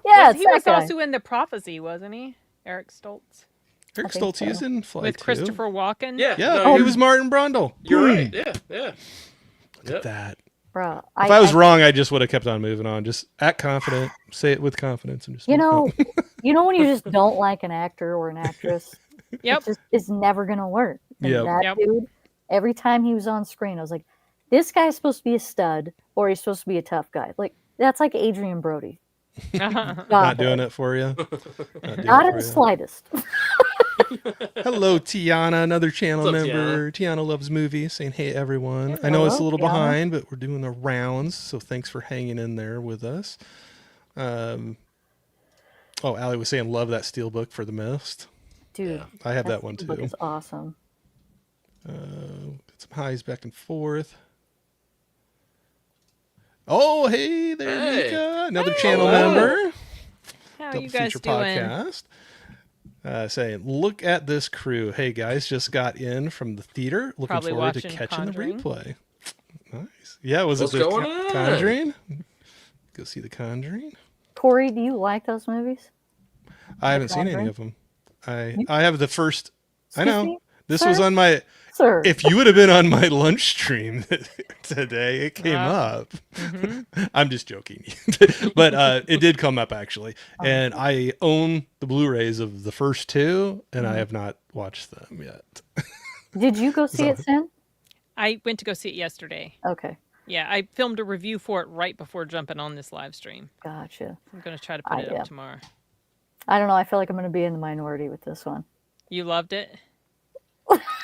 Yeah, it's he that was guy. also in The Prophecy, wasn't he? Eric Stoltz. Eric think Stoltz, he's so. in Fly With 2. Christopher Walken. Yeah. Yeah, no, he was Martin Brundle. You're Boom. right. Yeah. Yeah. Look at that. Bruh, If I was wrong, I just would have kept on moving on. Just act confident, say it with confidence, and just You move know, on. you know when you just don't like an actor or an actress, Yep. it's never gonna work. And Yep. that Yep. dude, every time he was on screen, I was like, this guy's supposed to be a stud or he's supposed to be a tough guy. Like that's like Adrian Brody. Not doing it for you. Not in the slightest. Hello, Tiana, another channel What's up, member. Tiana loves movies, saying hey everyone. I know it's a Hello, little Tiana. behind, but we're doing the rounds, so thanks for hanging in there with us. Oh, Allie was saying love that steel book for the Mist. Dude, I have that one book too. is awesome. Got some highs back and forth. Oh, hey there, Hey. Nika, another channel Hello. member. How are Double you guys Feature doing? Podcast. Saying, look at this crew. Hey guys, just got in from the theater. Looking Probably forward to watching catching Conjuring. the replay. Nice. Yeah, was What's it the going on? Conjuring? Go see the Conjuring. Corey, do you like those movies? I haven't seen any Conjuring? of them. I have the first. I Excuse know. me, This sir? was on my. Sir. If you would have been on my lunch stream today, it came up. I'm just joking, but it did come up actually, and I own the Blu-rays of the first two, and I have not watched them yet. Did you go see it, Sin? I went to go see it yesterday. Okay, Yeah, I filmed a review for it right before jumping on this live stream. gotcha. I'm going to try to put it yeah. up tomorrow. I don't know. I feel like I'm going to be in the minority with this one. You loved it?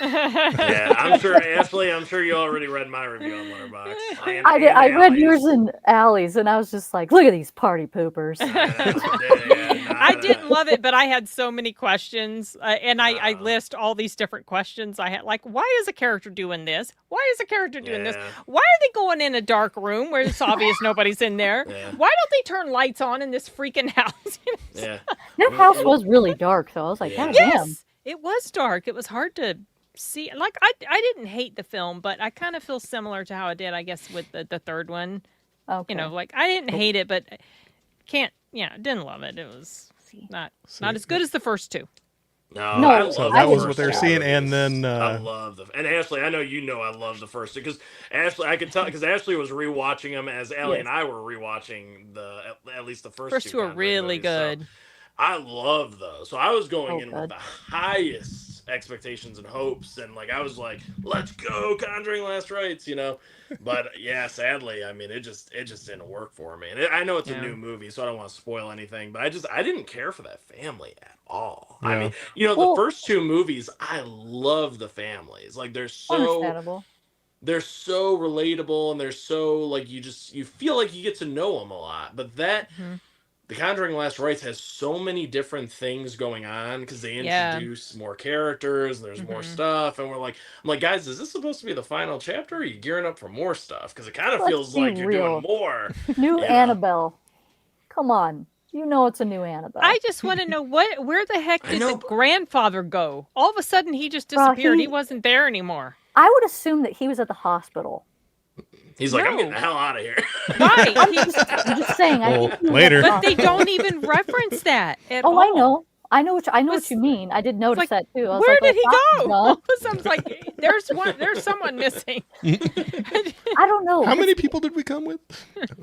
Yeah, I'm sure, Ashley. I'm sure you already read my review on Letterboxd. I did. I read yours in Allie's, and I was just like, "Look at these party poopers." I didn't love it, but I had so many questions, and I list all these different questions. I had like, why is a character doing this? Why is a character doing this? Yeah. Why are they going in a dark room where it's obvious nobody's in there? Yeah. Why don't they turn lights on in this freaking house? Yeah. That house was really dark, though. I was like, Yeah. "God damn!" Yes, it was dark. It was hard to see. Like I didn't hate the film, but I kind of feel similar to how I did, I guess, with the third one. Okay. You know, like I didn't hate it, but can't. Yeah, didn't love it. It was not as good as the first two. No, No, I love So the that was first what they're two seeing, movies. and then I love the and Ashley. I know you know I love the first two because Ashley. I could tell because Ashley was rewatching them as Ellie and I were rewatching at least the First two are Conjuring really movies, so good. I love those. So I was going in good. with the highest expectations and hopes, and like I was like, "Let's go, Conjuring Last Rites," you know. But yeah, sadly, I mean, it just didn't work for me. And I know it's a Yeah. new movie, so I don't want to spoil anything. But I didn't care for that family at all. I Yeah. mean, you know, Well- the first two movies, I love the families. Like they're so Understandable. relatable, and they're so like you feel like you get to know them a lot. But that. Mhm. The Conjuring Last Rites has so many different things going on because they Yeah. introduce more characters and there's more Mhm. stuff, and I'm like, guys, is this supposed to be the final chapter? Or are you gearing up for more stuff? Because it kind of Let's feels be like you're real. doing more. New Yeah. Annabelle. Come on, you know it's a new Annabelle. I just want to know where the heck I did know, the but- grandfather go? All of a sudden, he just Bro, disappeared. He he- wasn't there anymore. I would assume that he was at the hospital. He's like, I'm No. getting the hell out of here. Right. I'm just saying. I Well, think he was later. at the But they hospital. don't even reference that at Oh, all. I know. I know what Was- you mean. I did notice like, that too. I was Where like, did he "Oh, go? fuck, So I was like, there's someone missing. I don't know. how many people did we come with?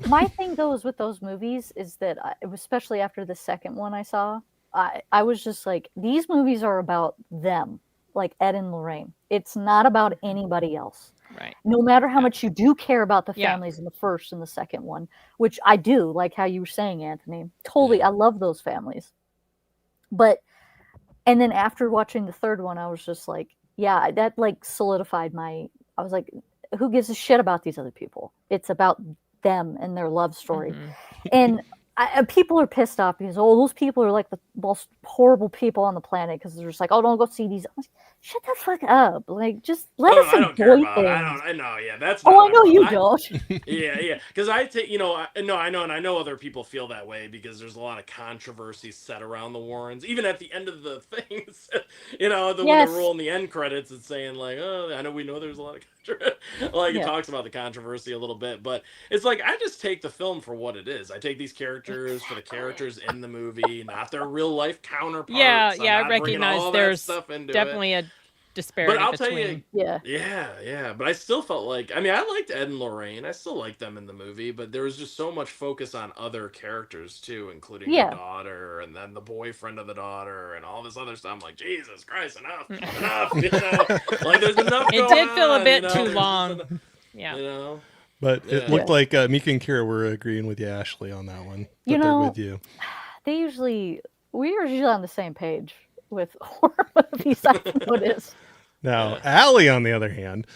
My thing though is with those movies is that especially after the second one I saw, I was just like, these movies are about them, like Ed and Lorraine. It's not about anybody else. Right. No matter how much you do care about the Yeah. families in the first and the second one, which I do, like how you were saying, Anthony. Totally, I love those families. And then after watching the third one, I was just like, yeah, that like solidified I was like, who gives a shit about these other people? It's about them and their love story. Mhm. And people are pissed off because, oh, those people are like most horrible people on the planet because they're just like, oh, don't go see these. I'm like, shut the fuck up! Like, just let us I don't care enjoy about. things. I know. Yeah, that's. Oh, not I know my you problem. don't. Yeah. Because I take, no, I know, and I know other people feel that way because there's a lot of controversy set around the Warrens. Even at the end of the things, when Yes. they're rolling the end credits, it's saying like, oh, I know we know there's a lot of like it Yeah. talks about the controversy a little bit, but it's like I just take the film for what it is. I take these characters for the characters in the movie, not their real life counterparts. Yeah, I'm yeah, I not bringing recognize all that there's stuff into it. definitely a disparity But I'll tell between. you, Yeah. yeah. But I still felt like, I mean, I liked Ed and Lorraine. I still liked them in the movie, but there was just so much focus on other characters too, including Yeah. the daughter and then the boyfriend of the daughter and all this other stuff. I'm like, Jesus Christ, enough. Like, there's enough. It going did feel a on, bit There's too just long. enough, Yeah. But it Yeah. looked like Mika and Kira were agreeing with you, Ashley, on that one. You that they're know, with you. We are usually on the same page with horror movies. I've noticed. Now, Allie, on the other hand,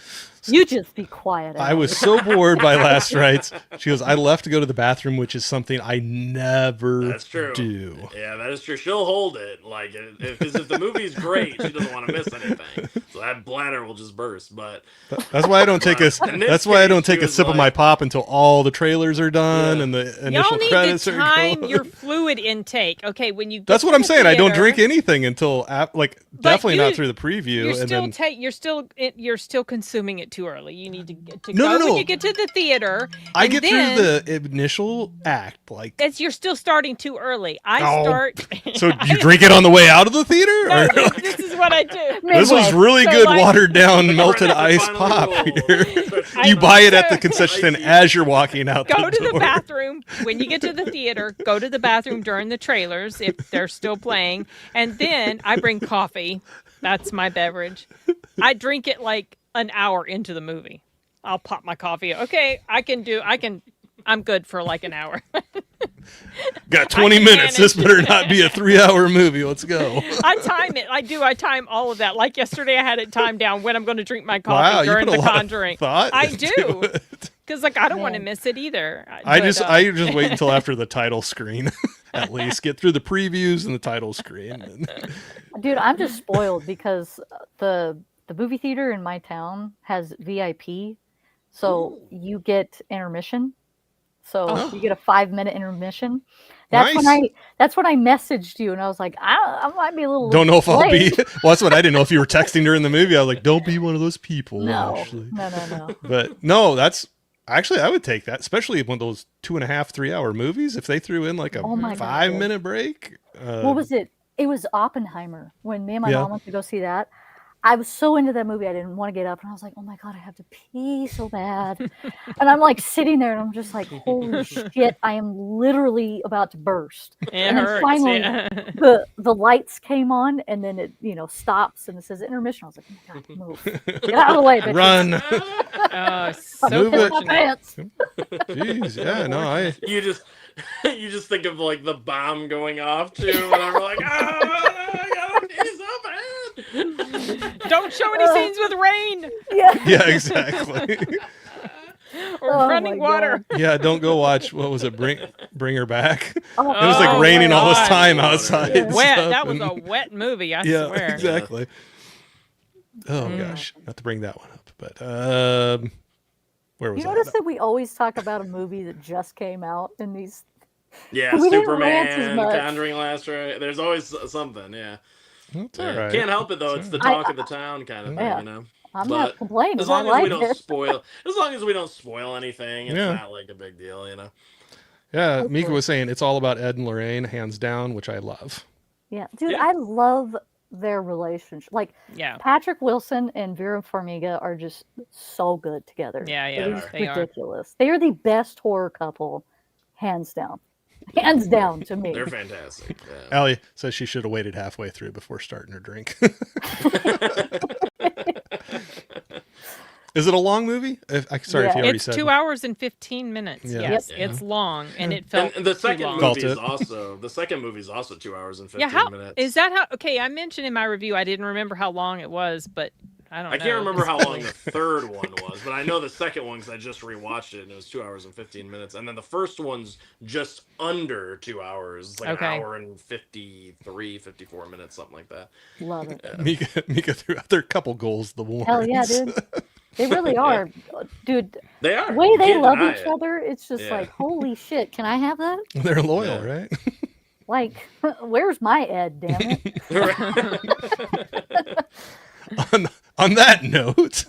You just be quiet. I Allie. was so bored by Last Rites. She goes, I left to go to the bathroom, which is something I never That's true. do. Yeah, that is true. She'll hold it. Like, because if the movie's great, she doesn't want to miss anything. So that bladder will just burst. But That's why I don't take a. In this That's why I don't case, she take a was sip of my like- pop until all the trailers are done Yeah. and the Y'all initial need credits to are time going. your fluid intake. Okay, when you get That's to what I'm the saying. I don't theater, drink anything until definitely you- not through the preview. You're and still then you're still consuming it too early. You need to get to No, go no, when no. you get to the theater. I and get then, through the initial act. Like, You're still starting too early. I Oh, start. so you drink it on the way out of the theater? No, Or- this is what I do. This was Midway. really So, good like- watered down melted Right, ice finally pop roll. here. I- You buy it at the so- concession stand Icy. as you're walking out Go the to door. the bathroom when you get to the theater. Go to the bathroom during the trailers if they're still playing, and then I bring coffee. That's my beverage. I drink it like an hour into the movie. I'll pop my coffee. Okay, I'm good for like an hour. Got 20 I can minutes. This manage. better not be a 3-hour movie. Let's go. I time it. I time all of that. Like yesterday, I had it timed down when I'm going to drink my coffee Wow, you during put a the lot of Conjuring. thought I into do. it. Because I don't want to Man. miss it either. I But, just wait until after the title screen. At least get through the previews and the title screen. Dude, I'm just spoiled because the movie theater in my town has VIP, so you get intermission. So Oh. you get a 5-minute intermission. That's Nice. when I messaged you and I was like, I might be a little Don't know if I'll be. late. Well, that's what I didn't know if you were texting during the movie. I was like, don't be one of those people. No, Ashley. no. But no, that's actually I would take that, especially one of those 2.5, 3-hour movies. If they threw in like a Oh my God. 5-minute break. What was it? It was Oppenheimer. When me and my Yeah. mom went to go see that, I was so into that movie I didn't want to get up, and I was like, "Oh my God, I have to pee so bad." And I'm like sitting there, and I'm just like, "Holy shit, I am literally about to burst." It And then hurts. finally- yeah. The lights came on, and then it stops, and it says intermission. I was like, "Oh my God, move! Get out of the way, bitches." Run. Oh, so Move it. My fortunate. pants. Jeez, yeah, no, You just think of like the bomb going off too, and I'm like, I gotta pee so bad. Don't show any scenes with rain Yeah. yeah, exactly. or Oh running my water. Yeah, don't go watch. What was it? Bring Her Back. It Oh, was like Oh, raining all this God. time outside. and Wet. stuff, That was and- a wet movie. I yeah, swear. exactly. Oh Mm. gosh, not to bring that one up, but where was You I? notice that we always talk about a movie that just came out in these. Yeah, We didn't rant as Superman, much. Conjuring Last Right. There's always something. Yeah, That's Yeah. all right. Can't help it though. It's the I- talk of the town kind of thing, Yeah. you know. I'm But not complaining. As long I as we like don't it. spoil, as long as we don't spoil anything, it's Yeah. not like a big deal, you know. Yeah, Okay. Mika was saying it's all about Ed and Lorraine, hands down, which I love. Yeah, dude, Yeah. I love their relationship. Like Yeah. Patrick Wilson and Vera Farmiga are just so good together. Yeah, It yeah, is they are. ridiculous. They are the best horror couple, hands down. Hands down to me. They're fantastic. Yeah. Allie says she should have waited halfway through before starting her drink. Is it a long movie? Sorry if Yeah. you already It's said. 2 hours and 15 minutes. Yeah. Yes, Yep. it's long, and it felt And the too second long. Felt movie is it. also 2 hours and 15 Yeah, how minutes. is that? How? Okay, I mentioned in my review I didn't remember how long it was, but I don't know. I can't remember It's how long really- the third one was, but I know the second one because I just rewatched it and it was 2 hours and 15 minutes. And then the first one's just under 2 hours. It's like Okay. an hour and 53, 54 minutes, something like that. Love it. Mika threw out their couple goals. The Warrens. Hell yeah, dude. They really are, dude. They are. The way You they can't love deny each it. other, it's just Yeah. like, holy shit, can I have that? They're loyal, Yeah. right? Like, where's my Ed, damn it? On that note, What's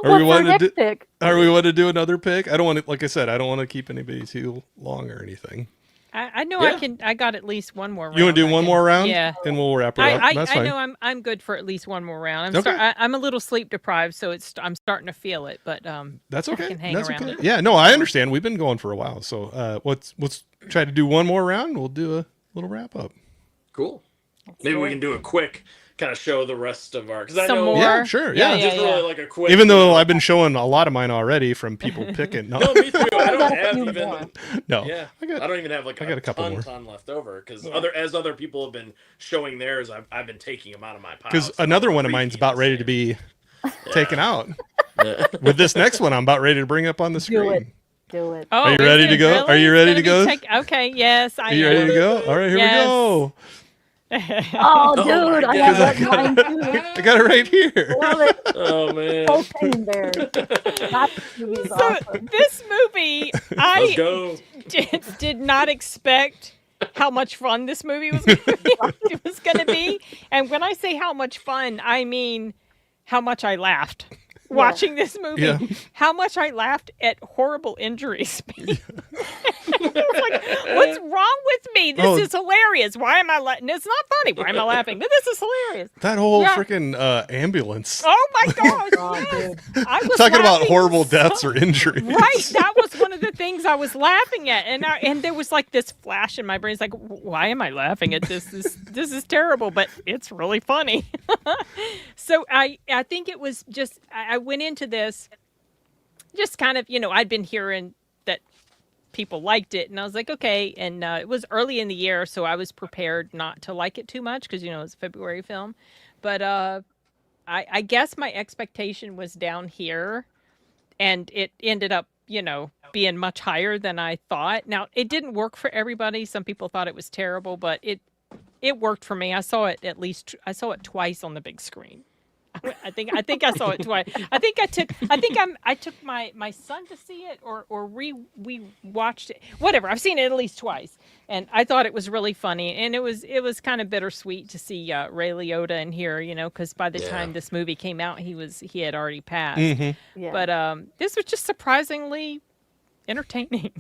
our wanting to next pick? are we want to do another pick? I don't want to, like I said, I don't want to keep anybody too long or anything. I know Yeah. I can. I got at least one more. You want to do I one can- more round? Yeah. And we'll wrap her up. That's I fine. know I'm good for at least one more round. Okay. I'm a little sleep deprived, so I'm starting to feel it. But That's okay. can hang That's around okay. it. Yeah, no, I understand. We've been going for a while. So let's try to do one more round. We'll do a little wrap up. Cool. Maybe we can do a quick kind of show the rest of our. Because I Some know. more. Yeah, sure. Yeah. Yeah, Just really like a quick. Even you though know- I've been showing a lot of mine already from people picking. No, No, me too. I got don't a have few even. more. no. Yeah, I got I don't even have like I got a couple more. ton left over because Yeah. other people have been showing theirs. I've been taking them out of my pile. because so another I'm one of mine's repeating about the ready to same. be taken out. Yeah. With this next one, I'm about ready to bring up on the screen. Do it. Do it. oh, Are you is ready it to go? really? Are you It's ready gonna to be go? okay. Yes, I Are you am. ready to go? All right, here Yes. we go. Oh, my dude, I God. got mine too. I got it right here. Love it. Oh man. Cocaine Bear. That movie's So awesome. this movie, Let's I go. did not expect how much fun this movie was going to be. And when I say how much fun, I mean how much I laughed watching this movie. Yeah. How much I laughed at horrible injuries. It's like, what's wrong with me? This Oh. is hilarious. Why am I laughing? It's not funny. Why am I laughing? This is hilarious. That whole Yeah. freaking ambulance. Oh my gosh. God, yes. dude. I was Talking about laughing horrible so deaths or injuries. Right, that was one of the things I was laughing at, and there was like this flash in my brain. It's like, why am I laughing at this? This is terrible, but it's really funny. So I think it was just I went into this just kind of I'd been hearing that people liked it, and I was like, okay, and it was early in the year, so I was prepared not to like it too much because it's a February film, but I guess my expectation was down here. And it ended up, being much higher than I thought. Now, it didn't work for everybody. Some people thought it was terrible, but it worked for me. I saw it twice on the big screen. I think I saw it twice. I took my son to see it or we watched it. Whatever. I've seen it at least twice. And I thought it was really funny, and it was kind of bittersweet to see Ray Liotta in here, because by the Yeah. time this movie came out, he had already passed. Mm-hmm. Yeah. But this was just surprisingly entertaining,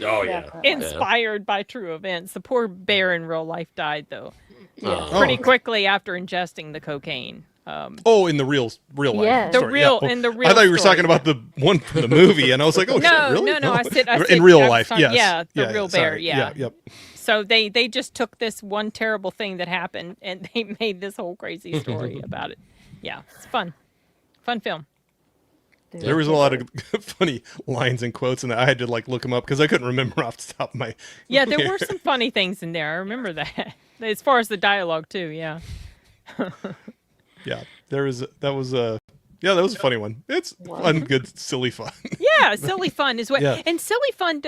Oh yeah. Definitely. inspired by true events. The poor bear in real life died though Yeah. pretty Oh. quickly after ingesting the cocaine. Oh, in the real life. Yeah. The story. real- Yeah. in the I real thought you were story. talking about the one from the movie, and I was like, oh No, shit, really? no, I said in real I was life. talking- Yes. yeah, the real bear, sorry. yeah. Yep. So they just took this one terrible thing that happened and they made this whole crazy story about it. Yeah, it's fun film. Dude. There was a lot of funny lines and quotes, and I had to look them up because I couldn't remember off the top of my. Yeah, there were some funny things in there. I remember that. As far as the dialogue too, yeah. Yeah, that was a funny one. It's fun, good, silly fun. Yeah, silly fun is what. Yeah. And silly fun.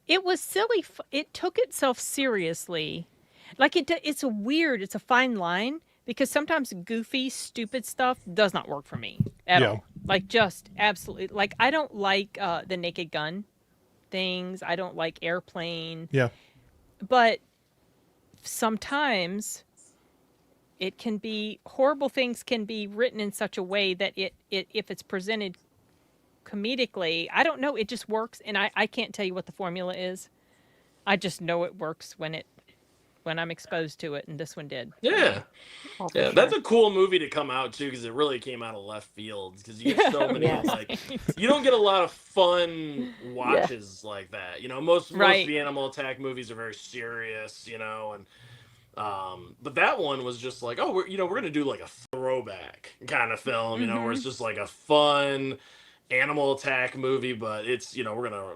It was silly. It took itself seriously. It's a fine line because sometimes goofy, stupid stuff does not work for me at Yeah. all. Just absolutely. I don't like the Naked Gun things. I don't like Airplane. Yeah, But sometimes it can be horrible things can be written in such a way that it if it's presented comedically, I don't know, it just works, and I can't tell you what the formula is. I just know it works when I'm exposed to it, and this one did. Yeah. Oh, for Yeah, sure. that's a cool movie to come out too because it really came out of left field because you get so many Yes. you don't get a lot of fun watches like that. Most Right. of the animal attack movies are very serious, and but that one was just like, oh, we're gonna do like a throwback kind of film, where it's just like a fun animal attack movie, but it's we're gonna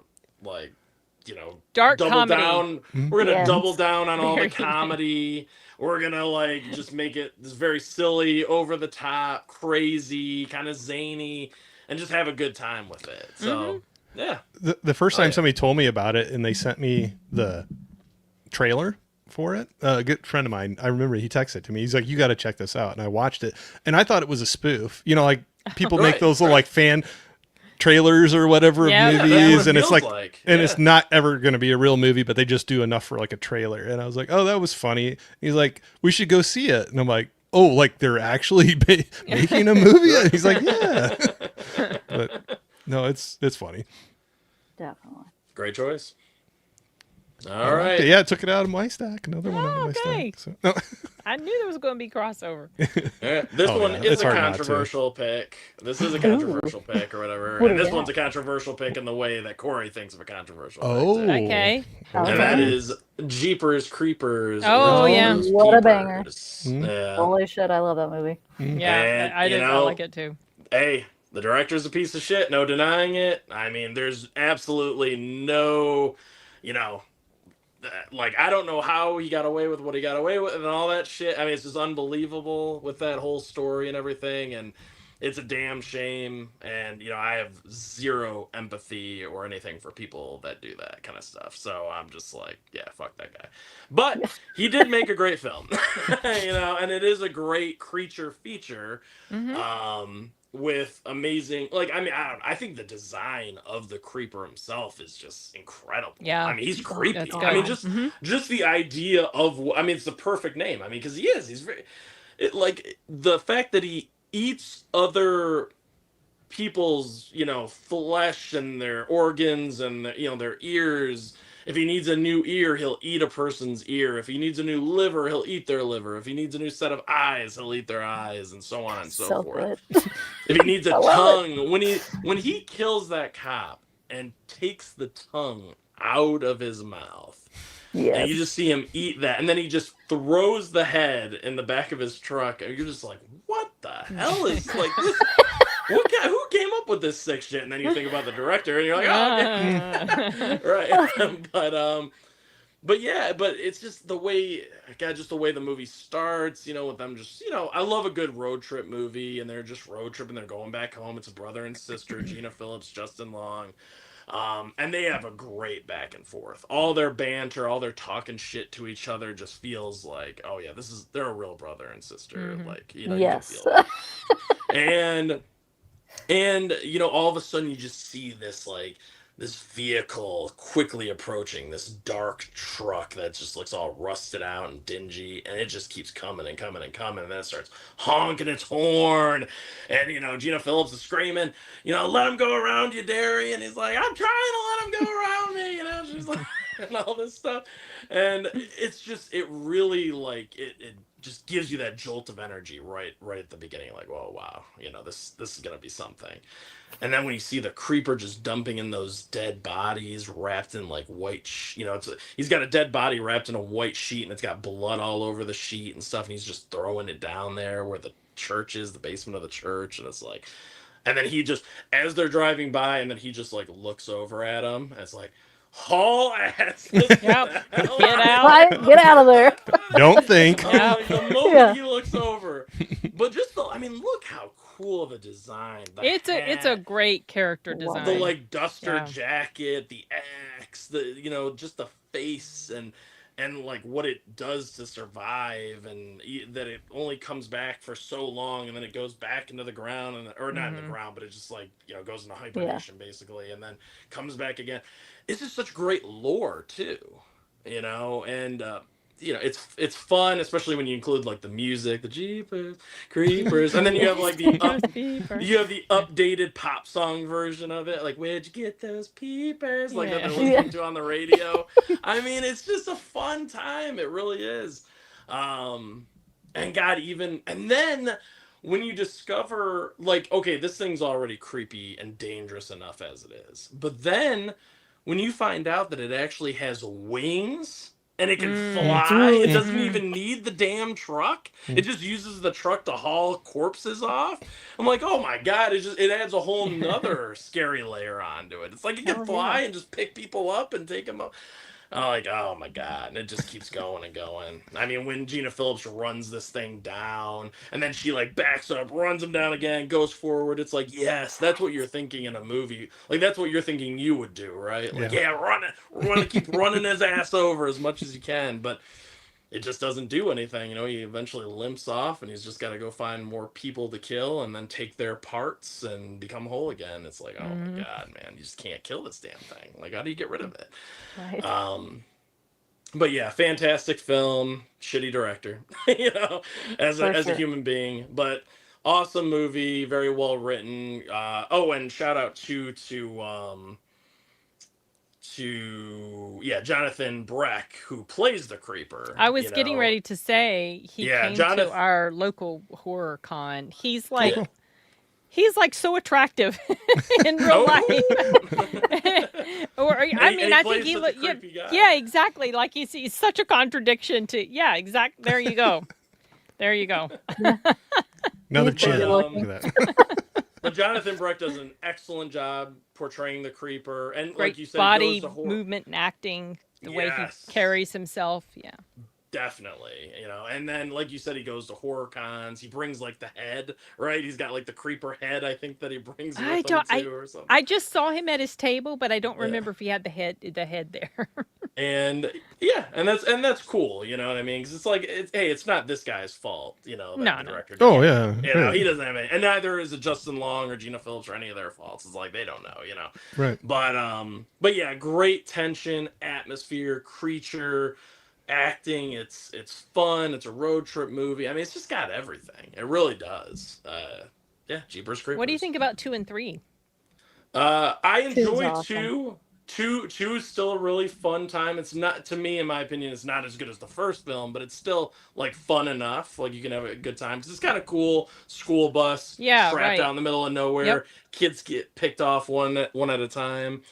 Dark double comedy. down. Mhm. We're gonna Yes. double down on all the Very comedy. We're gonna like just make it this very silly, over the top, crazy, kind of zany, and just have a good time with it. So yeah, The first Oh, time yeah. somebody told me about it and they sent me the trailer for it, a good friend of mine, I remember he texted it to me. He's like, "You got to check this out." And I watched it, and I thought it was a spoof. You know, like people make Right, those little right. like fan trailers or whatever Yeah. of Yeah, that's what movies, it and it's feels like, and it's yeah. not ever going to be a real movie, but they just do enough for like a trailer. And I was like, "Oh, that was funny." He's like, "We should go see it," and I'm like, "Oh, like they're actually making a movie?" And he's like, "Yeah." But no, it's funny. Definitely. Great choice. I All liked right. it. Yeah, I took it out of my stack. Another one out of my okay. stack. So, no. I knew there was going to be crossover. Yeah, this Oh, one yeah, is it's a hard not to. controversial pick. This is a controversial pick or whatever. What And do this we one's a got? controversial pick in the way that Corey thinks of a controversial pick. Oh. too. Okay. And Okay. that is Jeepers Creepers. Oh, yeah. versus What a banger. Peepers. Mm. Yeah. Holy shit, I love that movie. Yeah, And, I did. I like it too. Hey, the director's a piece of shit. No denying it. I mean, there's absolutely no, like, I don't know how he got away with what he got away with and all that shit. I mean, it's just unbelievable with that whole story and everything. And it's a damn shame. And, I have zero empathy or anything for people that do that kind of stuff. So I'm just like, yeah, fuck that guy. But he did make a great film, and it is a great creature feature. With amazing, like, I mean, I don't know, I think the design of the creeper himself is just incredible. Yeah. I mean, he's creepy. That's I mean, good. just the idea of, I mean, it's the perfect name. I mean, because he's very, like, the fact that he eats other people's, flesh and their organs and their ears. If he needs a new ear, he'll eat a person's ear. If he needs a new liver, he'll eat their liver. If he needs a new set of eyes, he'll eat their eyes, and so on and so forth. good. If he needs a I love it. tongue, when he kills that cop and takes the tongue out of his mouth, and Yes. you just see him eat that, and then he just throws the head in the back of his truck, and you're just like, what the hell is like this? Who came up with this sick shit? And then you think about the director, and you're like, oh, okay. Right. But yeah, but it's just the way, God, just the way the movie starts, with them just, I love a good road trip movie, and they're just road tripping, they're going back home. It's a brother and sister, Gina Phillips, Justin Long. And they have a great back and forth. All their banter, all their talking shit to each other just feels like, oh yeah, they're a real brother and sister. Like, you can Yes. feel it. And all of a sudden you just see this vehicle quickly approaching, this dark truck that just looks all rusted out and dingy, and it just keeps coming and coming and coming, and then it starts honking its horn, and Gina Phillips is screaming, let him go around you, Derry, and he's like, I'm trying to let him go around me, she's like, and all this stuff, and it really, like, it just gives you that jolt of energy right at the beginning, like, whoa, wow, this is gonna be something. And then when you see the creeper just dumping in those dead bodies wrapped in like white, he's got a dead body wrapped in a white sheet, and it's got blood all over the sheet and stuff, and he's just throwing it down there where the church is, the basement of the church, and it's like, and then he just, as they're driving by, and then he just like looks over at them, and it's like, haul ass. Yep. Get out. Right? Get out of there. Don't think. Yeah. Like, the moment Yeah. he looks over, but just look how cool of a design. The It's a hat, great character Love design. the like duster Yeah. jacket, the axe, just the face, and like what it does to survive, and that it only comes back for so long, and then it goes back into the ground, or not in the ground, but it just like goes into hibernation basically, and then comes back again. It's just such great lore too, and it's fun, especially when you include like the music, the Jeepers Creepers, and then you have like the updated pop song version of it, like, where'd you get those peepers, like that they're Yeah. listening to on the radio. I mean, it's just a fun time, it really is. And God, and then when you discover, like, okay, this thing's already creepy and dangerous enough as it is, but then when you find out that it actually has wings and it can Mm. fly. It doesn't Mhm. even need the damn truck. It just uses the truck to haul corpses off. I'm like, oh my god! It adds a whole nother scary layer onto it. It's like it can Hell fly yeah. and just pick people up and take them up. I'm like, oh my god, and it just keeps going and going. I mean, when Gina Phillips runs this thing down, and then she like backs up, runs him down again, goes forward. It's like, yes, that's what you're thinking in a movie. Like that's what you're thinking you would do, right? Like, Yeah. yeah, run it, keep running his ass over as much as you can, but it just doesn't do anything. You know, he eventually limps off, and he's just got to go find more people to kill, and then take their parts and become whole again. It's like, oh my Mhm. god, man, you just can't kill this damn thing. Like, how do you get rid of it? Right. But yeah, fantastic film, shitty director, you know, For as a sure. human being, but awesome movie, very well written. Oh, and shout out to Jonathan Breck, who plays the creeper. I was you getting know. ready to say he Yeah, came to Jonath- our local horror con. He's like Yeah. he's like so attractive in real life. Or I And mean, he I plays think he such a look yeah, creepy guy. yeah, exactly. Like he's such a contradiction to There you go. There you go. Another He's good chin. looking. Look at that. But Jonathan Breck does an excellent job portraying the creeper, and Great like you said, body he goes to horror. movement and acting, the way Yes. he carries himself. Yeah. Definitely, you know, and then like you said, he goes to horror cons. He brings like the head, right? He's got like the creeper head, I think, that he brings with him too, or something. I just saw him at his table, but I don't Yeah. remember if he had the head there. And yeah, and that's cool, you know what I mean? Because it's like, it's not this guy's fault, you know, that No, the no. director. Oh didn't- yeah. You know, Right. he doesn't have any, and neither is it Justin Long or Gina Phillips or any of their faults. It's like they don't know, you know. Right. But yeah, great tension, atmosphere, creature, acting. It's fun. It's a road trip movie. I mean, it's just got everything. It really does. Yeah, Jeepers Creepers. What do you think about 2 and 3? I Two's enjoy awesome. two is still a really fun time. It's not, to me, in my opinion, it's not as good as the first film, but it's still like fun enough. Like you can have a good time. 'Cause it's kind of cool. School bus, Yeah, trapped right. out in the middle of nowhere. Yep. Kids get picked off one at a time.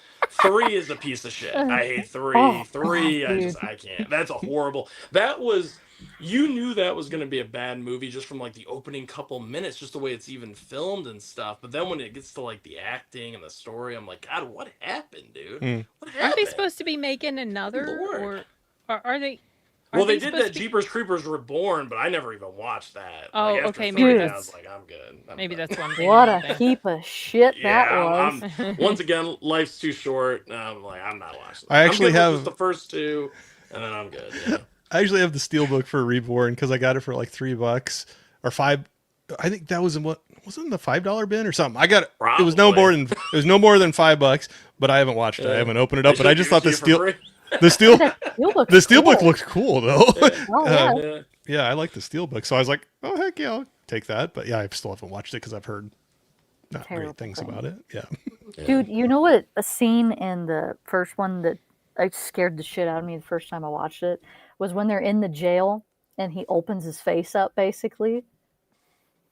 3 is a piece of shit. I hate 3. Oh, 3, God, I can't. That's a horrible. That was. You knew that was going to be a bad movie just from like the opening couple minutes, just the way it's even filmed and stuff. But then when it gets to like the acting and the story, I'm like, God, what happened, dude? Mm. What happened? Aren't they supposed to be making another, Lord. or are they? Well, aren't they did supposed that to be- Jeepers Creepers Reborn, but I never even watched that. Oh, Like, after okay, 3, maybe I that's- was like, I'm good. Maybe done. that's one thing. What about a that. heap of shit that Yeah, was. once again, life's too short. I'm like, I'm not watching. I actually I'm good with have- just the first 2, and then I'm good. Yeah. I actually have the Steelbook for Reborn because I got it for like $3 or $5. I think that was in what wasn't in the $5 bin or something. I got it. It was no more than $5, but I haven't watched it. I haven't opened it up. But I just thought the Steelbook's the Steelbook cool. looked cool though. Oh, yeah. Yeah. Yeah, I like the Steelbook, so I was like, oh heck yeah, I'll take that. But yeah, I still haven't watched it because I've heard not Terrible great things things. about it. Yeah. Dude, you know what? A scene in the first one that scared the shit out of me the first time I watched it was when they're in the jail and he opens his face up, basically.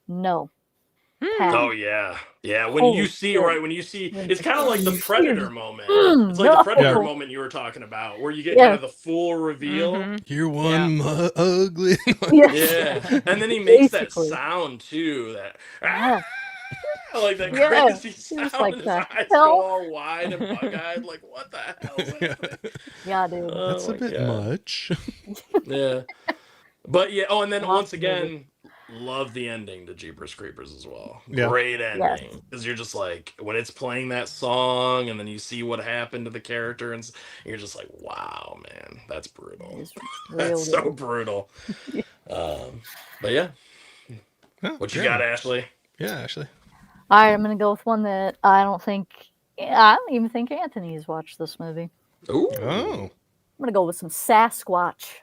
No. Pass. Oh yeah, yeah. When Holy you see shit. right, when you see, it's kind of like the Huge. Predator moment. It's like the No. Predator Yeah. moment you were talking about, where you get Yeah. kind of the full reveal. Mhm. You're one ugly. Yes. Yeah, and then he makes Basically. that sound too. That Yeah. like that Yes, crazy it's sound. like His the eyes hell. go all wide and bug-eyed. Like what the hell? Is happening? Yeah, dude. Oh That's a my bit God. much. Yeah, but yeah. Oh, and then Lots once of movie. again, love the ending to Jeepers Creepers as well. Yeah. Great Yes. ending because you're just like when it's playing that song, and then you see what happened to the character, and you're just like, wow, man, that's brutal. It's real That's so good. brutal. But yeah, Oh, what you yeah. got, Ashley? Yeah, actually. All right, I'm going to go with one that I don't even think Anthony's watched this movie. Ooh, Oh. I'm going to go with some Sasquatch.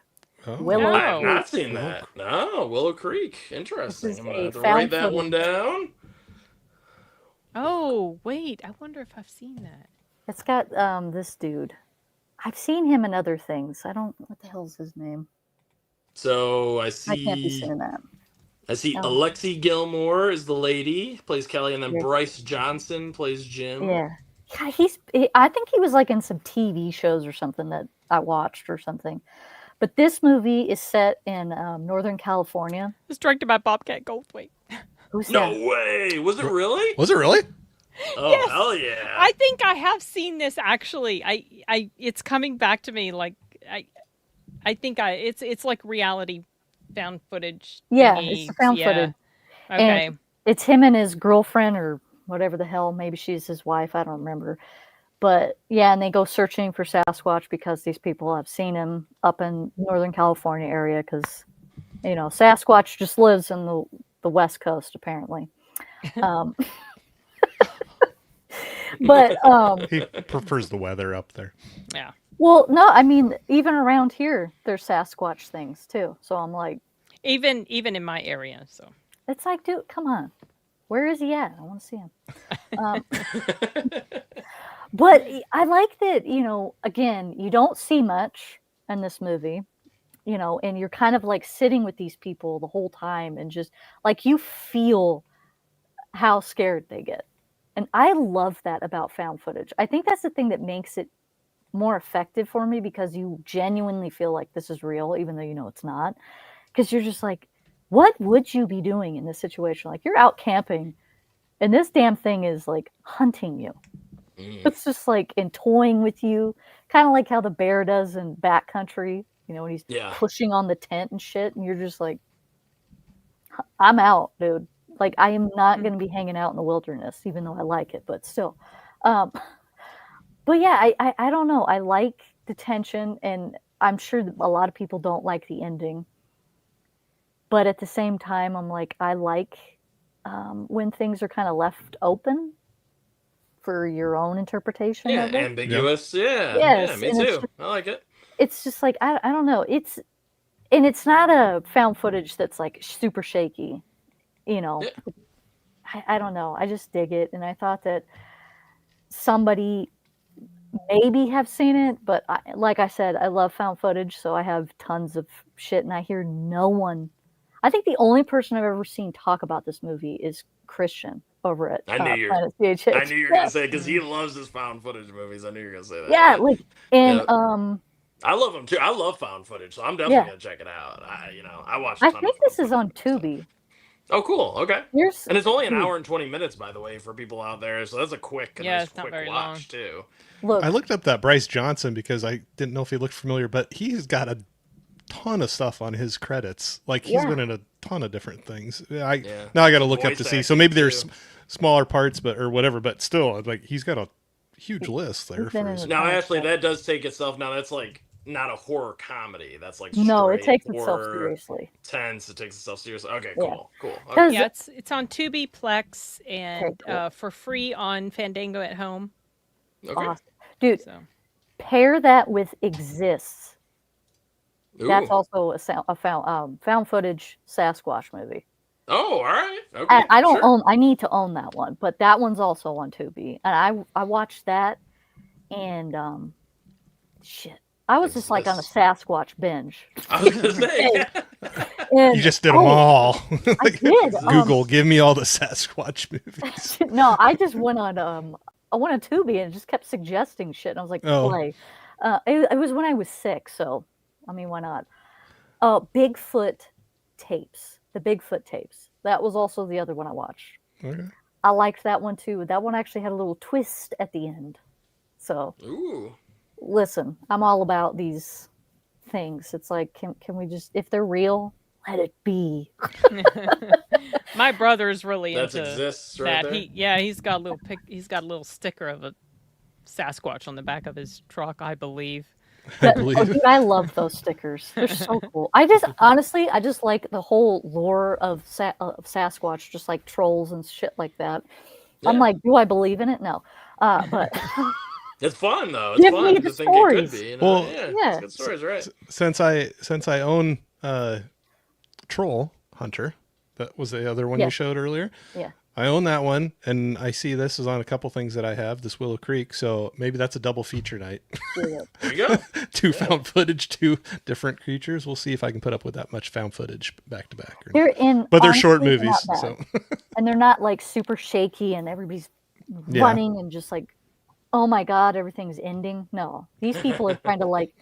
Oh. Willow I have not Creek. seen that. No, Willow Creek. Interesting. This is I'm gonna a have to found write that footage. one down. Oh wait, I wonder if I've seen that. It's got this dude. I've seen him in other things. I don't. What the hell's his name? So I I can't be see. saying that. I see. Oh. Alexi Gilmore is the lady, plays Kelly, and then Yeah. Bryce Johnson plays Jim. Yeah. I think he was like in some TV shows or something that I watched or something. But this movie is set in Northern California. It's directed by Bobcat Goldthwait. Who's No that? way. Was it really? Was it really? Oh, Yes. hell yeah. I think I have seen this actually. It's coming back to me like I think it's like reality found footage. Yeah, thingy. it's found Yeah. footage. Okay. And it's him and his girlfriend or whatever the hell. Maybe she's his wife. I don't remember. But yeah, and they go searching for Sasquatch because these people have seen him up in Northern California area because, Sasquatch just lives in the West Coast apparently. Um, but He prefers the weather up there. Yeah. well, no, I mean even around here there's Sasquatch things too. So I'm like, Even in my area. So it's like, dude, come on, where is he at? I want to see him. Um, But I like that, again, you don't see much in this movie, and you're kind of like sitting with these people the whole time and just like you feel how scared they get. And I love that about found footage. I think that's the thing that makes it more effective for me because you genuinely feel like this is real, even though you know it's not. Because you're just like, what would you be doing in this situation? Like you're out camping and this damn thing is like hunting you. It's just like in toying with you, kind of like how the bear does in Backcountry, when he's Yeah. pushing on the tent and shit, and you're just like, I'm out, dude. Like I am not going to be hanging out in the wilderness, even though I like it, but still. But yeah, I don't know. I like the tension, and I'm sure that a lot of people don't like the ending. But at the same time, I'm like, I like when things are kind of left open for your own interpretation Yeah, of it. ambiguous. Yeah. Yes, Yeah, me and it's too. I like it. It's just like I don't know. It's not a found footage that's like super shaky, Yeah. I don't know. I just dig it, and I thought that somebody maybe have seen it, but like I said, I love found footage, so I have tons of shit, and I hear no one. I think the only person I've ever seen talk about this movie is Christian over at I knew you- Planet CHH. I knew you were going to say, because he loves his found footage movies. I knew you were going to say that. Yeah, like and Yeah. I love them too. I love found footage, so I'm definitely going to check it out. I watched a I ton think of this found is on footage, so. Tubi. Oh, cool. Okay. Here's And it's only an Tubi. hour and 20 minutes, by the way, for people out there. So that's a quick, Yeah, nice it's not quick very watch, long. too. Look, I looked up that Bryce Johnson because I didn't know if he looked familiar, but he's got a ton of stuff on his credits. Like he's Yeah. been in a ton of different things. Yeah. Now I got to look up Voice to see. So acting, maybe there's too. smaller parts, or whatever. But still, like he's got a huge list there. He's been For in his, a Now, ton of Ashley, stuff. that does take itself. Now, that's like not a horror comedy. That's like No, it straight takes itself horror, seriously. tense. It takes itself seriously. Okay, Yeah. cool. Okay. 'Cause- Yeah, it's on Tubi, Plex, and cool. for free on Fandango at home. Okay. Awesome. Dude, So pair that with Exists. That's Ooh. also a found footage Sasquatch movie. Oh, all right. Okay. I don't sure. own. I need to own that one, but that one's also on Tubi, and I watched that, and shit, I was just like on a Exists. Sasquatch binge. I was gonna say. And, you just did them oh, all. I Like, did. Google, give me all the Sasquatch movies. No, I just went on I went on Tubi and it just kept suggesting shit, and I was like, Oh. play. It was when I was sick, so I mean, why not? Bigfoot tapes, the Bigfoot tapes. That was also the other one I watched. Okay. I liked that one too. That one actually had a little twist at the end. So Ooh. listen, I'm all about these things. It's like, can we just, if they're real, let it be. my brother's really That into exists right that. there. He's got a little he's got a little sticker of a Sasquatch on the back of his truck, I believe. I believe Oh, it. dude, I love those stickers. They're so cool. I just honestly, I just like the whole lore of Sasquatch, just like trolls and shit like that. I'm Yeah. like, do I believe in it? No, but It's fun though. It's Give fun me to the think it could stories. be. Well, yeah, yeah. it's good stories, right? since I own Troll Hunter, that was the other one Yeah. you showed earlier. yeah, I own that one, and I see this is on a couple things that I have. This Willow Creek, so maybe that's a double feature night. yeah. There you go. Two found footage, two different creatures. We'll see if I can put up with that much found footage back to back. They're in, But they're short honestly, movies, not so bad. And they're not like super shaky, and everybody's Yeah. running and just like, oh my god, everything's ending. No, these people are trying to like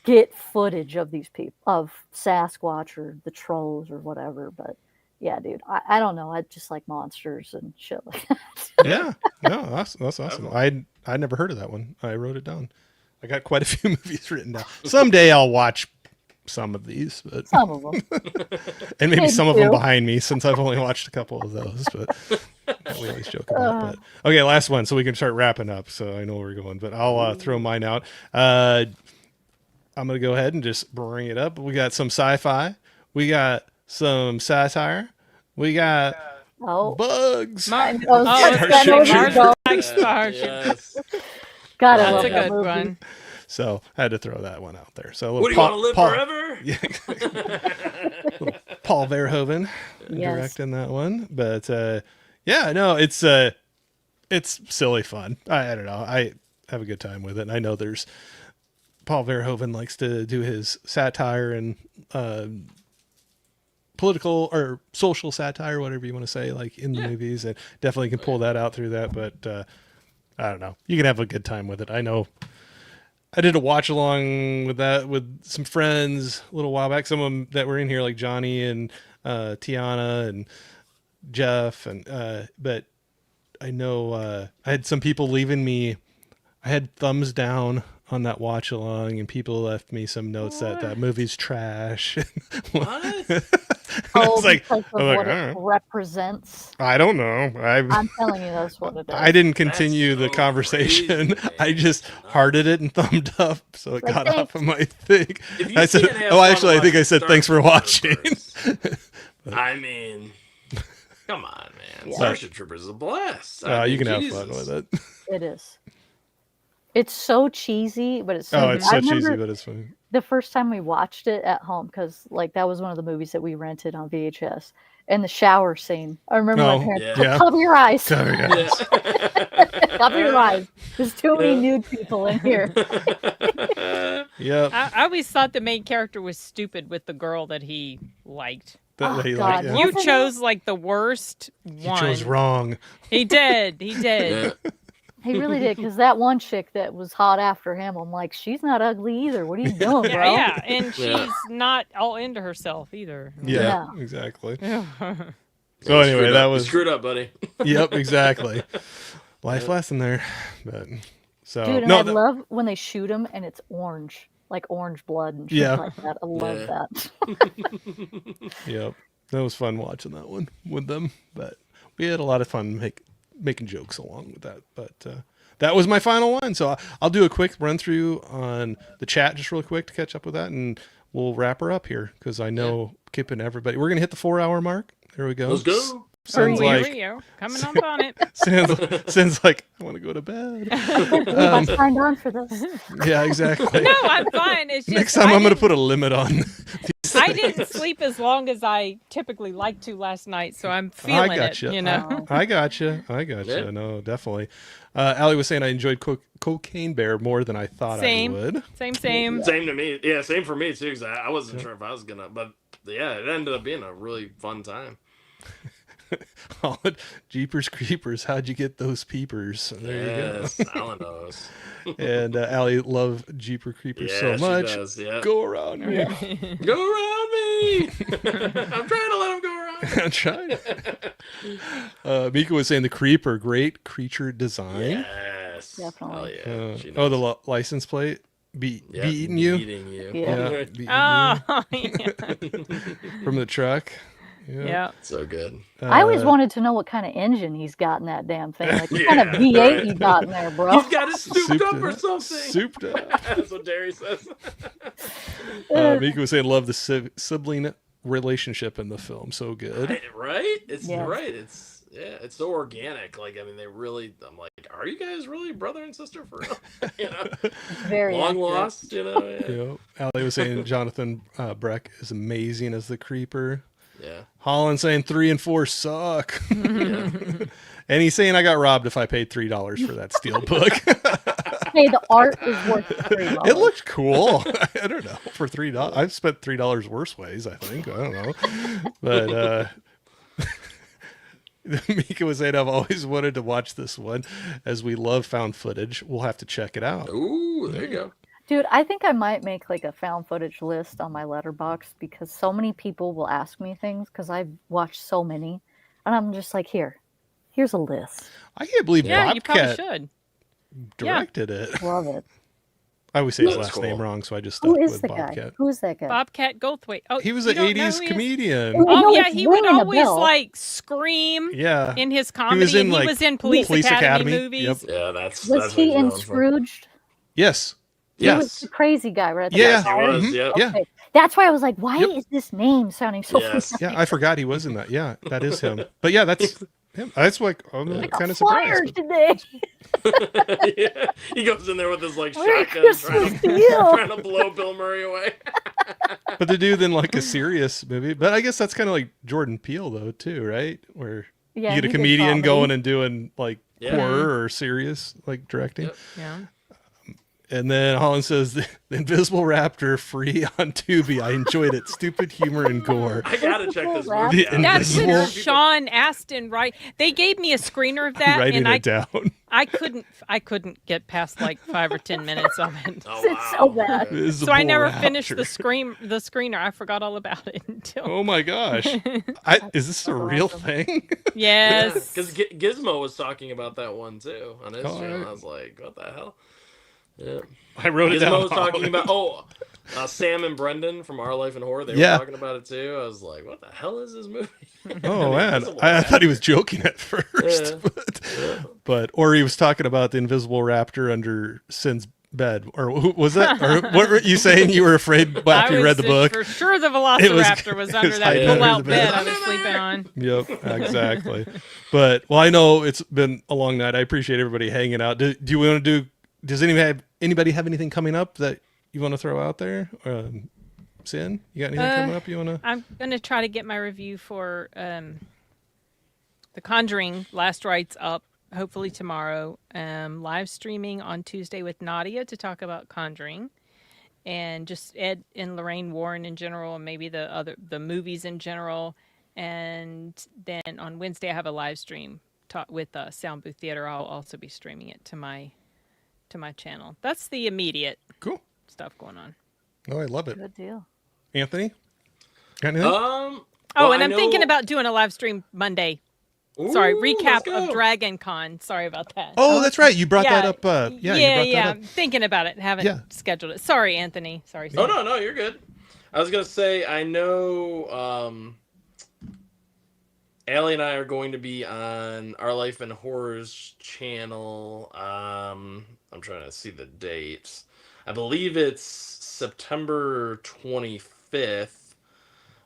get footage of these people, of Sasquatch or the trolls or whatever. But yeah, dude, I don't know. I just like monsters and shit like that. Yeah, no, that's awesome. I never heard of that one. I wrote it down. I got quite a few movies written down. Someday I'll watch some of these, but Some of them. and maybe Me some of them too. behind me since I've only watched a couple of those. But that we always joke about. But okay, last one, so we can start wrapping up. So I know where we're going, but I'll throw mine out. I'm gonna go ahead and just bring it up. We got some sci-fi. We got some satire. We got Oh, bugs. Mar- Oh, it's Starship Mars Troopers. Attacks Starship. Yes. God, I That's love a that good movie. one. So I had to throw that one out there. So a little What do you want to live forever? Yeah, exactly. Paul Verhoeven Yes. directing that one, but yeah, no, it's silly fun. I don't know. I have a good time with it. And I know there's Paul Verhoeven likes to do his satire and political or social satire, whatever you want to say, like in the movies, and definitely can pull that out through that. But I don't know. You can have a good time with it. I know. I did a watch along with that with some friends a little while back. Some of them that were in here, like Johnny and Tiana and Jeff, and but I know I had some people leaving me. I had thumbs down on that watch along, and people left me some notes that movie's trash. What? I Oh, was like, because of I'm like, what I it don't know. represents. I don't know. I'm telling you, that's what it is. I didn't continue the so conversation. crazy, I man. just hearted it and thumbed up, so it Like, got off thanks. of my thing. If you I said, can't have "Oh, fun actually, I think I watching said thanks for watching." Starship Troopers, I mean, come on, man. Yeah. Starship Troopers is a blast. I You mean, can Jesus. have fun with it. It is. It's so cheesy, but it's so Oh, good. it's so I cheesy, remember but it's funny. the first time we watched it at home, because like that was one of the movies that we rented on VHS. And the shower scene. I remember Oh, my parents yeah. like, Yeah. cover your eyes. There we go. Yeah. Cover your eyes. There's too many Yeah. nude people in here. Yep. I always thought the main character was stupid with the girl that he liked. That Oh, lady, God, yeah. what? You Wasn't chose like the worst He one. chose wrong. He did. He did. Yeah. He really did, because that one chick that was hot after him, I'm like, she's not ugly either. What are you doing, Yeah, bro? yeah, and she's Yeah. not all into herself either. Yeah, Yeah. exactly. Yeah. So anyway, Screwed that up. You was screwed up, buddy. yep, exactly. Life lesson there, but so Dude, and no, I that- love when they shoot him and it's orange, like orange blood and shit Yeah. like that. I love Yeah. that. yep, that was fun watching that one with them. But we had a lot of fun making jokes along with that. But that was my final one. So I'll do a quick run through on the chat just real quick to catch up with that, and we'll wrap her up here because I know Kip and everybody. We're gonna hit the 4-hour mark. There we go. Let's go. Sounds Here like we go. Coming up on it. sounds like I want to go to bed. I signed on for this. Yeah, exactly. No, I'm fine. It's just Next time I I'm going to didn't- put a limit on. these I things. didn't sleep as long as I typically like to last night, so I'm feeling gotcha. it. You know. Oh. I gotcha. Yeah. No, definitely. Allie was saying I enjoyed Cocaine Bear more than I thought Same. I would. Same. Same to me. Yeah, same for me too. Because I wasn't sure if I was gonna, but yeah, it ended up being a really fun time. Jeepers Creepers, how'd you get those peepers? There Yes, Alan knows. you go. And Allie loved Jeeper Creepers Yeah, so she much. does, yeah. Go around me. Go around me. I'm trying to let him go around. I'm trying. Mika was saying the Creeper, great creature design. Yes, Definitely. Hell yeah. She Oh, the knows. license plate be Yeah, eating you. Eating you. Yeah. Yeah, be eating Oh, yeah. you from the truck. Yeah. Yeah. So good. I always Uh, wanted to know what kind of engine he's got in that damn thing. Like, what Yeah, kind of V8 right. you got in there, bro? He's got it souped up or something. Souped up. That's what Derry says. Mika was saying love the sibling relationship in the film. So good. Right? It's Yes. right. It's so organic. Like, I mean, they really. I'm like, are you guys really brother and sister for real? You know, Very long accurate. lost. You know. Yeah. Yeah. Allie was saying Jonathan Breck is amazing as the Creeper. Yeah. Holland saying 3 and 4 suck. Yeah. And he's saying I got robbed if I paid $3 for that steel book. Hey, the art is worth $3. It looked cool. I don't know. For $3. I've spent $3 worse ways, I think. I don't know. But Mika was saying I've always wanted to watch this one as we love found footage. We'll have to check it out. Ooh, there you go. Dude, I think I might make like a found footage list on my letterbox because so many people will ask me things because I've watched so many, and I'm just like, here's a list. I can't believe Yeah, you probably Bobcat should. directed it. Love it. I always say his That's last cool. name wrong, so I just Who stuck is with the Bobcat. guy? Who is that guy? Bobcat Goldthwait. Oh, He was you an don't know 80s who he is? comedian. Oh, Oh know yeah, it's he would ringing a always bell. like scream Yeah. in his comedy, was in, and he like, was in Police Academy Yep. movies. Yeah, that's Was that's he what in he's known for. Scrooged? Yes. He was Yes. the crazy guy, right? Yeah. Yes, he was. Mhm. Yep. Yeah. Okay. That's why I was like, why Yep. is this name sounding so Yes. Yeah, I forgot he was in that. Yeah, that is him. But yeah, that's him. That's like I'm Yeah. kind of fired surprised. today? Yeah. He goes in there with his like Merry shotgun, Christmas to you. trying to blow Bill Murray away. But to do then like a serious movie. But I guess that's kind of like Jordan Peele though too, right? Where Yeah, you get a he did comedian comedy. going and doing like Yeah. horror or serious like directing. Yep. Yeah. And then Holland says the Invisible Raptor free on Tubi. I enjoyed it. Stupid humor and gore. I gotta check this Invisible movie Raptor. out. That's Invisible- with Sean Astin, right? They gave me a screener of that, Writing and it down. I couldn't get past like 5 or 10 minutes of it. Oh, It's so wow. bad. Okay. Invisible So I never Raptor. finished the screener. I forgot all about it until Oh my gosh. Is this a real thing? yes. Because Gizmo was talking about that one too on his Oh, channel. right. I was like, what the hell? Yeah. I wrote it Gizmo down. was talking about Sam and Brendan from Our Life in Horror. They Yeah. were talking about it too. I was like, what the hell is this movie? Oh The man, Invisible I thought he was Raptor. joking at first, Yeah. but or he was talking about the invisible raptor under Sin's bed, or who was that? Or what were you saying? You were afraid after you read the book. For sure, the It was- Velociraptor was it under was that hiding under pull-out the bed. bed I was sleeping on. Yep, exactly. But well, I know it's been a long night. I appreciate everybody hanging out. Do you want to do? Does anybody have anything coming up that you want to throw out there? Sin, you got anything coming up you want to? I'm gonna try to get my review for The Conjuring Last Rites up hopefully tomorrow. Live streaming on Tuesday with Nadia to talk about Conjuring, and just Ed and Lorraine Warren in general, and maybe the movies in general. And then on Wednesday I have a live stream with Sound Booth Theater. I'll also be streaming it to my channel. That's the immediate Cool. stuff going on. Oh, I love it. Good deal. Anthony, got anything? Well, And I I'm thinking know- about doing a live stream Monday. Ooh, Sorry, let's recap go. of Dragon Con. Sorry about that. Oh, that's right. You brought that up. yeah, You brought that up. I'm thinking about it. Haven't Yeah. scheduled it. Sorry, Anthony. Sorry. Oh no, you're good. I was gonna say I know Allie and I are going to be on Our Life in Horrors channel. I'm trying to see the dates. I believe it's September 25th.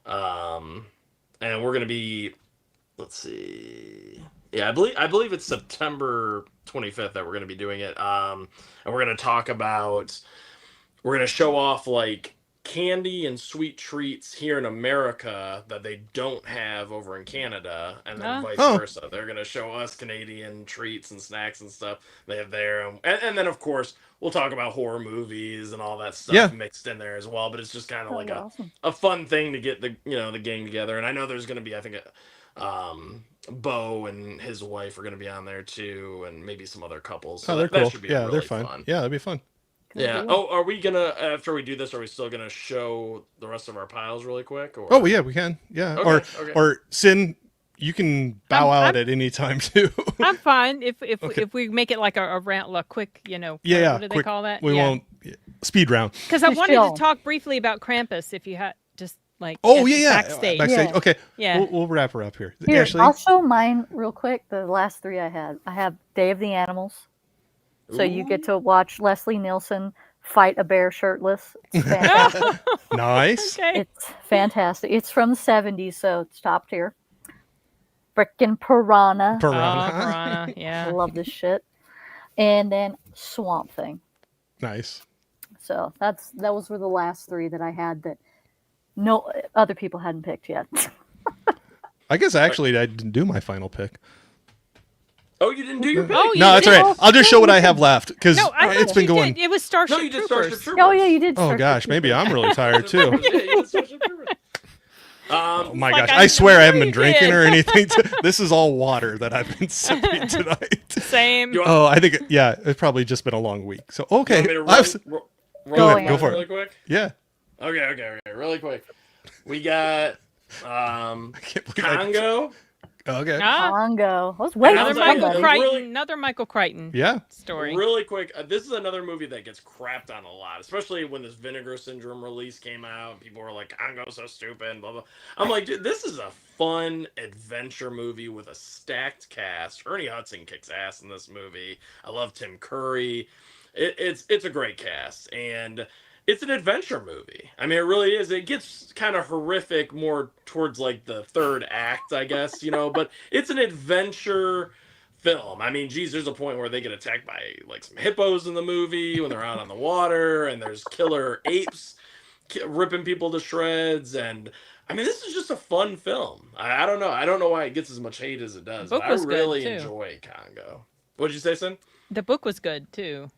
And we're gonna be, let's see. Yeah, I believe it's September 25th that we're gonna be doing it. And we're gonna talk about, we're gonna show off like candy and sweet treats here in America that they don't have over in Canada, and then vice Oh. versa. They're gonna show us Canadian treats and snacks and stuff they have there, and then of course we'll talk about horror movies and all that stuff Yeah. mixed in there as well. But it's just kind of Oh, like awesome. a fun thing to get the gang together. And I know there's gonna be, I think, Bo and his wife are gonna be on there too, and maybe some other couples. So Oh, they're that cool. should be Yeah, really they're fun. fun. Yeah, that'd be fun. Good Yeah. deal. Oh, are we gonna, after we do this, are we still gonna show the rest of our piles really quick? Or... Oh yeah, we can. Yeah. Okay, Or Sin, you can bow out I'm- at any time too. I'm fine if Okay. if we make it like a round, a quick, Yeah, what do they quick. call that? We won't speed round. Because I Just wanted chill. to talk briefly about Krampus. If you had just like Oh at- yeah. backstage. Backstage. Yeah. Okay. Yeah. We'll wrap her up here. Here, Ashley. I'll show mine real quick. The last three I had. I have Day of the Animals. So you get to watch Leslie Nielsen fight a bear shirtless. It's fantastic. Nice. Okay. It's fantastic. It's from the 70s, so it's top tier. Frickin' Piranha. Piranha. Piranha, I yeah. love this shit. And then Swamp Thing. Nice. So those were the last three that I had that no other people hadn't picked yet. I guess actually I didn't do my final pick. Oh, you didn't do your pick? Oh, you No, that's all did? right. I'll just show what I have left because No, I it's thought been you going. did. It was Starship No, you did Troopers. Starship Troopers. Oh yeah, you did. Oh Starship gosh, maybe Troopers. I'm really tired too. Yeah, you did Starship Troopers. Oh my like gosh, I I swear I haven't know been you drinking did. or anything. This is all water that I've been sipping tonight. Same. You want- Oh, I think it's probably just been a long week. So you okay, want me to I was- Go ahead, go for it. Really quick. Yeah. Okay. Really quick. We got I can't believe I- Congo. Okay. Ah, Congo. I was waiting I'll another for tell you, Michael somebody. Crichton. Crichton. really- Another Michael Crichton Yeah. story. Really quick, this is another movie that gets crapped on a lot, especially when this Vinegar Syndrome release came out. People were like, "Congo's so stupid," blah blah. I'm like, dude, this is a fun adventure movie with a stacked cast. Ernie Hudson kicks ass in this movie. I love Tim Curry. It's a great cast, and it's an adventure movie. I mean, it really is. It gets kind of horrific more towards like the third act, I guess, but it's an adventure film. I mean, geez, there's a point where they get attacked by like some hippos in the movie when they're out on the water, and there's killer apes ripping people to shreds. And I mean, this is just a fun film. I don't know. I don't know why it gets as much hate as it does, Book but I was good, really too. enjoy Congo. What'd you say, son? The book was good too.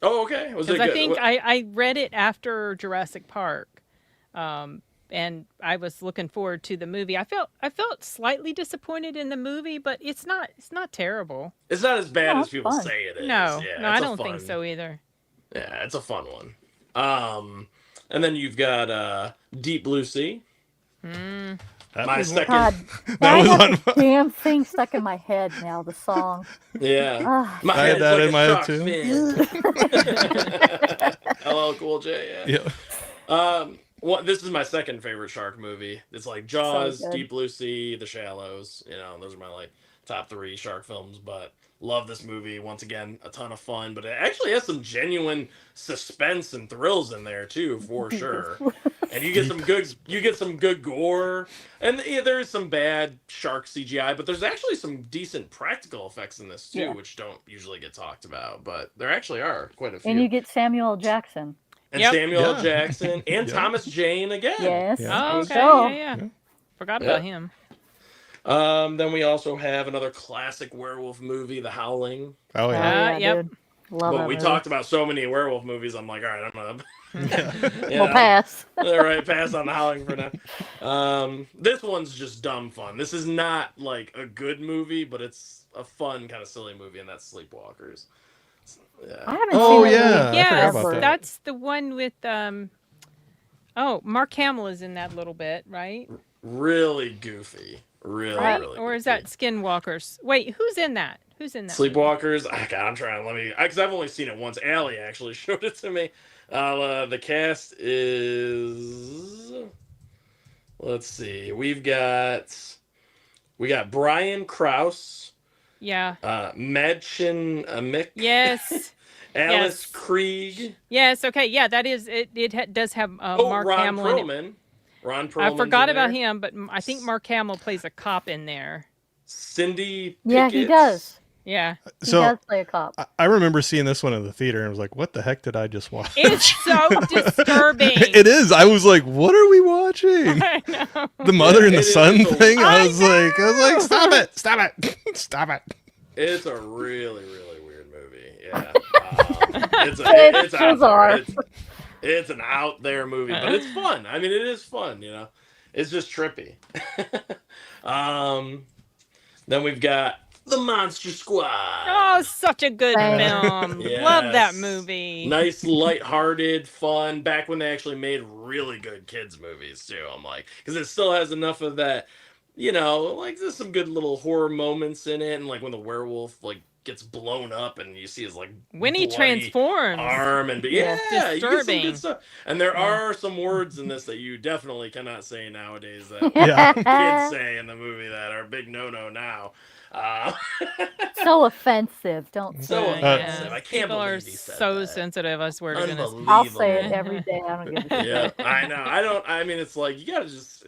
Oh, okay. Was it Because I good? think I read it after Jurassic Park, and I was looking forward to the movie. I felt slightly disappointed in the movie, but it's not terrible. It's not as bad No, as it's people fun. say it is. No, Yeah, no, I it's a don't think fun- so either. Yeah, it's a fun one. And then you've got Deep Blue Sea. That My was, second. God, That I was have on the damn thing stuck in my head now. The song. Yeah. Ah, My I had head's that like in a my head, shark too. fin. LL Cool J, yeah. yeah. This is my second favorite shark movie. It's like Jaws, good. Deep Blue Sea, The Shallows. Those are my like top 3 shark films. But love this movie. Once again, a ton of fun. But it actually has some genuine suspense and thrills in there too, for sure. And you get some good gore. And yeah, there's some bad shark CGI, but there's actually some decent practical effects in this too, Yeah. which don't usually get talked about. But there actually are quite a few. and you get Samuel L. Jackson. And Yep. Samuel L. Yeah. Jackson and Yeah. Thomas Jane again. Yes. Yeah. Oh, okay, So- yeah. Yeah. Forgot Yeah. about him. Then we also have another classic werewolf movie, The Howling. Oh yeah. Yep. Dude. Love But that we movie. talked about so many werewolf movies. I'm like, all right, I'm gonna We'll pass. All right, pass on The Howling for now. This one's just dumb fun. This is not like a good movie, but it's a fun kind of silly movie, and that's Sleepwalkers. I Yeah. haven't Oh, seen that yeah. movie I forgot Yes, about forever. that. that's the one with Mark Hamill is in that little bit, right? Really goofy. Really, Right? really. Or is goofy. that Skinwalkers? Wait, who's in that? Who's in that? movie? Sleepwalkers? I'm trying. Because I've only seen it once. Allie actually showed it to me. The cast is. Let's see. We got Brian Krause, Yeah. Madchen Mick, Yes. Alice yes. Krieg. Yes. Okay. Yeah, that is it. It does have Mark Ron Hamill in it. Perlman. Ron Perlman. I forgot about him, but I think Mark Hamill plays a cop in there. Cindy. Yeah, he Pickett. does. Yeah. He So does play a cop. I remember seeing this one in the theater and I was like, what the heck did I just watch? It's so disturbing. It is. I was like, what are we watching? I know. The mother and it the is son a- thing. I I was like, stop it, stop it, stop it. It's a really, really weird movie. Yeah. It's It's out bizarre. there. It's an out there movie, but it's fun. I mean, it is fun, It's just trippy. Then we've got The Monster Squad. Oh, such a good Thanks. film. Love that Yes. movie. Nice, lighthearted, fun. Back when they actually made really good kids movies too. I'm like, because it still has enough of that, like there's some good little horror moments in it, and like when the werewolf like gets blown up and you see his like When he bloody transforms. arm and Yeah. yeah, you get some Disturbing. good stuff. And there Yeah. are some words in this that you definitely cannot say nowadays that Yeah. kids say in the movie that are a big no now. So offensive. Don't So say it. offensive. I can't People are believe he said so that. sensitive. I swear to goodness. Unbelievable. I'll say it every day. I don't give a shit. Yeah, I know. I mean, it's like you gotta just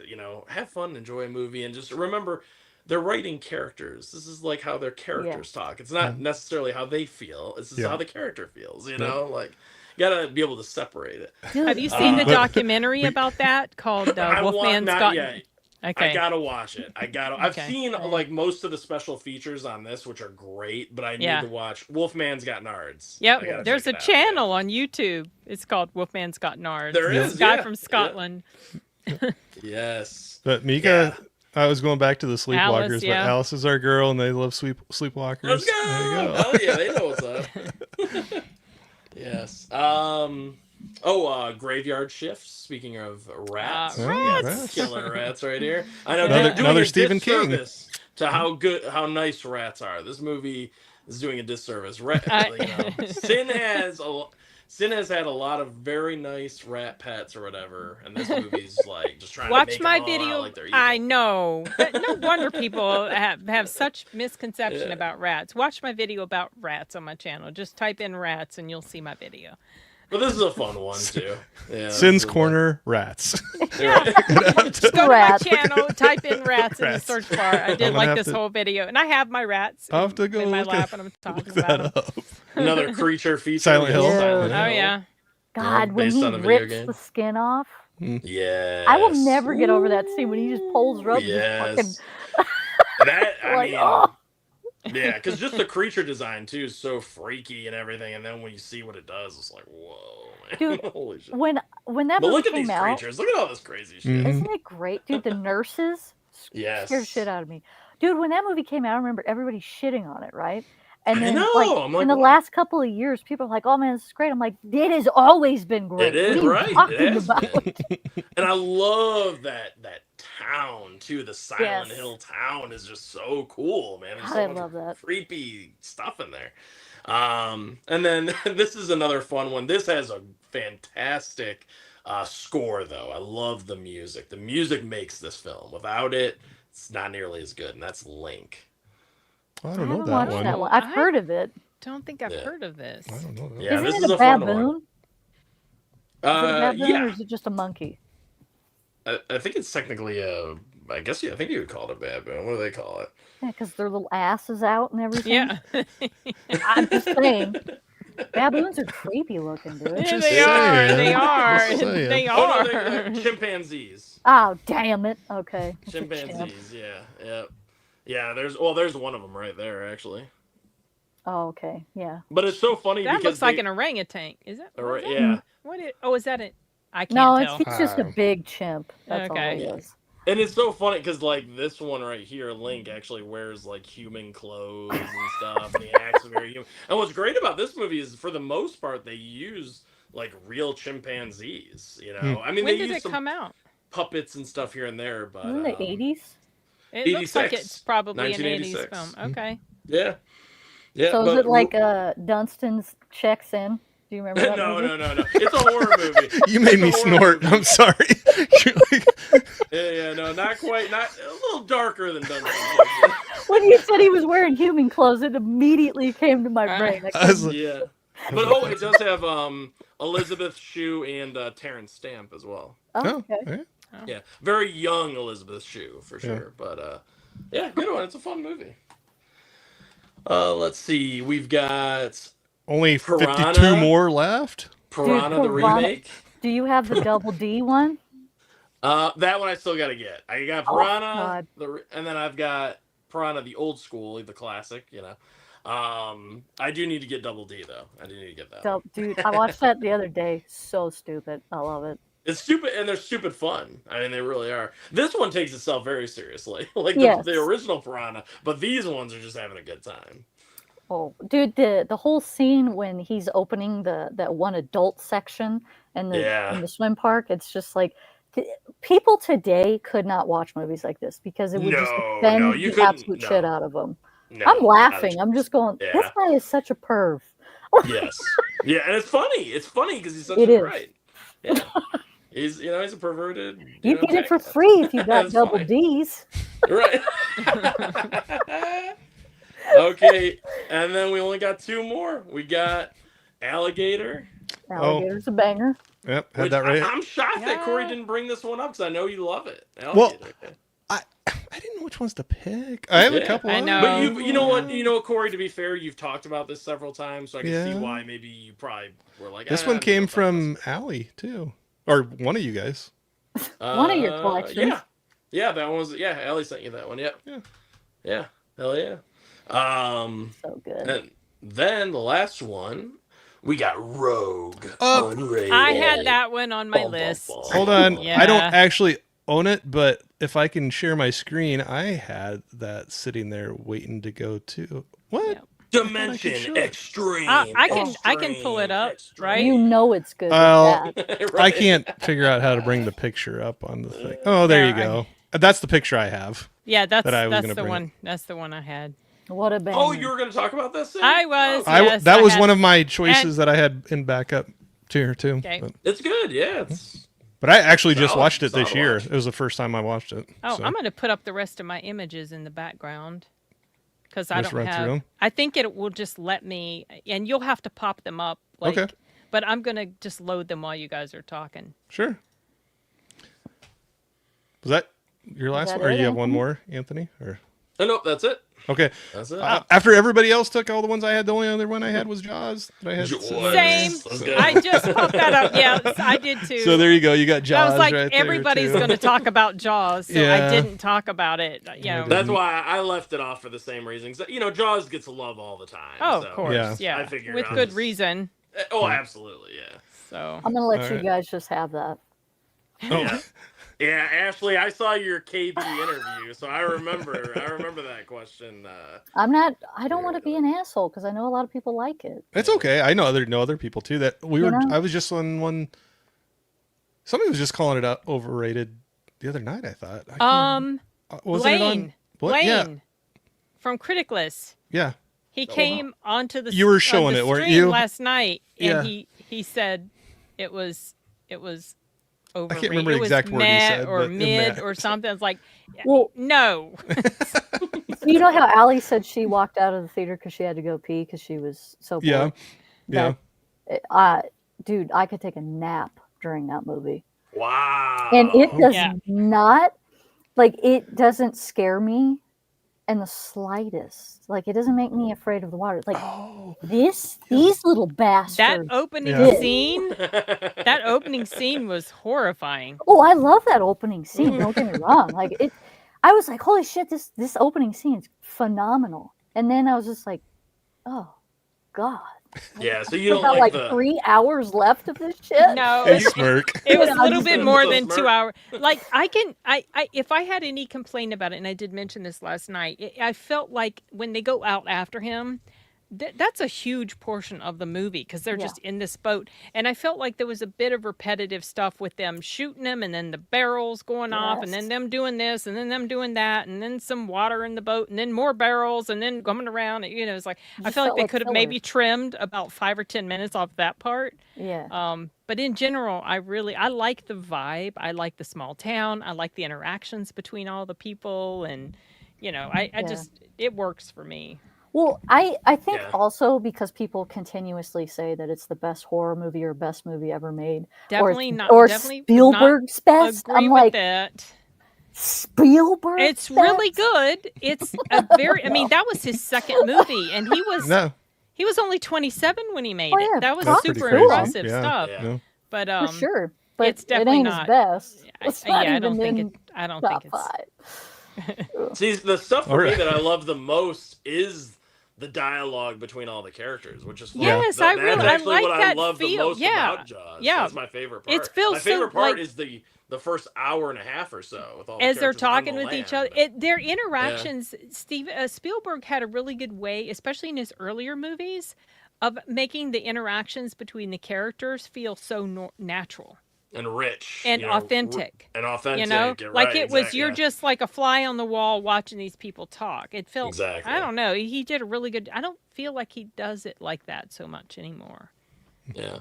have fun, enjoy a movie, and just remember they're writing characters. This is like how their characters talk. It's not necessarily how they feel. It's just Yeah. how the character feels. Like you gotta be able to separate it. Dude, Have you seen the but- documentary about that called I want Wolfman's not Got? yet. Okay. I gotta watch it. I've Okay. seen like most of the special features on this, which are great, but I need Yeah. to watch Wolfman's Got Nards. I Yep. gotta There's a check it out, yeah. channel on YouTube. It's called Wolfman's Got Nards. There This is, guy yeah, from yeah. Scotland. Yes. But Mika, I was going back to the Sleepwalkers, Alice, yeah. but Alice is our girl, and they love Sleepwalkers. Let's go. There you go. Hell yeah, they know what's up. Yes. Graveyard Shift. Speaking of rats, Oh, we got rats. killer rats right here. I know, Another- doing another a Stephen King. disservice to how nice rats are. This movie is doing a disservice. Sin has had a lot of very nice rat pets or whatever, and this movie's like just trying to Watch make my them all out video. like they're evil. I know. But no wonder people have such misconception Yeah. about rats. Watch my video about rats on my channel. Just type in rats and you'll see my video. But this is a fun one too. Yeah, this Sin's is a- Corner Rats. Yeah. Just go Rats. to my channel, type in rats in the Rats. search bar. I I'm did gonna like have this to- whole video. And I have my rats I'll have to go in my look lap at- and I'm talking Look about that them. up. Another creature feature. Silent Hill. Silent Oh, yeah. God, when based he on the video rips game. the skin off, Yeah. I will never get over that scene when he just pulls her up. And Yes. just fucking, That I like, mean, oh. yeah, because just the creature design too is so freaky and everything, and then when you see what it does, it's like, whoa, man. Dude, Holy shit! when that But movie look at came these out, creatures. Look at all this crazy shit. Mhm. isn't it great, dude? The nurses Yes. scared the shit out of me, dude. When that movie came out, I remember everybody shitting on it, right? And I then, know, like, I'm like, in the what? last couple of years, people are like, "Oh man, this is great." I'm like, "It has always been great." It is, what are you right, it talking has about? And I love that town too. The Silent Yes. Hill town is just so cool, man. There's God, so I much love that. creepy stuff in there. And then this is another fun one. This has a fantastic score, though. I love the music. The music makes this film. Without it, it's not nearly as good. And that's Link. I I don't know haven't that watched one. that one. I've heard of it. Don't think I've Yeah. heard of this. I don't know that. Yeah, one. this Isn't is it a a fun one. baboon? Is it a baboon or Yeah. is it just a monkey? I think it's technically a. I guess I think you would call it a baboon. What do they call it? Yeah, because their little asses out and everything. Yeah. I'm just saying. Baboons are creepy looking, dude. Yeah, Just they are. saying. They are. Just saying. They Oh are. no, they're chimpanzees. Oh, damn it. Okay. It's a chimp. Chimpanzees. Yeah. There's one of them right there actually. Oh, okay. Yeah. But it's so funny That because looks like they- an orangutan. Is it? Or- What is that? yeah. What is, oh, is that it? I can't No, tell. it's just a big chimp. That's Okay. all it is. And it's so funny because like this one right here, Link actually wears like human clothes and stuff, and he acts very human. And what's great about this movie is, for the most part, they use like real chimpanzees. You know, I mean, When they did use it some come out? puppets and stuff here and there, but In the 80s? It looks like 86. it's probably an 80s 1986. film. Okay. yeah. So is but it like Dunstan's checks in? Do you remember that no, movie? no. It's a horror movie. You made me It's a horror snort. movie. I'm sorry. You're like, Yeah, no, not quite. Not a little darker than Dungeons. When you said he was wearing human clothes, it immediately came to my brain. I was like, Yeah, but oh, it does have Elizabeth Shue and Terrence Stamp as well. oh, okay. yeah. Yeah, very young Elizabeth Shue for sure. Yeah. But yeah, good one. It's a fun movie. Let's see. We've got Only Piranha. 52 more left. Piranha the Piranha. remake. Do you have the double D one? That one I still got to get. I got Oh, Piranha, God. and then I've got Piranha the old school, the classic. You know. I do need to get Double D though. I do need to get that. One. Dude, I watched that the other day. So stupid. I love it. It's stupid, and they're stupid fun. I mean, they really are. This one takes itself very seriously, like Yes. the original Piranha, but these ones are just having a good time. Oh, dude, the whole scene when he's opening that one adult section in Yeah. the swim park, it's just like people today could not watch movies like this because it would just No, offend no, you the couldn't- absolute no. shit out of them. No, I'm not laughing. a- I'm just going, this Yeah. guy is such a perv. Yes. Yeah, and it's funny. It's funny because he's such It a is. right. Yeah. He's he's a perverted. You know, get it for tech- free if you got That's double fine. D's. Right. Okay, and then we only got two more. We got Alligator. Alligator's a banger. Yep, had Which that right. I'm shocked that Corey Yeah. didn't bring this one up because I know you love it. Well, Alligator. I didn't know which ones to pick. I have a Yeah. couple. I of know. them. But you know what, Corey. To be fair, you've talked about this several times, so I can see Yeah. why maybe you probably were like. This "Ah, one I don't came know about from Allie too, or one of you guys. this." One of your collections. Yeah, that one was. Yeah, Allie sent you that one. Yep. Yeah. Hell yeah. So good. And then the last one, we got Rogue. Oh, Unrated. I had that one on my Bum, bum, list. bum. Hold on, I Yeah. don't actually own it, but if I can share my screen, I had that sitting there waiting to go too. What? Yep. Dimension should. Extreme. I can pull it up, right? You know it's good. Well, with that. I can't figure out how to bring the picture up on the thing. Oh, there you There, go. That's the picture I have. Yeah, that's that I was that's gonna the bring one. That's the one I had. What a band. Oh, you were going to talk about this? Thing? I was. Oh, Yes, That I was had- one of my choices that I had in backup here too. Okay. It's good. Yeah. It's But I actually just Solid- watched it this solid year. watch. It was the first time I watched it. Oh, so. I'm going to put up the rest of my images in the background because I Just don't run through have. 'em? I think it will just let me, and you'll have to pop them up. Like, Okay. But I'm going to just load them while you guys are talking. Sure. Was that your last that one, or it, you have one Anthony? more, Anthony? Or oh, no, that's it. okay. That's it. After everybody else took all the ones I had, the only other one I had was Jaws. That I had. Jaws. Same. Let's go. I just popped that up. Yeah, I did too. So there you go. You got Jaws I was like, right there, everybody's too. going to talk about Jaws, so Yeah. I didn't talk about it. You know. That's why I left it off for the same reasons. You know, Jaws gets love all the time. Oh, so of course. Yeah. Yeah. I figured With I'll good just- reason. Oh, absolutely. Yeah. So. I'm gonna let All you right. guys just have that. Oh, Yeah, Ashley, I saw your KB interview, so I remember that question. I don't want to be an asshole because I know a lot of people like it. it's okay. I know other people too. That we were. know? I was just on one. Somebody was just calling it out overrated the other night. I thought. I can't- wasn't it on- Blaine. What? Blaine Yeah. from Criticless. Yeah. He came onto the You were on showing the it, weren't stream you? last night, and Yeah. he said it was overrated. remember the it was exact word he meh said, or but mid meh. or something. It's like, Well, no. you know how Allie said she walked out of the theater because she had to go pee because she was so bored. Yeah. Yeah. Dude, I could take a nap during that movie, Wow. and it does Yeah. not, like, it doesn't scare me in the slightest. Like, it doesn't make me afraid of the water. Like these little That bastards. opening Yeah. scene, that opening scene was horrifying. Oh, I love that opening scene. Don't get me wrong. Like it, I was like, holy shit, this opening scene is phenomenal. And then I was just like, oh God. Yeah, so you don't About like like the 3 hours left of this shit. No, And smirk. it was a Yeah, little I'm bit just- more so than smart. 2 hours. Like I if I had any complaint about it, and I did mention this last night, I felt like when they go out after him, that's a huge portion of the movie because they're Yeah. just in this boat, and I felt like there was a bit of repetitive stuff with them shooting him, and then the barrels going off, and then Yes. them doing this, and then them doing that, and then some water in the boat, and then more barrels, and then coming around. You know, it's like I Just felt like felt they like could have filler. maybe trimmed about 5 or 10 minutes off that part. Yeah. But in general, I like the vibe. I like the small town. I like the interactions between all the people, and I Yeah. just it works for me. Well, I think Yeah. also because people continuously say that it's the best horror movie or best movie ever made. Definitely or, not. Or Definitely Spielberg's best. Agree I'm with like, that. Spielberg. It's really good. It's a very. I mean, that was his second movie, and he No. was only 27 when he made Oh, it. yeah, That was That's pretty super crazy. impressive Yeah. stuff. Yeah. No. But for sure. But it's it definitely ain't not- his best. It's not I don't even think in it. I don't top think it's. 5. See, the stuff for Alright. me that I love the most is the dialogue between all the characters, which is fun. Yes, That's I really- I actually like what that I love the feel. most Yeah. about Jaws. Yeah. That's my favorite part. It feels my favorite so, part like- is the first hour and a half or so with all the As they're characters on talking the with each land. other, their interactions. Spielberg had a really good way, especially in his earlier movies, of making the interactions between the characters feel so natural and rich and authentic. and authentic. You know, you're like right, it was, exactly, you're yeah. just like a fly on the wall watching these people talk. It felt, Exactly. I don't know. He did a really good. I don't feel like he does it like that so much anymore. Yeah.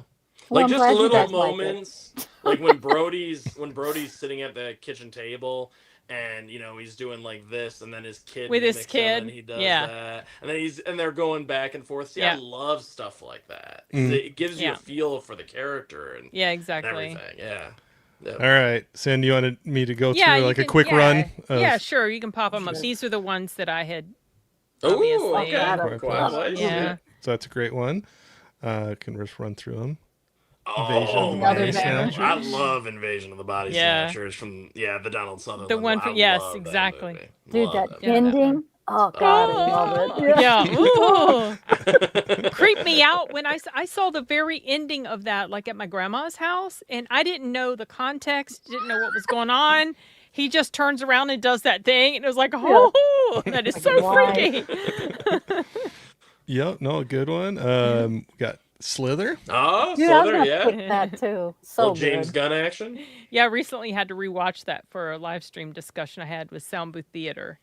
Well, Like I'm just glad you little guys like it. moments, like when Brody's sitting at the kitchen table, and he's doing like this, and then his kid With his mimics him, kid, and he does yeah. that, and then they're going back and forth. See, I Yeah. love stuff like that. Mm. It gives you Yeah. a feel for the character and Yeah, exactly. everything. Yeah. Yeah. All right, Sin, you wanted me to go Yeah, through you like a can- quick yeah, run? Of, Yeah, sure. You can pop them up. These are the ones that I had. Ooh, Obviously. okay. Quiet Quiet Place. Place. Yeah. So that's a great one. Can just run through them. Oh, Invasion of the man. Body Snatchers. I love Invasion of the Body Yeah. Snatchers from the Donald Sutherland. The one from- yes, love that exactly. movie. Dude, Love that movie. Yeah, that ending. Oh God, I love it. Yeah. Ooh. Creeped me out when I saw the very ending of that, like at my grandma's house, and I didn't know the context, didn't know what was going on. He just turns around and does that thing, and it was like, oh, that is so Why? freaky. Yep, no, a good one. We got Slither. Oh, Dude, I was Slither, gonna yeah. pick that too. So Little James good. Gunn action. Yeah, I recently had to rewatch that for a live stream discussion I had with Sound Booth Theater.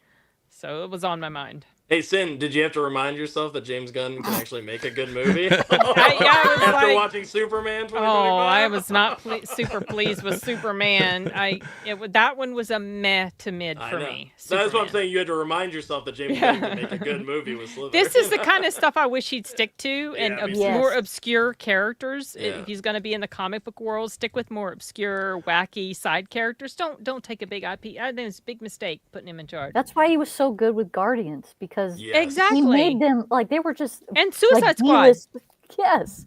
So it was on my mind. Hey, Sin, did you have to remind yourself that James Gunn can actually make a good movie? Yeah, I was After like, watching Superman 2025? oh, I was not super pleased with Superman. That one was a meh to mid I for know. me. That's what I'm Superman. saying. You had to remind yourself that James Gunn can make a good movie with Slither. This is the kind of stuff I wish he'd stick to, and Yeah, me too. Yes. more obscure characters. Yeah. If he's going to be in the comic book world, stick with more obscure, wacky side characters. Don't take a big IP. I think it's a big mistake putting him in charge. That's why he was so good with Guardians, because Yes. Exactly. he made them like they were just And Suicide like Squad. D-list- Yes,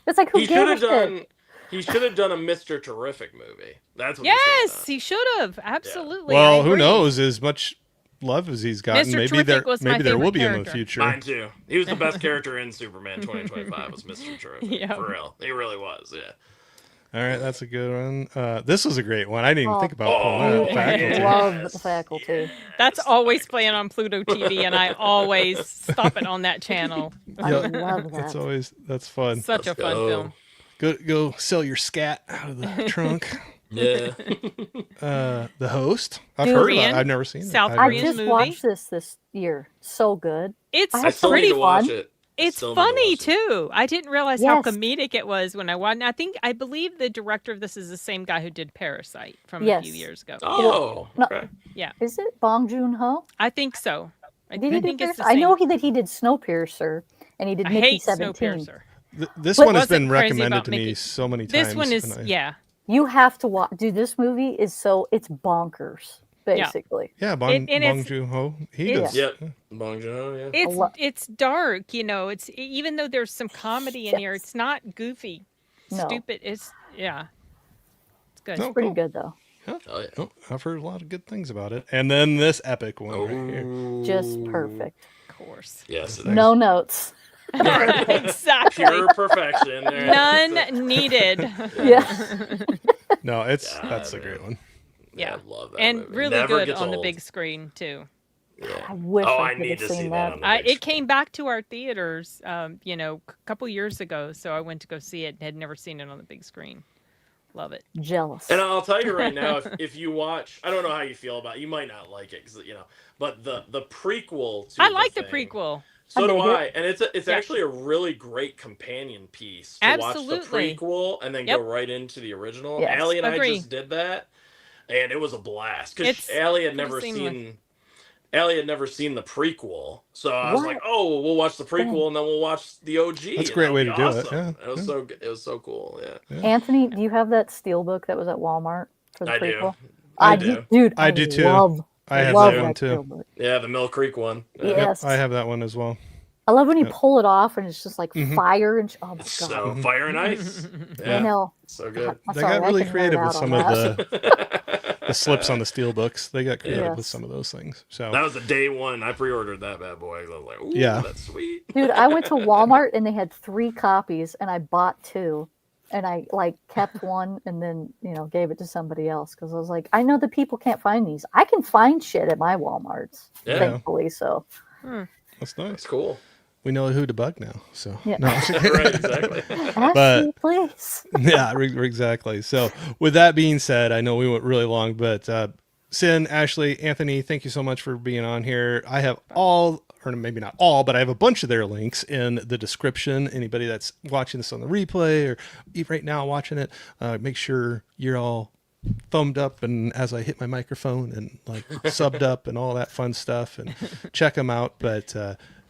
it's like who He gave should a have shit? done. He should have done a Mr. Terrific movie. That's what. He Yes, should he should have. Absolutely. Well, I who agree. knows? As much love as he's gotten, Mr. maybe Terrific was my maybe there will favorite be in the character. future. Mine too. He was the best character in Superman 2025. Was Mr. Terrific. Yeah. For real. He really was. Yeah. All right, that's a good one. This was a great one. I didn't even think about Oh, pulling that. I Faculty. love the faculty. That's always playing on Pluto TV, and I always stop it on that channel. I Yeah. love That's that. that's fun. Such Let's a fun go. film. Go sell your scat out of the trunk. Yeah. The Host. I've Dude. heard. Korean, I've never seen it. South I've I Korean never- just movie. watched this year. So good. It's I I have still need pretty to watch fun. it. I It's still need to funny watch it. too. I didn't realize how Yes. comedic it was when I watched. I believe the director of this is the same guy who did Parasite from a few Yes. years ago. Oh. No. Okay. Is it Bong Joon-ho? I think so. I Did he do think it's Parasite? the I same. know that he did Snowpiercer and he did I Mickey hate 17. Snowpiercer. This But- one has Wasn't been crazy recommended about to me Mickey. so many times. This one is and I- yeah. You have to watch. Dude, this movie is it's bonkers, basically. Yeah, And Bong it's- Joon-ho. He it's- does. Yep. Bong Joon-ho, yeah. It's lo- it's dark, it's even though there's some comedy in here, Yes. it's not goofy, No. stupid. It's good. No. Pretty cool. good though. Oh, yeah. Oh, I've heard a lot of good things about it. And then this epic one right here. Just perfect. Of course. Yes. It is. No notes. Exactly. Pure perfection. There. None needed. Yeah. No, that's God, a great man. one. Yeah. I love that And movie. really Never good gets on the old. big screen too. Yeah. I wish Oh, I I could need have to see seen that that. on the big It came back to our theaters, a couple years ago, so I went to go see it. Had never seen it on the big screen. Love it. Jealous. And I'll tell you right now, if you watch, I don't know how you feel about it. You might not like it, because but the prequel to I like the thing, prequel. So I do dig I, it. and it's Yeah. actually a really great companion piece to Absolutely. watch the prequel and then Yep. go right into the original. Yes. Allie and Agree. I just did that, and it was a blast because It's Allie had pretty never seamless. seen. Allie had never seen the prequel, so I was What? like, "Oh, well, we'll watch the prequel and then we'll watch the OG." That's a and great that'll way be to do it, awesome. yeah, It was yeah. so good. It was so cool. Yeah, Anthony, do you have that steelbook that was at Walmart for the I do. prequel? I do. do. Dude, I do too. Love, I have love that one too. steelbook. Yeah, the Mill Creek one. Yeah. Yep, Yes. I have that one as well. I love when you Yep. pull it off and it's just like Mhm. fire and oh my god. So fire and ice. I Yeah, know. so good. I'm They sorry, got I really can nerd creative with out on some of that. the slips on the steel books. They got creative with Yes. some of those things. So That was the day one. I pre-ordered that bad boy. I was like, "Ooh, Yeah. that's sweet." Dude, I went to Walmart and they had 3 copies and I bought 2 and I kept one and then, gave it to somebody else because I was like, I know that people can't find these. I can find shit at my Walmarts, Yeah. thankfully. So, that's nice. That's cool. We know who to bug now. So Yeah. no. Right, exactly. Ashley, please. Yeah, exactly. So with that being said, I know we went really long, but Sin, Ashley, Anthony, thank you so much for being on here. I have all, or maybe not all, but I have a bunch of their links in the description. Anybody that's watching this on the replay or right now watching it, make sure you're all thumbed up and as I hit my microphone and subbed up and all that fun stuff, and check them out. But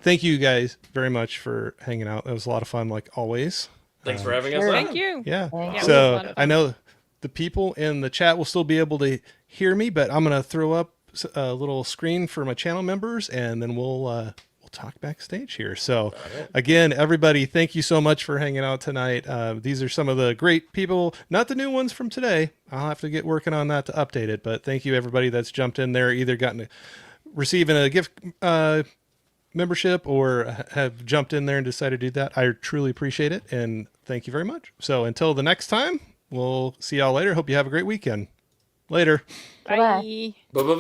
thank you guys very much for hanging out. It was a lot of fun, like always. Thanks for having us. Sure. on. Thank you. Yeah. Thank Yeah, you. it was a So lot of I fun. know the people in the chat will still be able to hear me, but I'm going to throw up a little screen for my channel members, and then we'll talk backstage here. So again, everybody, thank you so much for hanging out tonight. These are some of the great people, not the new ones from today. I'll have to get working on that to update it, but thank you everybody that's jumped in there, either receiving a gift membership or have jumped in there and decided to do that. I truly appreciate it, and thank you very much. So until the next time, we'll see y'all later. Hope you have a great weekend. Later. Bye-bye. Bye. Bye-bye.